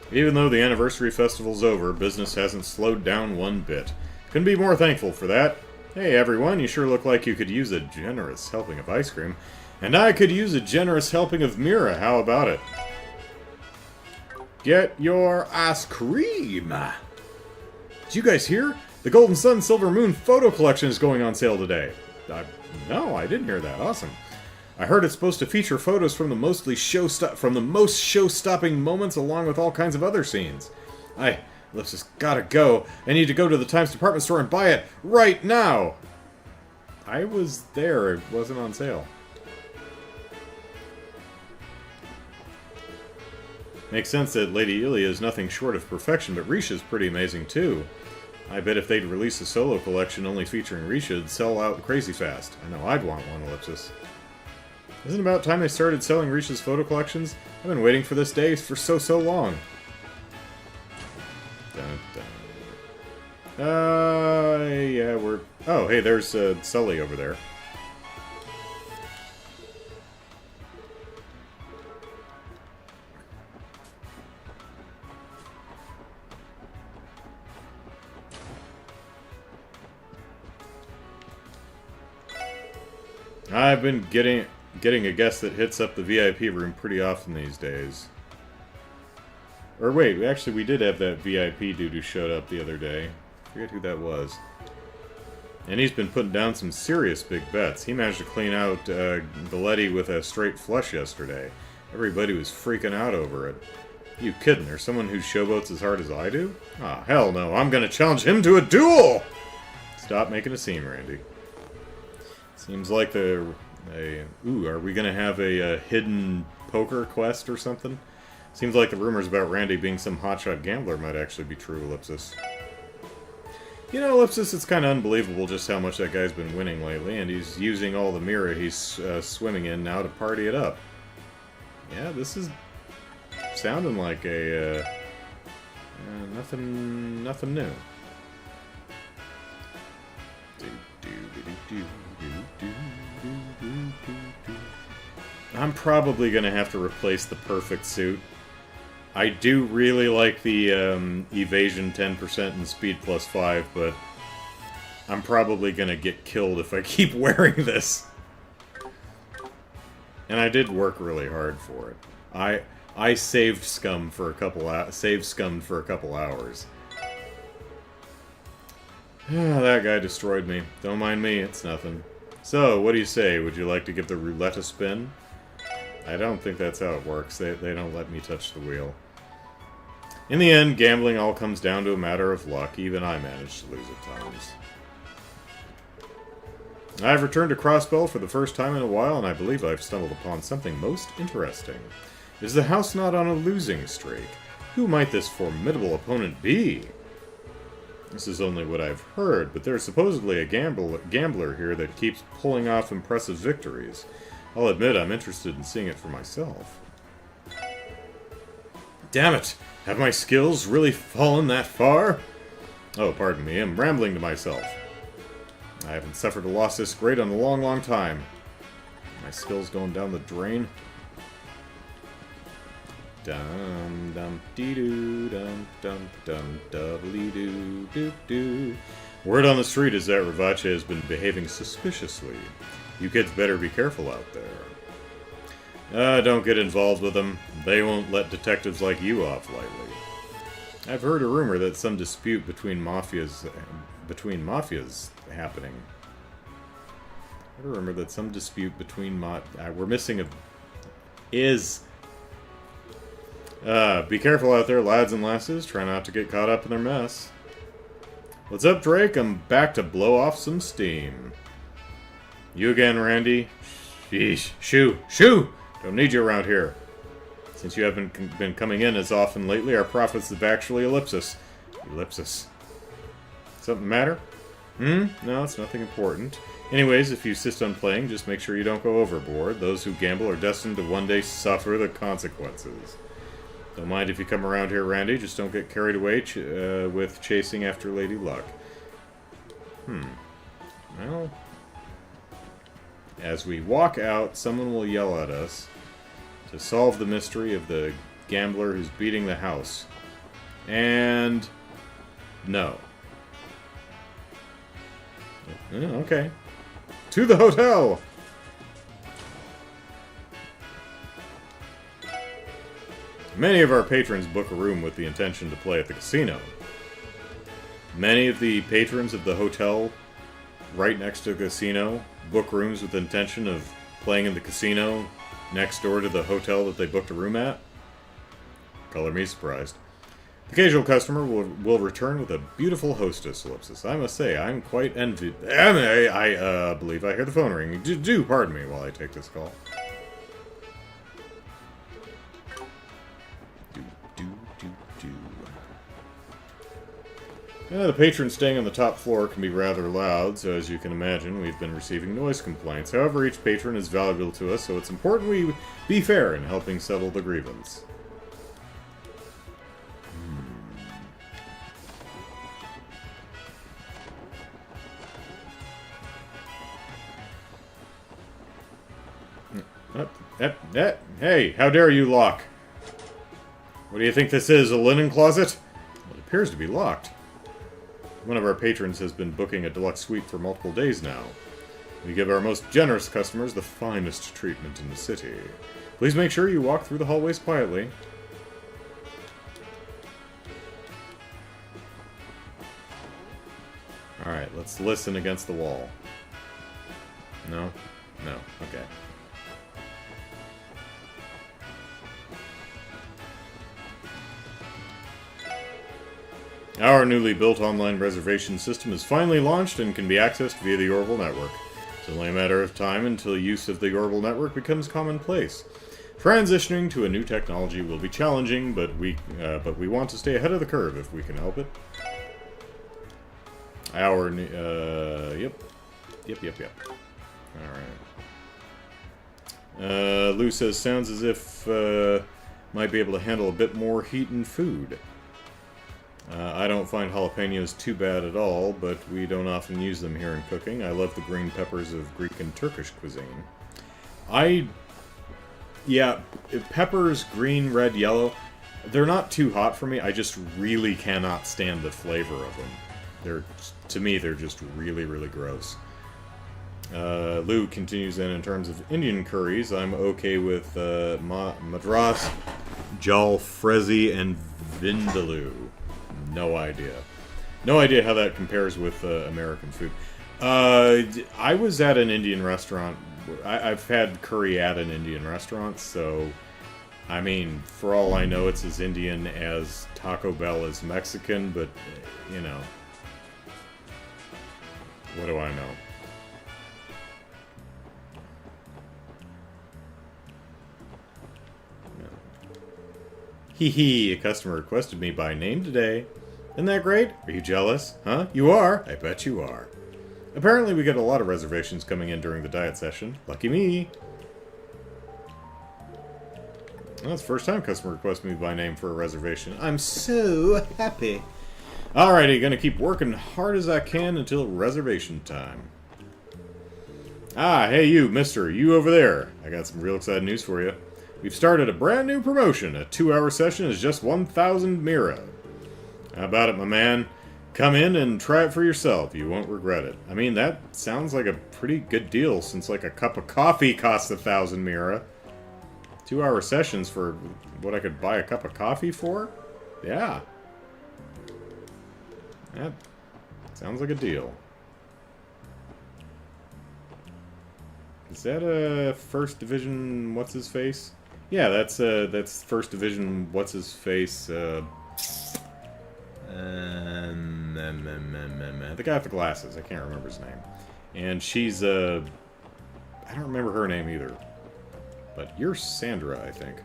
Even though the anniversary festival's over, business hasn't slowed down one bit. Couldn't be more thankful for that. Hey everyone, you sure look like you could use a generous helping of ice cream. And I could use a generous helping of Mira, how about it? Get your ice cream! Did you guys hear? The Golden Sun Silver Moon photo collection is going on sale today. No, I didn't hear that. Awesome. I heard it's supposed to feature photos from the most show-stopping moments along with all kinds of other scenes. Let's just gotta go. I need to go to the Times department store and buy it right now! I was there. It wasn't on sale. Makes sense that Lady Ilia is nothing short of perfection, but Risha's pretty amazing too. I bet if they'd release a solo collection only featuring Risha, it'd sell out crazy fast. I know I'd want one, Ellipsis. Isn't it about time they started selling Risha's photo collections? I've been waiting for this day for so long. Dun, dun. Yeah, we're... Oh, hey, there's Sully over there. I've been getting a guest that hits up the VIP room pretty often these days. Or wait, actually we did have that VIP dude who showed up the other day. I forget who that was. And he's been putting down some serious big bets. He managed to clean out Valetti with a straight flush yesterday. Everybody was freaking out over it. You kidding? There's someone who showboats as hard as I do? Ah, hell no. I'm gonna challenge him to a duel! Stop making a scene, Randy. Seems like ooh, are we gonna have a hidden poker quest or something? Seems like the rumors about Randy being some hotshot gambler might actually be true, Ellipsis. You know, Ellipsis, it's kind of unbelievable just how much that guy's been winning lately, and he's using all the mirror he's swimming in now to party it up. Yeah, this is sounding like a nothing new. I'm probably gonna have to replace the perfect suit. I do really like the evasion 10% and speed +5, but I'm probably gonna get killed if I keep wearing this. And I did work really hard for it. I saved scum for a couple scummed for a couple hours. That guy destroyed me. Don't mind me, it's nothing. So, what do you say? Would you like to give the roulette a spin? I don't think that's how it works. They don't let me touch the wheel. In the end, gambling all comes down to a matter of luck. Even I manage to lose at times. I've returned to Crossbell for the first time in a while, and I believe I've stumbled upon something most interesting. Is the house not on a losing streak? Who might this formidable opponent be? This is only what I've heard, but there's supposedly a gambler here that keeps pulling off impressive victories. I'll admit I'm interested in seeing it for myself. Damn it! Have my skills really fallen that far? Oh, pardon me, I'm rambling to myself. I haven't suffered a loss this great in a long time. My skills going down the drain? Dum dum dee doo dum dum dum doubly doo doo doo. Word on the street is that Ravache has been behaving suspiciously. You kids better be careful out there. Don't get involved with them. They won't let detectives like you off lightly. I've heard a rumor that some dispute between mafias happening. I remember that some dispute between we're missing a be careful out there, lads and lasses. Try not to get caught up in their mess. What's up, Drake? I'm back to blow off some steam. You again, Randy? Sheesh. Shoo! Don't need you around here. Since you haven't been coming in as often lately, our profits have actually ellipsis. Something matter? No, it's nothing important. Anyways, if you insist on playing, just make sure you don't go overboard. Those who gamble are destined to one day suffer the consequences. Don't mind if you come around here, Randy. Just don't get carried away with chasing after Lady Luck. Well, as we walk out, someone will yell at us to solve the mystery of the gambler who's beating the house. And... no. Okay. To the hotel! Many of our patrons book a room with the intention to play at the casino. Many of the patrons of the hotel right next to the casino book rooms with the intention of playing in the casino next door to the hotel that they booked a room at. Color me surprised. The casual customer will return with a beautiful hostess, ellipsis. I must say, I'm quite envied. I believe I hear the phone ring. Do pardon me while I take this call. The patrons staying on the top floor can be rather loud, so as you can imagine, we've been receiving noise complaints. However, each patron is valuable to us, so it's important we be fair in helping settle the grievance. Hey, how dare you, Locke? What do you think this is, a linen closet? Well, it appears to be locked. One of our patrons has been booking a deluxe suite for multiple days now. We give our most generous customers the finest treatment in the city. Please make sure you walk through the hallways quietly. Alright, let's listen against the wall. No? No. Okay. Our newly built online reservation system is finally launched and can be accessed via the Orbal network. It's only a matter of time until use of the Orbal network becomes commonplace. Transitioning to a new technology will be challenging, but we want to stay ahead of the curve if we can help it. Yep. Alright. Lou says, sounds as if, might be able to handle a bit more heat and food. I don't find jalapenos too bad at all, but we don't often use them here in cooking. I love the green peppers of Greek and Turkish cuisine. Yeah, peppers, green, red, yellow, they're not too hot for me. I just really cannot stand the flavor of them. To me, they're just really, really gross. Lou continues in terms of Indian curries, I'm okay with Madras, Jalfrezi, and Vindaloo. No idea. No idea how that compares with American food. I was at an Indian restaurant. I've had curry at an Indian restaurant, so... I mean, for all I know, it's as Indian as Taco Bell is Mexican, but, you know... What do I know? Hee hee, a customer requested me by name today. Isn't that great? Are you jealous? Huh? You are? I bet you are. Apparently we get a lot of reservations coming in during the diet session. Lucky me. Well, that's the first time a customer requested me by name for a reservation. I'm so happy. Alrighty, gonna keep working hard as I can until reservation time. Ah, hey you, mister, you over there. I got some real exciting news for you. We've started a brand new promotion. A 2-hour session is just 1,000 Mira. How about it, my man? Come in and try it for yourself. You won't regret it. I mean, that sounds like a pretty good deal since like a cup of coffee costs 1,000 Mira. 2-hour sessions for what I could buy a cup of coffee for? Yeah. That sounds like a deal. Is that a First Division what's-his-face? Yeah, that's First Division what's-his-face, the guy with the glasses, I can't remember his name. And she's, I don't remember her name either. But you're Sandra, I think.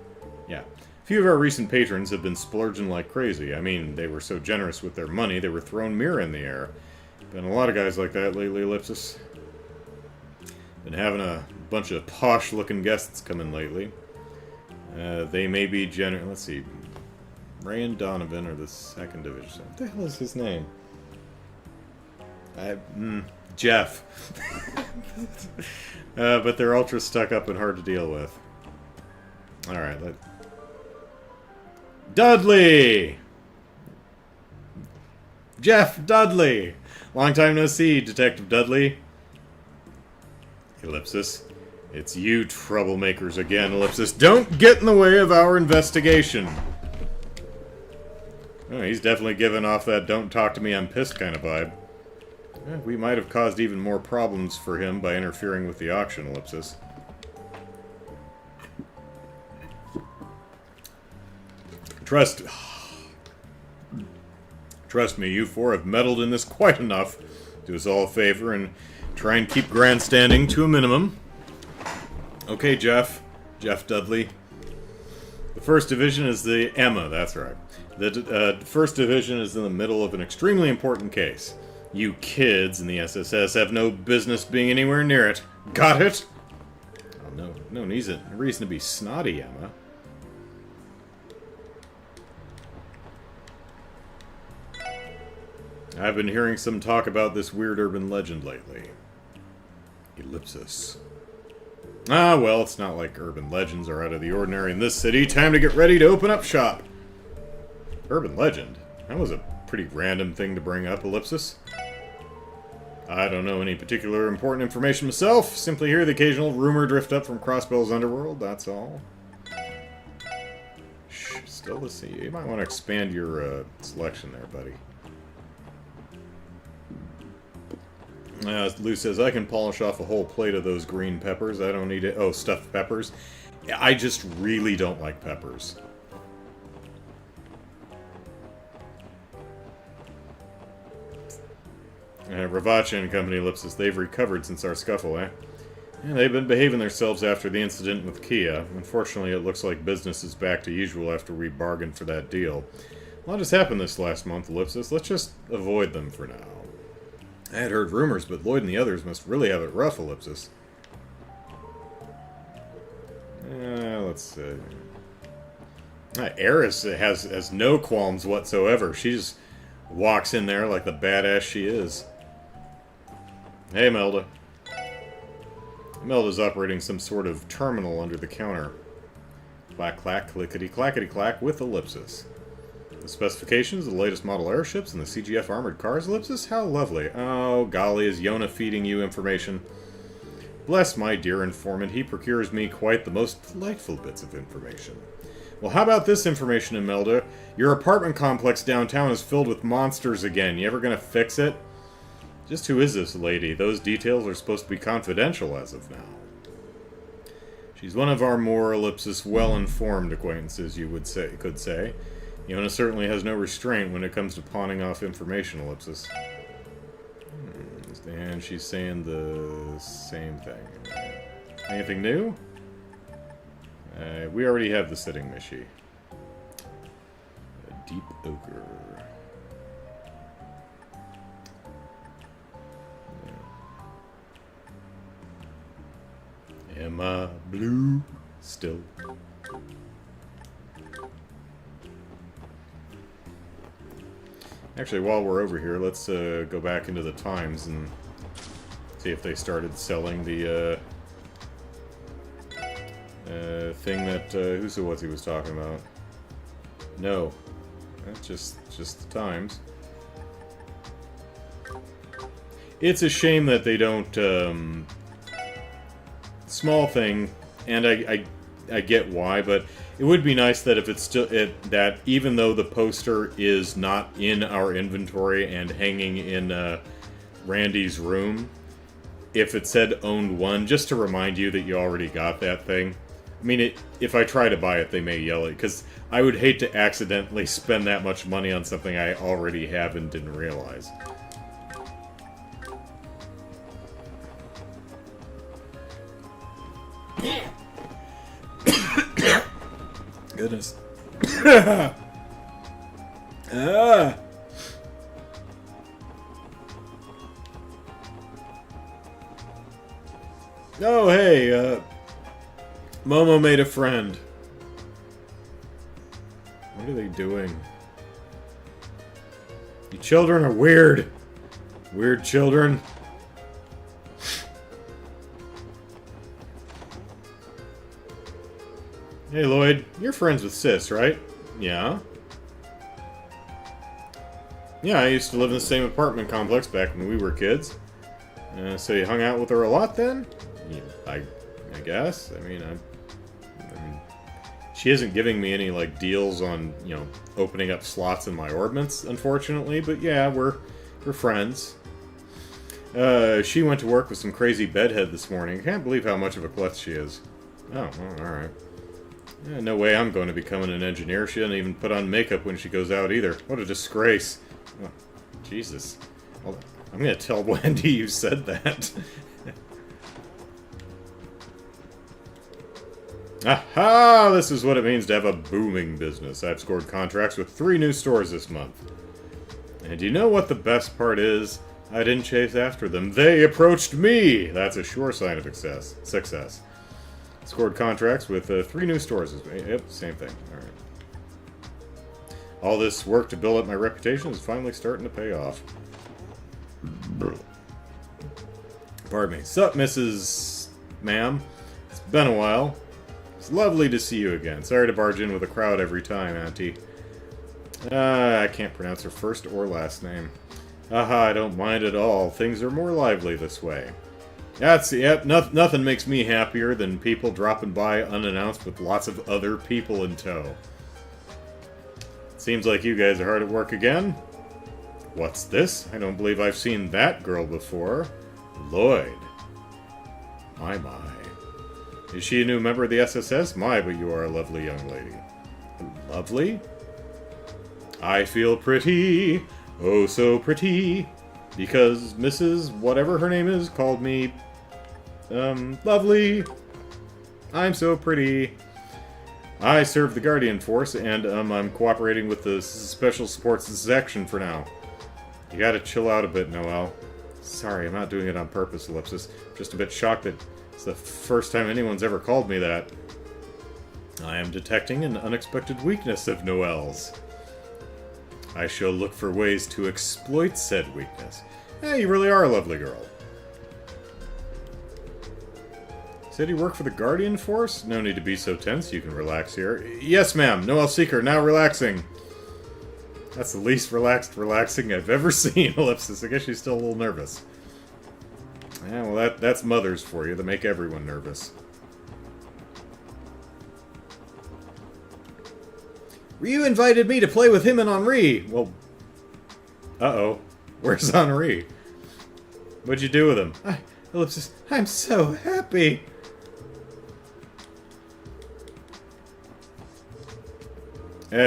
Yeah. A few of our recent patrons have been splurging like crazy. I mean, they were so generous with their money, they were throwing Mira in the air. Been a lot of guys like that lately, Ellipsis. Been having a bunch of posh-looking guests come in lately. They may be let's see. Ray and Donovan are the 2nd Division. What the hell is his name? Jeff. But they're ultra stuck up and hard to deal with. Alright, Dudley! Jeff Dudley! Long time no see, Detective Dudley. Ellipsis. It's you troublemakers again, Ellipsis. Don't get in the way of our investigation. Oh, he's definitely giving off that don't talk to me, I'm pissed kind of vibe. We might have caused even more problems for him by interfering with the auction, Ellipsis. Trust me, you four have meddled in this quite enough. Do us all a favor and try and keep grandstanding to a minimum. Okay, Jeff Dudley. The 1st Division is the Emma, that's right. The 1st Division is in the middle of an extremely important case. You kids in the SSS have no business being anywhere near it. Got it? Oh, no reason to be snotty, Emma. I've been hearing some talk about this weird urban legend lately. Ellipsis. Ah, well, it's not like urban legends are out of the ordinary in this city. Time to get ready to open up shop. Urban legend? That was a pretty random thing to bring up, Ellipsis. I don't know any particular important information myself. Simply hear the occasional rumor drift up from Crossbell's underworld, that's all. Shh, still the sea. You might want to expand your selection there, buddy. Lou says, I can polish off a whole plate of those green peppers. I don't need it. Oh, stuffed peppers. I just really don't like peppers. Ravacha and Company, Ellipsis, they've recovered since our scuffle, eh? Yeah, they've been behaving themselves after the incident with Kia. Unfortunately, it looks like business is back to usual after we bargained for that deal. A lot has happened this last month, Ellipsis. Let's just avoid them for now. I had heard rumors, but Lloyd and the others must really have it rough, Ellipsis. Let's see. Eris has no qualms whatsoever. She just walks in there like the badass she is. Hey, Melda. Melda's operating some sort of terminal under the counter. Clack, clack, clickety, clackety, clack with Ellipsis. The specifications of the latest model airships and the CGF armored cars, Ellipsis? How lovely. Oh, golly, is Yona feeding you information? Bless my dear informant, he procures me quite the most delightful bits of information. Well, how about this information, Imelda? Your apartment complex downtown is filled with monsters again. You ever gonna fix it? Just who is this lady? Those details are supposed to be confidential as of now. She's one of our more, Ellipsis, well-informed acquaintances, you could say. Yona certainly has no restraint when it comes to pawning off information, Ellipsis. And she's saying the same thing. Anything new? We already have the sitting Mishi. A deep ochre. Emma Blue still. Actually, while we're over here, let's go back into the Times and see if they started selling the thing that what's he was talking about. No, that's just the Times. It's a shame that they don't. Small thing, and I get why, but it would be nice that if it's still that even though the poster is not in our inventory and hanging in Randy's room, if it said owned one, just to remind you that you already got that thing. I mean, if I try to buy it, they may yell it, because I would hate to accidentally spend that much money on something I already have and didn't realize. Goodness. Ah. Oh, hey, Momo made a friend. What are they doing? You children are weird. Weird children. Hey Lloyd, you're friends with Sis, right? Yeah. Yeah, I used to live in the same apartment complex back when we were kids. So you hung out with her a lot then? Yeah, I guess. I mean, she isn't giving me any, like, deals on, you know, opening up slots in my orbments, unfortunately. But yeah, we're friends. She went to work with some crazy bedhead this morning. I can't believe how much of a klutz she is. Oh, well, alright. Yeah, no way I'm going to become an engineer. She doesn't even put on makeup when she goes out either. What a disgrace. Oh, Jesus. Well, I'm going to tell Wendy you said that. Aha! This is what it means to have a booming business. I've scored contracts with 3 new stores this month. And you know what the best part is? I didn't chase after them. They approached me! That's a sure sign of success. Scored contracts with 3 new stores. Yep, same thing. Alright. All this work to build up my reputation is finally starting to pay off. Pardon me. Sup, Mrs. Ma'am? It's been a while. It's lovely to see you again. Sorry to barge in with a crowd every time, Auntie. I can't pronounce her first or last name. Aha, I don't mind at all. Things are more lively this way. Yep, nothing makes me happier than people dropping by unannounced with lots of other people in tow. Seems like you guys are hard at work again. What's this? I don't believe I've seen that girl before. Lloyd. My. Is she a new member of the SSS? My, but you are a lovely young lady. Lovely? I feel pretty. Oh, so pretty. Because Mrs. whatever her name is called me, lovely. I'm so pretty. I serve the Guardian Force, and, I'm cooperating with the Special Supports Section for now. You gotta chill out a bit, Noelle. Sorry, I'm not doing it on purpose, Ellipsis. Just a bit shocked that it's the first time anyone's ever called me that. I am detecting an unexpected weakness of Noelle's. I shall look for ways to exploit said weakness. Hey, you really are a lovely girl. Said you work for the Guardian Force? No need to be so tense, you can relax here. Yes, ma'am, Noelle Seeker, now relaxing. That's the least relaxing I've ever seen, Ellipsis. I guess she's still a little nervous. Yeah, well, that's mothers for you. They make everyone nervous. Ryu invited me to play with him and Henri. Well, uh-oh. Where's Henri? What'd you do with him? Ellipsis, I'm so happy.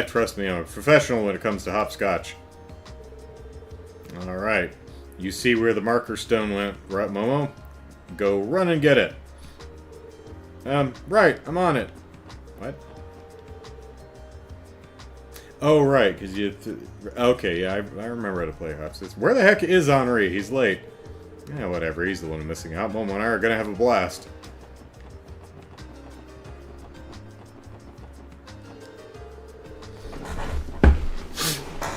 Trust me, I'm a professional when it comes to hopscotch. Alright. You see where the marker stone went, right, Momo? Go run and get it. Right, I'm on it. What? Oh, right, because you... okay, yeah, I remember how to play hops. Where the heck is Henri? He's late. Yeah, whatever, he's the one missing out. Momo and I are gonna have a blast.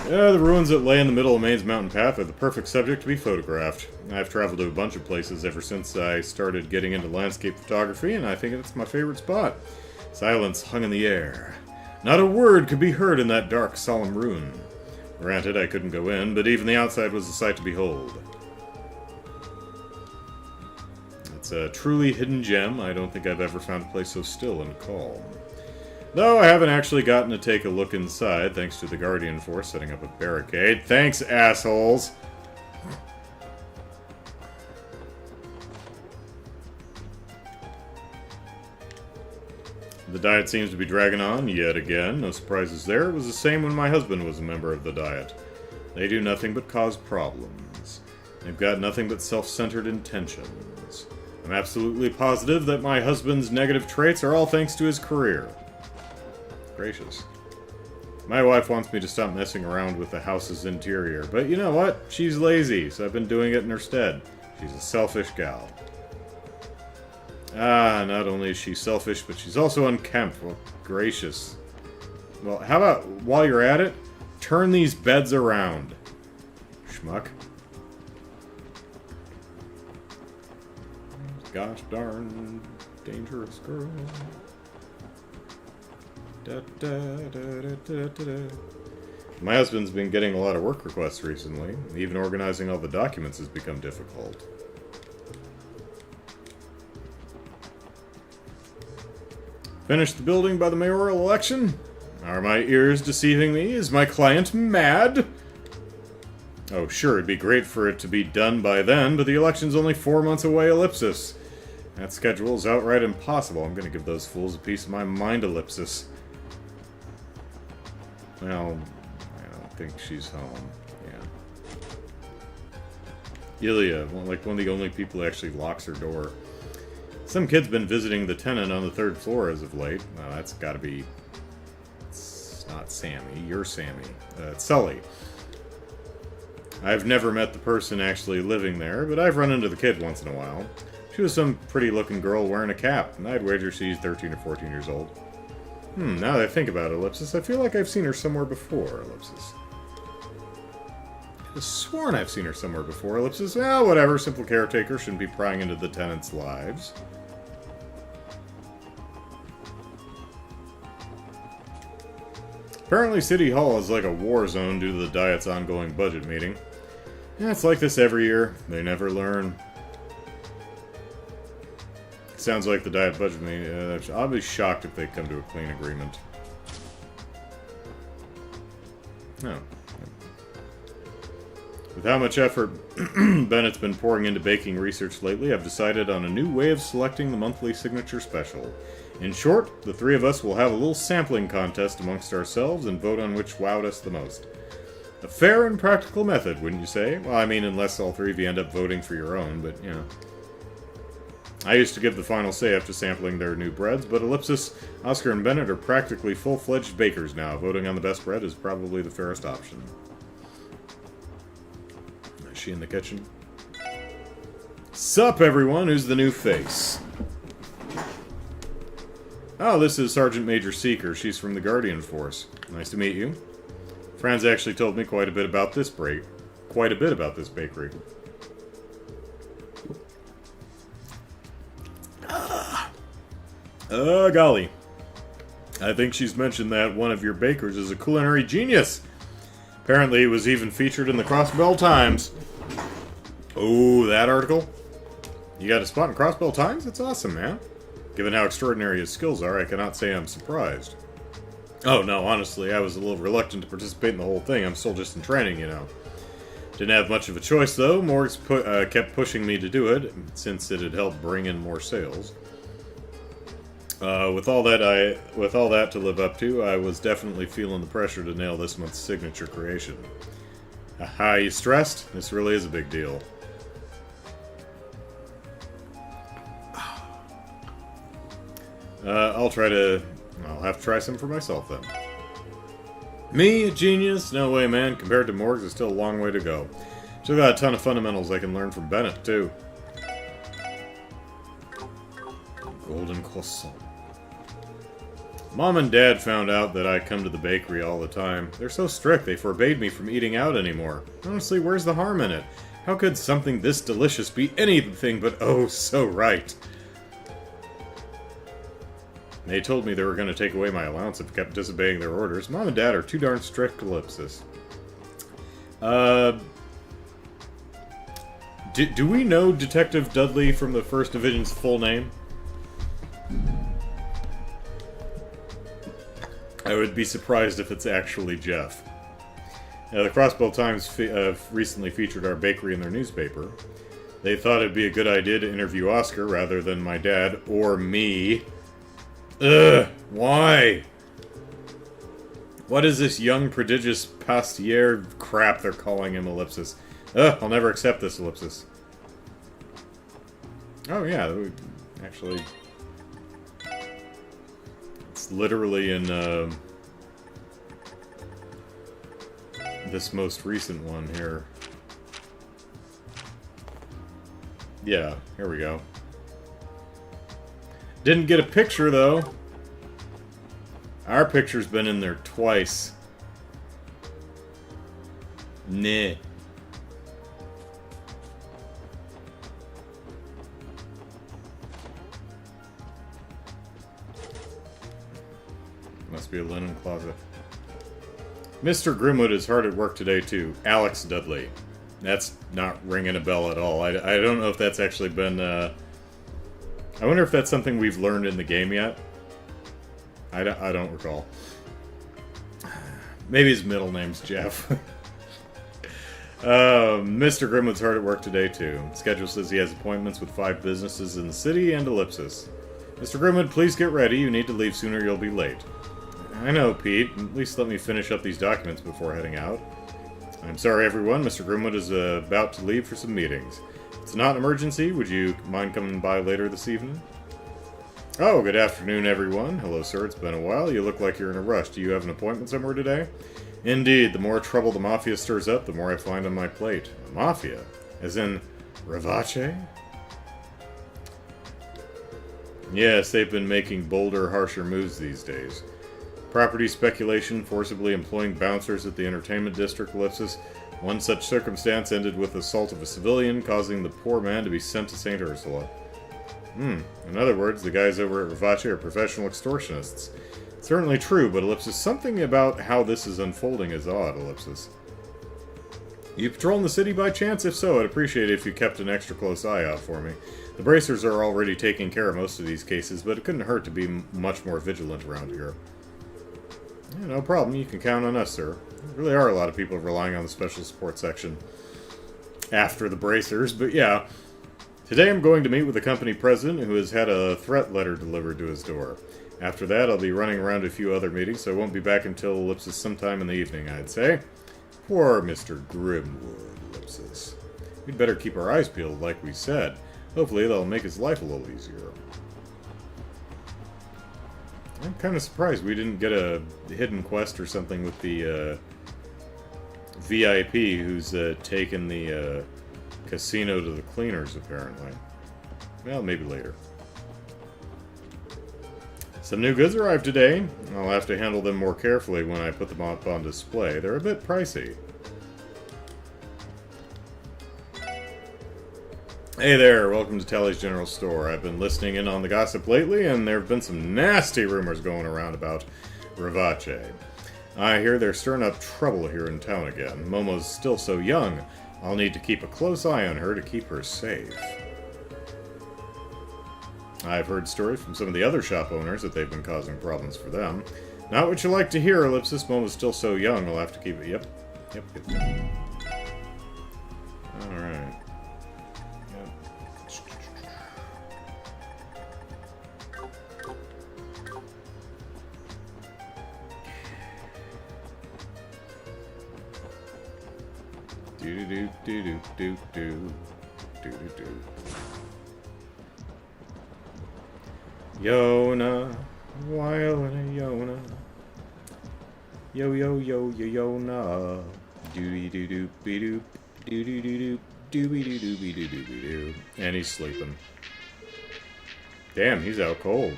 The ruins that lay in the middle of Maine's mountain path are the perfect subject to be photographed. I've traveled to a bunch of places ever since I started getting into landscape photography, and I think it's my favorite spot. Silence hung in the air. Not a word could be heard in that dark, solemn ruin. Granted, I couldn't go in, but even the outside was a sight to behold. It's a truly hidden gem. I don't think I've ever found a place so still and calm. Though I haven't actually gotten to take a look inside, thanks to the Guardian Force setting up a barricade. Thanks, assholes! The Diet seems to be dragging on, yet again. No surprises there. It was the same when my husband was a member of the Diet. They do nothing but cause problems. They've got nothing but self-centered intentions. I'm absolutely positive that my husband's negative traits are all thanks to his career. Gracious. My wife wants me to stop messing around with the house's interior, but you know what? She's lazy, so I've been doing it in her stead. She's a selfish gal. Not only is she selfish, but she's also unkempt. Well, gracious. Well, how about, while you're at it, turn these beds around. Schmuck. Gosh darn dangerous girl. Da, da, da, da, da, da, da. My husband's been getting a lot of work requests recently. Even organizing all the documents has become difficult. Finished the building by the mayoral election? Are my ears deceiving me? Is my client mad? Oh, sure, it'd be great for it to be done by then, but the election's only 4 months away, ellipsis. That schedule is outright impossible. I'm gonna give those fools a piece of my mind, ellipsis. Well, I don't think she's home. Yeah. Ilya, like one of the only people who actually locks her door. Some kid's been visiting the tenant on the 3rd floor as of late. Well, that's gotta be... It's not Sammy. You're Sammy. It's Sully. I've never met the person actually living there, but I've run into the kid once in a while. She was some pretty-looking girl wearing a cap, and I'd wager she's 13 or 14 years old. Now that I think about it, ellipsis, I feel like I've seen her somewhere before, ellipsis. I've sworn I've seen her somewhere before, ellipsis. Well, whatever, simple caretaker shouldn't be prying into the tenants' lives. Apparently City Hall is like a war zone due to the Diet's ongoing budget meeting. Yeah, it's like this every year. They never learn. Sounds like the Diet budget meeting. I'll be shocked if they come to a clean agreement. No. With how much effort Bennett's been pouring into baking research lately, I've decided on a new way of selecting the monthly signature special. In short, the 3 of us will have a little sampling contest amongst ourselves and vote on which wowed us the most. A fair and practical method, wouldn't you say? Well, I mean, unless all 3 of you end up voting for your own, but, you know. I used to give the final say after sampling their new breads, but ellipsis, Oscar and Bennett are practically full-fledged bakers now. Voting on the best bread is probably the fairest option. Is she in the kitchen? Sup, everyone? Who's the new face? Oh, this is Sergeant Major Seeker. She's from the Guardian Force. Nice to meet you. Franz actually told me quite a bit about this bakery. Golly. I think she's mentioned that one of your bakers is a culinary genius. Apparently it was even featured in the Crossbell Times. Oh, that article? You got a spot in Crossbell Times? That's awesome, man. Given how extraordinary his skills are, I cannot say I'm surprised. Oh, no, honestly, I was a little reluctant to participate in the whole thing. I'm still just in training, you know. Didn't have much of a choice, though. Morgs kept pushing me to do it, since it had helped bring in more sales. With all that to live up to, I was definitely feeling the pressure to nail this month's signature creation. Aha, you stressed? This really is a big deal. I'll have to try some for myself then. Me, a genius? No way, man. Compared to Morgs, it's still a long way to go. Still got a ton of fundamentals I can learn from Bennett, too. Golden croissant. Mom and Dad found out that I come to the bakery all the time. They're so strict, they forbade me from eating out anymore. Honestly, where's the harm in it? How could something this delicious be anything but oh so right? They told me they were going to take away my allowance if I kept disobeying their orders. Mom and Dad are too darn strict, ellipsis. Do we know Detective Dudley from the 1st Division's full name? I would be surprised if it's actually Jeff. The Crossbell Times recently featured our bakery in their newspaper. They thought it'd be a good idea to interview Oscar rather than my dad or me. Ugh, why? What is this young prodigious pastier crap they're calling him, ellipsis? Ugh, I'll never accept this, ellipsis. Oh yeah, actually... It's literally in, this most recent one here. Yeah, here we go. Didn't get a picture, though. Our picture's been in there twice. Nah. Must be a linen closet. Mr. Grimwood is hard at work today, too. Alex Dudley. That's not ringing a bell at all. I don't know if that's actually been... I wonder if that's something we've learned in the game yet. I don't recall. Maybe his middle name's Jeff. Mr. Grimwood's hard at work today, too. Schedule says he has appointments with 5 businesses in the city and Ellipsis. Mr. Grimwood, please get ready. You need to leave sooner, you'll be late. I know, Pete. At least let me finish up these documents before heading out. I'm sorry, everyone. Mr. Grimwood is about to leave for some meetings. It's not an emergency. Would you mind coming by later this evening? Oh, good afternoon, everyone. Hello, sir. It's been a while. You look like you're in a rush. Do you have an appointment somewhere today? Indeed. The more trouble the Mafia stirs up, the more I find on my plate. The Mafia? As in, Ravache? Yes, they've been making bolder, harsher moves these days. Property speculation, forcibly employing bouncers at the entertainment district Ellipsis. One such circumstance ended with the assault of a civilian, causing the poor man to be sent to St. Ursula. In other words, the guys over at Ravache are professional extortionists. Certainly true, but Ellipsis, something about how this is unfolding is odd, Ellipsis. You patrolling the city by chance? If so, I'd appreciate it if you kept an extra close eye out for me. The bracers are already taking care of most of these cases, but it couldn't hurt to be much more vigilant around here. Yeah, no problem. You can count on us, sir. There really are a lot of people relying on the special support section after the bracers, but yeah. Today I'm going to meet with the company president who has had a threat letter delivered to his door. After that, I'll be running around to a few other meetings, so I won't be back until Ellipsis sometime in the evening, I'd say. Poor Mr. Grimwood, Ellipsis. We'd better keep our eyes peeled, like we said. Hopefully that'll make his life a little easier. I'm kind of surprised we didn't get a hidden quest or something with the VIP who's taken the casino to the cleaners, apparently. Well, maybe later. Some new goods arrived today. I'll have to handle them more carefully when I put them up on display. They're a bit pricey. Hey there, welcome to Tally's General Store. I've been listening in on the gossip lately, and there have been some nasty rumors going around about Ravache. I hear they're stirring up trouble here in town again. Momo's still so young. I'll need to keep a close eye on her to keep her safe. I've heard stories from some of the other shop owners that they've been causing problems for them. Not what you like to hear, Ellipsis. Momo's still so young, I'll have to keep it. Yep. Alright. Yona, Wildin' Yona. Yo yo yo yo Yona. Doody doo doo be doo doody doo doo dooby doo dooby doo dooby doo. And he's sleeping. Damn, he's out cold.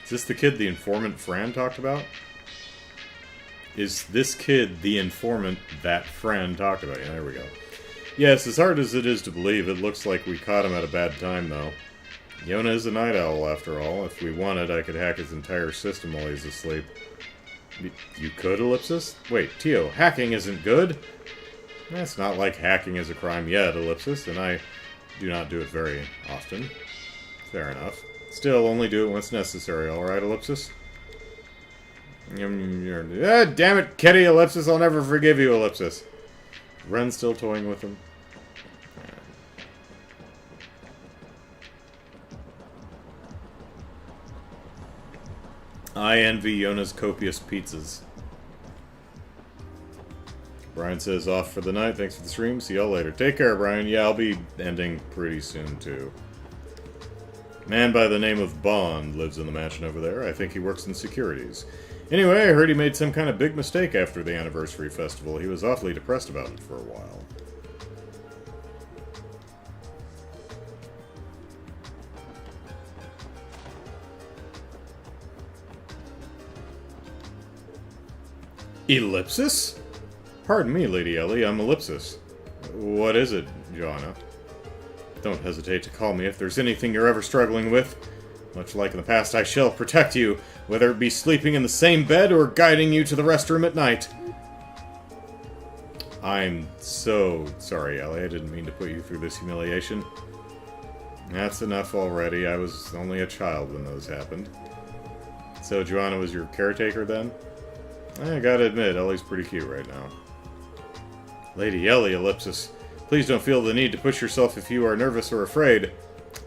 Is this the kid the informant Fran talked about? Is this kid the informant that Fran talked about? Yeah, there we go. Yes, as hard as it is to believe, it looks like we caught him at a bad time, though. Yona is a night owl, after all. If we wanted, I could hack his entire system while he's asleep. You could, Ellipsis? Wait, Tio, hacking isn't good? It's not like hacking is a crime yet, Ellipsis, and I do not do it very often. Fair enough. Still, only do it when it's necessary, alright, Ellipsis? Ah, damn it, Kitty, Ellipsis, I'll never forgive you, Ellipsis. Ren's still toying with him. I envy Yona's copious pizzas. Brian says, off for the night. Thanks for the stream. See y'all later. Take care, Brian. Yeah, I'll be ending pretty soon, too. Man by the name of Bond lives in the mansion over there. I think he works in securities. Anyway, I heard he made some kind of big mistake after the anniversary festival. He was awfully depressed about it for a while. Ellipsis? Pardon me, Lady Ellie, I'm Ellipsis. What is it, Joanna? Don't hesitate to call me if there's anything you're ever struggling with. Much like in the past, I shall protect you, whether it be sleeping in the same bed or guiding you to the restroom at night. I'm so sorry, Ellie. I didn't mean to put you through this humiliation. That's enough already. I was only a child when those happened. So Joanna was your caretaker then? I gotta admit, Ellie's pretty cute right now. Lady Ellie, Ellipsis. Please don't feel the need to push yourself if you are nervous or afraid.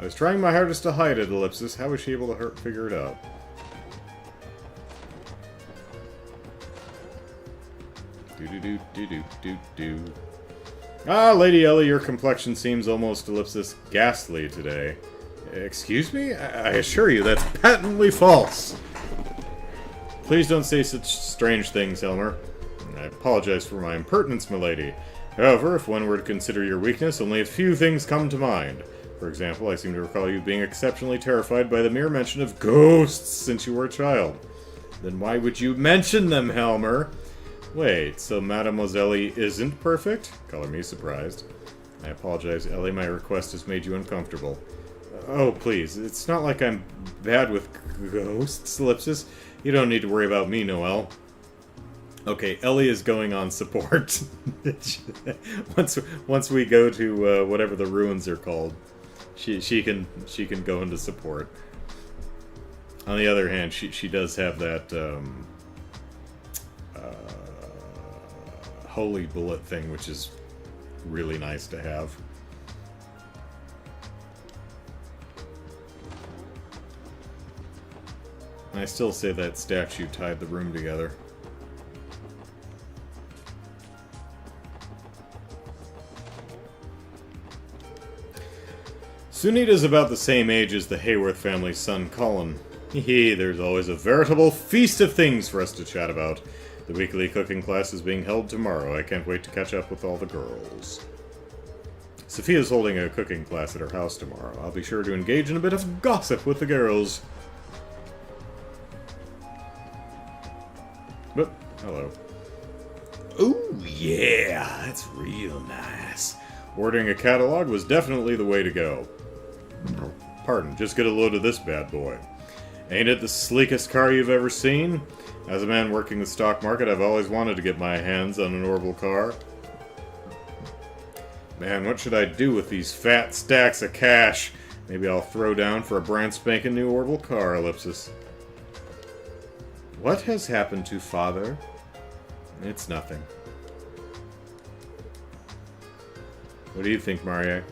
I was trying my hardest to hide it, Ellipsis. How was she able to figure it out? Do-do-do-do-do-do-do. Ah, Lady Ellie, your complexion seems almost, Ellipsis, ghastly today. Excuse me? I assure you that's patently false. Please don't say such strange things, Elmer. I apologize for my impertinence, milady. However, if one were to consider your weakness, only a few things come to mind. For example, I seem to recall you being exceptionally terrified by the mere mention of ghosts since you were a child. Then why would you mention them, Helmer? Wait, so Mademoiselle isn't perfect? Color me surprised. I apologize, Ellie, my request has made you uncomfortable. Oh, please, it's not like I'm bad with ghosts, Ellipsis. You don't need to worry about me, Noelle. Okay, Ellie is going on support. once we go to whatever the ruins are called, she can go into support. On the other hand, she does have that holy bullet thing, which is really nice to have. I still say that statue tied the room together. Sunita's about the same age as the Hayworth family's son, Colin. Hee, there's always a veritable feast of things for us to chat about. The weekly cooking class is being held tomorrow. I can't wait to catch up with all the girls. Sophia's holding a cooking class at her house tomorrow. I'll be sure to engage in a bit of gossip with the girls. But, hello. Ooh, yeah, that's real nice. Ordering a catalog was definitely the way to go. Pardon, just get a load of this bad boy. Ain't it the sleekest car you've ever seen? As a man working the stock market, I've always wanted to get my hands on an Orbal car. Man, what should I do with these fat stacks of cash? Maybe I'll throw down for a brand spanking new Orbal car, Ellipsis. What has happened to Father? It's nothing. What do you think, Marie?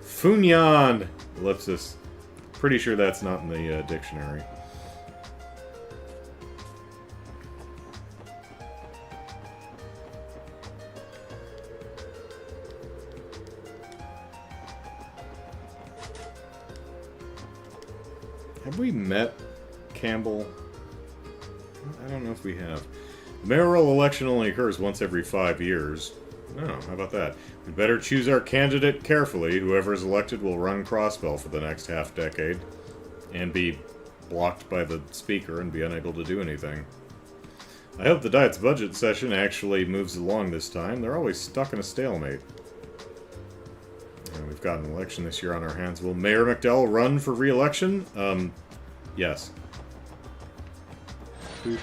Funyan! Ellipsis. Pretty sure that's not in the dictionary. Have we met Campbell? I don't know if we have. The mayoral election only occurs once every 5 years. Oh, how about that? We'd better choose our candidate carefully. Whoever is elected will run Crossbell for the next half-decade. And be blocked by the speaker and be unable to do anything. I hope the Diet's budget session actually moves along this time. They're always stuck in a stalemate. And we've got an election this year on our hands. Will Mayor McDowell run for re-election? Yes. Boop.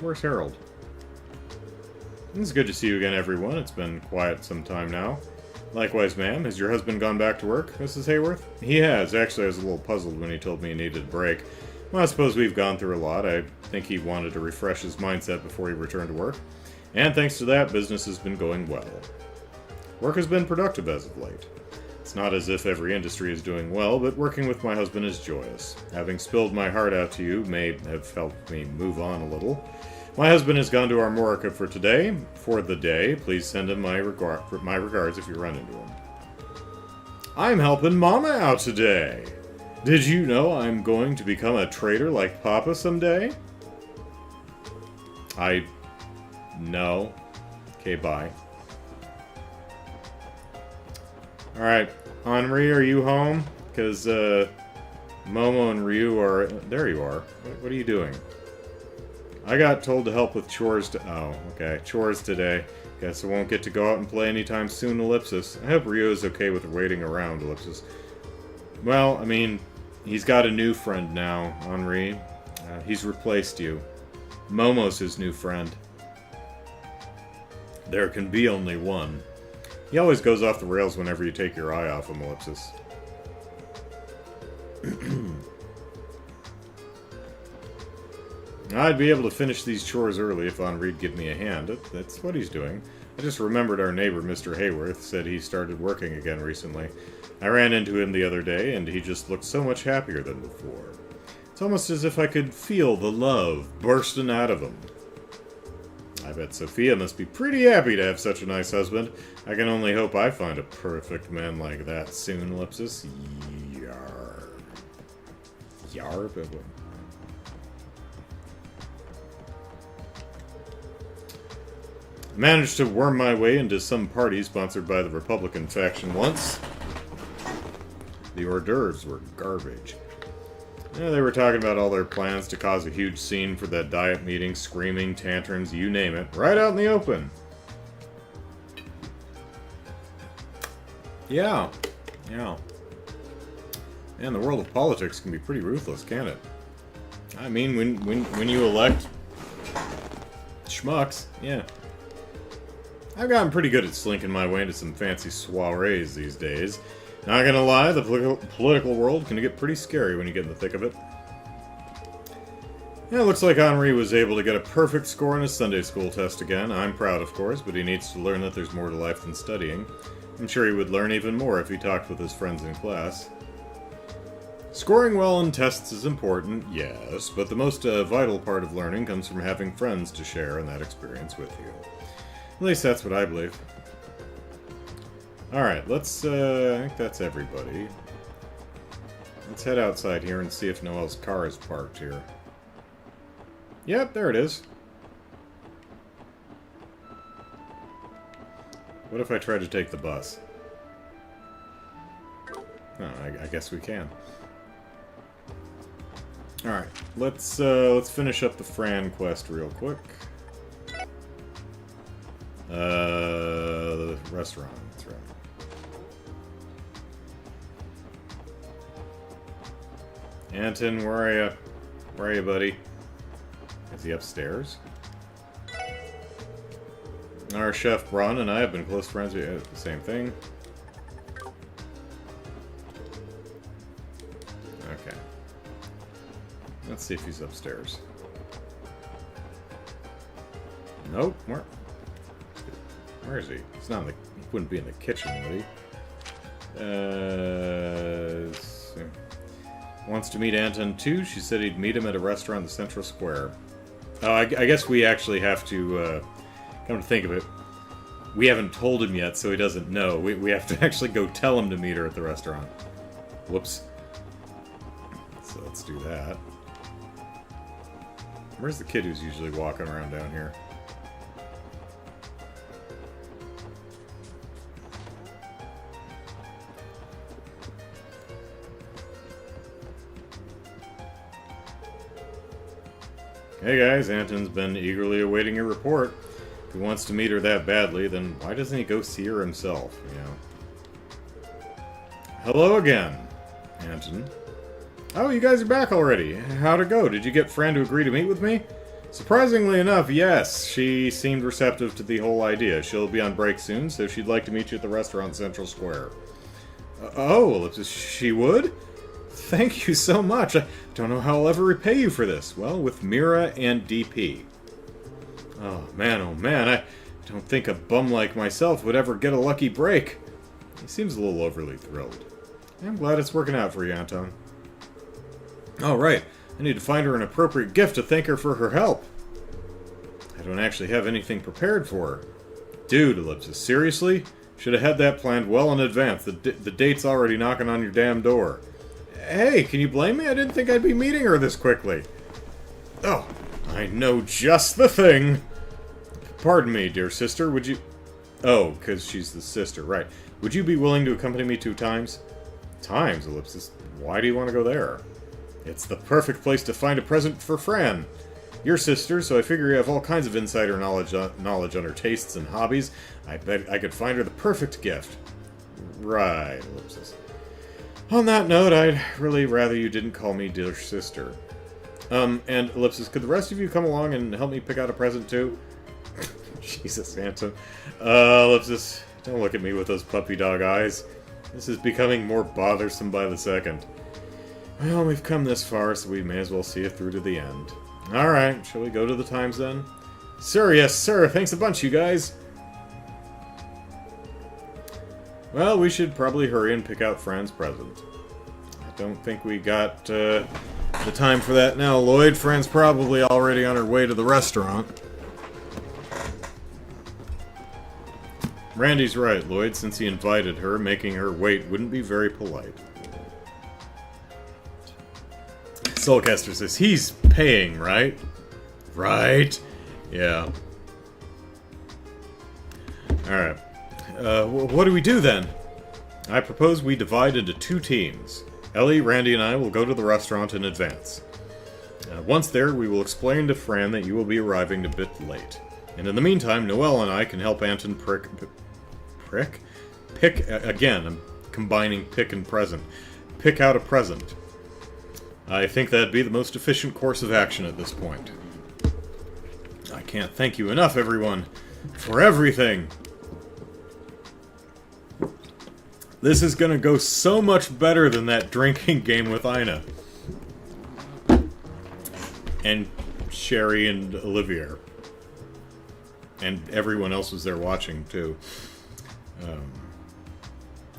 Where's Harold? It's good to see you again, everyone. It's been quiet some time now. Likewise, ma'am. Has your husband gone back to work, Mrs. Hayworth? He has. Actually, I was a little puzzled when he told me he needed a break. Well, I suppose we've gone through a lot. I think he wanted to refresh his mindset before he returned to work. And thanks to that, business has been going well. Work has been productive as of late. It's not as if every industry is doing well, but working with my husband is joyous. Having spilled my heart out to you may have helped me move on a little. My husband has gone to Armorica for today. For the day, please send him my regards if you run into him. I'm helping Mama out today. Did you know I'm going to become a trader like Papa someday? No. Okay, bye. Alright, Henri, are you home? Because, Momo and Ryu are... There you are. What are you doing? I got told to help with chores Oh, okay. Chores today. Guess I won't get to go out and play anytime soon, Ellipsis. I hope Ryu is okay with waiting around, Ellipsis. Well, I mean, he's got a new friend now, Henri. He's replaced you. Momo's his new friend. There can be only one. He always goes off the rails whenever you take your eye off him, Ellipsis. I'd be able to finish these chores early if Henri'd give me a hand. That's what he's doing. I just remembered our neighbor, Mr. Hayworth, said he started working again recently. I ran into him the other day, and he just looked so much happier than before. It's almost as if I could feel the love bursting out of him. I bet Sophia must be pretty happy to have such a nice husband. I can only hope I find a perfect man like that soon, Ellipsis. Yar. Yar? I managed to worm my way into some party sponsored by the Republican faction once. The hors d'oeuvres were garbage. Yeah, they were talking about all their plans to cause a huge scene for that diet meeting, screaming, tantrums, you name it, right out in the open. Yeah. Man, the world of politics can be pretty ruthless, can't it? I mean, when you elect schmucks, yeah. I've gotten pretty good at slinking my way into some fancy soirees these days. Not gonna lie, the political world can get pretty scary when you get in the thick of it. Yeah, it looks like Henri was able to get a perfect score on his Sunday school test again. I'm proud, of course, but he needs to learn that there's more to life than studying. I'm sure he would learn even more if he talked with his friends in class. Scoring well in tests is important, yes, but the most vital part of learning comes from having friends to share in that experience with you. At least that's what I believe. Alright, let's, I think that's everybody. Let's head outside here and see if Noelle's car is parked here. Yep, there it is. What if I try to take the bus? Oh, I guess we can. Alright, let's finish up the Fran quest real quick. The restaurant, that's right. Anton, where are you? Where are you, buddy? Is he upstairs? Our chef, Bron, and I have been close friends. Same thing. Okay. Let's see if he's upstairs. Nope. Where is he? He's not in the... He wouldn't be in the kitchen, would he? Wants to meet Anton too. She said he'd meet him at a restaurant in the Central Square. Oh, I guess we actually have to, come to think of it, we haven't told him yet, so he doesn't know. We have to actually go tell him to meet her at the restaurant. Whoops. So let's do that. Where's the kid who's usually walking around down here? Hey guys, Anton's been eagerly awaiting your report. If he wants to meet her that badly, then why doesn't he go see her himself, you know? Hello again, Anton. Oh, you guys are back already. How'd it go? Did you get Fran to agree to meet with me? Surprisingly enough, yes. She seemed receptive to the whole idea. She'll be on break soon, so she'd like to meet you at the restaurant Central Square. Oh, Ellipsis, she would? Thank you so much. I don't know how I'll ever repay you for this. Well, with Mira and DP. Oh man, I don't think a bum like myself would ever get a lucky break. He seems a little overly thrilled. I'm glad it's working out for you, Anton. Oh, right. I need to find her an appropriate gift to thank her for her help. I don't actually have anything prepared for her. Dude, Ellipsis, seriously? Should have had that planned well in advance. The date's already knocking on your damn door. Hey, can you blame me? I didn't think I'd be meeting her this quickly. Oh, I know just the thing. Pardon me, dear sister, would you... Oh, because she's the sister, right. Would you be willing to accompany me 2 times? Times, ellipsis. Why do you want to go there? It's the perfect place to find a present for Fran. Your sister, so I figure you have all kinds of insider knowledge on her tastes and hobbies. I bet I could find her the perfect gift. Right, ellipsis. On that note, I'd really rather you didn't call me dear sister. And ellipsis, could the rest of you come along and help me pick out a present too? Jesus, Santa. Ellipsis, don't look at me with those puppy dog eyes. This is becoming more bothersome by the second. Well, we've come this far, so we may as well see it through to the end. Alright, shall we go to the Times then? Sir, yes, sir. Thanks a bunch, you guys. Well, we should probably hurry and pick out Fran's present. I don't think we got the time for that now, Lloyd. Fran's probably already on her way to the restaurant. Randy's right, Lloyd. Since he invited her, making her wait wouldn't be very polite. Soulcaster says, he's paying, right? Right? Yeah. Alright. What do we do then? I propose we divide into 2 teams. Ellie, Randy, and I will go to the restaurant in advance. Once there, we will explain to Fran that you will be arriving a bit late. And in the meantime, Noelle and I can help Anton pick, again, I'm combining pick and present. Pick out a present. I think that'd be the most efficient course of action at this point. I can't thank you enough, everyone, for everything. This is gonna go so much better than that drinking game with Ina. And Sherry and Olivier. And everyone else was there watching, too.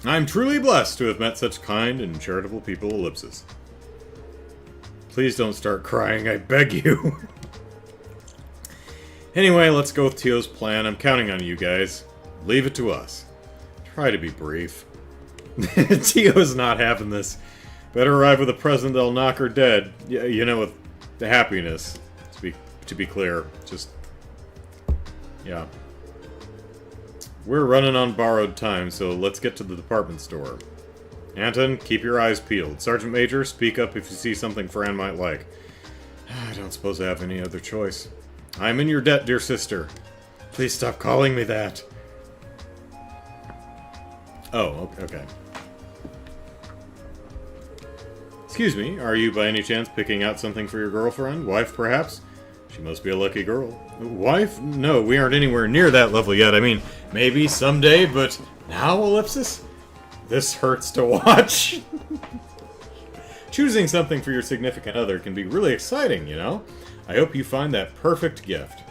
I'm truly blessed to have met such kind and charitable people, ellipsis. Please don't start crying, I beg you. Anyway, let's go with Tio's plan. I'm counting on you guys. Leave it to us. Try to be brief. Tio's not having this. Better arrive with a present that'll knock her dead. You know, with the happiness. To be clear. Just... yeah. We're running on borrowed time, so let's get to the department store. Anton, keep your eyes peeled. Sergeant Major, speak up if you see something Fran might like. I don't suppose I have any other choice. I'm in your debt, dear sister. Please stop calling me that. Oh, okay. Excuse me, are you by any chance picking out something for your girlfriend? Wife, perhaps? She must be a lucky girl. Wife? No, we aren't anywhere near that level yet. I mean, maybe someday, but now, ellipsis? This hurts to watch. Choosing something for your significant other can be really exciting, you know? I hope you find that perfect gift.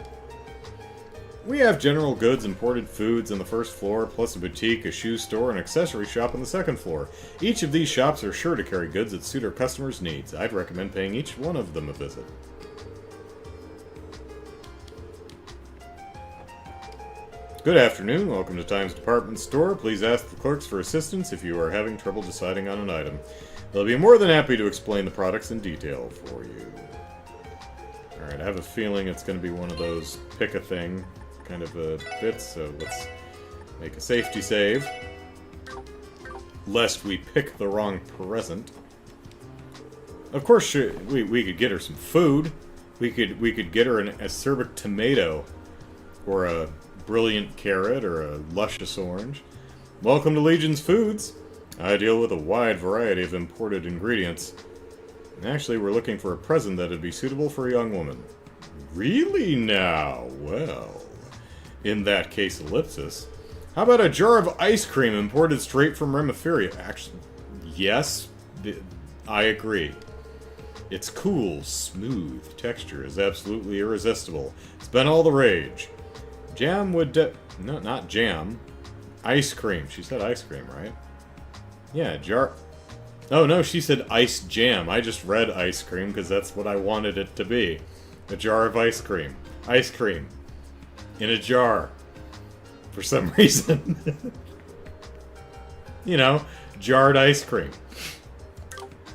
We have general goods, imported foods on the first floor, plus a boutique, a shoe store, and accessory shop on the second floor. Each of these shops are sure to carry goods that suit our customers' needs. I'd recommend paying each one of them a visit. Good afternoon, welcome to Times Department Store. Please ask the clerks for assistance if you are having trouble deciding on an item. They'll be more than happy to explain the products in detail for you. Alright, I have a feeling it's going to be one of those pick a thing kind of bits, so let's make a safety save. Lest we pick the wrong present. Of course, we could get her some food. We could get her an acerbic tomato, or a brilliant carrot, or a luscious orange. Welcome to Legion's Foods. I deal with a wide variety of imported ingredients. Actually, we're looking for a present that would be suitable for a young woman. Really now? Well, in that case, ellipsis. How about a jar of ice cream imported straight from Remiferia? Actually, yes, I agree. Its cool, smooth texture is absolutely irresistible. It's been all the rage. Jam would no, not jam. Ice cream. She said ice cream, right? Yeah, jar... Oh, no, she said ice jam. I just read ice cream because that's what I wanted it to be. A jar of ice cream. Ice cream. In a jar. For some reason. You know, jarred ice cream.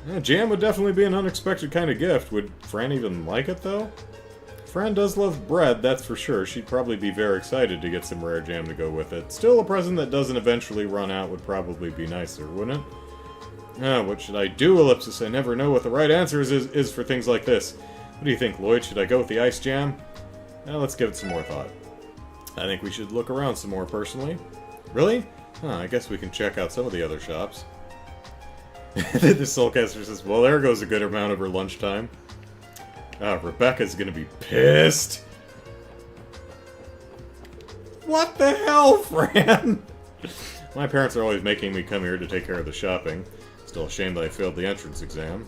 Yeah, jam would definitely be an unexpected kind of gift. Would Fran even like it, though? Fran does love bread, that's for sure. She'd probably be very excited to get some rare jam to go with it. Still, a present that doesn't eventually run out would probably be nicer, wouldn't it? What should I do, Ellipsis? I never know what the right answer is for things like this. What do you think, Lloyd? Should I go with the ice jam? Let's give it some more thought. I think we should look around some more, personally. Really? I guess we can check out some of the other shops. The Soulcaster says, well, there goes a good amount of her lunchtime. Rebecca's gonna be pissed. What the hell, Fran? My parents are always making me come here to take care of the shopping. Still ashamed that I failed the entrance exam.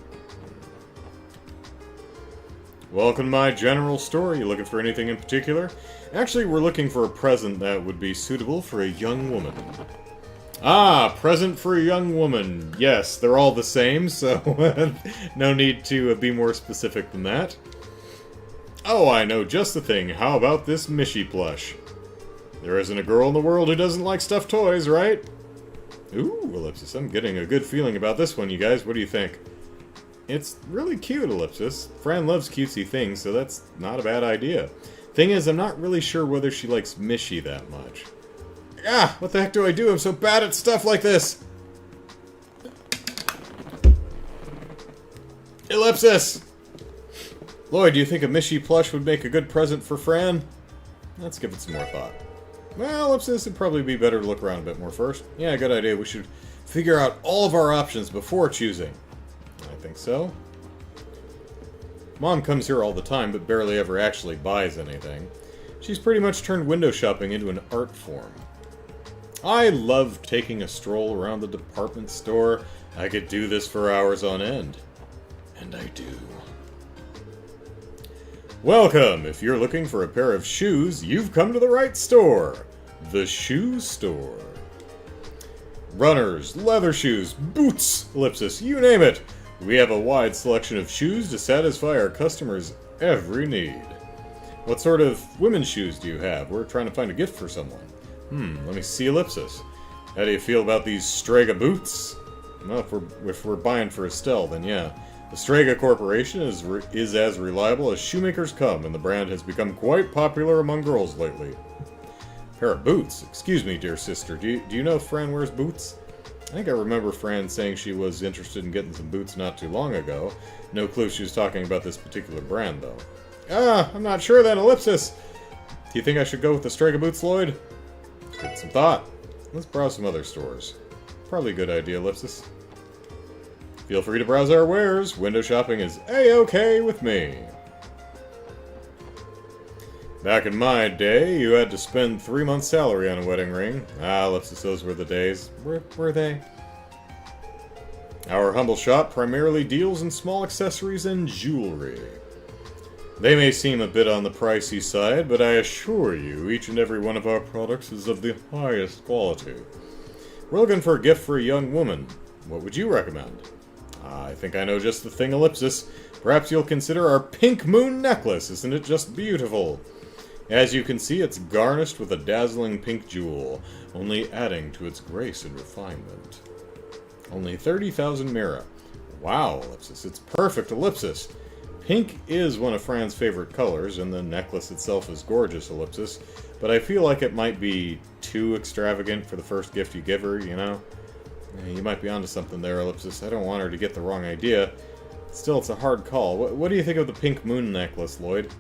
Welcome to my general store. You looking for anything in particular? Actually, we're looking for a present that would be suitable for a young woman. Present for a young woman. Yes, they're all the same, so no need to be more specific than that. Oh, I know just the thing. How about this Mishy plush? There isn't a girl in the world who doesn't like stuffed toys, right? Ooh, Ellipsis, I'm getting a good feeling about this one, you guys. What do you think? It's really cute, Ellipsis. Fran loves cutesy things, so that's not a bad idea. Thing is, I'm not really sure whether she likes Mishy that much. What the heck do I do? I'm so bad at stuff like this! Ellipsis! Lloyd, do you think a Mishy plush would make a good present for Fran? Let's give it some more thought. Well, Ellipsis, it'd probably be better to look around a bit more first. Yeah, good idea. We should figure out all of our options before choosing. I think so. Mom comes here all the time, but barely ever actually buys anything. She's pretty much turned window shopping into an art form. I love taking a stroll around the department store. I could do this for hours on end. And I do. Welcome! If you're looking for a pair of shoes, you've come to the right store. The Shoe Store. Runners, leather shoes, boots, Ellipsis, you name it. We have a wide selection of shoes to satisfy our customers' every need. What sort of women's shoes do you have? We're trying to find a gift for someone. Let me see, Ellipsis. How do you feel about these Strega boots? Well, if we're buying for Estelle, then yeah. The Strega Corporation is as reliable as shoemakers come, and the brand has become quite popular among girls lately. Pair of boots? Excuse me, dear sister, do you know if Fran wears boots? I think I remember Fran saying she was interested in getting some boots not too long ago. No clue if she was talking about this particular brand, though. I'm not sure then, Ellipsis. Do you think I should go with the Strega boots, Lloyd? Give it some thought. Let's browse some other stores. Probably a good idea, Ellipsis. Feel free to browse our wares. Window shopping is A-okay with me. Back in my day, you had to spend 3 months' salary on a wedding ring. Ellipsis, those were the days. Were they? Our humble shop primarily deals in small accessories and jewelry. They may seem a bit on the pricey side, but I assure you, each and every one of our products is of the highest quality. We're looking for a gift for a young woman. What would you recommend? I think I know just the thing, Ellipsis. Perhaps you'll consider our pink moon necklace. Isn't it just beautiful? As you can see, it's garnished with a dazzling pink jewel, only adding to its grace and refinement. Only 30,000 mira. Wow, Ellipsis. It's perfect, Ellipsis. Pink is one of Fran's favorite colors, and the necklace itself is gorgeous, Ellipsis, but I feel like it might be too extravagant for the first gift you give her, you know? You might be onto something there, Ellipsis. I don't want her to get the wrong idea. Still, it's a hard call. What do you think of the pink moon necklace, Lloyd?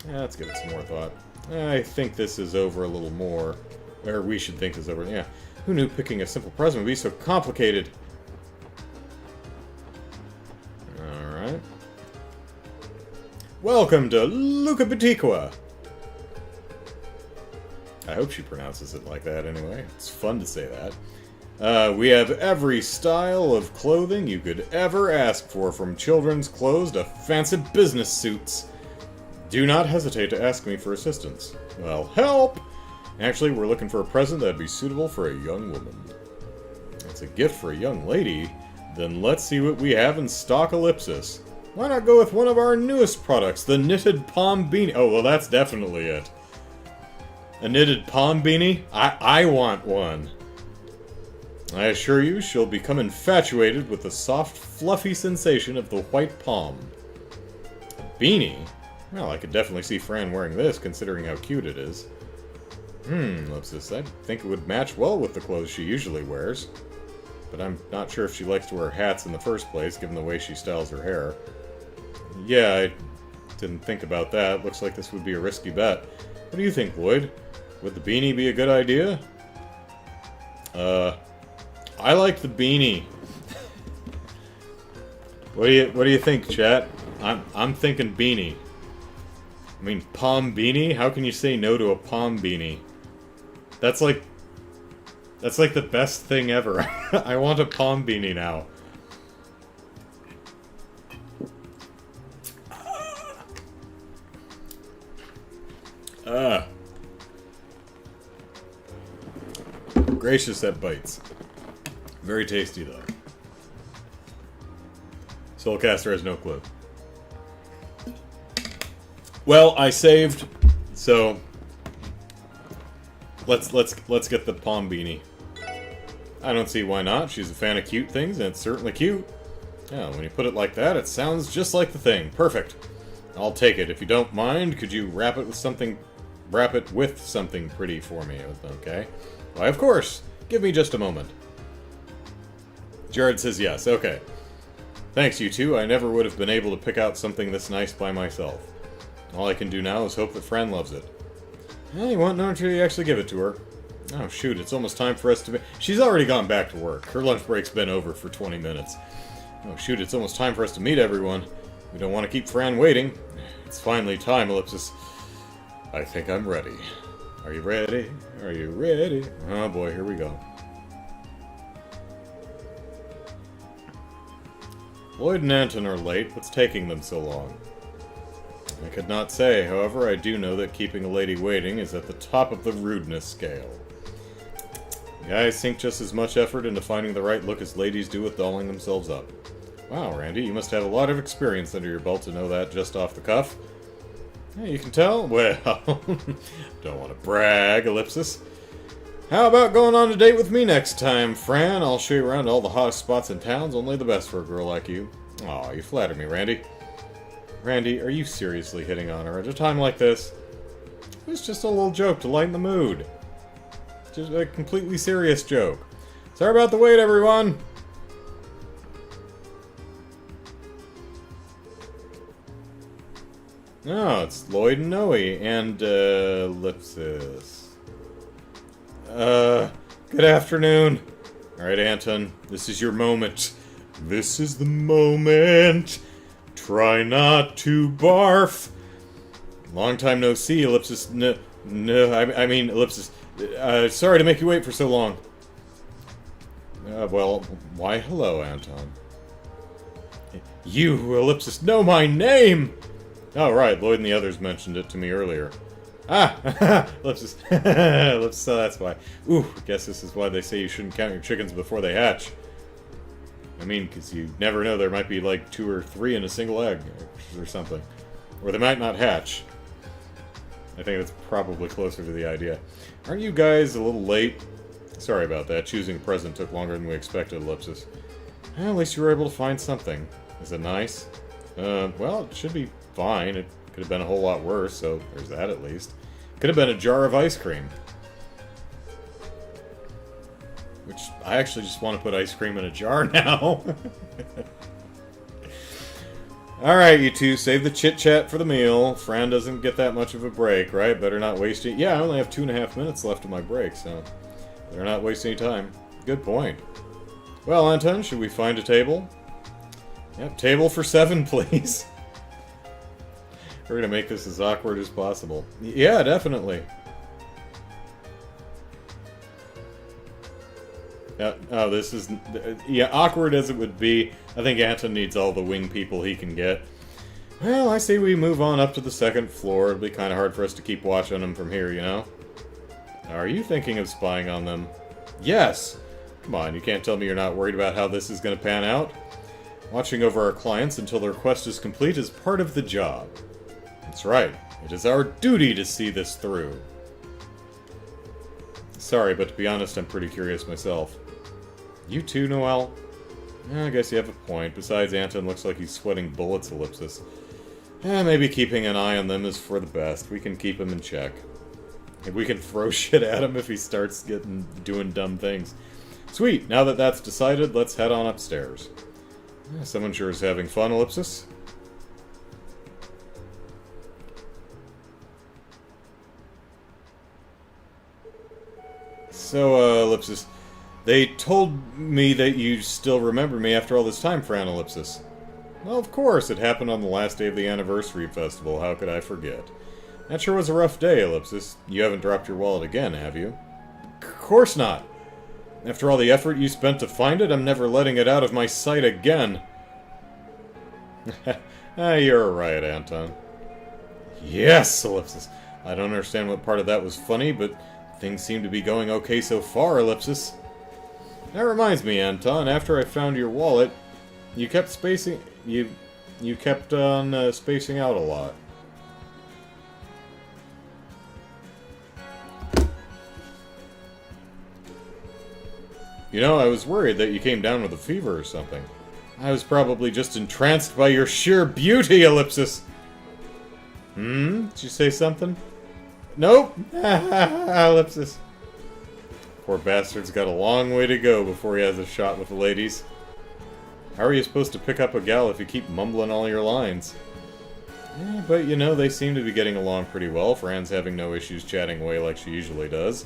Let's give it some more thought. I think this is over a little more. Or we should think this over. Yeah. Who knew picking a simple present would be so complicated? Alright. Welcome to Luca Batiqua. I hope she pronounces it like that anyway. It's fun to say that. We have every style of clothing you could ever ask for, from children's clothes to fancy business suits. Do not hesitate to ask me for assistance. Well, help! Actually, we're looking for a present that'd be suitable for a young woman. It's a gift for a young lady? Then let's see what we have in stock, Ellipsis. Why not go with one of our newest products, the knitted palm beanie? Oh, well, that's definitely it. A knitted palm beanie? I want one. I assure you, she'll become infatuated with the soft, fluffy sensation of the white palm. A beanie? Well, I could definitely see Fran wearing this, considering how cute it is. Ellipsis, I think it would match well with the clothes she usually wears. But I'm not sure if she likes to wear hats in the first place, given the way she styles her hair. Yeah, I didn't think about that. Looks like this would be a risky bet. What do you think, Lloyd? Would the beanie be a good idea? I like the beanie. What do you think, chat? I'm thinking beanie. I mean, palm beanie? How can you say no to a palm beanie? That's like the best thing ever. I want a palm beanie now. Gracious, that bites. Very tasty, though. Soulcaster has no clue. Well, I saved, so let's get the palm beanie. I don't see why not. She's a fan of cute things, and it's certainly cute. Yeah, when you put it like that, it sounds just like the thing. Perfect. I'll take it. If you don't mind, could you wrap it with something pretty for me? Okay. Why, of course. Give me just a moment. Jared says yes. Okay. Thanks, you two. I never would have been able to pick out something this nice by myself. All I can do now is hope that Fran loves it. Well, you won't know until you actually give it to her. Oh, shoot. It's almost time for us to be... She's already gone back to work. Her lunch break's been over for 20 minutes. Oh, shoot. It's almost time for us to meet everyone. We don't want to keep Fran waiting. It's finally time, Ellipsis. I think I'm ready. Are you ready? Are you ready? Oh boy, here we go. Lloyd and Anton are late. What's taking them so long? I could not say. However, I do know that keeping a lady waiting is at the top of the rudeness scale. Guys sink just as much effort into finding the right look as ladies do with dolling themselves up. Wow, Randy, you must have a lot of experience under your belt to know that just off the cuff. Yeah, you can tell? Well, don't want to brag, Ellipsis. How about going on a date with me next time, Fran? I'll show you around all the hottest spots in town's only the best for a girl like you. Aw, you flatter me, Randy. Randy, are you seriously hitting on her at a time like this? It's just a little joke to lighten the mood. Just a completely serious joke. Sorry about the wait, everyone! No, it's Lloyd and Noe, and, Ellipsis. Good afternoon. Alright, Anton, this is your moment. This is the moment. Try not to barf. Long time no see, Ellipsis. I mean, Ellipsis. Sorry to make you wait for so long. Well, why hello, Anton. You, Ellipsis, know my name! Oh, right, Lloyd and the others mentioned it to me earlier. Ah! Ellipsis. Ellipsis, so that's why. Ooh, guess this is why they say you shouldn't count your chickens before they hatch. I mean, because you never know, there might be like 2 or 3 in a single egg, or something. Or they might not hatch. I think that's probably closer to the idea. Aren't you guys a little late? Sorry about that. Choosing a present took longer than we expected, Ellipsis. Well, at least you were able to find something. Is it nice? Well, it should be fine. It could have been a whole lot worse, so there's that at least. Could have been a jar of ice cream. Which, I actually just want to put ice cream in a jar now. Alright, you two, save the chit-chat for the meal. Fran doesn't get that much of a break, right? Better not waste it. Yeah, I only have 2.5 minutes left of my break, so better not waste any time. Good point. Well, Anton, should we find a table? Yep, table for 7, please. We're gonna make this as awkward as possible. Yeah, definitely. Oh, this is... Yeah, awkward as it would be, I think Anton needs all the wing people he can get. Well, I say we move on up to the 2nd floor. It'll be kind of hard for us to keep watch on them from here, you know? Are you thinking of spying on them? Yes! Come on, you can't tell me you're not worried about how this is going to pan out? Watching over our clients until their quest is complete is part of the job. That's right. It is our duty to see this through. Sorry, but to be honest, I'm pretty curious myself. You too, Noelle? I guess you have a point. Besides, Anton looks like he's sweating bullets, Ellipsis. Maybe keeping an eye on them is for the best. We can keep him in check. Maybe we can throw shit at him if he starts doing dumb things. Sweet, now that that's decided, let's head on upstairs. Someone sure is having fun, Ellipsis. So, Ellipsis, they told me that you still remember me after all this time, Fran, Ellipsis. Well, of course, it happened on the last day of the anniversary festival. How could I forget? That sure was a rough day, Ellipsis. You haven't dropped your wallet again, have you? Of course not! After all the effort you spent to find it, I'm never letting it out of my sight again. You're right, Anton. Yes, Ellipsis. I don't understand what part of that was funny, but things seem to be going okay so far, Ellipsis. That reminds me, Anton, after I found your wallet, you kept spacing... You kept on spacing out a lot. You know, I was worried that you came down with a fever or something. I was probably just entranced by your sheer beauty, Ellipsis. Did you say something? Nope. Ellipsis. Poor bastard's got a long way to go before he has a shot with the ladies. How are you supposed to pick up a gal if you keep mumbling all your lines? But you know, they seem to be getting along pretty well. Fran's having no issues chatting away like she usually does.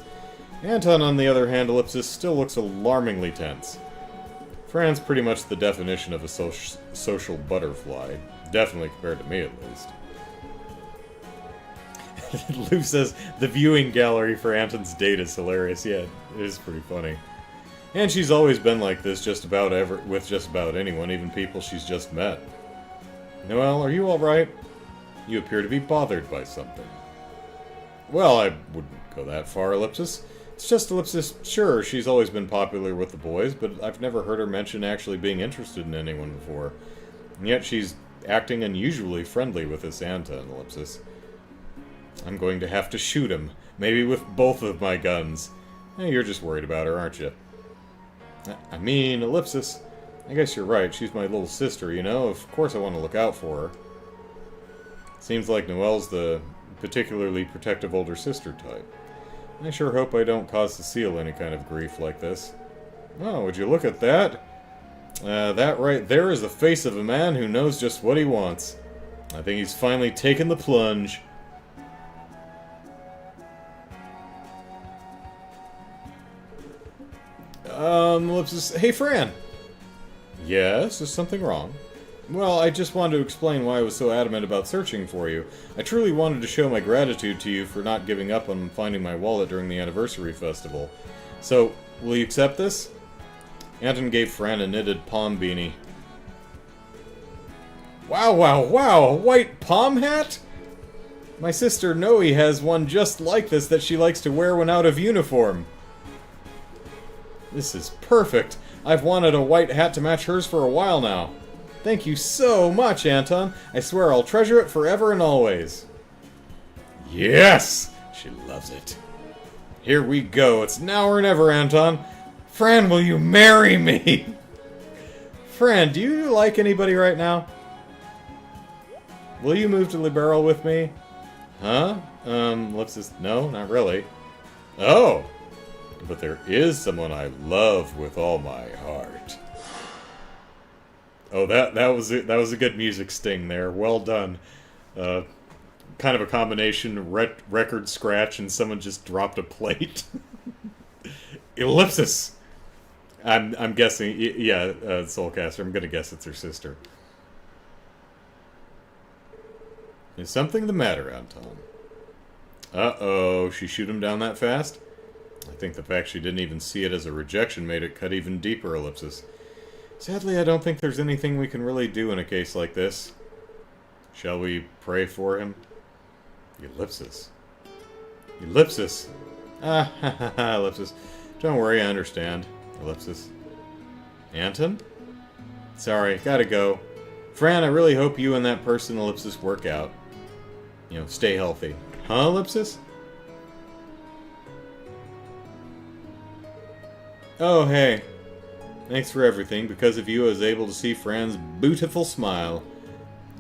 Anton, on the other hand, Ellipsis still looks alarmingly tense. Fran's pretty much the definition of a social butterfly. Definitely compared to me, at least. Lou says, the viewing gallery for Anton's date is hilarious. Yeah, it is pretty funny. And she's always been like this with just about anyone, even people she's just met. Noelle, are you alright? You appear to be bothered by something. Well, I wouldn't go that far, Ellipsis. It's just Ellipsis, sure, she's always been popular with the boys, but I've never heard her mention actually being interested in anyone before. And yet she's acting unusually friendly with this Anton, Ellipsis. I'm going to have to shoot him, maybe with both of my guns. You're just worried about her, aren't you? I mean, Ellipsis, I guess you're right, she's my little sister, you know? Of course I want to look out for her. Seems like Noelle's the particularly protective older sister type. I sure hope I don't cause Cecile any kind of grief like this. Oh, would you look at that? That right there is the face of a man who knows just what he wants. I think he's finally taken the plunge. Ellipsis. Hey, Fran! Yes, is something wrong? Well, I just wanted to explain why I was so adamant about searching for you. I truly wanted to show my gratitude to you for not giving up on finding my wallet during the anniversary festival. So, will you accept this? Anton gave Fran a knitted palm beanie. Wow, wow, wow! A white palm hat? My sister Noe has one just like this that she likes to wear when out of uniform. This is perfect. I've wanted a white hat to match hers for a while now. Thank you so much, Anton. I swear I'll treasure it forever and always. Yes! She loves it. Here we go. It's now or never, Anton. Fran, will you marry me? Fran, do you like anybody right now? Will you move to Liberal with me? Huh? Let's just... No, not really. Oh! But there is someone I love with all my heart. Oh, that was a good music sting there. Well done. Kind of a combination record scratch and someone just dropped a plate. Ellipsis. I'm guessing. Yeah, Soulcaster. I'm gonna guess it's her sister. Is something the matter, Anton? Uh-oh. She shoot him down that fast? I think the fact she didn't even see it as a rejection made it cut even deeper, Ellipsis. Sadly, I don't think there's anything we can really do in a case like this. Shall we pray for him? Ellipsis. Ellipsis. Ah, ha ha ha, Ellipsis. Don't worry, I understand. Ellipsis. Anton? Sorry, gotta go. Fran, I really hope you and that person, Ellipsis, work out. You know, stay healthy. Huh, Ellipsis? Oh, hey. Thanks for everything. Because of you, I was able to see Fran's beautiful smile.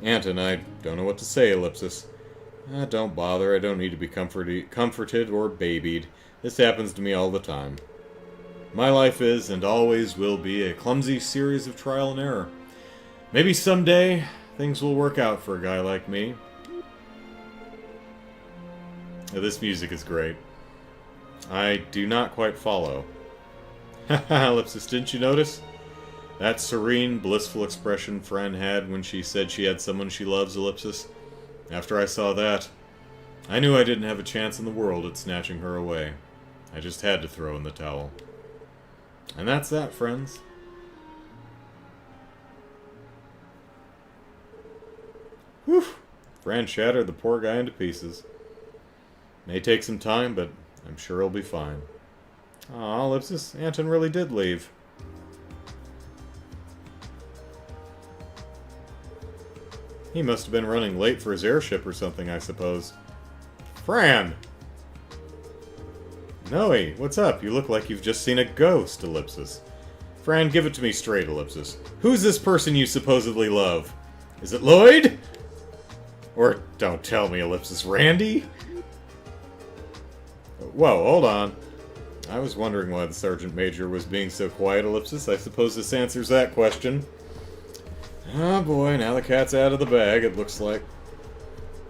Anton, I don't know what to say, Ellipsis. Don't bother, I don't need to be comforted or babied. This happens to me all the time. My life is, and always will be, a clumsy series of trial and error. Maybe someday, things will work out for a guy like me. This music is great. I do not quite follow. Haha, Ellipsis, didn't you notice? That serene, blissful expression Fran had when she said she had someone she loves, Ellipsis. After I saw that, I knew I didn't have a chance in the world at snatching her away. I just had to throw in the towel. And that's that, friends. Whew! Fran shattered the poor guy into pieces. May take some time, but I'm sure he'll be fine. Aw, Ellipsis, Anton really did leave. He must have been running late for his airship or something, I suppose. Fran! Noe, what's up? You look like you've just seen a ghost, Ellipsis. Fran, give it to me straight, Ellipsis. Who's this person you supposedly love? Is it Lloyd? Or, don't tell me, Ellipsis, Randy? Whoa, hold on. I was wondering why the Sergeant Major was being so quiet, Ellipsis. I suppose this answers that question. Oh boy, now the cat's out of the bag, it looks like.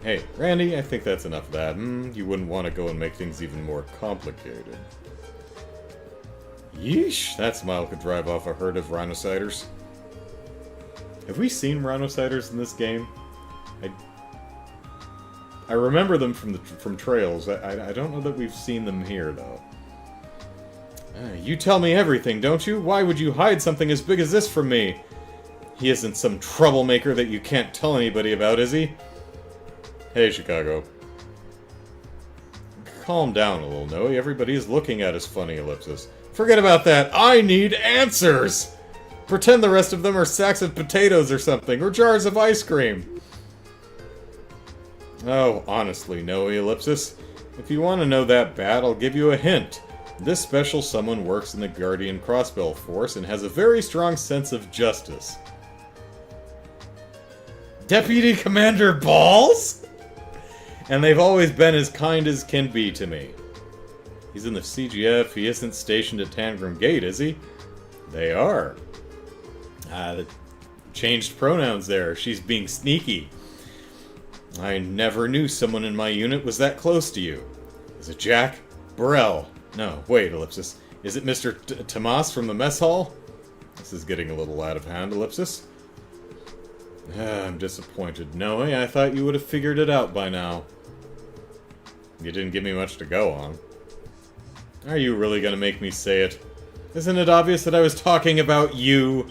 Hey, Randy, I think that's enough of that. You wouldn't want to go and make things even more complicated. Yeesh, that smile could drive off a herd of rhinociders. Have we seen rhinociders in this game? I remember them from trails. I don't know that we've seen them here, though. You tell me everything, don't you? Why would you hide something as big as this from me? He isn't some troublemaker that you can't tell anybody about, is he? Hey, Chicago. Calm down a little, Noe. Everybody's looking at us funny, Ellipsis. Forget about that. I need answers! Pretend the rest of them are sacks of potatoes or something, or jars of ice cream. Oh, honestly, Noe, Ellipsis. If you want to know that bad, I'll give you a hint. This special someone works in the Guardian Crossbow Force and has a very strong sense of justice. Deputy Commander Balls? And they've always been as kind as can be to me. He's in the CGF, he isn't stationed at Tangram Gate, is he? They are. Changed pronouns there, she's being sneaky. I never knew someone in my unit was that close to you. Is it Jack? Burrell? No, wait, Ellipsis. Is it Mr. Tomas from the mess hall? This is getting a little out of hand, Ellipsis. I'm disappointed. Noe, I thought you would have figured it out by now. You didn't give me much to go on. Are you really gonna make me say it? Isn't it obvious that I was talking about you?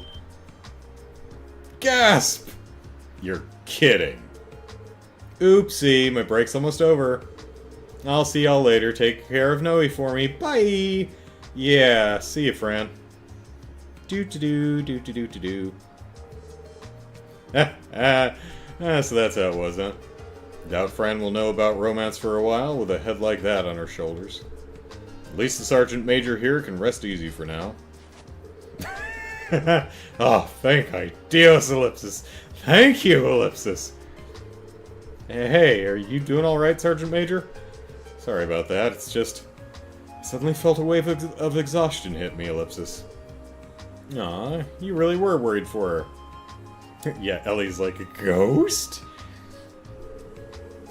Gasp! You're kidding. Oopsie, my break's almost over. I'll see y'all later. Take care of Noe for me. Bye! Yeah, see you, Fran. Do-do-do. So that's how it was, huh? Doubt Fran will know about romance for a while with a head like that on her shoulders. At least the Sergeant Major here can rest easy for now. Oh, thank Dios, Ellipsis. Thank you, Ellipsis. Hey, are you doing alright, Sergeant Major? Sorry about that, it's just... I suddenly felt a wave of exhaustion hit me, Ellipsis. Aw, you really were worried for her. Yeah, Ellie's like a ghost?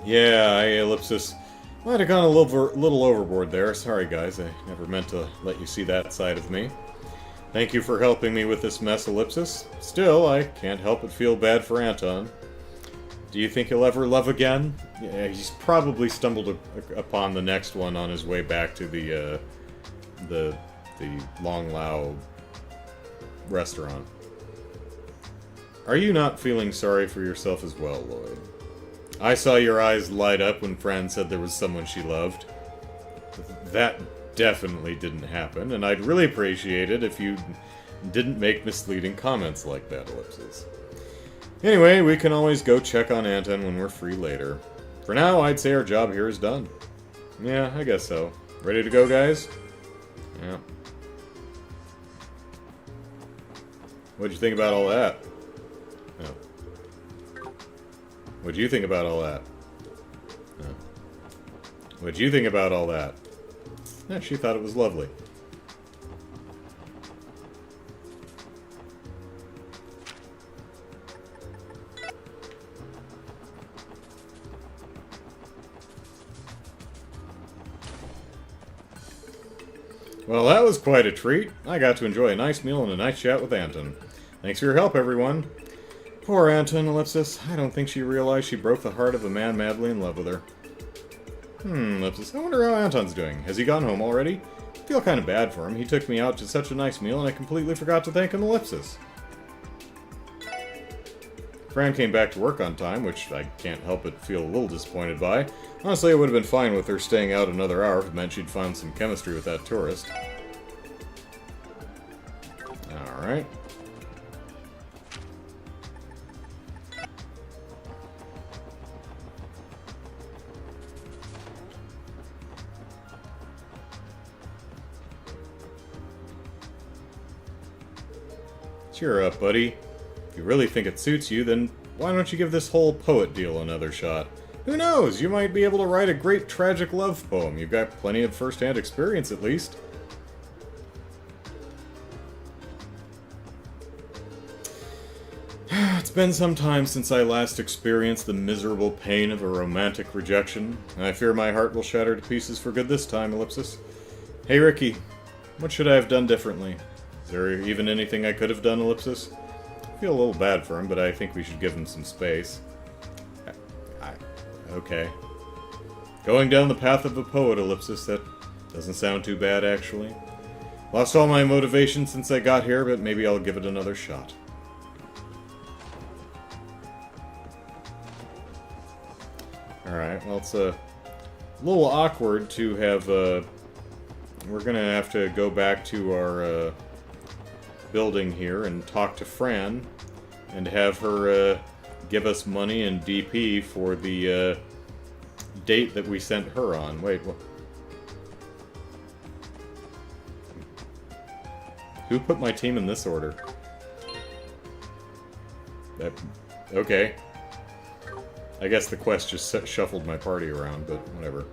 Yeah, Ellipsis. Might have gone a little overboard there. Sorry, guys. I never meant to let you see that side of me. Thank you for helping me with this mess, Ellipsis. Still, I can't help but feel bad for Anton. Do you think he'll ever love again? Yeah, he's probably stumbled upon the next one on his way back to the Long Lao restaurant. Are you not feeling sorry for yourself as well, Lloyd? I saw your eyes light up when Fran said there was someone she loved. That definitely didn't happen, and I'd really appreciate it if you didn't make misleading comments like that, Ellipsis. Anyway, we can always go check on Anton when we're free later. For now, I'd say our job here is done. Yeah, I guess so. Ready to go, guys? Yeah. What'd you think about all that? Oh. What'd you think about all that? What'd you think about all that? Yeah, she thought it was lovely. Well, that was quite a treat. I got to enjoy a nice meal and a nice chat with Anton. Thanks for your help, everyone. Poor Anton, Ellipsis. I don't think she realized she broke the heart of a man madly in love with her. Ellipsis, I wonder how Anton's doing. Has he gone home already? I feel kind of bad for him. He took me out to such a nice meal and I completely forgot to thank him, Ellipsis. Fran came back to work on time, which I can't help but feel a little disappointed by. Honestly, it would have been fine with her staying out another hour if it meant she'd found some chemistry with that tourist. Alright. Cheer up, buddy. If you really think it suits you, then why don't you give this whole poet deal another shot? Who knows? You might be able to write a great tragic love poem. You've got plenty of first-hand experience, at least. It's been some time since I last experienced the miserable pain of a romantic rejection. I fear my heart will shatter to pieces for good this time, Ellipsis. Hey, Ricky. What should I have done differently? Is there even anything I could have done, Ellipsis? I feel a little bad for him, but I think we should give him some space. Okay. Going down the path of a poet, Ellipsis, that doesn't sound too bad, actually. Lost all my motivation since I got here, but maybe I'll give it another shot. Alright, well, it's a little awkward to have, we're gonna have to go back to our, building here and talk to Fran and have her, give us money and DP for the, date that we sent her on. Wait, what? Who put my team in this order? Okay. I guess the quest just shuffled my party around, but whatever.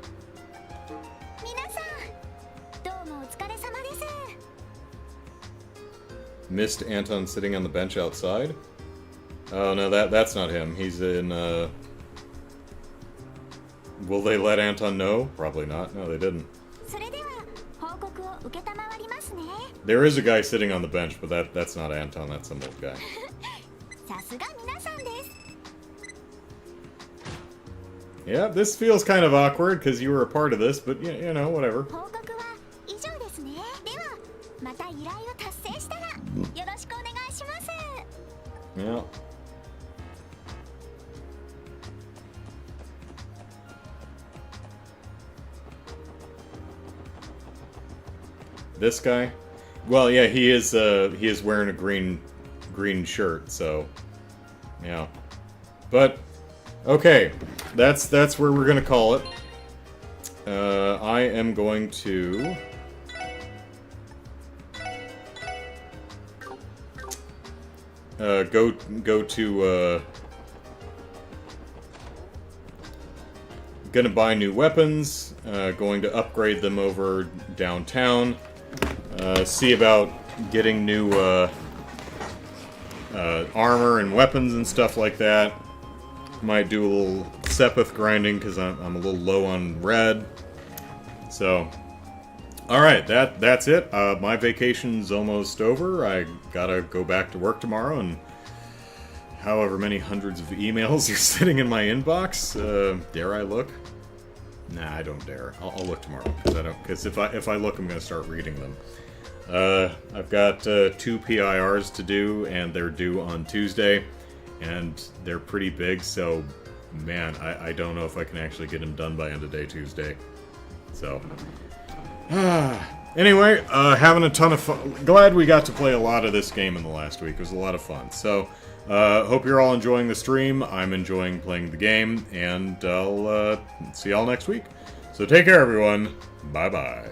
Missed Anton sitting on the bench outside? Oh no, that's not him. He's in, Will they let Anton know? Probably not. No, they didn't. There is a guy sitting on the bench, but that's not Anton. That's some old guy. Yeah, this feels kind of awkward because you were a part of this, but you know, whatever. Yeah. This guy? Well, yeah, he is wearing a green shirt, so yeah. But okay, that's where we're gonna call it. I am going to go to gonna buy new weapons, going to upgrade them over downtown, see about getting new armor and weapons and stuff like that. Might do a little Sepith grinding because I'm a little low on red. So, alright, that's it. My vacation's almost over. I gotta go back to work tomorrow, and however many hundreds of emails are sitting in my inbox. Dare I look? Nah, I don't dare. I'll look tomorrow because if I look, I'm gonna start reading them. I've got 2 PIRs to do, and they're due on Tuesday, and they're pretty big. So, man, I don't know if I can actually get them done by end of day Tuesday. So, anyway, having a ton of fun. Glad we got to play a lot of this game in the last week. It was a lot of fun. So, hope you're all enjoying the stream. I'm enjoying playing the game, and I'll see y'all next week. So take care, everyone. Bye-bye.